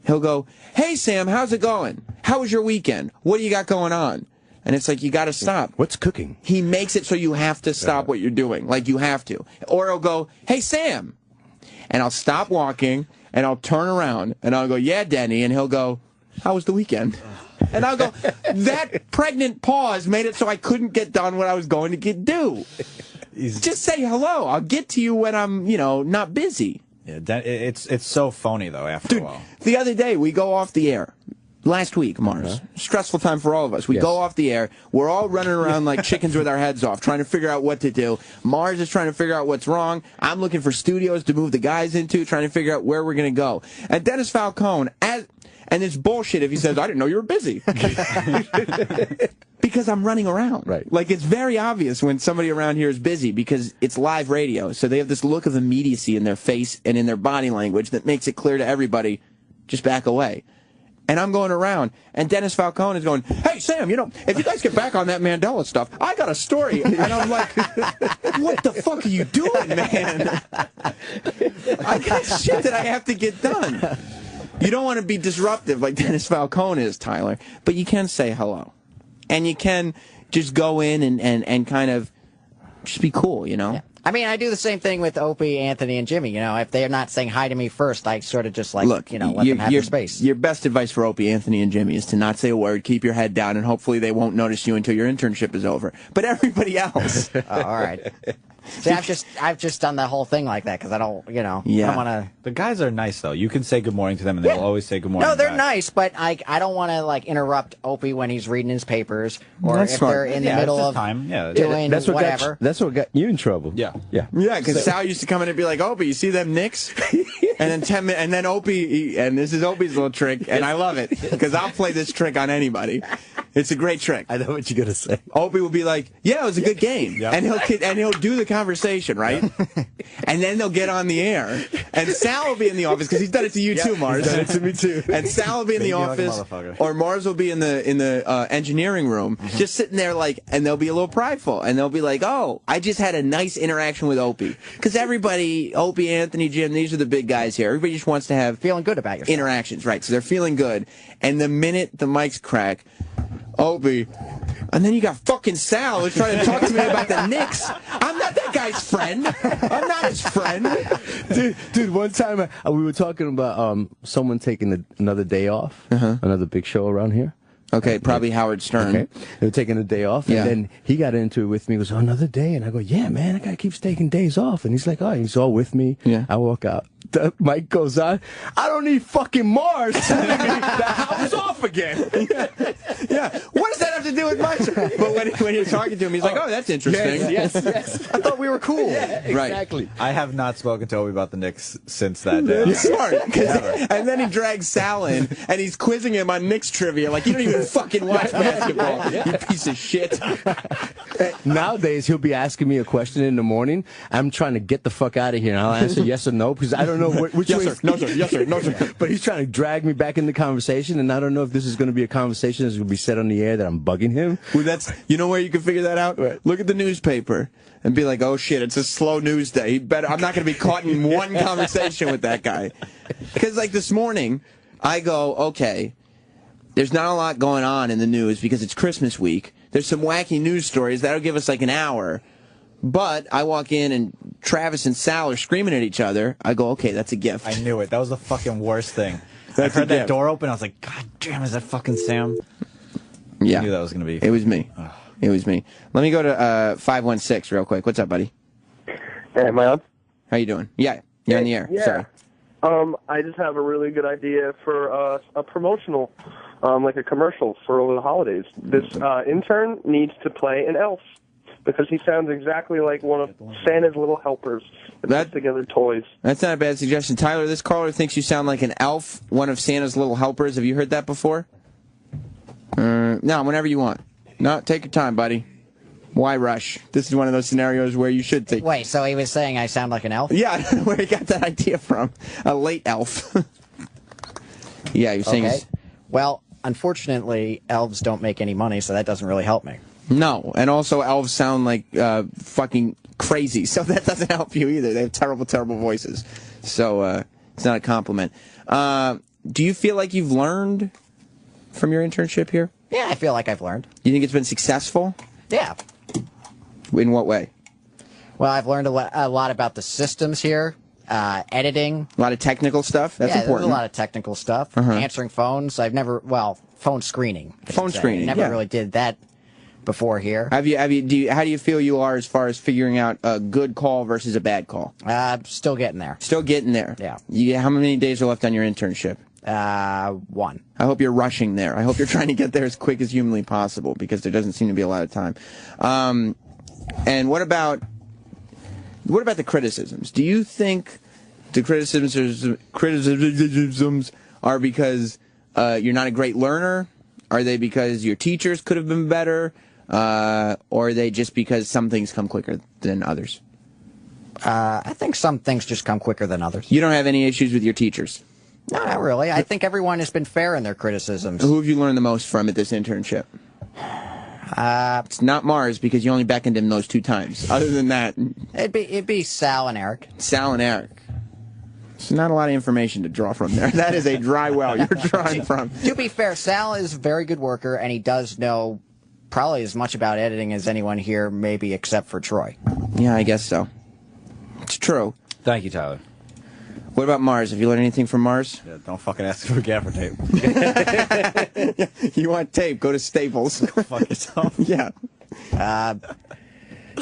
He'll go, hey, Sam, how's it going? How was your weekend? What do you got going on? And it's like, you got to stop. What's cooking? He makes it so you have to stop what you're doing. Like, you have to. Or he'll go, hey, Sam. And I'll stop walking, and I'll turn around, and I'll go, yeah, Denny. And he'll go, how was the weekend? And I'll go, that pregnant pause made it so I couldn't get done what I was going to do. Just say hello. I'll get to you when I'm, not busy. Yeah, it's so phony, though, after a while. The other day, we go off the air. Last week, Mars. Stressful time for all of us. We go off the air. We're all running around like chickens with our heads off, trying to figure out what to do. Mars is trying to figure out what's wrong. I'm looking for studios to move the guys into, trying to figure out where we're going to go. And Dennis Falcone, and it's bullshit if he says, I didn't know you were busy. Because I'm running around. Right. Like, it's very obvious when somebody around here is busy because it's live radio. So they have this look of immediacy in their face and in their body language that makes it clear to everybody, just back away. And I'm going around, and Dennis Falcone is going, hey, Sam, if you guys get back on that Mandela stuff, I got a story. And I'm like, what the fuck are you doing, man? I got shit that I have to get done. You don't want to be disruptive like Dennis Falcone is, Tyler, but you can say hello. And you can just go in and kind of just be cool, Yeah. I mean, I do the same thing with Opie, Anthony, and Jimmy. If they're not saying hi to me first, I sort of just let them have their space. Your best advice for Opie, Anthony, and Jimmy is to not say a word, keep your head down, and hopefully they won't notice you until your internship is over. But everybody else. Oh, all right. See, I've just done the whole thing like that because I don't, I don't want to. The guys are nice though. You can say good morning to them, and they'll always say good morning. No, they're back. nice, but I don't want to interrupt Opie when he's reading his papers or That's if smart. they're in the middle of doing that's what whatever. That's what got you in trouble. Yeah. Because Sal used to come in and be like, Opie, you see them Knicks? And then 10 minutes, and then Opie, and this is Opie's little trick, and I love it because I'll play this trick on anybody. It's a great trick. I know what you're gonna say. Opie will be like, "Yeah, it was a good game," and he'll do the conversation, right? And then they'll get on the air, and Sal will be in the office because he's done it to you too, Mars. He's done it to me too. And Sal will be in the office, or Mars will be in the engineering room, just sitting there and they'll be a little prideful, and they'll be like, "Oh, I just had a nice interaction with Opie," because everybody, Opie, Anthony, Jim, these are the big guys here. Everybody just wants to have feeling good about yourself. Interactions, right? So they're feeling good, and the minute the mics crack, Opie, and then you got fucking Sal who's trying to talk to me about the Knicks. I'm not that guy's friend. I'm not his friend. Dude, one time we were talking about someone taking another day off, another big show around here. Okay, probably Howard Stern. Okay. They were taking a day off, and then he got into it with me. He goes, another day? And I go, yeah, man, that guy keeps taking days off. And he's like, all right, he's all with me. Yeah. I walk out. The mic goes on. I don't need fucking Mars telling me that I was off again. Yeah. What does that have to do with my show? But when you're talking to him, he's like, oh, that's interesting. Yes. I thought we were cool. Yeah, exactly. I have not spoken to Opie about the Knicks since that day. You're smart. And then he drags Sal in, and he's quizzing him on Knicks trivia. Like, you don't even fucking watch basketball, you piece of shit. Nowadays, he'll be asking me a question in the morning. I'm trying to get the fuck out of here, and I'll answer yes or no, because I don't know which yes, way. Sir. No, sir. Yes, sir. No, sir. But he's trying to drag me back in the conversation, and I don't know if this is going to be a conversation that's going to be said on the air that I'm bugging him. Well, you know where you can figure that out? Right. Look at the newspaper and be like, oh shit, it's a slow news day. I'm not going to be caught in one conversation with that guy. Because like this morning, I go, okay, there's not a lot going on in the news because it's Christmas week. There's some wacky news stories. That'll give us like an hour. But I walk in and Travis and Sal are screaming at each other. I go, okay, that's a gift. I knew it. That was the fucking worst thing. I heard that door open. I was like, God damn, is that fucking Sam? Yeah. I knew that was going to be. It was me. It was me. Let me go to 516 real quick. What's up, buddy? Hey, am I on? How you doing? Yeah, you're on the air. Yeah. Sorry. I just have a really good idea for a promotional, like a commercial for the holidays. This intern needs to play an elf because he sounds exactly like one of Santa's little helpers that puts together toys. That's not a bad suggestion. Tyler, this caller thinks you sound like an elf, one of Santa's little helpers. Have you heard that before? No, whenever you want. No, take your time, buddy. Why rush? This is one of those scenarios where you should take... Wait, so he was saying I sound like an elf? Yeah, where he got that idea from. A late elf. Yeah, you're saying... Okay. Well, unfortunately, elves don't make any money, so that doesn't really help me. No, and also elves sound like fucking crazy, so that doesn't help you either. They have terrible, terrible voices. So it's not a compliment. Do you feel like you've learned from your internship here? Yeah, I feel like I've learned. You think it's been successful? Yeah. In what way? Well, I've learned a lot about the systems here, editing. A lot of technical stuff? That's important. There's a lot of technical stuff. Answering phones. I've never, phone screening. Phone screening, Never really did that before here. How do you feel you are as far as figuring out a good call versus a bad call? Still getting there. Still getting there? Yeah. How many days are left on your internship? 1. I hope you're rushing there. I hope you're trying to get there as quick as humanly possible because there doesn't seem to be a lot of time. And what about the criticisms? Do you think the criticisms are because you're not a great learner? Are they because your teachers could have been better? Or are they just because some things come quicker than others? I think some things just come quicker than others. You don't have any issues with your teachers? No, not really. I think everyone has been fair in their criticisms. Who have you learned the most from at this internship? It's not Mars because you only beckoned him those 2 times. Other than that, it'd be Sal and Eric. Sal and Eric. There's not a lot of information to draw from there. That is a dry well you're drawing from. To be fair, Sal is a very good worker, and he does know probably as much about editing as anyone here, maybe except for Troy. Yeah, I guess so. It's true. Thank you, Tyler. What about Mars? Have you learned anything from Mars? Yeah, don't fucking ask for gaffer tape. You want tape? Go to Staples. Fuck yourself. Yeah.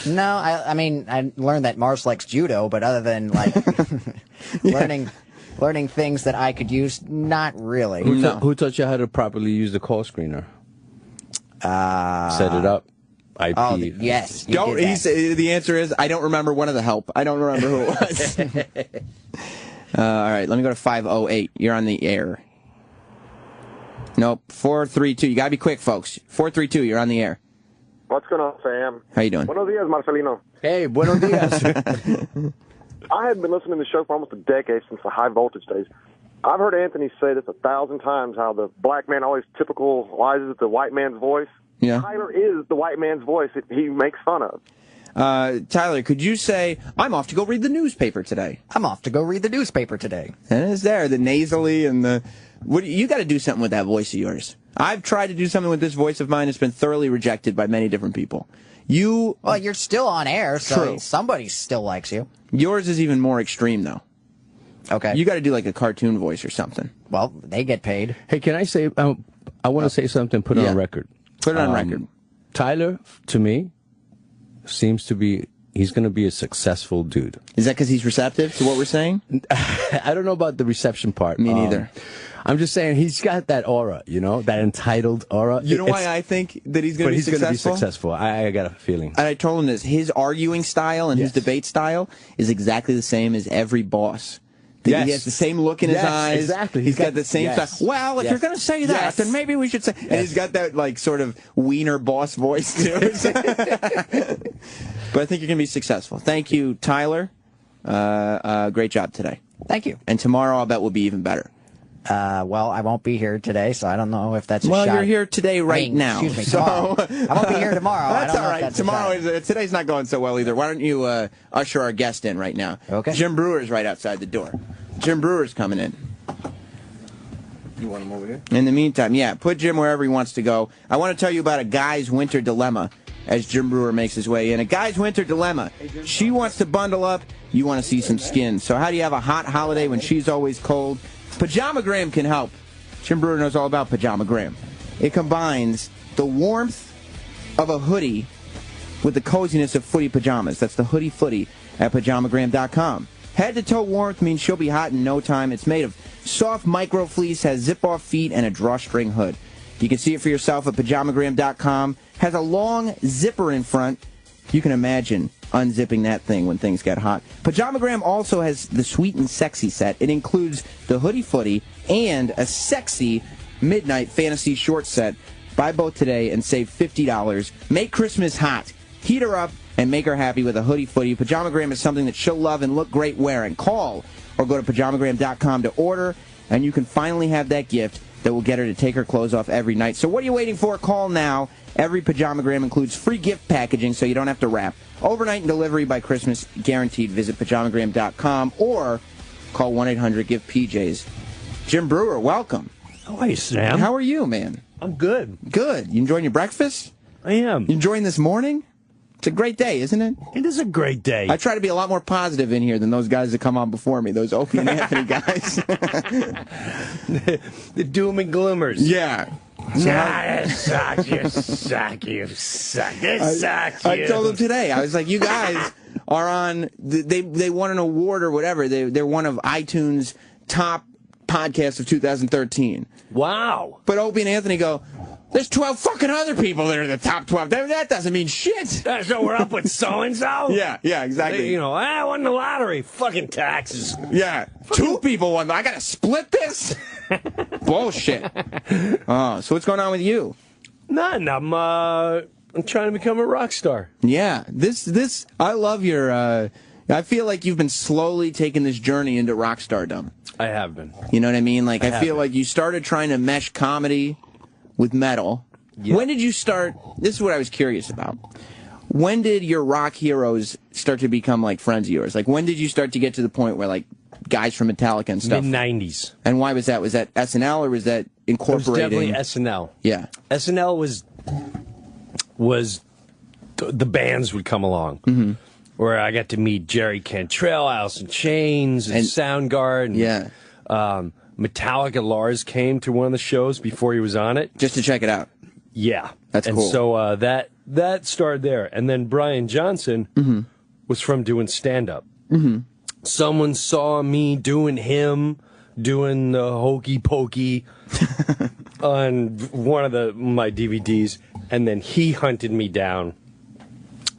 No, I mean, I learned that Mars likes judo, but other than, like, learning things that I could use, not really. Who taught you how to properly use the call screener? Set it up. IP. Oh, yes. The answer is, I don't remember one of the help. I don't remember who it was. All right, let me go to 508. You're on the air. Nope. 432. You got to be quick, folks. 432. You're on the air. What's going on, Sam? How you doing? Buenos dias, Marcelino. Hey, buenos dias. I had been listening to the show for almost a decade, since the high voltage days. I've heard Anthony say this 1,000 times, how the black man always typicalizes the white man's voice. Yeah. Tyler is the white man's voice that he makes fun of. Tyler, could you say, I'm off to go read the newspaper today? I'm off to go read the newspaper today. And it's there, the nasally and the... You got to do something with that voice of yours. I've tried to do something with this voice of mine. It's been thoroughly rejected by many different people. Well, you're still on air, so True. somebody still likes you. Yours is even more extreme, though. Okay. You got to do like a cartoon voice or something. Well, they get paid. Hey, can I say, I want to say something, put it on record. Put it on record. Tyler, to me, seems to be, he's going to be a successful dude. Is that because he's receptive to what we're saying? I don't know about the reception part. Me neither. I'm just saying he's got that aura, you know, that entitled aura. You know why I think that he's going to be successful? But he's going to be successful. I got a feeling. And I told him this. His arguing style and his debate style is exactly the same as every boss. Yes. He has the same look in his eyes. Exactly. He's got the same style. Well, if you're going to say that, then maybe we should say... And he's got that, like, sort of wiener boss voice, too. But I think you're going to be successful. Thank you, Tyler. Great job today. Thank you. And tomorrow, I'll bet, will be even better. Well, I won't be here today, so I don't know if that's a well, shot. you're here today now. Excuse me, tomorrow. I won't be here tomorrow. That's I don't all know if right. that's Tomorrow today's not going so well either. Why don't you usher our guest in right now? Okay. Jim Breuer's right outside the door. Jim Breuer's coming in. You want him over here? In the meantime, yeah, put Jim wherever he wants to go. I want to tell you about a guy's winter dilemma as Jim Breuer makes his way in. A guy's winter dilemma. She wants to bundle up. You want to see some skin. So how do you have a hot holiday when she's always cold? Pajamagram can help. Jim Breuer knows all about Pajamagram. It combines the warmth of a hoodie with the coziness of footy pajamas. That's the hoodie footy at pajamagram.com. Head-to-toe warmth means she'll be hot in no time. It's made of soft micro fleece, has zip-off feet, and a drawstring hood. You can see it for yourself at pajamagram.com. Has a long zipper in front. You can imagine unzipping that thing when things get hot. Pajamagram also has the sweet and sexy set. It includes the hoodie footy and a sexy midnight fantasy short set. Buy both today and save $50. Make Christmas hot. Heat her up and make her happy with a hoodie footy. Pajamagram is something that she'll love and look great wearing. Call or go to pajamagram.com to order, and you can finally have that gift that will get her to take her clothes off every night. So what are you waiting for? Call now. Every Pajamagram includes free gift packaging, so you don't have to wrap. Overnight and delivery by Christmas guaranteed. Visit pajamagram.com or call 1-800-GIVE-PJs. Jim Breuer, welcome. Hi, Sam. How are you, man? I'm good. Good. You enjoying your breakfast? I am. You enjoying this morning? It's a great day, isn't it? It is a great day. I try to be a lot more positive in here than those guys that come on before me, those Opie and Anthony guys. The doom and gloomers. Yeah. This sucks, you suck, you suck. This sucks, I told them today, I was like, you guys are on, they won an award or whatever. They're one of iTunes' top podcasts of 2013. Wow. But Opie and Anthony go, there's 12 fucking other people that are in the top 12. That doesn't mean shit. So we're up with so-and-so? Yeah, exactly. You know, I won the lottery. Fucking taxes. Yeah. Two people won. I got to split this? Bullshit. Oh, so what's going on with you? None. I'm trying to become a rock star. Yeah. This, I love your, I feel like you've been slowly taking this journey into rock stardom. I have been. You know what I mean? Like, I feel like you started trying to mesh comedy with metal. Yeah. When did you start? This is what I was curious about. When did your rock heroes start to become like friends of yours? Like, when did you start to get to the point where like guys from Metallica and stuff? Mid-90s. And why was that? Was that SNL or was that incorporating? It was definitely SNL. Yeah. SNL was the bands would come along. Mm-hmm. Where I got to meet Jerry Cantrell, Alice in Chains, and Soundgarden. And, yeah. Metallica Lars came to one of the shows before he was on it. Just to check it out. Yeah. That's cool. And so that started there. And then Brian Johnson was from doing stand-up. Mm-hmm. Someone saw me doing the hokey pokey on one of my DVDs, and then he hunted me down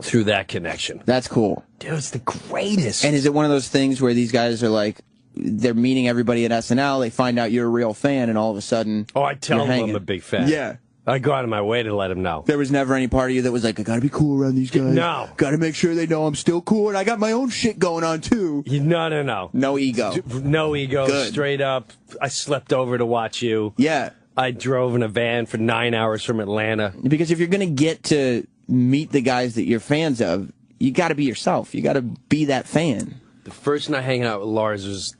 through that connection. That's cool. Dude, it's the greatest. And is it one of those things where these guys are like, they're meeting everybody at SNL. They find out you're a real fan, and all of a sudden, I tell them I'm a big fan. Yeah. I go out of my way to let them know. There was never any part of you that was like, I gotta be cool around these guys. No. Gotta make sure they know I'm still cool, and I got my own shit going on, too. No. No ego. No ego. Good. Straight up. I slept over to watch you. Yeah. I drove in a van for 9 hours from Atlanta. Because if you're gonna get to meet the guys that you're fans of, you gotta be yourself. You gotta be that fan. The first night hanging out with Lars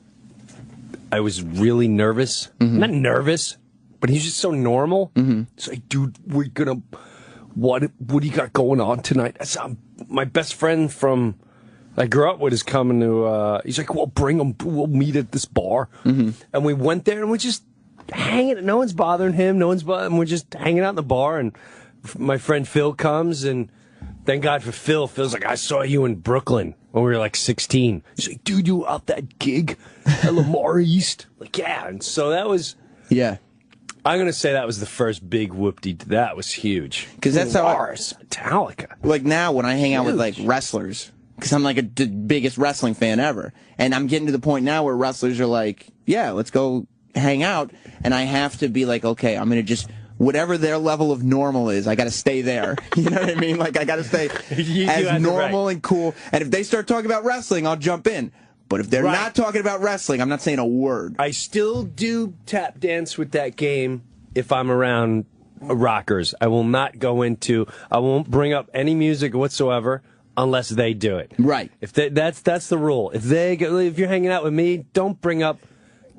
I was really nervous. Not nervous, but he's just so normal. It's like, dude, we're gonna, what do you got going on tonight? I said, my best friend from, I grew up with is coming to, he's like, well, bring him, we'll meet at this bar. And we went there and we're just hanging, no one's bothering him, we're just hanging out in the bar, and my friend Phil comes, and thank God for Phil. Phil's like, I saw you in Brooklyn when we were like 16. He's like, dude, you were out that gig at Lamar East? Like, yeah. And so that was... Yeah. I'm going to say that was the first big whoop-de. That was huge. Because that's Lars, Metallica. Like now when I hang out with like wrestlers, because I'm like the biggest wrestling fan ever, and I'm getting to the point now where wrestlers are like, yeah, let's go hang out, and I have to be like, okay, I'm going to just... Whatever their level of normal is, I got to stay there. You know what I mean? Like, I got to stay as normal and cool. And if they start talking about wrestling, I'll jump in. But if they're not talking about wrestling, I'm not saying a word. I still do tap dance with that game if I'm around rockers. I will not go into, I won't bring up any music whatsoever unless they do it. Right. If that's the rule. If you're hanging out with me, don't bring up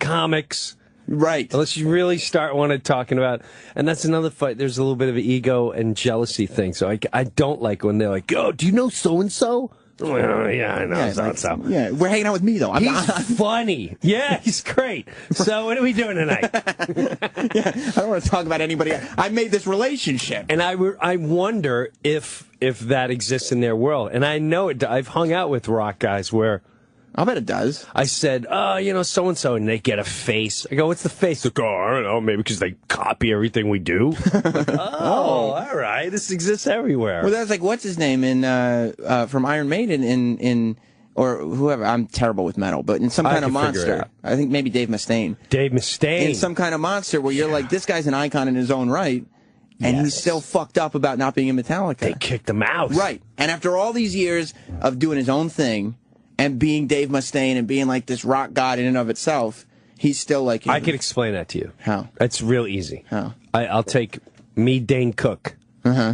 comics. Right. Unless you really start talking about, and that's another fight. There's a little bit of an ego and jealousy thing. So I don't like when they're like, "Oh, do you know so and so?" Well, yeah, I know so and so. Yeah, we're hanging out with me though. He's funny. Yeah, he's great. So what are we doing tonight? Yeah, I don't want to talk about anybody else. I made this relationship, and I wonder if that exists in their world. And I know it. I've hung out with rock guys where. I'll bet it does. I said, so-and-so, and they get a face. I go, what's the face? They go, I don't know, maybe because they copy everything we do. All right, this exists everywhere. Well, that's like, what's his name from Iron Maiden or whoever, I'm terrible with metal, but in some kind of monster. I think maybe Dave Mustaine. Dave Mustaine. In some kind of monster where you're like, this guy's an icon in his own right, and he's still fucked up about not being in Metallica. They kicked him out. Right. And after all these years of doing his own thing, and being Dave Mustaine and being like this rock god in and of itself, he's still like... I can explain that to you. How? It's real easy. How? I'll take me, Dane Cook.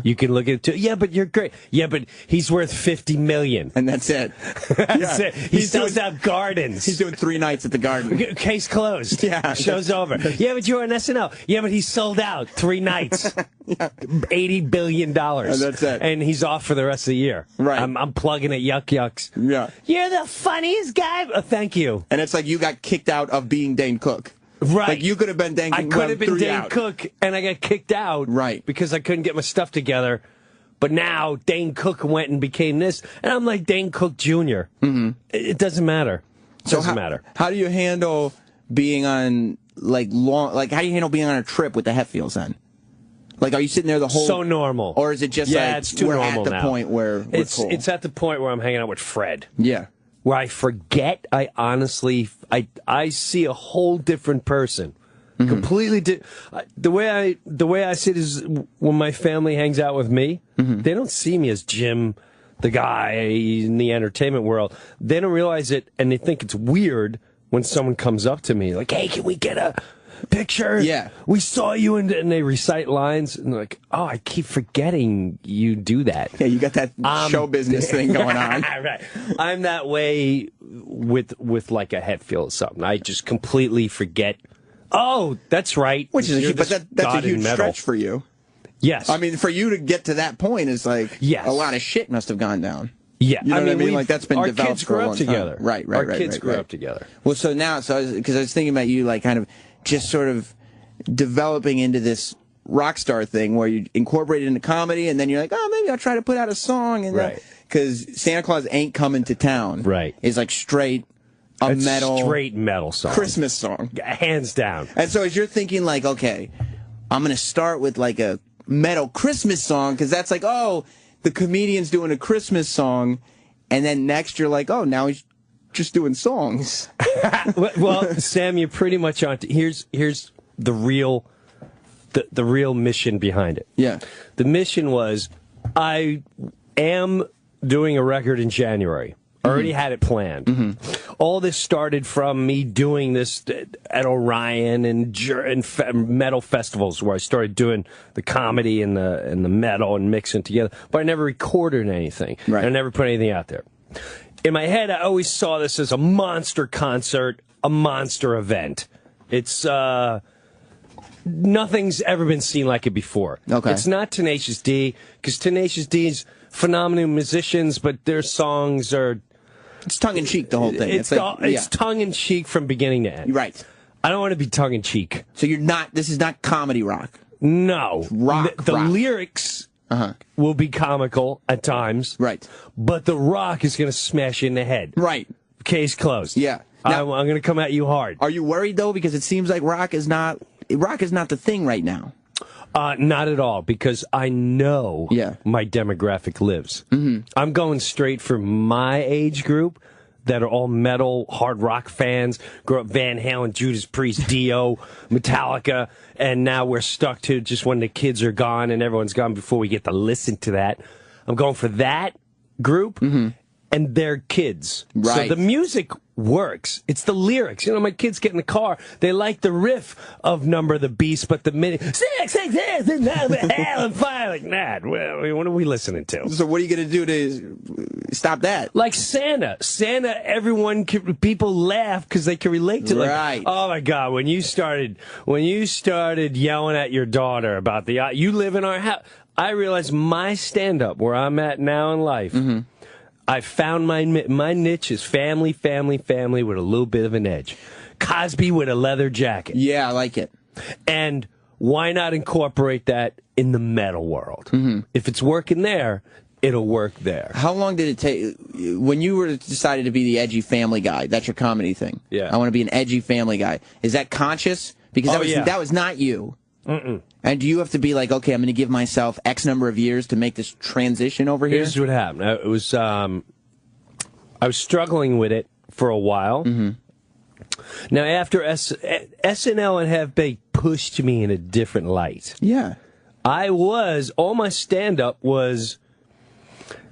You can look at it too. Yeah, but you're great. Yeah, but he's worth $50 million. And that's it. That's it. He sells out gardens. He's doing 3 nights at the Garden. Case closed. Yeah. Show's over. Yeah, but you're on SNL. Yeah, but he sold out 3 nights. $80 billion. And that's it. And he's off for the rest of the year. Right. I'm plugging at Yuck Yucks. Yeah. You're the funniest guy. Thank you. And it's like you got kicked out of being Dane Cook. Right. Like you could have been Dane Cook. I could have been Dane Cook, and I got kicked out. Right. Because I couldn't get my stuff together. But now Dane Cook went and became this, and I'm like Dane Cook Jr. It doesn't matter. It doesn't matter. How do you handle being on how do you handle being on a trip with the Hetfields then? Like, are you sitting there the whole... So normal. Or is it just it's too we're normal at the now. point where we're cool? It's at the point where I'm hanging out with Fred. Yeah. Where I forget, I honestly, I see a whole different person. Completely the way I see it is when my family hangs out with me, they don't see me as Jim, the guy in the entertainment world. They don't realize it, and they think it's weird when someone comes up to me like, "Hey, can we get a picture? Yeah, we saw you," and they recite lines, and they're like, "Oh, I keep forgetting you do that." Yeah, you got that show business thing going on. Right. I'm that way with like a Hetfield or something. I just completely forget. Oh, that's right. Which is that's a huge stretch for you. Yes. I mean, for you to get to that point is like a lot of shit must have gone down. Yeah. You know what I mean? Like that's been our developed kids for a grew long up together. Time. Right. Our kids grew up together. Well, so now, because I was thinking about you, like kind of just sort of developing into this rock star thing where you incorporate it into comedy, and then you're like, oh, maybe I'll try to put out a song, and because Santa Claus Ain't Coming to Town, is like straight. Straight metal song. Christmas song. Hands down. And so as you're thinking like, okay, I'm going to start with like a metal Christmas song because that's like, oh, the comedian's doing a Christmas song. And then next you're like, oh, now he's just doing songs. Well, Sam, you're pretty much on. Here's the real mission behind it. Yeah. The mission was, I am doing a record in January. Already had it planned. All this started from me doing this at Orion and metal festivals, where I started doing the comedy and the metal and mixing together. But I never recorded anything. Right. I never put anything out there. In my head, I always saw this as a monster concert, a monster event. It's nothing's ever been seen like it before. Okay. It's not Tenacious D, because Tenacious D's phenomenal musicians, but their songs are... It's tongue-in-cheek, the whole thing. It's tongue-in-cheek from beginning to end. Right. I don't want to be tongue-in-cheek. So this is not comedy rock? No. Rock. The lyrics will be comical at times. Right. But the rock is going to smash you in the head. Right. Case closed. Yeah. Now, I'm going to come at you hard. Are you worried, though? Because it seems like rock is not the thing right now. Not at all, because I know my demographic lives. I'm going straight for my age group that are all metal, hard rock fans, grew up Van Halen, Judas Priest, Dio, Metallica, and now we're stuck to just when the kids are gone and everyone's gone before we get to listen to that. I'm going for that group and their kids. Right. So the music works. It's the lyrics. You know, my kids get in the car. They like the riff of Number of the Beast, but the minute 666 is number hell and fire, like, nah, well, what are we listening to? So what are you going to do to stop that? Like Santa, people laugh because they can relate to. Like, right. Oh my God, when you started yelling at your daughter about you live in our house, I realized my stand-up where I'm at now in life. I found my niche is family with a little bit of an edge. Cosby with a leather jacket. Yeah, I like it. And why not incorporate that in the metal world? If it's working there, it'll work there. How long did it take when you decided to be the edgy family guy? That's your comedy thing. Yeah. I want to be an edgy family guy. Is that conscious? Because that was not you. And do you have to be like, okay, I'm going to give myself X number of years to make this transition over here? Here's what happened. It was I was struggling with it for a while. Now, after SNL and Half Baked pushed me in a different light. Yeah. All my stand-up was,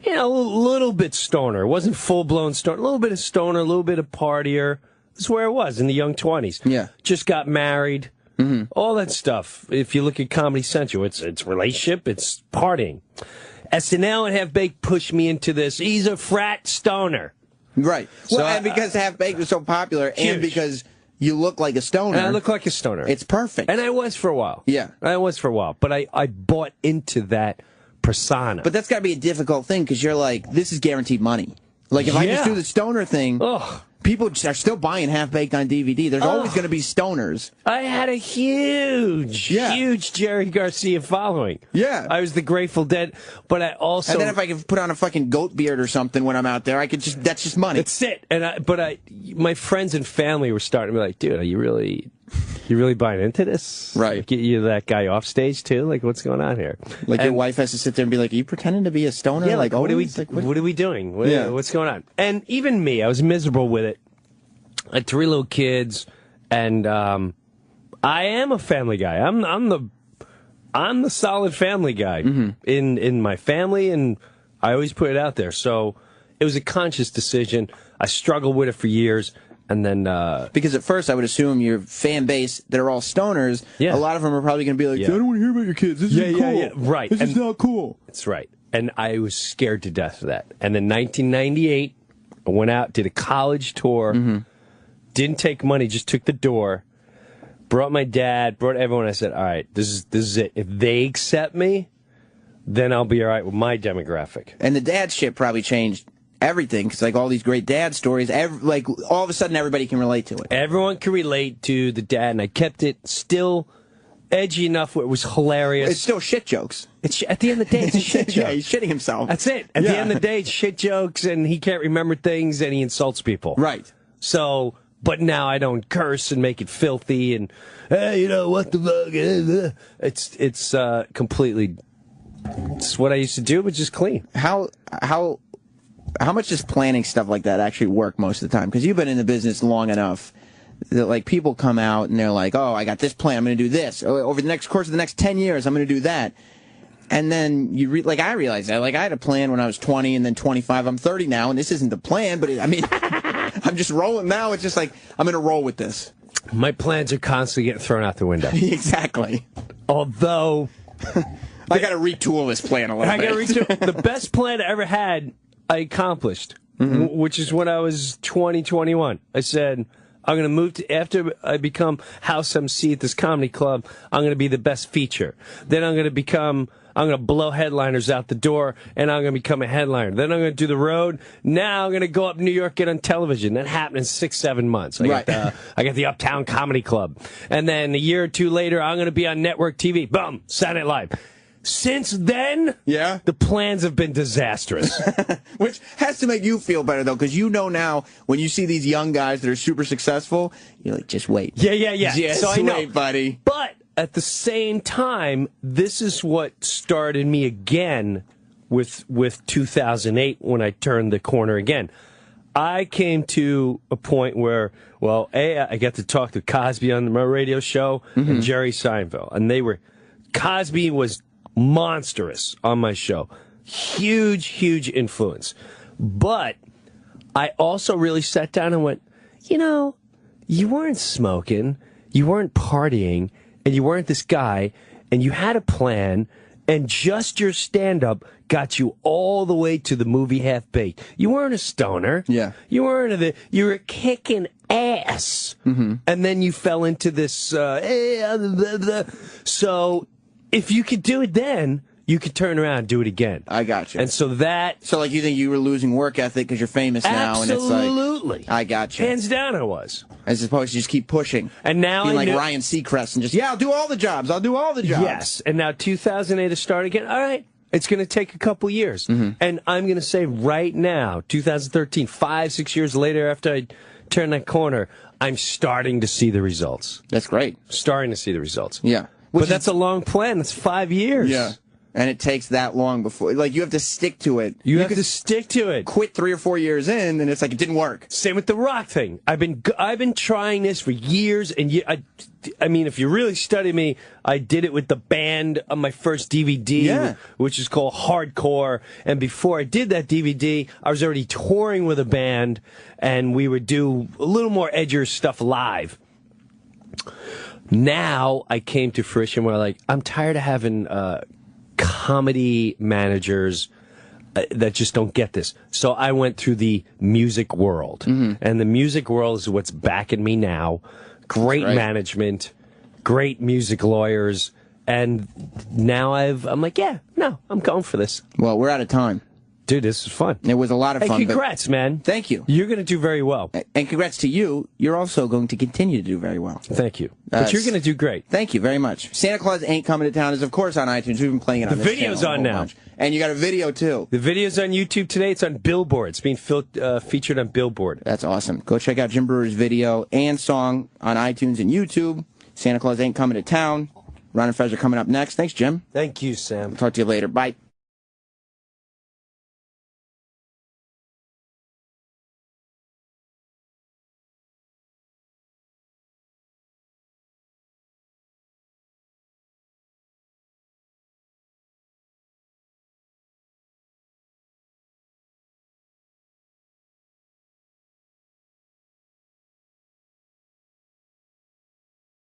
you know, a little bit stoner. It wasn't full-blown stoner. A little bit of stoner, a little bit of partier. That's where it was in the young 20s. Yeah. Just got married. All that stuff. If you look at Comedy Central, it's relationship, it's partying. SNL and Half Baked pushed me into this. He's a frat stoner. Right. Well, and because Half Baked was so popular, and because you look like a stoner. And I look like a stoner. It's perfect. And I was for a while. Yeah. I was for a while. But I bought into that persona. But that's got to be a difficult thing, because you're like, this is guaranteed money. Like, if I just do the stoner thing... People are still buying Half Baked on DVD. There's always going to be stoners. I had a huge Jerry Garcia following. Yeah. I was the Grateful Dead, but I also... And then if I could put on a fucking goat beard or something when I'm out there, that's just money. That's it. My friends and family were starting to be like, dude, are you really buying into this? Right. Get you that guy off stage too? Like, what's going on here? Like, your wife has to sit there and be like, are you pretending to be a stoner? Yeah, like, what are we doing? What's going on? And even me, I was miserable with it. I had 3 little kids, and I am a family guy. I'm the solid family guy in my family, and I always put it out there. So it was a conscious decision. I struggled with it for years. And then, because at first I would assume your fan base, they're all stoners. Yeah. A lot of them are probably going to be like, I don't want to hear about your kids. This isn't cool. Yeah. Right. This is not cool. That's right. And I was scared to death of that. And then 1998, I went out, did a college tour, didn't take money, just took the door, brought my dad, brought everyone. I said, all right, this is it. If they accept me, then I'll be all right with my demographic. And the dad shit probably changed everything, because like all these great dad stories, like all of a sudden everybody can relate to it. Everyone can relate to the dad, and I kept it still edgy enough where it was hilarious. It's still shit jokes. At the end of the day, it's a shit joke. Yeah, he's shitting himself. That's it. At the end of the day, it's shit jokes, and he can't remember things, and he insults people. Right. So, but now I don't curse and make it filthy, and hey, you know what the fuck? It's completely. It's what I used to do, but just clean. How how much does planning stuff like that actually work most of the time? Because you've been in the business long enough that, like, people come out and they're like, oh, I got this plan, I'm going to do this. Over the course of the next 10 years, I'm going to do that. And then I realized that. Like, I had a plan when I was 20 and then 25. I'm 30 now, and this isn't the plan, but I'm just rolling now. It's just like, I'm going to roll with this. My plans are constantly getting thrown out the window. Exactly. Although... I got to retool this plan a little bit. I got to retool. The best plan I ever had, I accomplished, which is when I was 20, 21. I said... I'm going to move to, after I become house MC at this comedy club, I'm going to be the best feature. Then I'm going to blow headliners out the door, and I'm going to become a headliner. Then I'm going to do the road. Now I'm going to go up New York, get on television. That happened in 6-7 months. I got the Uptown Comedy Club. And then a year or two later, I'm going to be on network TV. Boom, Saturday Night Live. Since then, the plans have been disastrous. Which has to make you feel better, though, because you know now when you see these young guys that are super successful, you're like, just wait. Yeah. Just so I know. wait, buddy. But at the same time, this is what started me again with 2008 when I turned the corner again. I came to a point where, well, I got to talk to Cosby on my radio show and Jerry Seinfeld, and Cosby was monstrous on my show. Huge influence. But I also really sat down and went, you weren't smoking, you weren't partying, and you weren't this guy, and you had a plan, and just your stand-up got you all the way to the movie Half-Baked. You weren't a stoner. Yeah. You were kicking ass. And then you fell into this, so... If you could do it then, you could turn around and do it again. I got you. And so like, you think you were losing work ethic because you're famous now? And it's like, absolutely. I got you. Hands down I was. As opposed to just keep pushing. And now being like Ryan Seacrest and just, I'll do all the jobs. I'll do all the jobs. Yes. And now 2008 to start again. All right. It's going to take a couple years. And I'm going to say right now, 2013, 5-6 years later after I turned that corner, I'm starting to see the results. That's great. Starting to see the results. Yeah. But that's a long plan. That's 5 years. Yeah. And it takes that long before, like, you have to stick to it. You have to stick to it. Quit 3 or 4 years in, and it's like it didn't work. Same with the rock thing. I've been trying this for years, and I mean, if you really study me, I did it with the band on my first DVD, which is called Hardcore. And before I did that DVD, I was already touring with a band, and we would do a little more edgier stuff live. Now I came to fruition where, I'm tired of having comedy managers that just don't get this. So I went through the music world. And the music world is what's backing me now. Great management, great music lawyers. And now I'm like, I'm going for this. Well, we're out of time. Dude, this is fun. It was a lot of fun. Hey, congrats, man. Thank you. You're going to do very well. And congrats to you. You're also going to continue to do very well. Thank you. But you're going to do great. Thank you very much. Santa Claus Ain't Coming to Town is, of course, on iTunes. We've been playing it on this channel. The video's on now. And you got a video, too. The video's on YouTube today. It's on Billboard. It's being featured on Billboard. That's awesome. Go check out Jim Breuer's video and song on iTunes and YouTube. Santa Claus Ain't Coming to Town. Ron and Fez are coming up next. Thanks, Jim. Thank you, Sam. Talk to you later. Bye.